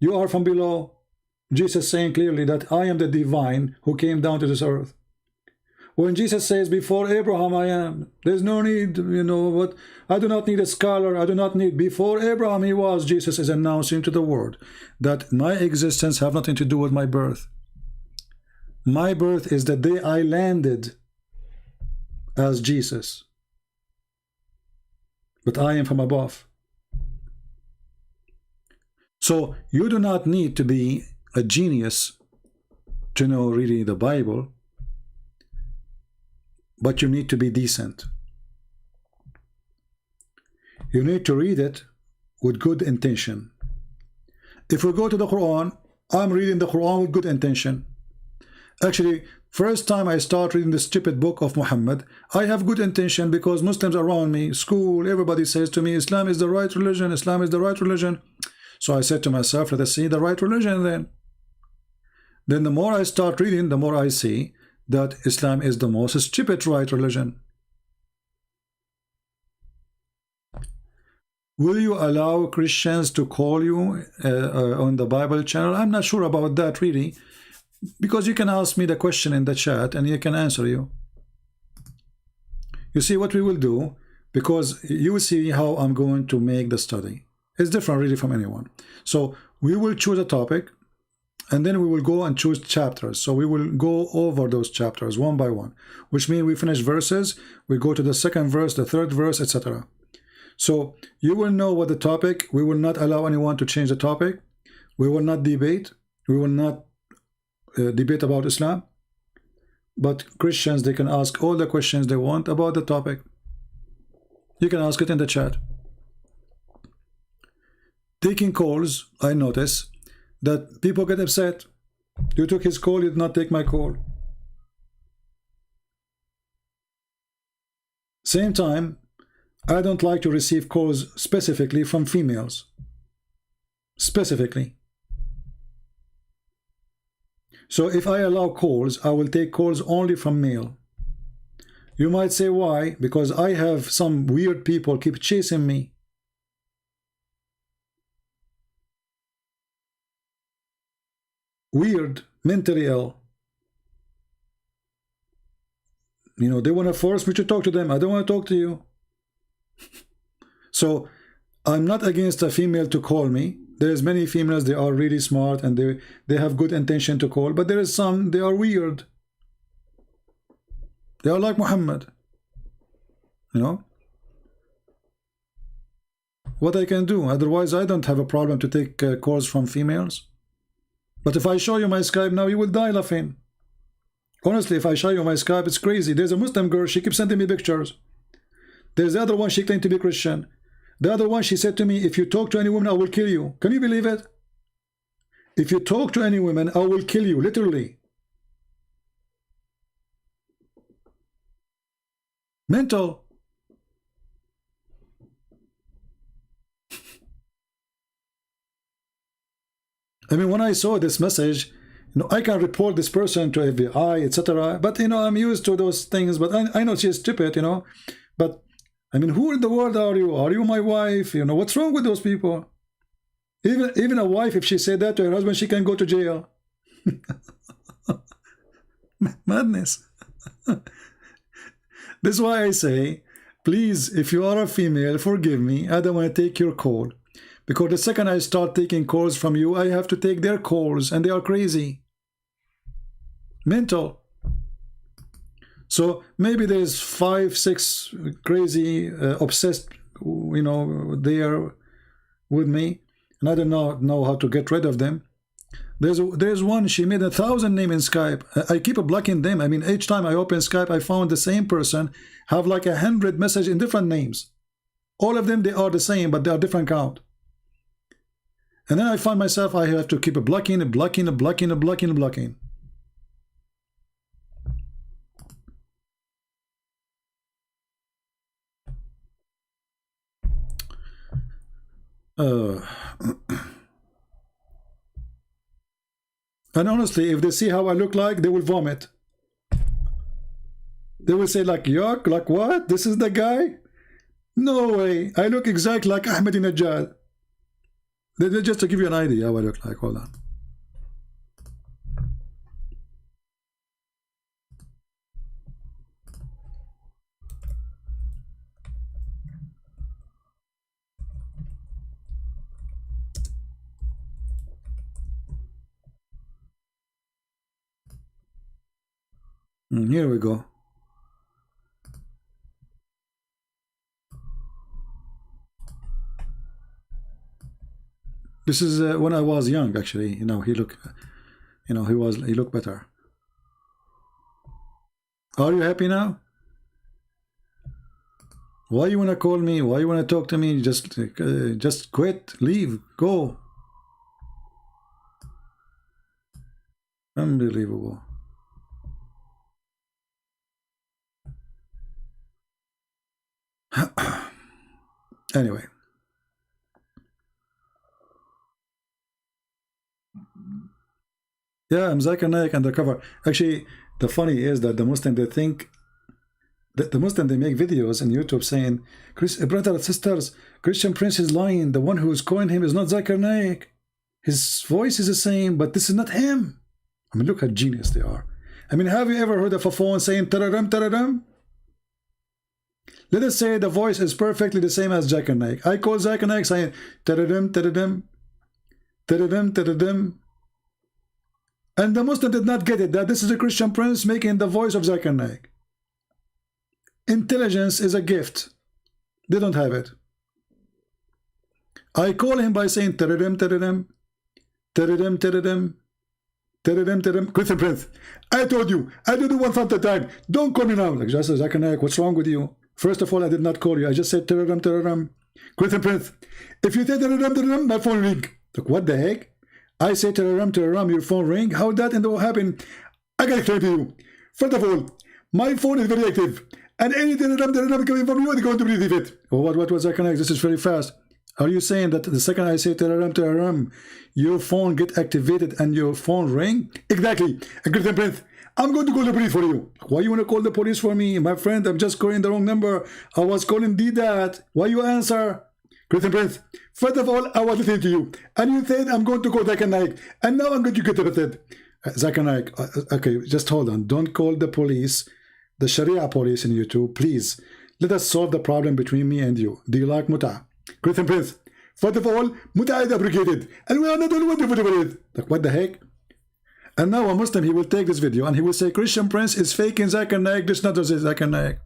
you are from below. Jesus saying clearly that I am the divine who came down to this earth. When Jesus says, before Abraham I am, there's no need, what, I do not need a scholar, I do not need, before Abraham he was. Jesus is announcing to the world that my existence have nothing to do with my birth. My birth is the day I landed as Jesus. But I am from above. So you do not need to be a genius to know reading the Bible, but you need to be decent. You need to read it with good intention. If we go to the Quran, I'm reading the Quran with good intention. Actually, first time I start reading the stupid book of Muhammad, I have good intention because Muslims around me, school, everybody says to me, Islam is the right religion, Islam is the right religion. So I said to myself, let us see the right religion then. Then the more I start reading, the more I see that Islam is the most stupid right religion. Will you allow Christians to call you on the Bible channel? I'm not sure about that really, because you can ask me the question in the chat and you can answer you. You see what we will do, because you will see how I'm going to make the study. It's different really from anyone. So we will choose a topic, and then we will go and choose chapters. So we will go over those chapters one by one, which means we finish verses, we go to the second verse, the third verse, etc. So you will know what the topic. We will not allow anyone to change the topic. We will not debate. We will not debate about Islam. But Christians, they can ask all the questions they want about the topic. You can ask it in the chat. Taking calls, I notice that people get upset. You took his call, you did not take my call. Same time, I don't like to receive calls specifically from females. Specifically. So if I allow calls, I will take calls only from male. You might say why? Because I have some weird people keep chasing me. Weird, mentally ill. They want to force me to talk to them. I don't want to talk to you. So I'm not against a female to call me. There's many females, they are really smart and they have good intention to call, but there is some, they are weird. They are like Muhammad. What I can do, otherwise I don't have a problem to take calls from females. But if I show you my Skype now, you will die laughing. Honestly, if I show you my Skype, it's crazy. There's a Muslim girl, she keeps sending me pictures. There's the other one, she claimed to be Christian. The other one, she said to me, if you talk to any woman, I will kill you. Can you believe it? If you talk to any women, I will kill you, literally. Mental. I mean, when I saw this message, you know, I can report this person to FBI, etc. But, you know, I'm used to those things, but I know she's stupid, you know. But, I mean, who in the world are you? Are you my wife? You know, what's wrong with those people? Even a wife, if she said that to her husband, she can go to jail. Madness. This is why I say, please, if you are a female, forgive me. I don't want to take your call. Because the second I start taking calls from you, I have to take their calls, and they are crazy. Mental. So maybe there's 5, 6 crazy, obsessed, you know, there with me, and I don't know how to get rid of them. There's one, she made 1,000 names in Skype. I keep blocking them. I mean, each time I open Skype, I found the same person have like 100 messages in different names. All of them, they are the same, but they are different count. And then I find myself, I have to keep blocking. And honestly, if they see how I look like, they will vomit. They will say like, yuck, like what? This is the guy? No way. I look exactly like Ahmadinejad. Just to give you an idea how I look like. Hold on. Here we go. This is when I was young, actually. You know, he looked better. Are you happy now? Why you wanna call me? Why you wanna talk to me? Just quit, leave, go. Unbelievable. Anyway. Yeah, I'm Zakir Naik undercover. Actually, the funny is that the Muslim, they think that the Muslim, they make videos on YouTube saying, brothers and sisters, Christian Prince is lying. The one who is calling him is not Zakir Naik. His voice is the same, but this is not him. I mean, look how genius they are. I mean, have you ever heard of a phone saying tararam tararam? Let us say the voice is perfectly the same as Zakir Naik. I call Zakir Naik saying tararam tararam tararam tararam. And the Muslim did not get it, that this is a Christian Prince making the voice of Zakir Naik. Intelligence is a gift. They don't have it. I call him by saying tararam tararam tararam tararam tararam tararam. Christian Prince, I told you 1,000 times, don't call me now. Like, just Zakir Naik, what's wrong with you? First of all, I did not call you. I just said tararam tararam. Christian Prince, if you say tararam tararam, my phone ring. Like, what the heck? I say tararam tararam, your phone ring. How that and what happened? I can explain to you. First of all, my phone is very active, and any tararam tararam coming from you, they're going to receive it. Oh, what was Zakir Naik? This is very fast. Are you saying that the second I say tararam tararam, your phone get activated and your phone ring? Exactly. And Christian Prince, I'm going to call the police for you. Why you want to call the police for me? My friend, I'm just calling the wrong number. I was calling that. Why you answer? Christian Prince, first of all, I was listening to you, and you said I'm going to call Zakir Naik, and now I'm going to get arrested. Zakir Naik, okay, just hold on. Don't call the police, the Sharia police in YouTube, please. Let us solve the problem between me and you. Do you like muta? Christian Prince, first of all, muta is abrogated, and we are not the only one to put it. Like, what the heck? And now a Muslim, he will take this video and he will say, Christian Prince is faking Zakir Naik, this is not Zakir Naik.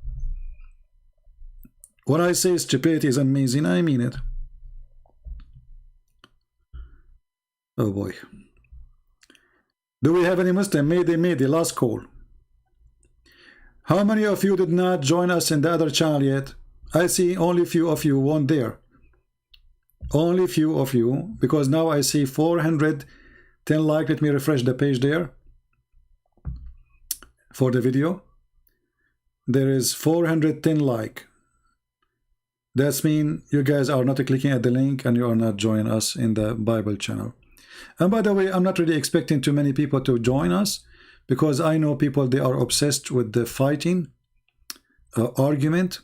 When I say stupidity is amazing, I mean it. Oh boy. Do we have any Muslim? Mayday, last call. How many of you did not join us in the other channel yet? I see only few of you weren't there. Only few of you, because now I see 400 10 like. Let me refresh the page there for the video. There is 410 like. That's mean you guys are not clicking at the link and you are not joining us in the Bible channel. And by the way, I'm not really expecting too many people to join us, because I know people, they are obsessed with the fighting, argument.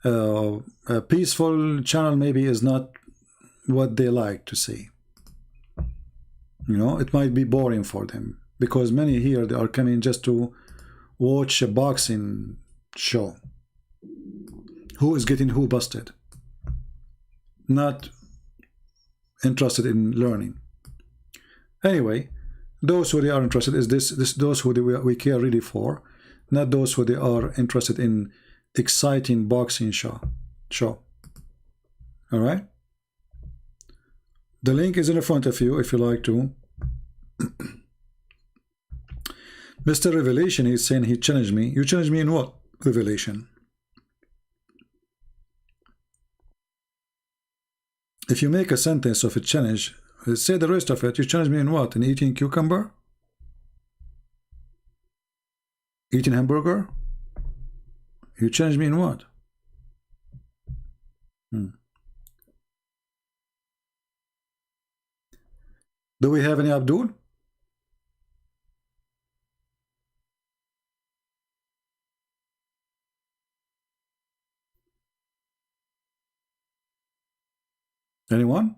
A peaceful channel maybe is not what they like to see. You know, it might be boring for them, because many here, they are coming just to watch a boxing show. Who is getting who busted? Not interested in learning. Anyway, those who they are interested is this those who we care really for, not those who they are interested in exciting boxing show. All right. The link is in front of you if you like to. Mr. Revelation, he's saying he challenged me. You challenged me in what? Revelation. If you make a sentence of a challenge, say the rest of it. You challenge me in what? In eating cucumber? Eating hamburger? You challenge me in what? Do we have any Abdul? Anyone?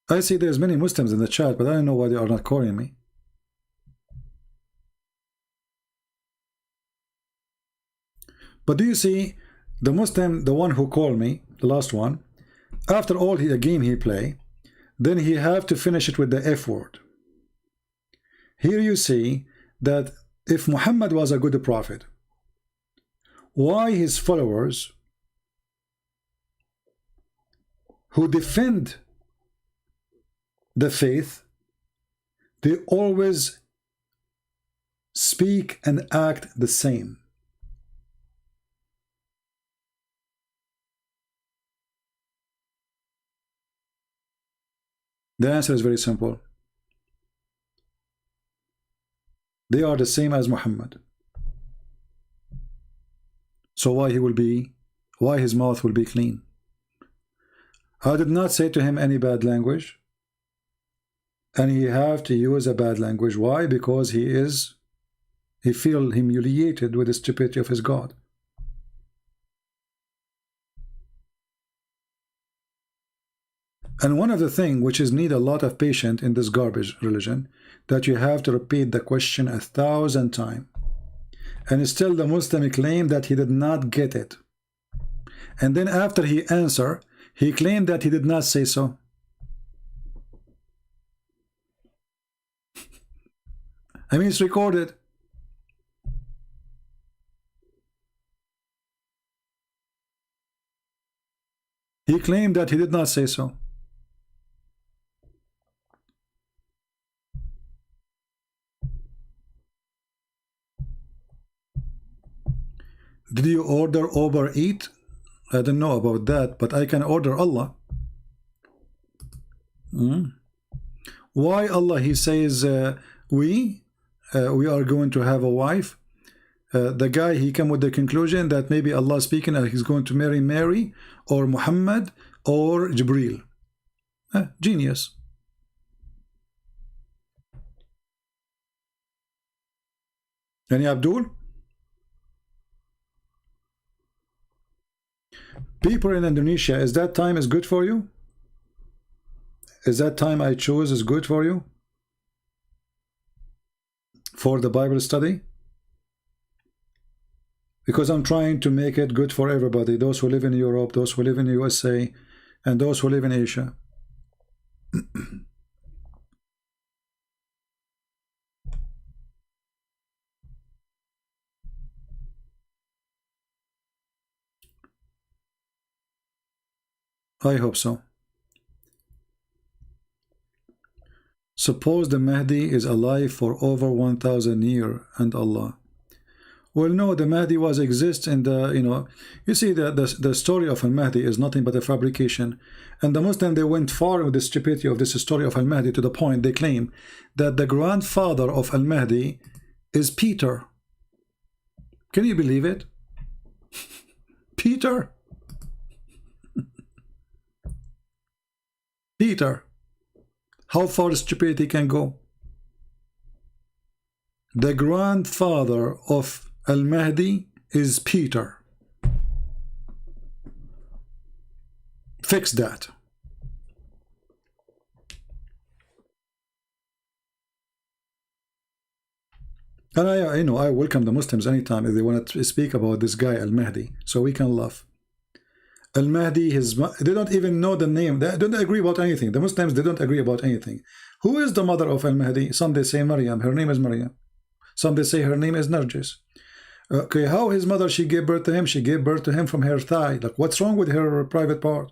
I see there's many Muslims in the chat, but I don't know why they are not calling me. But do you see, the Muslim, the one who called me, the last one, after all a game he play, then he have to finish it with the F word. Here you see that if Muhammad was a good prophet, why his followers who defend the faith, they always speak and act the same? The answer is very simple. They are the same as Muhammad. So why his mouth will be clean? I did not say to him any bad language, and he have to use a bad language. Why? Because he feel humiliated with the stupidity of his God. And one of the things which is need a lot of patience in this garbage religion, that you have to repeat the question 1,000 times. And still the Muslim claimed that he did not get it. And then after he answered, he claimed that he did not say so. I mean, it's recorded. He claimed that he did not say so. Did you order Uber Eat? I don't know about that, but I can order Allah. Why Allah? He says we are going to have a wife. The guy, he came with the conclusion that maybe Allah speaking, he's going to marry Mary or Muhammad or Jibril. Genius. Any Abdul? People in Indonesia, is that time is good for you? Is that time I chose is good for you? For the Bible study? Because I'm trying to make it good for everybody. Those who live in Europe, those who live in the USA, and those who live in Asia. I hope so. Suppose the Mahdi is alive for over 1,000 years and Allah. Well, no, the Mahdi was exists in the, you see, the story of Al-Mahdi is nothing but a fabrication. And the Muslim, they went far with the stupidity of this story of Al-Mahdi to the point they claim that the grandfather of Al-Mahdi is Peter. Can you believe it? Peter? Peter. How far stupidity can go? The grandfather of Al-Mahdi is Peter. Fix that. And I welcome the Muslims anytime if they want to speak about this guy Al-Mahdi, so we can laugh. Al-Mahdi, they don't even know the name. They don't agree about anything. The Muslims, they don't agree about anything. Who is the mother of Al-Mahdi? Some they say Maryam. Her name is Maryam. Some they say her name is Narjis. Okay, how his mother, she gave birth to him? She gave birth to him from her thigh. Like, what's wrong with her private part?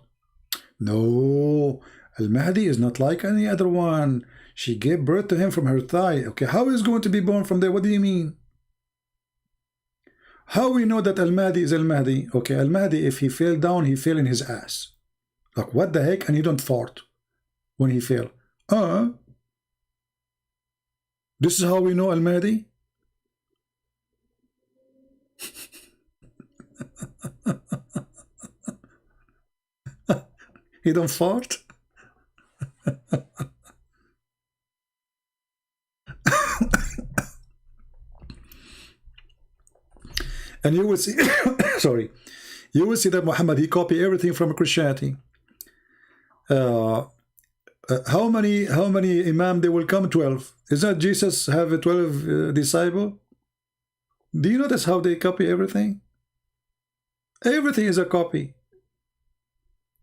No, Al-Mahdi is not like any other one. She gave birth to him from her thigh. Okay, how is going to be born from there? What do you mean? How we know that Al-Mahdi is Al-Mahdi? Okay, Al-Mahdi, if he fell down, he fell in his ass. Like, what the heck? And he don't fart when he fell. This is how we know Al-Mahdi? He don't fart? And you will see, sorry, you will see that Muhammad, he copied everything from Christianity. How many imam they will come? 12. Is that Jesus have a 12 disciple? Do you notice how they copy everything? Everything is a copy.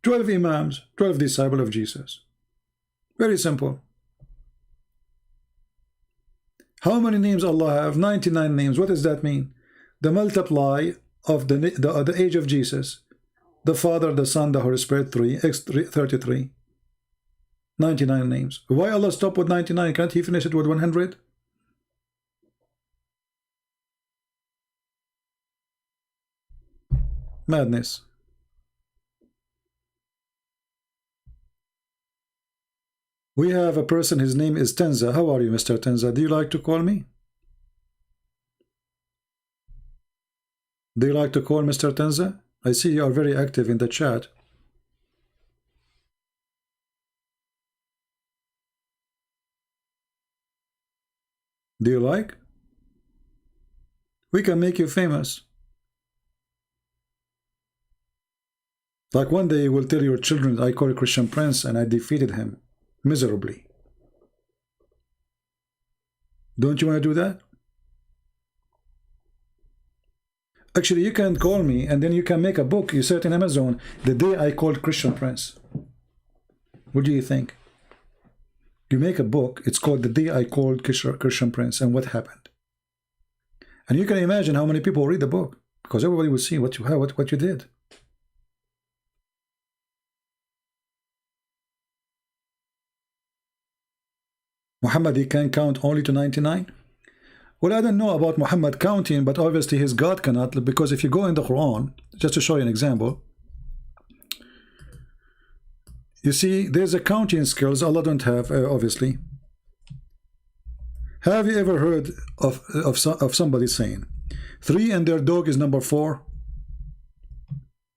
12 imams, 12 disciples of Jesus. Very simple. How many names Allah have? 99 names. What does that mean? The multiply of the age of Jesus. The Father, the Son, the Holy Spirit, 3, x 33. 99 names. Why Allah stop with 99? Can't he finish it with 100? Madness. We have a person, his name is Tenza. How are you, Mr. Tenza? Do you like to call me? Do you like to call, Mr. Tenza? I see you are very active in the chat. Do you like? We can make you famous. Like one day you will tell your children, I call a Christian Prince and I defeated him miserably. Don't you want to do that? Actually, you can call me and then you can make a book. You search in Amazon, The Day I Called Christian Prince. What do you think? You make a book, it's called The Day I Called Christian Prince and what happened. And you can imagine how many people read the book because everybody will see what you did. Muhammad, he can count only to 99? Well, I don't know about Muhammad counting, but obviously his God cannot, because if you go in the Quran, just to show you an example, you see there's a counting skills Allah don't have, obviously. Have you ever heard of somebody saying 3 and their dog is number 4?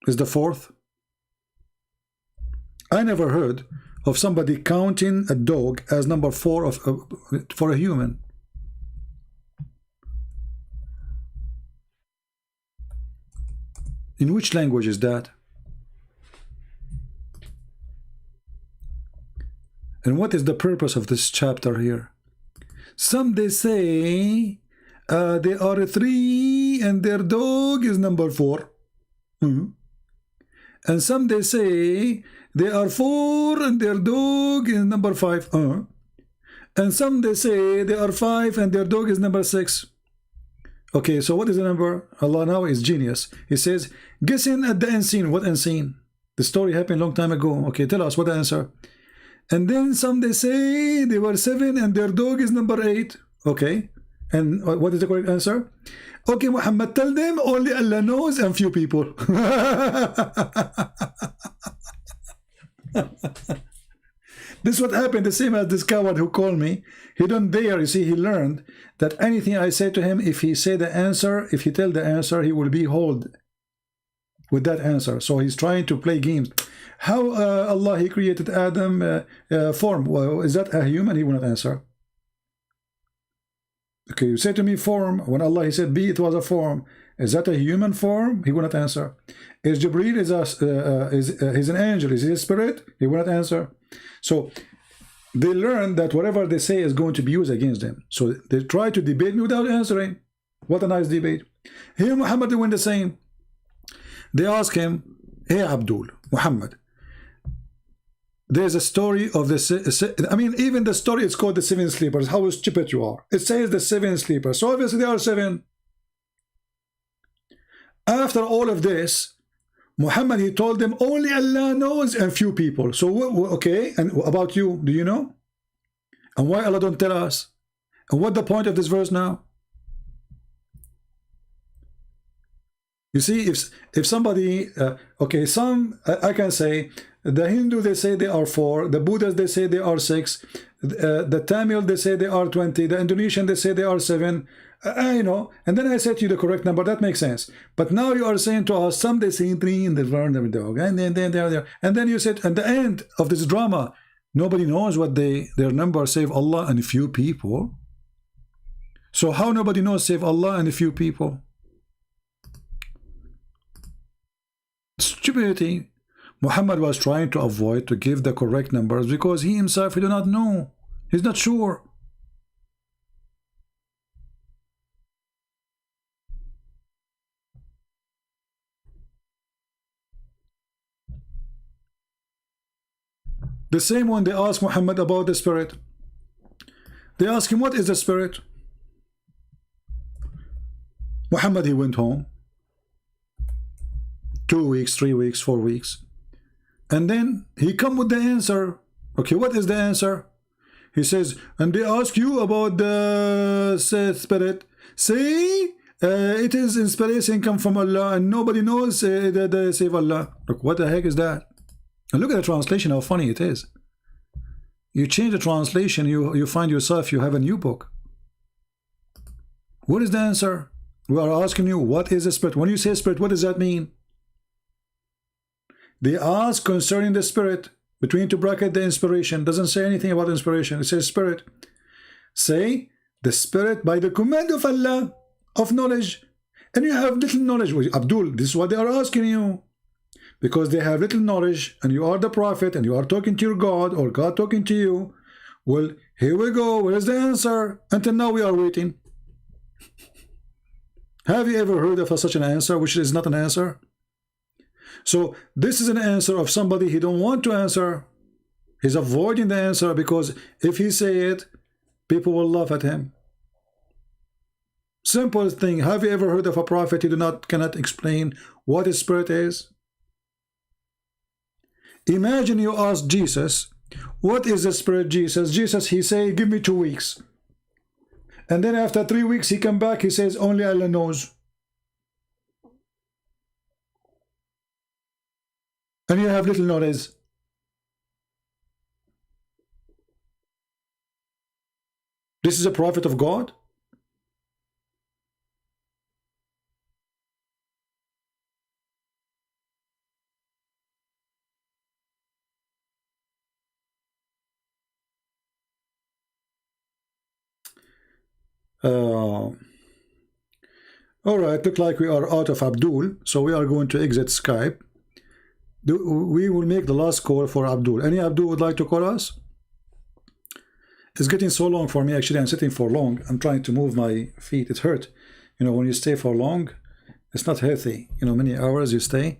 Is the 4th? I never heard of somebody counting a dog as number 4 for a human. In which language is that? And what is the purpose of this chapter here? Some they say they are 3 and their dog is number 4. And some they say they are 4 and their dog is number 5. And some they say they are 5 and their dog is number 6. Okay, so what is the number? Allah now is genius. He says, guessing at the unseen. What unseen? The story happened a long time ago. Okay, tell us what the answer. And then some they say they were 7 and their dog is number 8. Okay, And what is the correct answer? Okay, Muhammad, tell them only Allah knows and few people. This is what happened, the same as this coward who called me. He don't dare, you see, he learned that anything I say to him, if he say the answer, if he tell the answer, he will be hold with that answer. So he's trying to play games. How Allah, he created Adam form? Well, is that a human? He will not answer. Okay, you say to me form, when Allah, he said be, it was a form. Is that a human form? He will not answer. Is Jibreel is an angel? Is he a spirit? He will not answer. So they learn that whatever they say is going to be used against them. So they try to debate me without answering. What a nice debate. Here Muhammad doing the same. They ask him, hey Abdul, Muhammad, there's a story of the, I mean, even the story is called the seven sleepers. How stupid you are. It says the seven sleepers. So obviously there are seven. After all of this, Muhammad, he told them only Allah knows and few people. So okay, and about you, do you know? And why Allah don't tell us? And what the point of this verse now? You see, if somebody okay, some I can say the Hindu, they say they are 4, the Buddhists, they say they are 6, the Tamil, they say they are 20, the Indonesian, they say they are 7. You know, and then I said to you the correct number. That makes sense. But now you are saying to us, some they say 3 and they learn them dog, and then they're there. And then you said at the end of this drama, nobody knows what their number save Allah and a few people. So how nobody knows save Allah and a few people? Stupidity. Muhammad was trying to avoid to give the correct numbers because he himself, he do not know. He's not sure. The same when they ask Muhammad about the spirit. They ask him, what is the spirit? Muhammad, he went home. 2 weeks, 3 weeks, 4 weeks. And then he come with the answer. Okay, what is the answer? He says, and they ask you about the spirit. See, it is inspiration come from Allah and nobody knows that they save Allah. Look, what the heck is that? And look at the translation, how funny it is. You change the translation, you find yourself, you have a new book. What is the answer? We are asking you, what is the spirit? When you say spirit, what does that mean? They ask concerning the spirit, between two brackets, the inspiration. Doesn't say anything about inspiration. It says spirit. Say, the spirit by the command of Allah, of knowledge. And you have little knowledge. Well, Abdul, this is what they are asking you. Because they have little knowledge, and you are the prophet, and you are talking to your God, or God talking to you. Well, here we go. Where is the answer? Until now we are waiting. Have you ever heard of such an answer, which is not an answer? So this is an answer of somebody he don't want to answer. He's avoiding the answer because if he say it, people will laugh at him. Simple thing. Have you ever heard of a prophet who cannot explain what his spirit is? Imagine you ask Jesus, what is the spirit, Jesus? Jesus, he say, give me 2 weeks. And then after 3 weeks, he come back, he says, only Allah knows. And you have little knowledge. This is a prophet of God? All right, look like we are out of Abdul, so we are going to exit Skype. We will make the last call for Abdul. Any Abdul would like to call us? It's getting so long for me. Actually, I'm sitting for long. I'm trying to move my feet. It hurt. You know, when you stay for long, it's not healthy. You know, many hours you stay.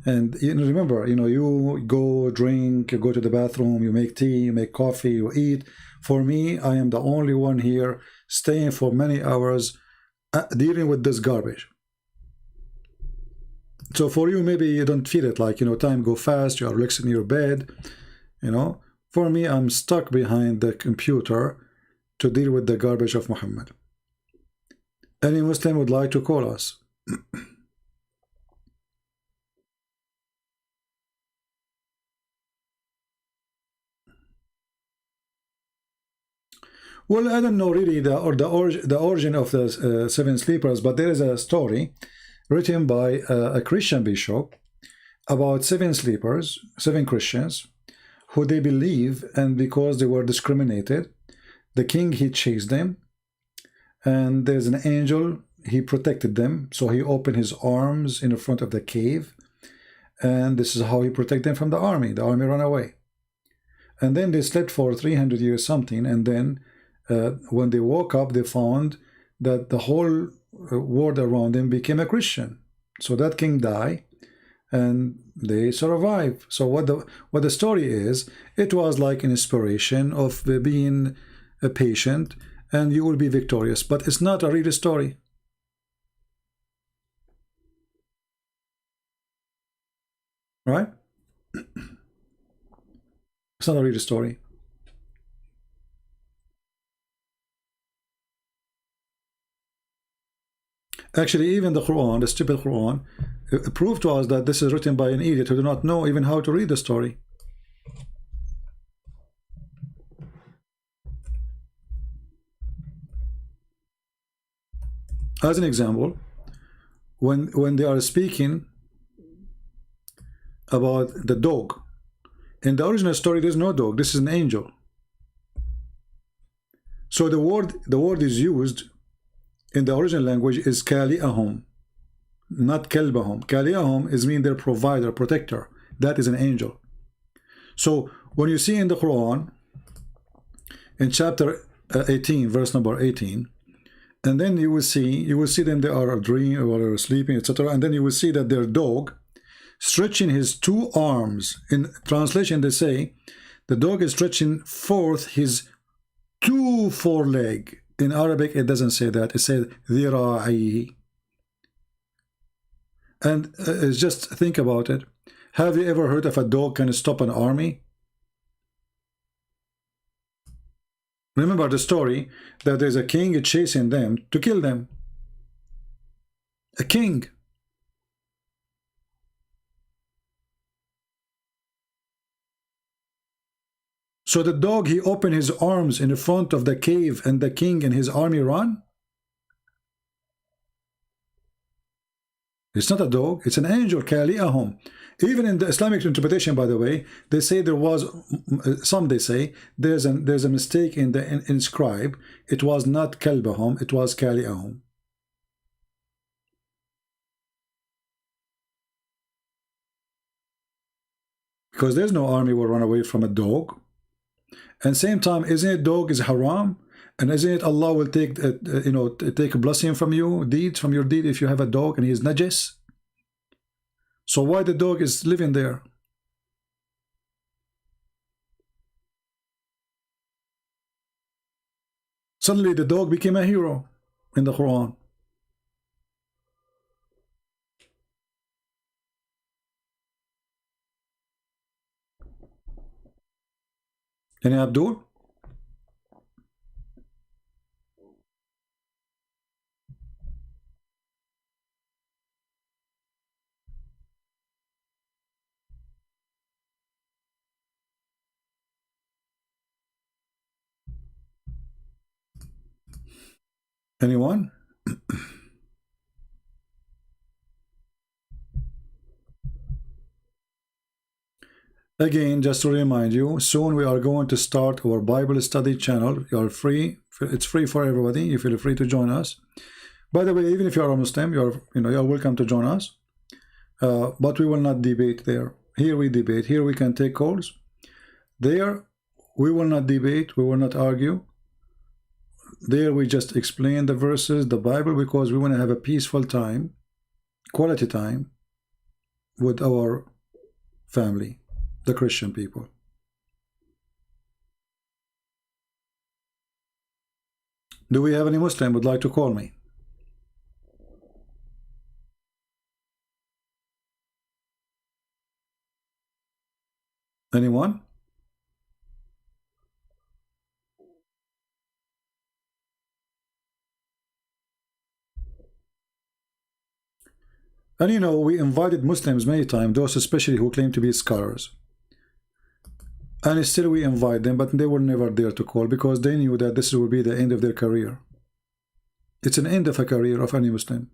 And you know, remember, you know, you go drink, you go to the bathroom, you make tea, you make coffee, you eat. For me, I am the only one here staying for many hours dealing with this garbage. So for you, maybe you don't feel it, like, you know, time go fast, you are relaxed in your bed, you know. For me, I'm stuck behind the computer to deal with the garbage of Muhammad. Any Muslim would like to call us? Well, I don't know really the origin of the seven sleepers, but there is a story written by a Christian bishop about seven sleepers, seven Christians, who they believe, and because they were discriminated, the king, he chased them, and there's an angel, he protected them, so he opened his arms in the front of the cave, and this is how he protected them from the army. The army ran away. And then they slept for 300 years something, and then when they woke up, they found that the whole world around them became a Christian. So that king died, and they survive. So what the story is, it was like an inspiration of being a patient, and you will be victorious. But it's not a real story. Right? It's not a real story. Actually, even the Quran, the stupid Quran, proved to us that this is written by an idiot who do not know even how to read the story. As an example, when they are speaking about the dog, in the original story there's no dog, this is an angel. So the word is used in the original language is kali'ahum, not kelbahum. Kali'ahum is mean their provider, protector. That is an angel. So when you see in the Quran, in chapter 18, verse number 18, and then you will see them, they are dreaming or sleeping, etc. And then you will see that their dog stretching his two arms. In translation, they say the dog is stretching forth his two foreleg. In Arabic, it doesn't say that. It says ذِرَاعِهِ. And just think about it. Have you ever heard of a dog can stop an army? Remember the story that there's a king chasing them to kill them. A king. So the dog, he opened his arms in the front of the cave, and the king and his army run? It's not a dog, it's an angel, kali'ahum. Even in the Islamic interpretation, by the way, they say there was, some they say, there's a mistake in the inscribe. It was not kalbahum, it was kali'ahum. Because there's no army will run away from a dog. And same time, isn't it dog is haram? And isn't it Allah will take take a blessing from you, deeds from your deed, if you have a dog and he is najis? So why the dog is living there? Suddenly the dog became a hero in the Quran. Any Abdul? Anyone? Again, just to remind you, soon we are going to start our Bible study channel. You are free. It's free for everybody. You feel free to join us. By the way, even if you are a Muslim, you're welcome to join us. But we will not debate there. Here we debate. Here we can take calls. There we will not debate. We will not argue. There we just explain the verses, the Bible, because we want to have a peaceful time, quality time with our family, the Christian people. Do we have any Muslim would like to call me? Anyone? And you know, we invited Muslims many times, those especially who claim to be scholars. And still we invite them, but they were never there to call because they knew that this would be the end of their career. It's an end of a career of any Muslim.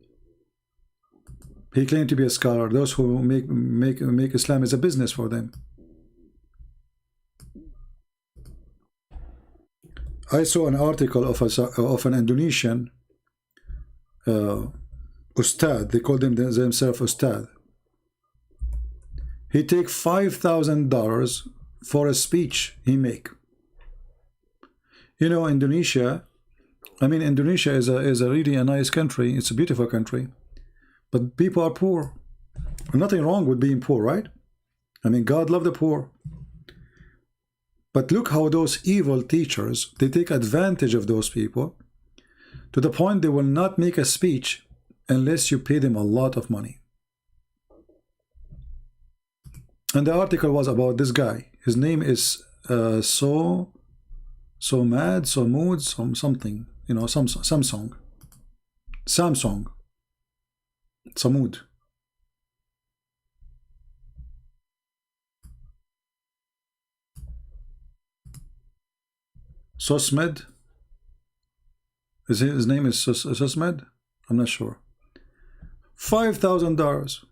He claimed to be a scholar. Those who make Islam as a business for them. I saw an article of an Indonesian Ustad. They call themselves Ustad. He take $5,000 for a speech he make. You know, Indonesia, I mean, Indonesia is a really a nice country. It's a beautiful country, but people are poor. Nothing wrong with being poor, right? I mean, God love the poor. But look how those evil teachers, they take advantage of those people to the point they will not make a speech unless you pay them a lot of money. And the article was about this guy. His name is something, you know, Samsung. Samud. Sosmed. His name is Sosmed? I'm not sure. $5,000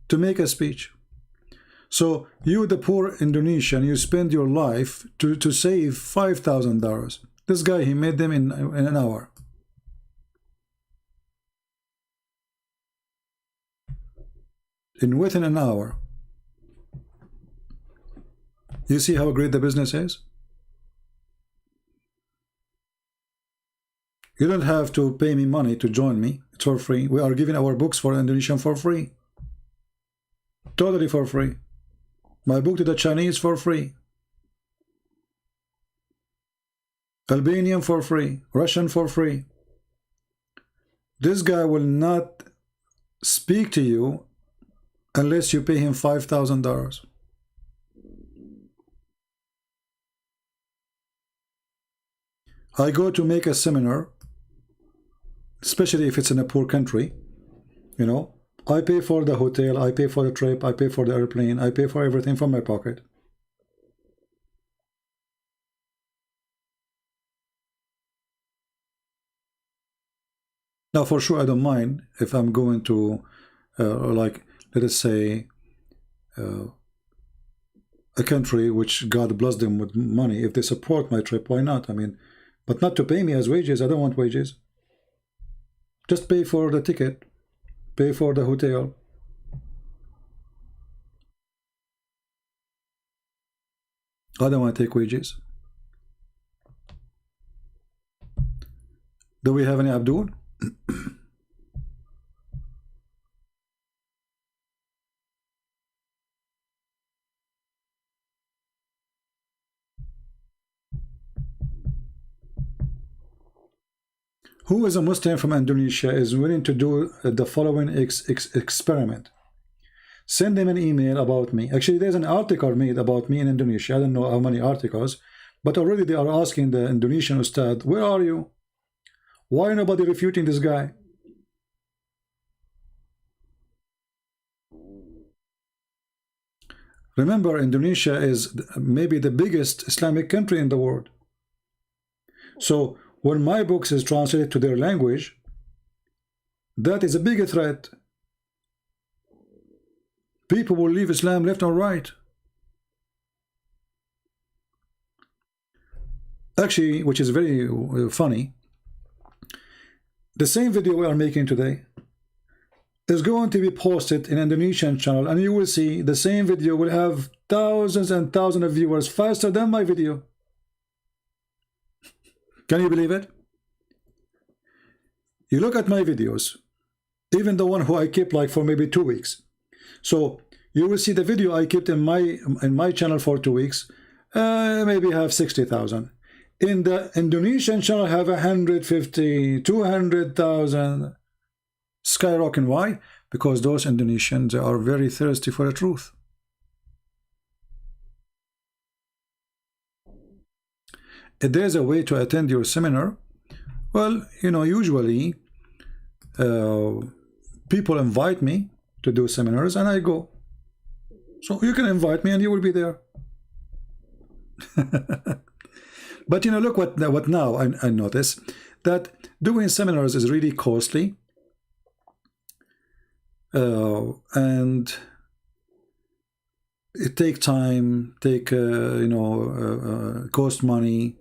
to make a speech. So you, the poor Indonesian, you spend your life to save $5,000. This guy, he made them in an hour. Within an hour. You see how great the business is? You don't have to pay me money to join me. It's for free. We are giving our books for Indonesian for free. Totally for free. My book to the Chinese for free. Albanian for free. Russian for free. This guy will not speak to you unless you pay him $5,000. I go to make a seminar, especially if it's in a poor country, you know, I pay for the hotel, I pay for the trip, I pay for the airplane, I pay for everything from my pocket. Now, for sure, I don't mind if I'm going to, like, let us say, a country which God bless them with money. If they support my trip, why not? I mean, but not to pay me as wages. I don't want wages. Just pay for the ticket, pay for the hotel. I don't want to take wages. Do we have any Abdul? Who is a Muslim from Indonesia is willing to do the following experiment? Send them an email about me. Actually, there's an article made about me in Indonesia. I don't know how many articles, but already they are asking the Indonesian Ustad, where are you? Why nobody refuting this guy? Remember, Indonesia is maybe the biggest Islamic country in the world. So when my books is translated to their language, that is a big threat. People will leave Islam left or right. Actually, which is very funny, the same video we are making today is going to be posted in Indonesian channel, and you will see the same video will have thousands and thousands of viewers faster than my video. Can you believe it? You look at my videos, even the one who I kept like for maybe 2 weeks. So you will see the video I kept in my channel for 2 weeks, maybe have 60,000. In the Indonesian channel have 150, 200,000. Skyrocketing. Why? Because those Indonesians, they are very thirsty for the truth. If there's a way to attend your seminar, well, you know, usually people invite me to do seminars, and I go. So you can invite me and you will be there. But you know, look what now I notice, that doing seminars is really costly, and it take time, cost money.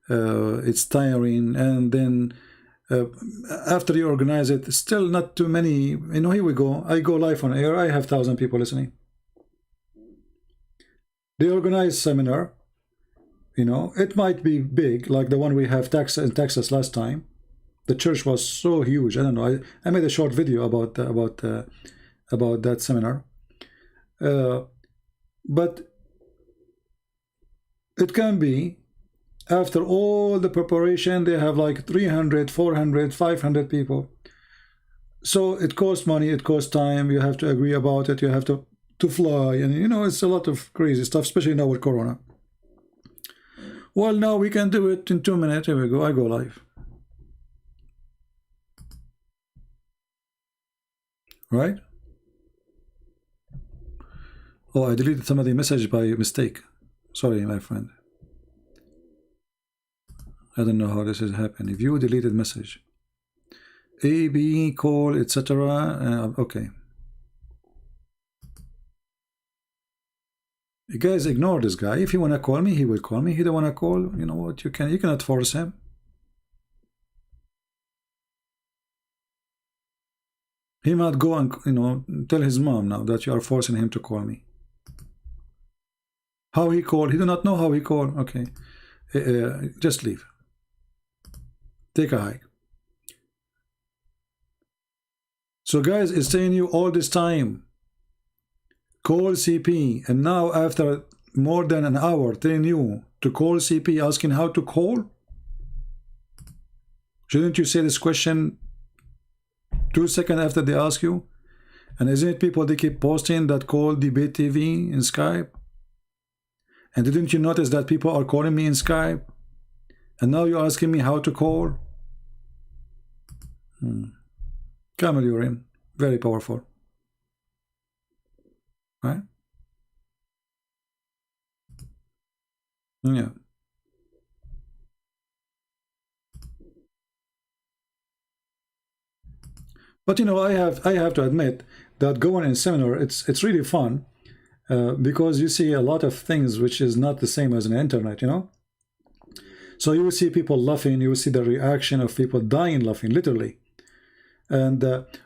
It's tiring, and then after you organize it, still not too many. You know, here we go. I go live on air. I have 1,000 people listening. They organize seminar. You know, it might be big, like the one we have in Texas last time. The church was so huge. I don't know. I made a short video about that seminar. But it can be, after all the preparation, they have like 300, 400, 500 people. So it costs money, it costs time. You have to agree about it. You have to fly, and you know, it's a lot of crazy stuff, especially now with Corona. Well, now we can do it in 2 minutes. Here we go. I go live. Right? Oh, I deleted some of the message by mistake. Sorry, my friend. I don't know how this has happened. View deleted message. A, B, call, etc. Okay. You guys ignore this guy. If you want to call me, he will call me. He don't want to call, you know what? You cannot force him. He might go and, you know, tell his mom now that you are forcing him to call me. How he called? He do not know how he called. Okay, just leave. Take a hike. So guys, it's saying you all this time, call CP, and now after more than an hour telling you to call CP, asking how to call. Shouldn't you say this question 2 seconds after they ask you? And isn't it people they keep posting that call debate TV in Skype? And didn't you notice that people are calling me in Skype? And now you're asking me how to call? Camel urine, very powerful. Right? Yeah. But you know, I have to admit that going in seminar, it's really fun, because you see a lot of things which is not the same as on the internet, you know. So you will see people laughing, you will see the reaction of people dying laughing, literally. And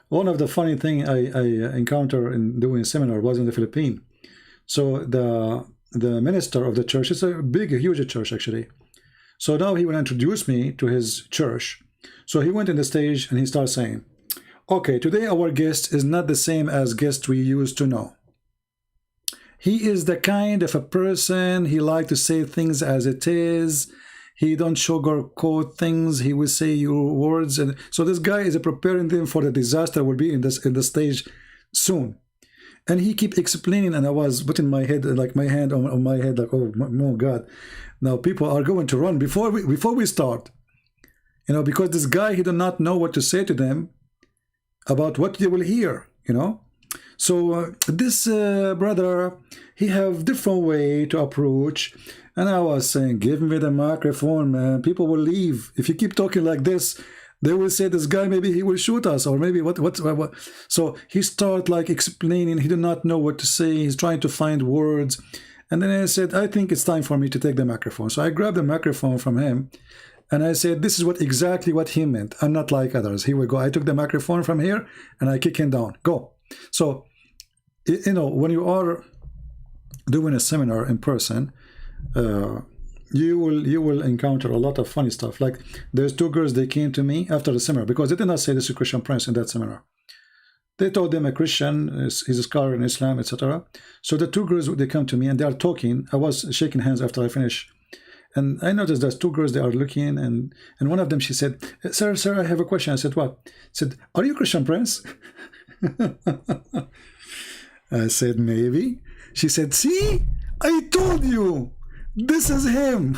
one of the funny thing I encountered in doing a seminar was in the Philippines. So the minister of the church, it's a big, huge church actually. So now he will introduce me to his church. So he went in the stage and he started saying, okay, today our guest is not the same as guest we used to know. He is the kind of a person, he like to say things as it is. He don't sugarcoat things. He will say your words. And so this guy is preparing them for the disaster will be in the stage soon. And he keep explaining, and I was putting my head, like my hand on my head, like, oh my God. Now people are going to run before we start. You know, because this guy, he do not know what to say to them about what they will hear, you know. So this brother, he have different way to approach. And I was saying, give me the microphone, man. People will leave. If you keep talking like this, they will say this guy, maybe he will shoot us, or maybe what. So he start like explaining. He do not know what to say. He's trying to find words. And then I said, I think it's time for me to take the microphone. So I grabbed the microphone from him. And I said, this is exactly what he meant. I'm not like others. Here we go. I took the microphone from here and I kick him down. Go. So, you know, when you are doing a seminar in person, you will encounter a lot of funny stuff. Like there's two girls, they came to me after the seminar because they did not say this is a Christian Prince in that seminar. They told them a Christian, he's a scholar in Islam, etc. So the two girls, they come to me and they are talking. I was shaking hands after I finished. And I noticed there's two girls, they are looking, and one of them, she said, sir, I have a question. I said, what? She said, are you Christian Prince? I said, maybe. She said, see, I told you, this is him.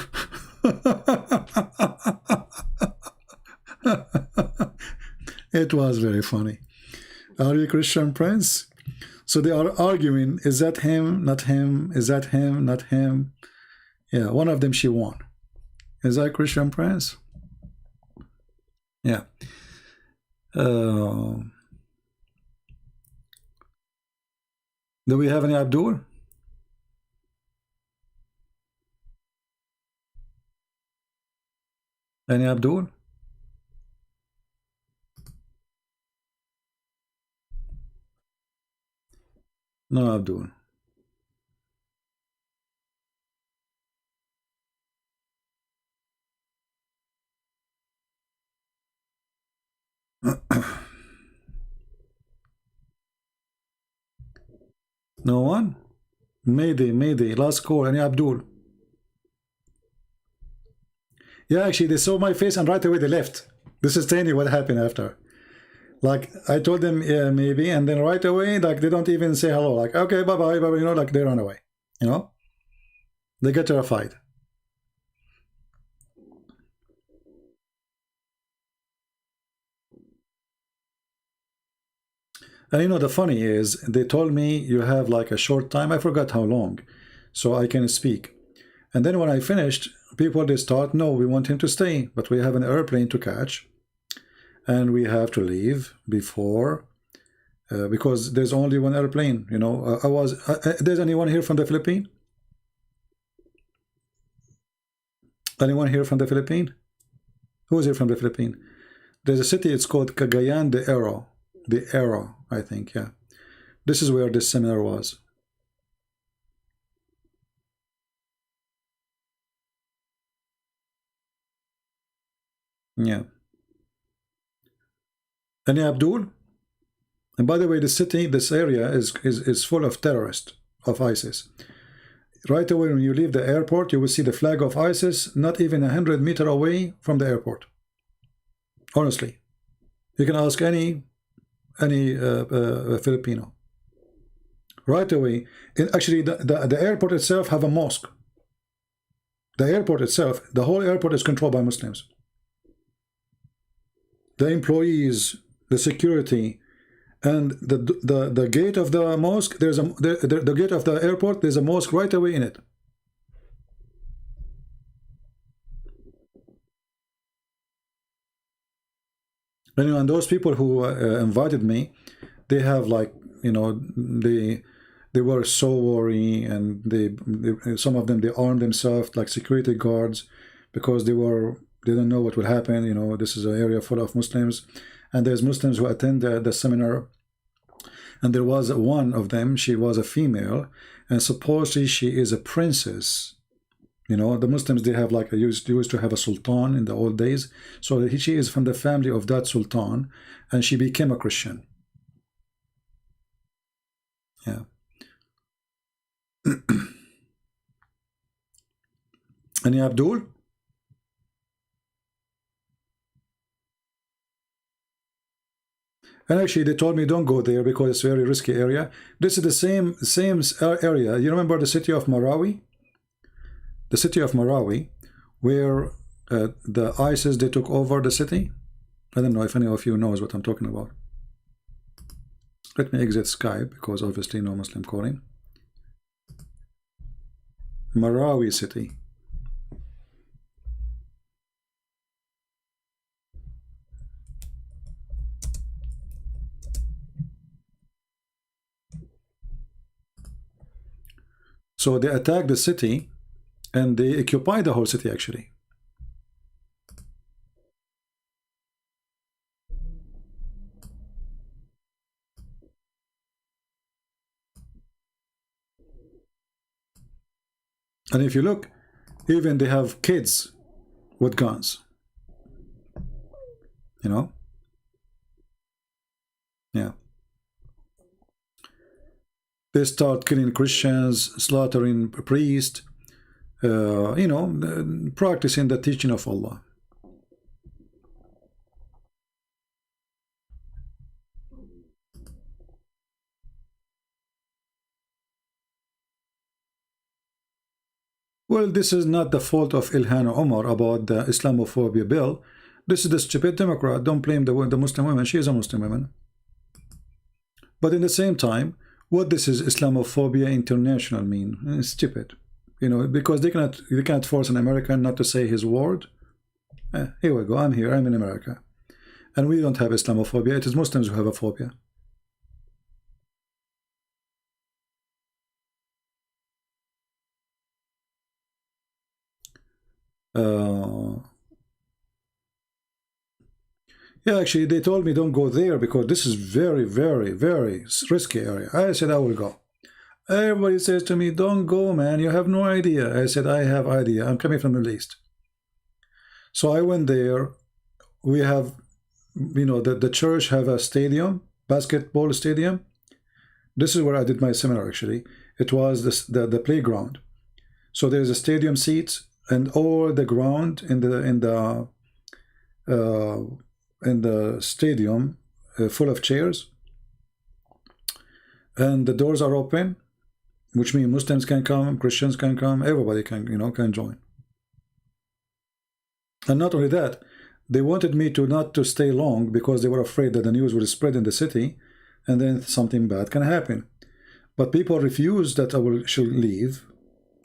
It was very funny. Are you Christian, Prince? So they are arguing, is that him, not him? Is that him, not him? Yeah, one of them she won. Is that Christian, Prince? Yeah. Do we have any Abdul? Any Abdul? No Abdul. No one? Mayday, last call. Any Abdul? Yeah, actually, they saw my face and right away they left. This is telling you what happened after. Like, I told them, yeah, maybe, and then right away, like, they don't even say hello. Like, okay, bye-bye, bye-bye, you know, like, they run away. You know? They get terrified. And you know, the funny is, they told me you have like a short time. I forgot how long, so I can speak. And then when I finished, people, they start, no, we want him to stay, but we have an airplane to catch, and we have to leave before, because there's only one airplane, you know. There's anyone here from the Philippines? Anyone here from the Philippines? Who is here from the Philippines? There's a city, it's called Cagayan de Oro. The Oro, I think, yeah. This is where this seminar was. Yeah. Any Abdul? And by the way, the city, this area is full of terrorists of ISIS. Right away when you leave the airport, you will see the flag of ISIS not even 100 meters away from the airport. Honestly. You can ask any Filipino. Right away. Actually, the airport itself have a mosque. The airport itself, the whole airport is controlled by Muslims. The employees, the security, and the gate of the mosque, there's the gate of the airport, there's a mosque right away in it. And those people who invited me, they have, like, you know, they were so worried, and they some of them, they armed themselves like security guards, because they don't know what will happen. You know, this is an area full of Muslims, and there's Muslims who attend the seminar. And there was one of them, she was a female, and supposedly she is a princess. You know, the Muslims, they have like used to have a sultan in the old days. So she is from the family of that sultan, and she became a Christian. Yeah. Any Abdul? And actually, they told me don't go there because it's a very risky area. This is the same area. You remember the city of Marawi? The city of Marawi, where the ISIS, they took over the city. I don't know if any of you knows what I'm talking about. Let me exit Skype because obviously no Muslim calling. Marawi city. So they attacked the city, and they occupied the whole city actually. And if you look, even they have kids with guns. You know? Yeah. They start killing Christians, slaughtering priests, you know, practicing the teaching of Allah. Well, this is not the fault of Ilhan Omar about the Islamophobia bill. This is the stupid Democrat. Don't blame the Muslim women. She is a Muslim woman. But in the same time, what this is Islamophobia international mean? It's stupid, you know, because they cannot force an American not to say his word. Here we go. I'm here. I'm in America, and we don't have Islamophobia. It is Muslims who have a phobia. Yeah, actually, they told me don't go there because this is very, very, very risky area. I said I will go. Everybody says to me, don't go, man. You have no idea. I said, I have idea. I'm coming from the Middle East. So I went there. We have, you know, the church have a stadium, basketball stadium. This is where I did my seminar, actually. It was the playground. So there's a stadium seats and all the ground in the stadium full of chairs, and the doors are open, which means Muslims can come, Christians can come, everybody can, you know, can join. And not only that, they wanted me not to stay long because they were afraid that the news would spread in the city and then something bad can happen. But people refused that I should leave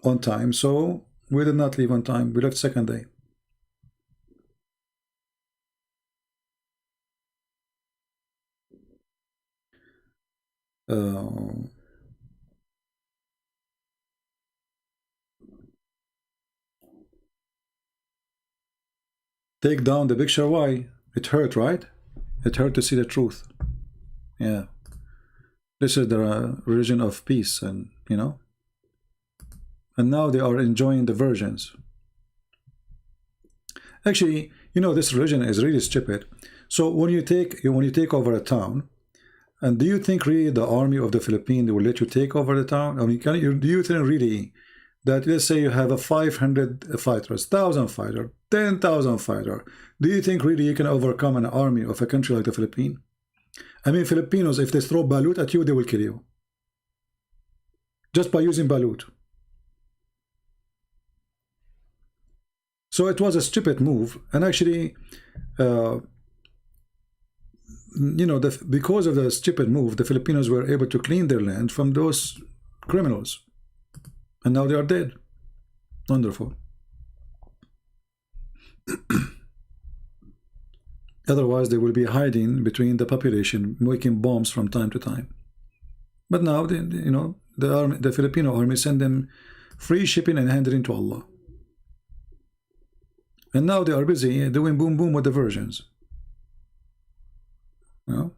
on time, so we did not leave on time. We left second day. Take down the picture. Why? It hurt, right? It hurt to see the truth. Yeah. This is the religion of peace, and you know. And now they are enjoying the virgins. Actually, you know, this religion is really stupid. So when you take over a town, and do you think really the army of the Philippines will let you take over the town? I mean, do you think really that, let's say you have a 500 fighters, 1,000 fighter, 10,000 fighter, do you think really you can overcome an army of a country like the Philippines? I mean, Filipinos, if they throw balut at you, they will kill you. Just by using balut. So it was a stupid move, and actually, you know, because of the stupid move, the Filipinos were able to clean their land from those criminals. And now they are dead. Wonderful. Otherwise, they will be hiding between the population, making bombs from time to time. But now, you know, the Filipino army send them free shipping and handing to Allah. And now they are busy doing boom boom with the virgins. You know?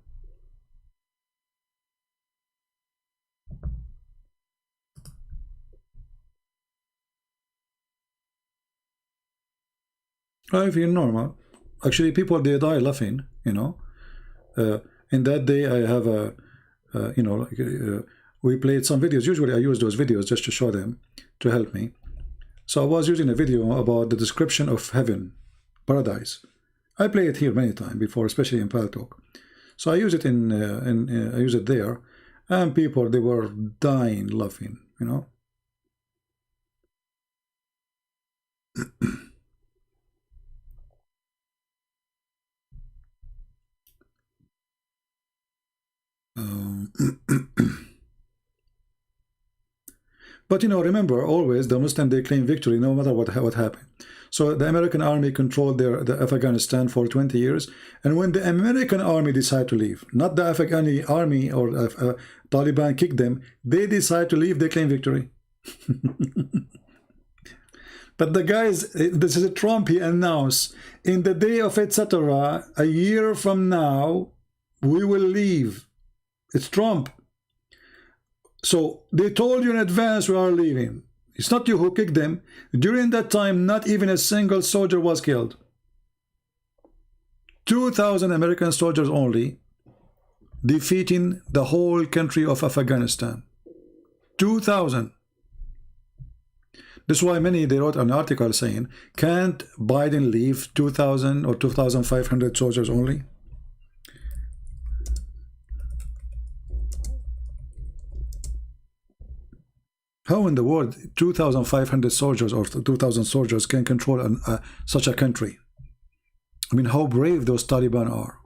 I feel normal. Actually, people, they die laughing, you know. In that day, I have you know, we played some videos. Usually I use those videos just to show them, to help me. So I was using a video about the description of heaven, paradise. I play it here many times before, especially in Paltalk. So I use it I use it there, and people, they were dying laughing, you know. But you know, remember, always the Muslim, they claim victory no matter what happened. So the American army controlled the Afghanistan for 20 years, and when the American army decide to leave, not the Afghani army or Taliban kick them, they decide to leave, they claim victory. But the guys, this is a Trump, he announced, in the day of etc., a year from now, we will leave. It's Trump. So they told you in advance we are leaving. It's not you who kicked them. During that time, not even a single soldier was killed. 2,000 American soldiers only, defeating the whole country of Afghanistan. 2,000. That's why they wrote an article saying, can't Biden leave 2,000 or 2,500 soldiers only? How in the world 2,500 soldiers or 2,000 soldiers can control such a country? I mean, how brave those Taliban are.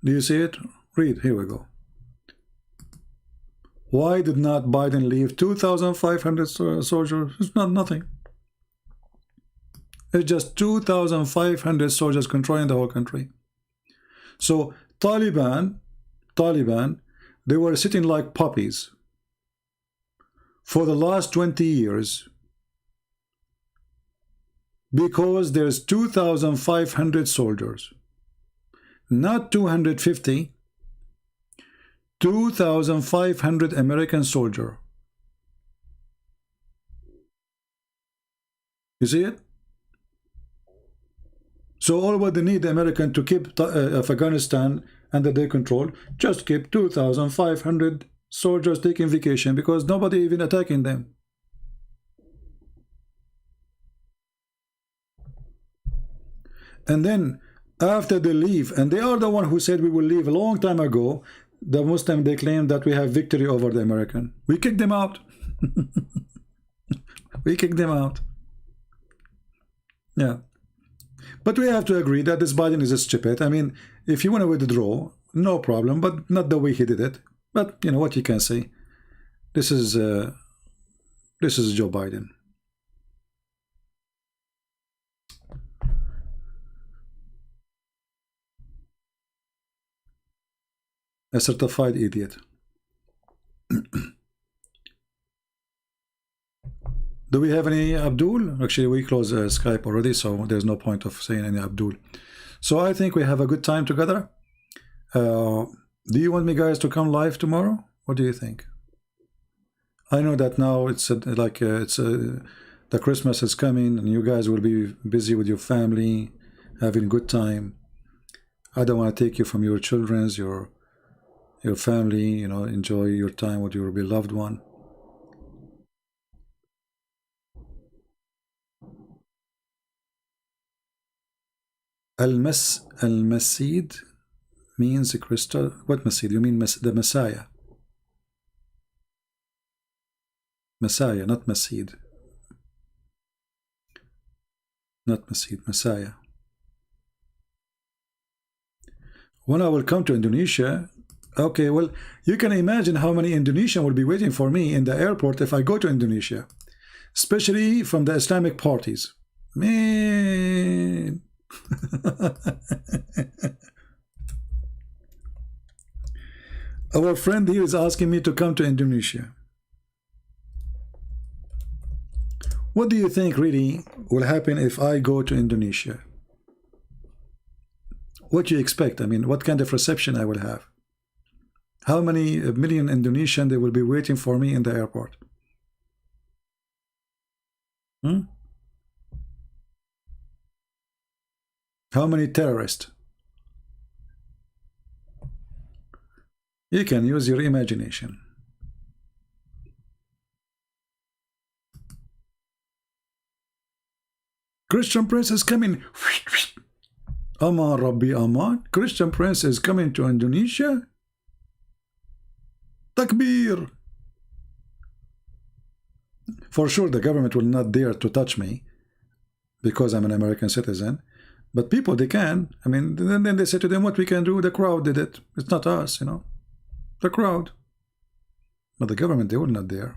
Do you see it? Read. Here we go. Why did not Biden leave 2,500 soldiers? It's not nothing. It's just 2,500 soldiers controlling the whole country. So Taliban, they were sitting like puppies for the last 20 years because there's 2,500 soldiers, not 250, 2,500 American soldiers. You see it? So all what they need the American to keep Afghanistan under their control, just keep 2,500 soldiers taking vacation because nobody even attacking them. And then after they leave, and they are the one who said we will leave a long time ago, the Muslim, they claim that we have victory over the American. We kicked them out. We kicked them out. Yeah. But we have to agree that this Biden is a stupid. I mean, if you want to withdraw, no problem, but not the way he did it. But you know what you can say. This is Joe Biden. A certified idiot. Do we have any Abdul? Actually, we closed Skype already, so there's no point of saying any Abdul. So I think we have a good time together. Do you want me guys to come live tomorrow? What do you think? I know that now it's the Christmas is coming and you guys will be busy with your family, having a good time. I don't want to take you from your children's, your family, you know, enjoy your time with your beloved one. Al-Masid means a crystal. What Masid? You mean the Messiah? Messiah, not Masid. Not Masid, Messiah. When I will come to Indonesia, okay, well, you can imagine how many Indonesians will be waiting for me in the airport if I go to Indonesia, especially from the Islamic parties. Man. Our friend here is asking me to come to Indonesia. What do you think really will happen if I go to Indonesia? What do you expect? I mean, what kind of reception I will have? How many million Indonesians they will be waiting for me in the airport? How many terrorists? You can use your imagination. Christian Prince is coming. Aman Rabbi Aman. Christian Prince is coming to Indonesia. Takbir. For sure the government will not dare to touch me because I'm an American citizen. But people, they can. I mean, then they say to them, what we can do? The crowd did it. It's not us, you know. The crowd. But the government, they will not dare.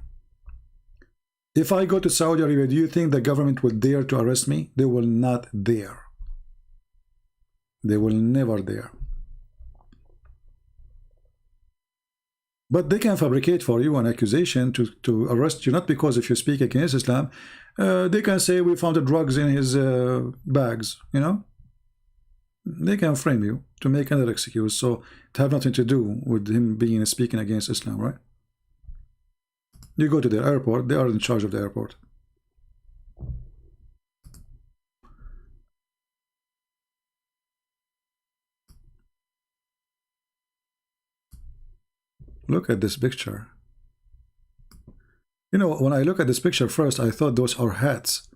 If I go to Saudi Arabia, do you think the government will dare to arrest me? They will not dare. They will never dare. But they can fabricate for you an accusation to arrest you, not because if you speak against Islam, they can say we found the drugs in his bags, you know. They can frame you to make another excuse, so it have nothing to do with him being speaking against Islam, right? You go to the airport, they are in charge of the airport. Look at this picture. You know, when I look at this picture first, I thought those are hats.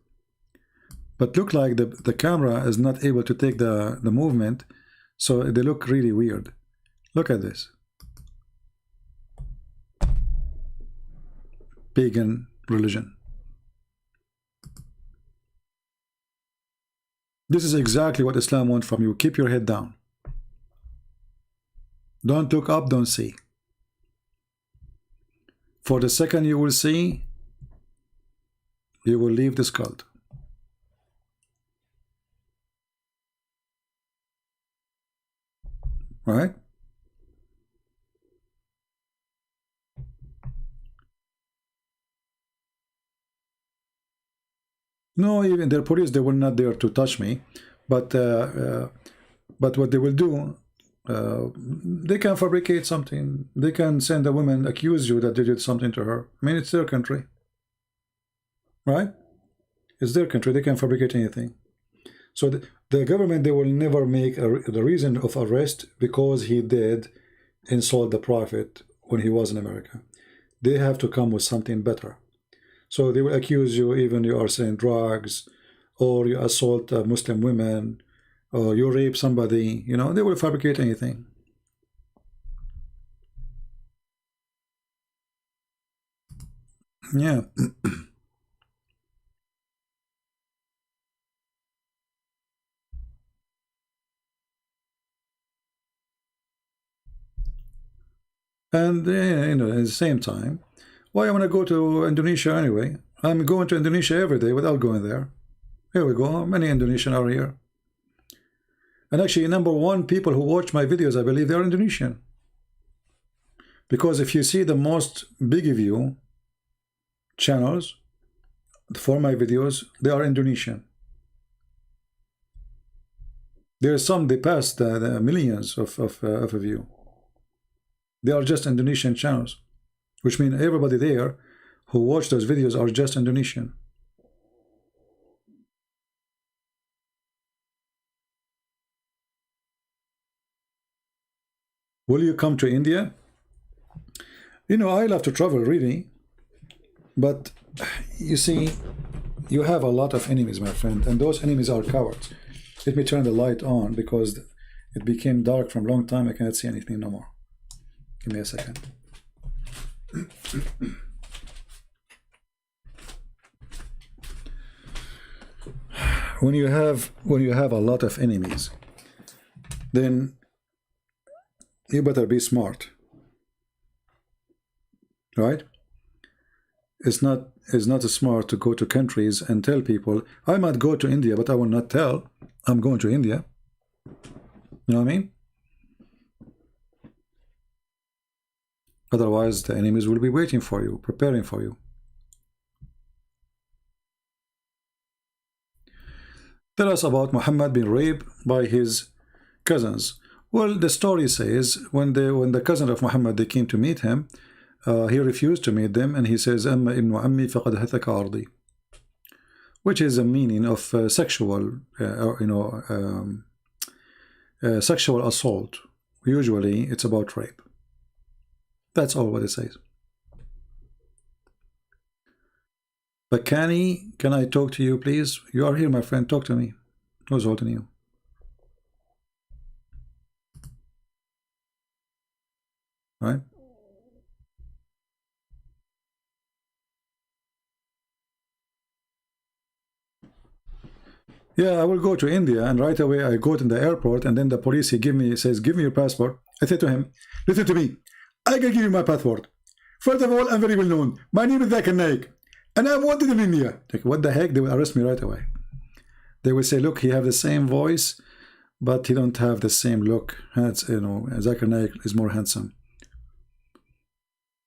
But look like the camera is not able to take the movement, so they look really weird. Look at this. Pagan religion. This is exactly what Islam wants from you. Keep your head down. Don't look up, don't see. For the second you will see, you will leave this cult. Right? No, even their police, they will not dare to touch me. But what they will do, they can fabricate something. They can send a woman, accuse you that they did something to her. I mean, it's their country. Right? It's their country. They can fabricate anything. So the government, they will never make the reason of arrest because he did insult the Prophet when he was in America. They have to come with something better. So they will accuse you, even you are selling drugs, or you assault Muslim women, or you rape somebody. You know, they will fabricate anything. Yeah. And you know, at the same time, why I want to go to Indonesia anyway? I'm going to Indonesia every day without going there. Here we go. Many Indonesian are here. And actually, #1 people who watch my videos, I believe they are Indonesian. Because if you see the most big view channels for my videos, they are Indonesian. There are some, they passed the millions of view. They are just Indonesian channels, which means everybody there who watch those videos are just Indonesian. Will you come to India? You know, I love to travel really, but you see, you have a lot of enemies, my friend, and those enemies are cowards. Let me turn the light on because it became dark from a long time. I cannot see anything no more. Give me a second. When you have a lot of enemies, then you better be smart, right? It's not smart to go to countries and tell people, I might go to India, but I will not tell I'm going to India. You know what I mean? Otherwise, the enemies will be waiting for you, preparing for you. Tell us about Muhammad being raped by his cousins. Well, the story says when the cousin of Muhammad, they came to meet him, he refused to meet them, and he says, "Amma ibn ammi faqad hathaka ardi," which is a meaning of sexual, sexual assault. Usually, it's about rape. That's all what it says. Bakani, can I talk to you, please? You are here, my friend. Talk to me. Who's holding you? Right? Yeah, I will go to India, and right away I go to the airport, and then the police says, give me your passport. I say to him, listen to me, I can give you my passport. First of all, I'm very well known. My name is Zakir Naik, and I'm wanted in India. Like, what the heck? They will arrest me right away. They will say, look, he have the same voice, but he don't have the same look. That's, you know, Zakir Naik is more handsome.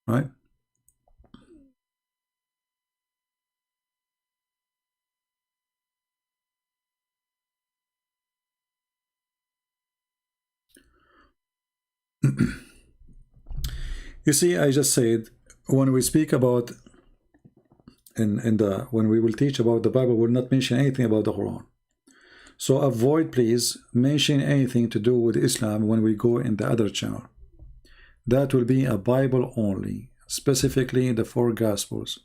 Right? You see, I just said, when we speak about when we will teach about the Bible, we'll not mention anything about the Quran. So avoid, please, mention anything to do with Islam when we go in the other channel. That will be a Bible only, specifically the 4 Gospels.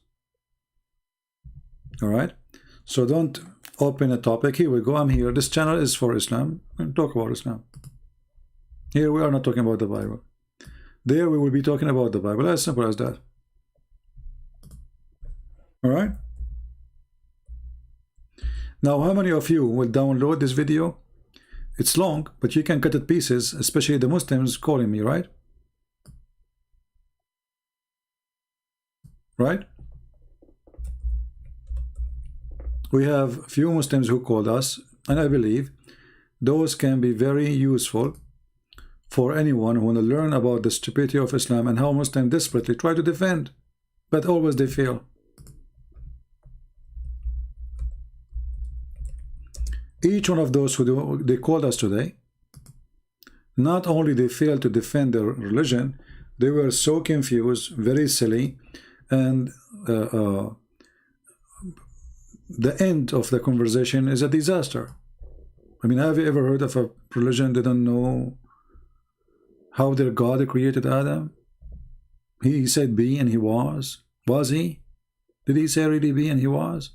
All right? So don't open a topic. Here we go. I'm here. This channel is for Islam. And talk about Islam. Here we are not talking about the Bible. There we will be talking about the Bible. As simple as that. All right? Now, how many of you will download this video? It's long, but you can cut it pieces, especially the Muslims calling me, right? Right? We have few Muslims who called us, and I believe those can be very useful for anyone who want to learn about the stupidity of Islam and how Muslims desperately try to defend, but always they fail. Each one of those they called us today, not only they failed to defend their religion, they were so confused, very silly, and the end of the conversation is a disaster. I mean, have you ever heard of a religion that didn't know how their God created Adam? He said be and he was. Was he? Did he say really be and he was?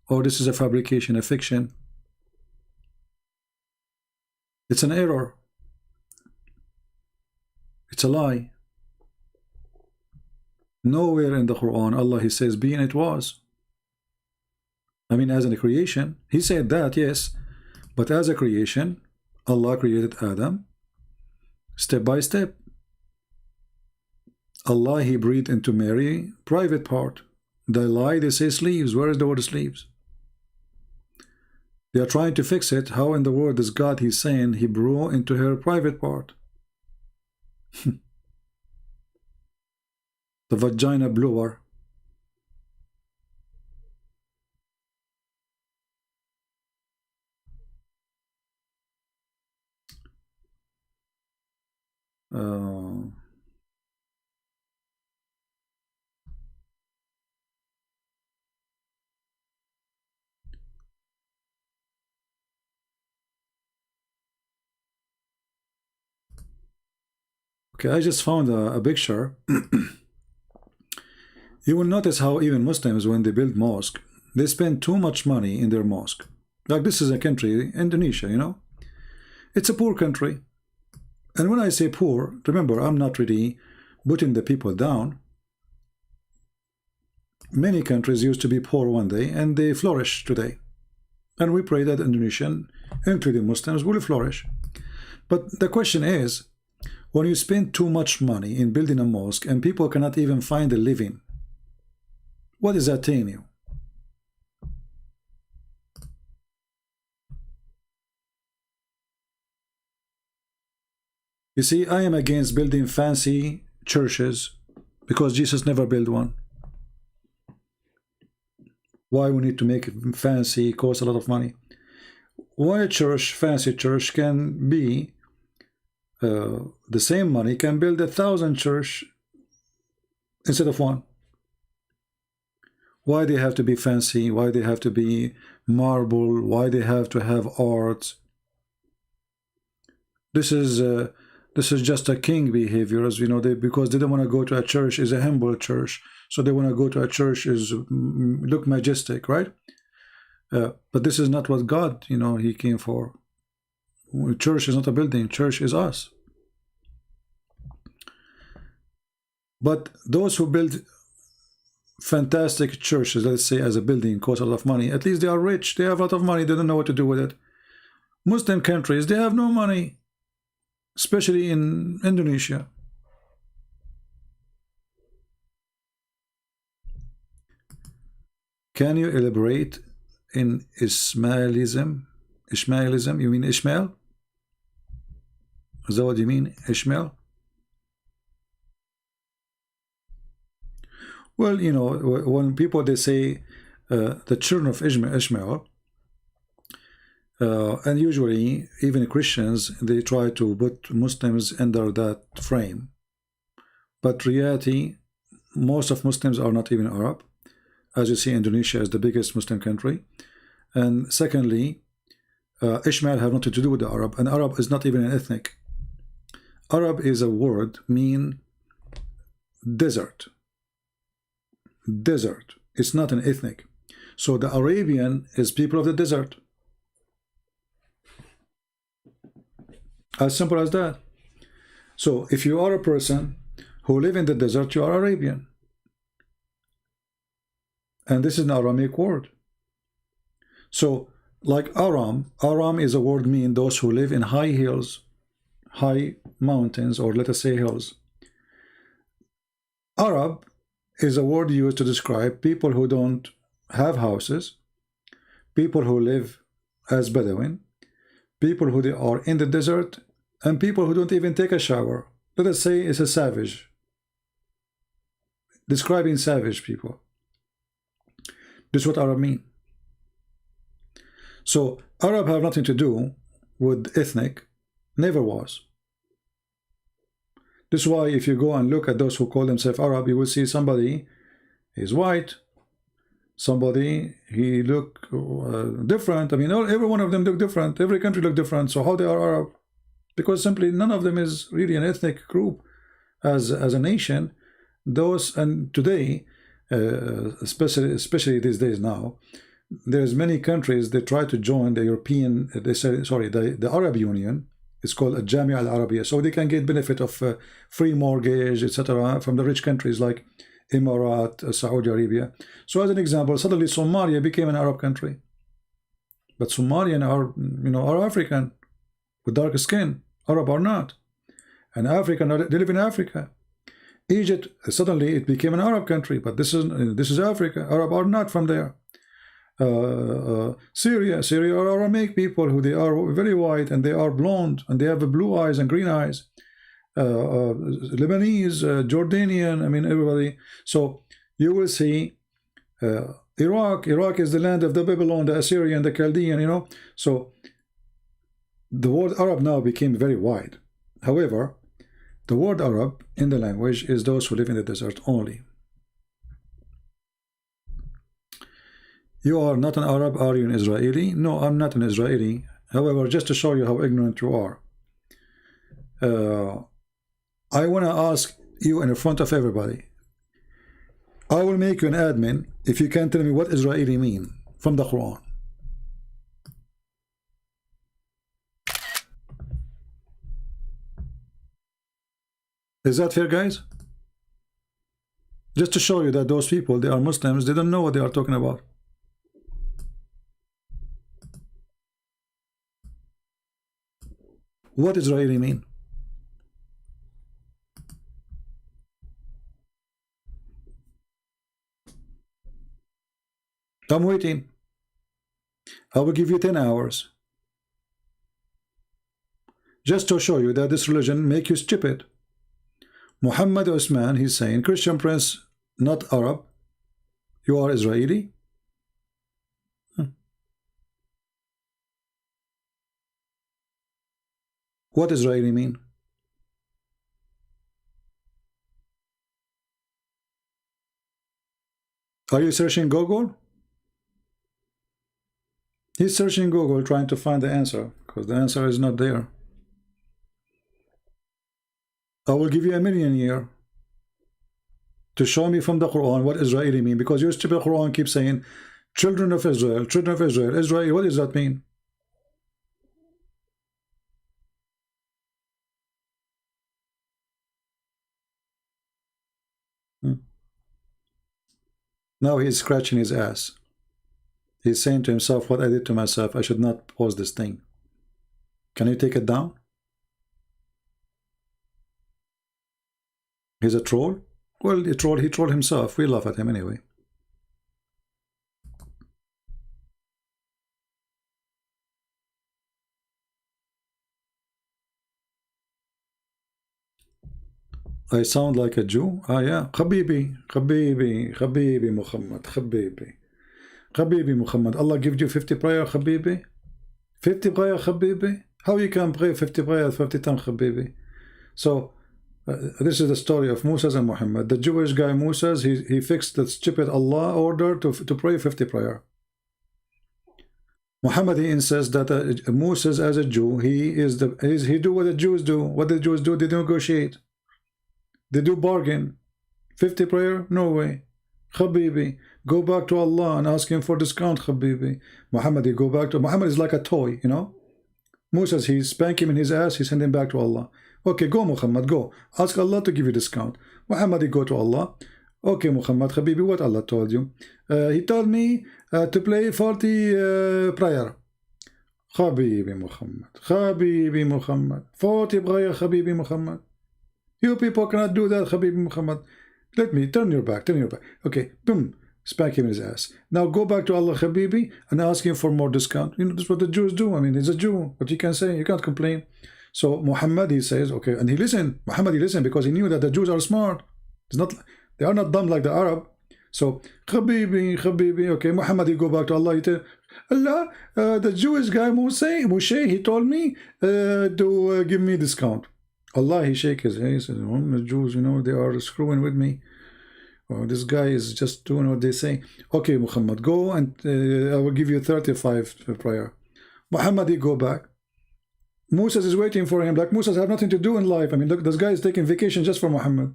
Or this is a fabrication, a fiction? It's an error. It's a lie. Nowhere in the Quran Allah He says be and it was. I mean, as a creation, He said that, yes, but as a creation, Allah created Adam step by step. Allah He breathed into Mary private part. They lie, they say sleeves. Where is the word sleeves? They are trying to fix it. How in the world is God He's saying He blew into her private part? The vagina blower. Okay, I just found a picture. You will notice how even Muslims, when they build mosque, they spend too much money in their mosque. Like this is a country, Indonesia, you know. It's a poor country. And when I say poor, remember, I'm not really putting the people down. Many countries used to be poor one day and they flourish today. And we pray that Indonesian, including Muslims, will flourish. But the question is, when you spend too much money in building a mosque and people cannot even find a living, what is that telling you? You see, I am against building fancy churches because Jesus never built one. Why we need to make it fancy, cost a lot of money? One church, fancy church, can be the same money can build 1,000 church instead of one. Why they have to be fancy? Why they have to be marble? Why they have to have art? This is just a king behavior, as you know, because they don't want to go to a church is a humble church, so they want to go to a church is look majestic, right? But this is not what God, you know, He came for. Church is not a building. Church is us. But those who build fantastic churches, let's say as a building, cost a lot of money. At least they are rich. They have a lot of money. They don't know what to do with it. Muslim countries, they have no money, especially in Indonesia. Can you elaborate in Ismailism? Ishmaelism? You mean Ishmael? Is that what you mean, Ishmael? Well, you know, when people they say the children of Ishmael, and usually even Christians, they try to put Muslims under that frame. But reality, most of Muslims are not even Arab. As you see, Indonesia is the biggest Muslim country. And secondly, Ishmael have nothing to do with the Arab, and Arab is not even an ethnic. Arab is a word mean desert. Desert. It's not an ethnic. So the Arabian is people of the desert. As simple as that. So if you are a person who live in the desert, you are Arabian. And this is an Aramaic word. So, like Aram is a word mean those who live in high hills, high mountains, or let us say hills. Arab is a word used to describe people who don't have houses, people who live as Bedouin, people who they are in the desert, and people who don't even take a shower. Let us say it's a savage. Describing savage people. This is what Arab mean. So Arab have nothing to do with ethnic, never was. This is why if you go and look at those who call themselves Arab, you will see somebody is white, somebody he look different. I mean, every one of them look different. Every country look different. So how they are Arab? Because simply none of them is really an ethnic group as a nation. Those, and today, especially these days now, there's many countries they try to join the European, the Arab Union. It's called a Jamia Al Arabiya, so they can get benefit of free mortgage, etc., from the rich countries like Emirat, Saudi Arabia. So as an example, suddenly Somalia became an Arab country, but Somalian are, are African with dark skin. Arab are not, and African they live in Africa. Egypt, suddenly it became an Arab country, but this is Africa. Arab are not from there. Syria are Aramaic people who they are very white and they are blonde and they have blue eyes and green eyes. Lebanese, Jordanian, I mean everybody. So you will see Iraq is the land of the Babylon, the Assyrian, the Chaldean, So the word Arab now became very wide. However, the word Arab in the language is those who live in the desert only. You are not an Arab, are you an Israeli? No, I'm not an Israeli. However, just to show you how ignorant you are, I want to ask you in front of everybody. I will make you an admin if you can tell me what Israeli mean from the Quran. Is that fair, guys? Just to show you that those people, they are Muslims, they don't know what they are talking about. What does Israeli mean? I'm waiting. I will give you 10 hours. Just to show you that this religion make you stupid. Muhammad Usman, he's saying, Christian prince, not Arab. You are Israeli? What does Israeli mean? Are you searching Google? He's searching Google trying to find the answer because the answer is not there. I will give you $1 million years to show me from the Quran what Israeli mean, because your stupid Quran keeps saying children of Israel, Israel. What does that mean? Now he's scratching his ass. He's saying to himself, what I did to myself, I should not post this thing. Can you take it down? He's a troll? Well, he trolled himself. We laugh at him anyway. I sound like a Jew? Ah, yeah. Habibi Muhammad. Habibi Muhammad. Allah gave you 50 prayer, Habibi. 50 prayer, Habibi. How you can pray 50 prayer 50 times, Habibi? So, this is the story of Moses and Muhammad. The Jewish guy Moses, he fixed the stupid Allah order to pray 50 prayer. Muhammad, he insists that Moses as a Jew, he do what the Jews do. What the Jews do, they negotiate. They do bargain. 50 prayer? No way. Habibi, go back to Allah and ask him for discount, Habibi. Muhammad, he go back to... Muhammad is like a toy, Moses, he spank him in his ass, he send him back to Allah. Okay, go Muhammad, go. Ask Allah to give you discount. Muhammad, he go to Allah. Okay, Muhammad, Habibi, what Allah told you? He told me to play 40 prayer. Habibi Muhammad. 40 prayer, Habibi Muhammad. You people cannot do that, Habibi Muhammad. Let me turn your back. Okay, boom. Spank him in his ass. Now go back to Allah Habibi and ask him for more discount. You know, that's what the Jews do. I mean, he's a Jew. What you can say? You can't complain. So Muhammad, he says, okay, and he listened. Muhammad, he listened because he knew that the Jews are smart. It's not, they are not dumb like the Arab. So Habibi, okay, Muhammad, he go back to Allah. He tell Allah, the Jewish guy Moshe, he told me to give me discount. Allah, he shake his head. He says, the Jews, you know, they are screwing with me. Oh, this guy is just doing what they say. Okay, Muhammad, go and I will give you 35 prayer. Muhammad, he go back. Moses is waiting for him. Like Moses have nothing to do in life. I mean, look, this guy is taking vacation just for Muhammad.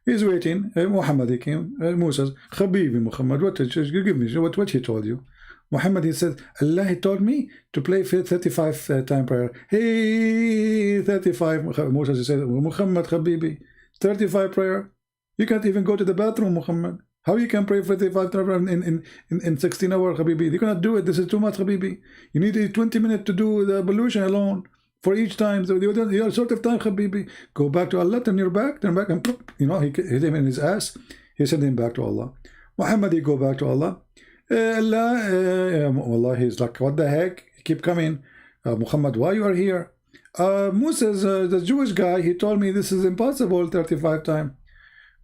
He's waiting. Muhammad, he came. Moses, Habibi Muhammad, what did you give me? What he told you? Muhammad, he said, Allah, he told me to play 35 time prayer. Hey, 35. Moses, he said, Muhammad, Habibi, 35 prayer. You can't even go to the bathroom, Muhammad. How you can pray for 35 times in 16 hours, Habibi? You cannot do it. This is too much, Habibi. You need 20 minutes to do the ablution alone for each time. So you are short of time, Habibi. Go back to Allah, turn back, and you know, he hit him in his ass. He sent him back to Allah. Muhammad, he go back to Allah. Allah, he's like, what the heck? He keep coming. Muhammad, why you are here? Moses, the Jewish guy, he told me this is impossible 35 times.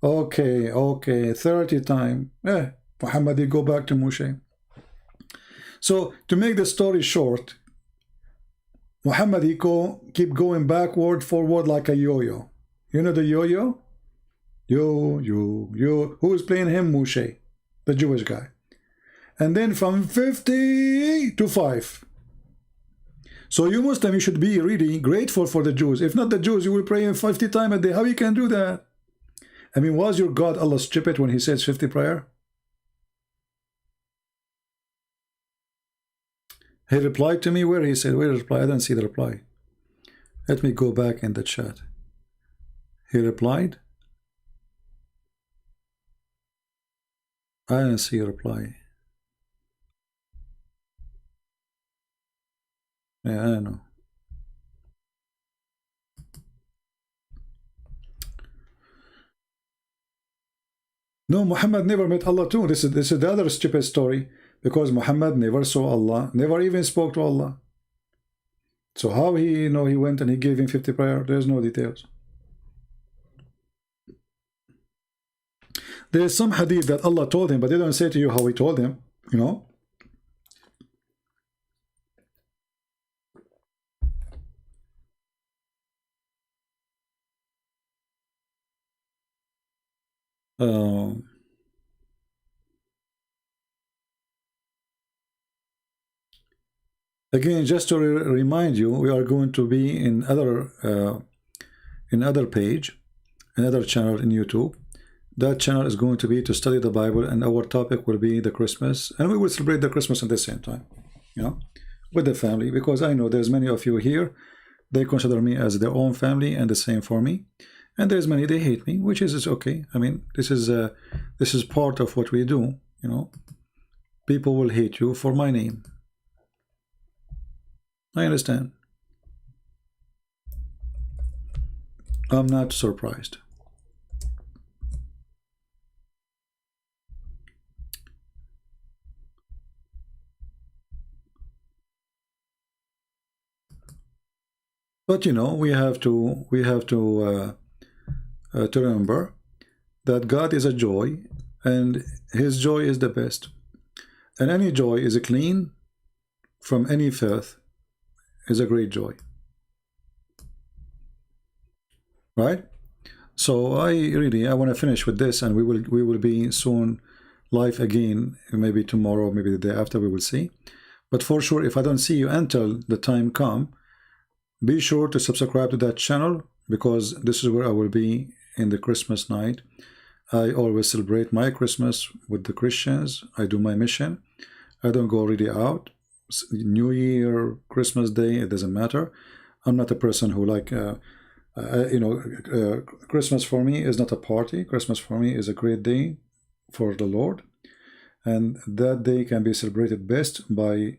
Okay, 30 times. Muhammad, he go back to Moshe. So, to make the story short, Muhammad, he keep going backward, forward like a yo-yo. You know the yo-yo? Yo. Who is playing him? Moshe, the Jewish guy. And then from 50 to 5. So you Muslim, you should be really grateful for the Jews. If not the Jews, you will pray 50 times a day. How you can do that? I mean, was your God Allah stupid when he says 50 prayer? He replied to me. Where he said, where he replied? I didn't see the reply. Let me go back in the chat. He replied. I didn't see a reply. Yeah, I know. No, Muhammad never met Allah too. This is the other stupid story, because Muhammad never saw Allah, never even spoke to Allah. So how he went and he gave him 50 prayer? There's no details. There's some hadith that Allah told him, but they don't say to you how he told him, you know. Again, just to remind you, we are going to be in other page, another channel in YouTube. That channel is going to be to study the Bible, and our topic will be the Christmas, and we will celebrate the Christmas at the same time, you know, with the family, because I know there's many of you here, they consider me as their own family, and the same for me. And there's many, they hate me, which is okay. I mean, this is part of what we do, you know. People will hate you for my name. I understand. I'm not surprised. But you know, we have to remember that God is a joy, and His joy is the best, and any joy is clean from any filth, is a great joy, right? So I want to finish with this, and we will be soon live again, maybe tomorrow, maybe the day after, we will see. But for sure, if I don't see you until the time come, be sure to subscribe to that channel, because this is where I will be in the Christmas night. I always celebrate my Christmas with the Christians. I do my mission. I don't go really out. New Year, Christmas Day, it doesn't matter. I'm not a person who like, Christmas for me is not a party. Christmas for me is a great day for the Lord. and that day can be celebrated best by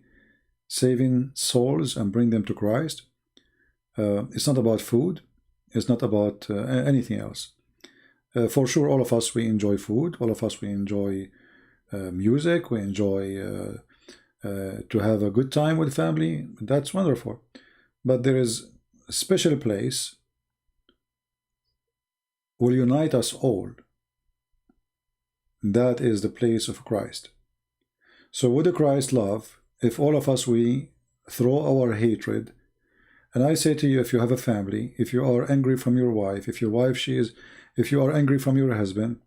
saving souls and bring them to Christ. It's not about food. It's not about anything else. For sure, all of us, we enjoy food. All of us, we enjoy music. We enjoy to have a good time with family. That's wonderful. But there is a special place will unite us all. That is the place of Christ. So with the Christ love, if all of us, we throw our hatred, and I say to you, if you have a family, if you are angry from your wife, if your wife, if you are angry from your husband,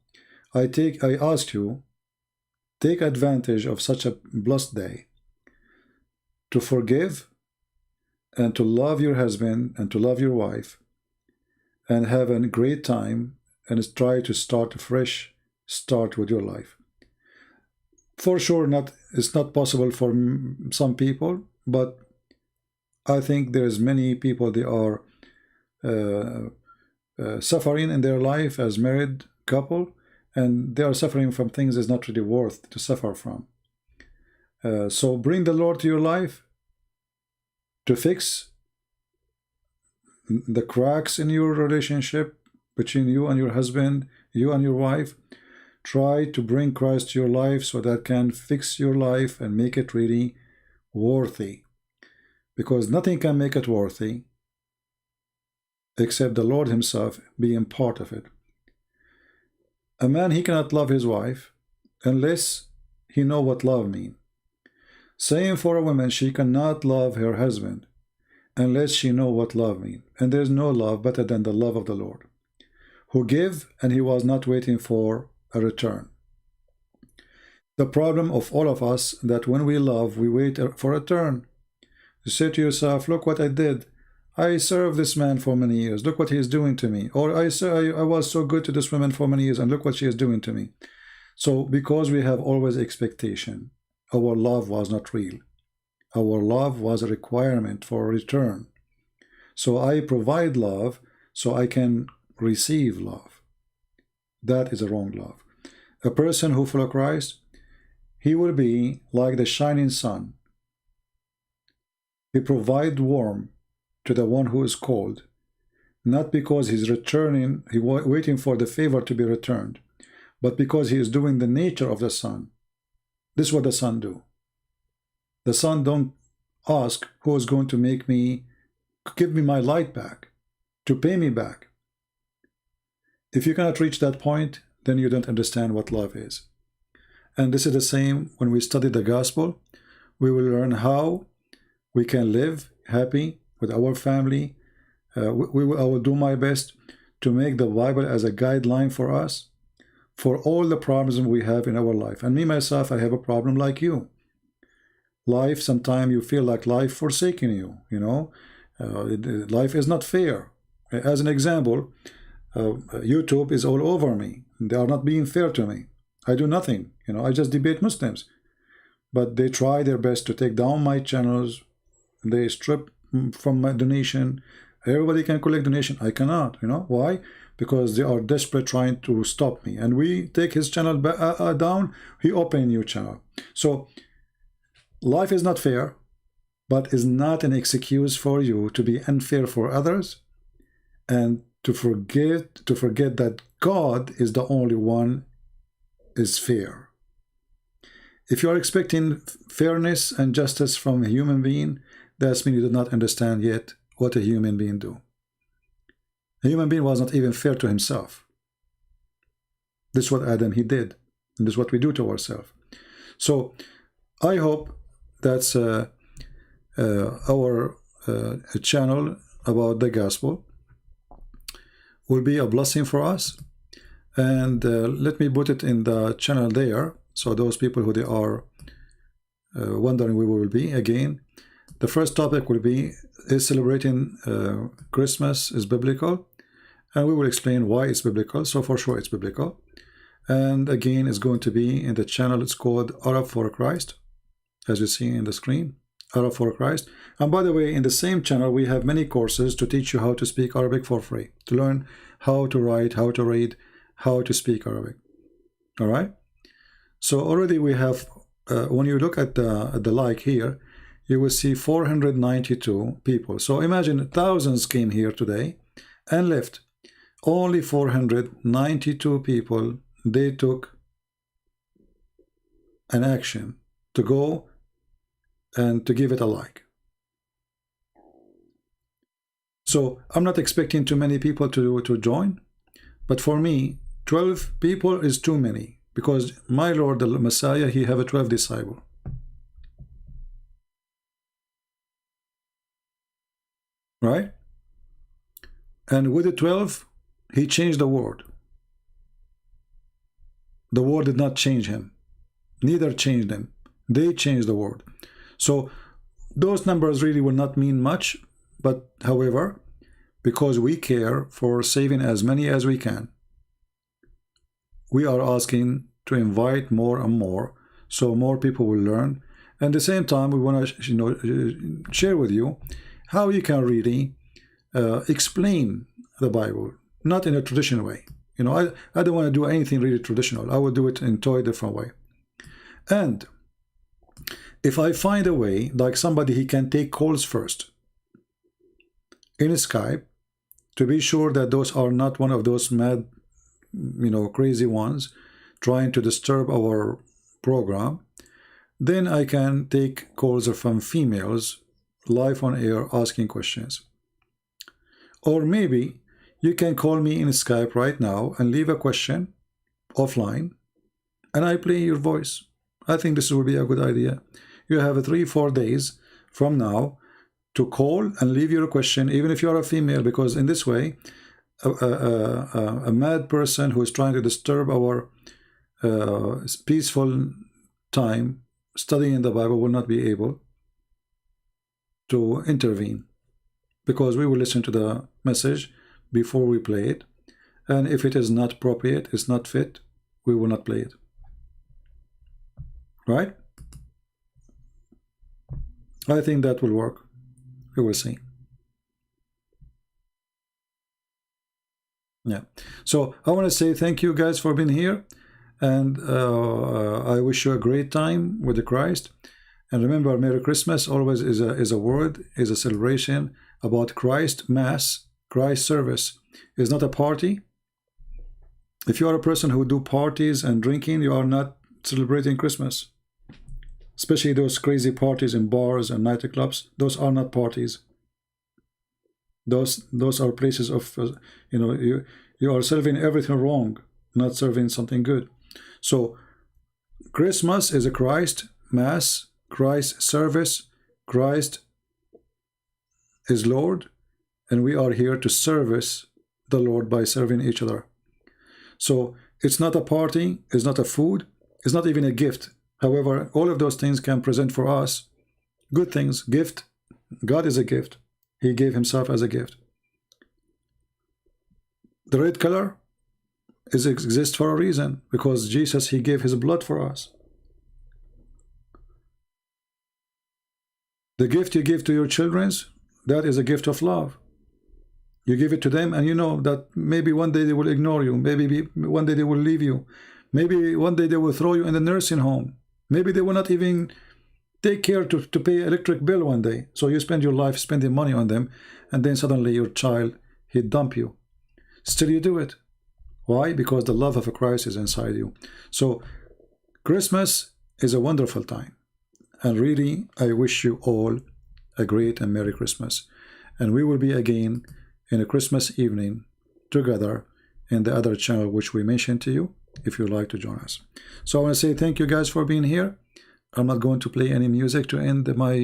I ask you, take advantage of such a blessed day to forgive and to love your husband and to love your wife and have a great time and try to start a fresh start with your life. For sure, it's not possible for some people, but I think there's many people, they are suffering in their life as married couple, and they are suffering from things that's not really worth to suffer from. So bring the Lord to your life to fix the cracks in your relationship between you and your husband, you and your wife. Try to bring Christ to your life so that can fix your life and make it really worthy. Because nothing can make it worthy except the Lord himself being part of it. A man, he cannot love his wife unless he know what love means. Same for a woman, she cannot love her husband unless she know what love means. And there's no love better than the love of the Lord, who gave and he was not waiting for a return. The problem of all of us that when we love, we wait for a return. You say to yourself, look what I did. I served this man for many years. Look what he is doing to me. Or I was so good to this woman for many years, and look what she is doing to me. So because we have always expectation, our love was not real. Our love was a requirement for a return. So I provide love so I can receive love. That is a wrong love. A person who follows Christ, he will be like the shining sun. He provides warmth to the one who is cold, not because he's returning, waiting for the favor to be returned, but because he is doing the nature of the sun. This is what the sun do. The sun don't ask who is going to give me my light back, to pay me back. If you cannot reach that point, then you don't understand what love is. And this is the same when we study the gospel. We will learn how we can live happy with our family. I will do my best to make the Bible as a guideline for us for all the problems we have in our life. And me, myself, I have a problem like you. Life, sometimes you feel like life forsaking you, life is not fair. As an example, YouTube is all over me. They are not being fair to me. I do nothing, I just debate Muslims. But they try their best to take down my channels. They strip from my donation. Everybody can collect donation. I cannot, why? Because they are desperate trying to stop me. And we take his channel down, he open a new channel. So life is not fair, but is not an excuse for you to be unfair for others and to forget that God is the only one is fair. If you are expecting fairness and justice from a human being, that means you do not understand yet what a human being do. A human being was not even fair to himself. This is what Adam, he did. And this is what we do to ourselves. So I hope that's our channel about the gospel will be a blessing for us. And let me put it in the channel there. So those people who they are wondering where we will be again. The first topic will be, is celebrating Christmas is biblical? And we will explain why it's biblical. So for sure it's biblical. And again, it's going to be in the channel. It's called Arab for Christ, as you see in the screen, Arab for Christ. And by the way, in the same channel, we have many courses to teach you how to speak Arabic for free, to learn how to write, how to read, how to speak Arabic. All right. So already we have, when you look at the like here, you will see 492 people. So imagine thousands came here today and left. Only 492 people, they took an action to go and to give it a like. So I'm not expecting too many people to join, but for me 12 people is too many, because my Lord the Messiah, he have a 12 disciple. Right? And with the 12 he changed the world. The world did not change him, neither changed them. They changed the world. So those numbers really will not mean much, but however, because we care for saving as many as we can, we are asking to invite more and more, so more people will learn. And at the same time, we want to share with you how you can really explain the Bible, not in a traditional way. I don't want to do anything really traditional. I will do it in a totally different way. And if I find a way, like somebody, he can take calls first in Skype, to be sure that those are not one of those mad, crazy ones trying to disturb our program, then I can take calls from females live on air asking questions. Or maybe you can call me in Skype right now and leave a question offline, and I play your voice. I think this would be a good idea. You have 3-4 days from now to call and leave your question, even if you are a female, because in this way, a mad person who is trying to disturb our peaceful time studying the Bible will not be able to intervene, because we will listen to the message before we play it, and if it is not appropriate, it's not fit, we will not play it. Right? I think that will work. We will see. Yeah. So I want to say thank you guys for being here, and I wish you a great time with the Christ. And remember, Merry Christmas always is a word, is a celebration about Christ Mass, Christ service. It's not a party. If you are a person who do parties and drinking, you are not celebrating Christmas. Especially those crazy parties in bars and nightclubs. Those are not parties. Those are places of, you are serving everything wrong, not serving something good. So Christmas is a Christ Mass, Christ service. Christ is Lord, and we are here to service the Lord by serving each other. So it's not a party, it's not a food, it's not even a gift. However, all of those things can present for us good things. Gift, God is a gift. He gave himself as a gift. The red color exists for a reason, because Jesus, he gave his blood for us. The gift you give to your children, that is a gift of love. You give it to them, and you know that maybe one day they will ignore you. Maybe one day they will leave you. Maybe one day they will throw you in the nursing home. Maybe they will not even take care to pay electric bill one day. So you spend your life spending money on them, and then suddenly your child, he dump you. Still you do it. Why? Because the love of Christ is inside you. So Christmas is a wonderful time. And really, I wish you all a great and Merry Christmas. And we will be again in a Christmas evening together in the other channel which we mentioned to you, if you'd like to join us. So I want to say thank you guys for being here. I'm not going to play any music to end my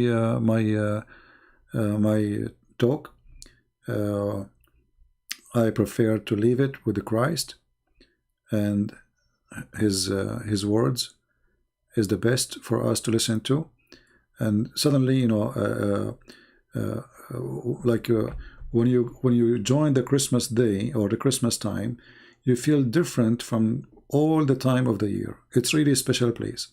talk. I prefer to leave it with the Christ, and his words is the best for us to listen to. And suddenly, when you join the Christmas day or the Christmas time, you feel different from all the time of the year. It's really a special place.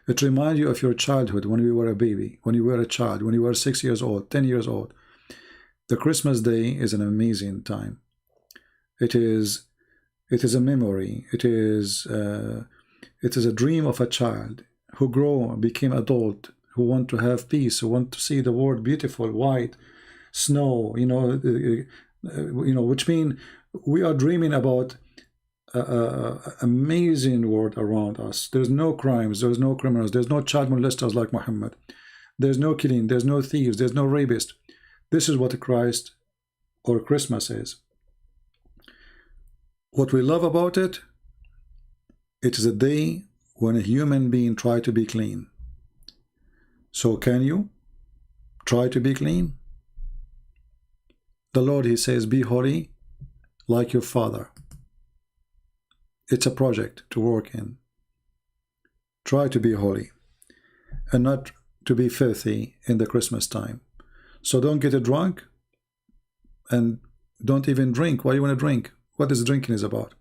It reminds you of your childhood, when you were a baby, when you were a child, when you were 6 years old, 10 years old. The Christmas day is an amazing time. It is a memory. It It is a dream of a child who grow, became adult, who want to have peace, who want to see the world beautiful, white, snow, which mean we are dreaming about amazing world around us. There's no crimes, there's no criminals, there's no child molesters like Muhammad, there's no killing, there's no thieves, there's no rapist. This is what Christ or Christmas is. What we love about it, it is a day when a human being try to be clean. So can you try to be clean? The Lord, he says, be holy like your Father. It's a project to work in. Try to be holy and not to be filthy in the Christmas time. So don't get drunk and don't even drink. Why do you want to drink? What is drinking is about?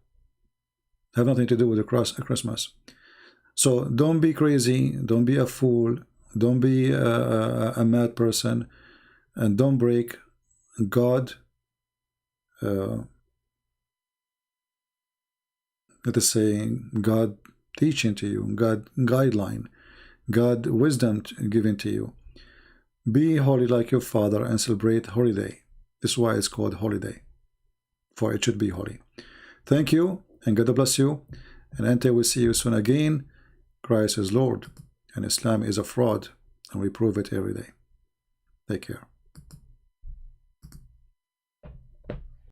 Have nothing to do with the Christmas. So don't be crazy. Don't be a fool. Don't be a mad person. And don't break God. Let us say God teaching to you, God guideline, God wisdom given to you. Be holy like your Father and celebrate holiday. This is why it's called holiday, for it should be holy. Thank you, and God bless you. And until we see you soon again, Christ is Lord, and Islam is a fraud, and we prove it every day. Take care.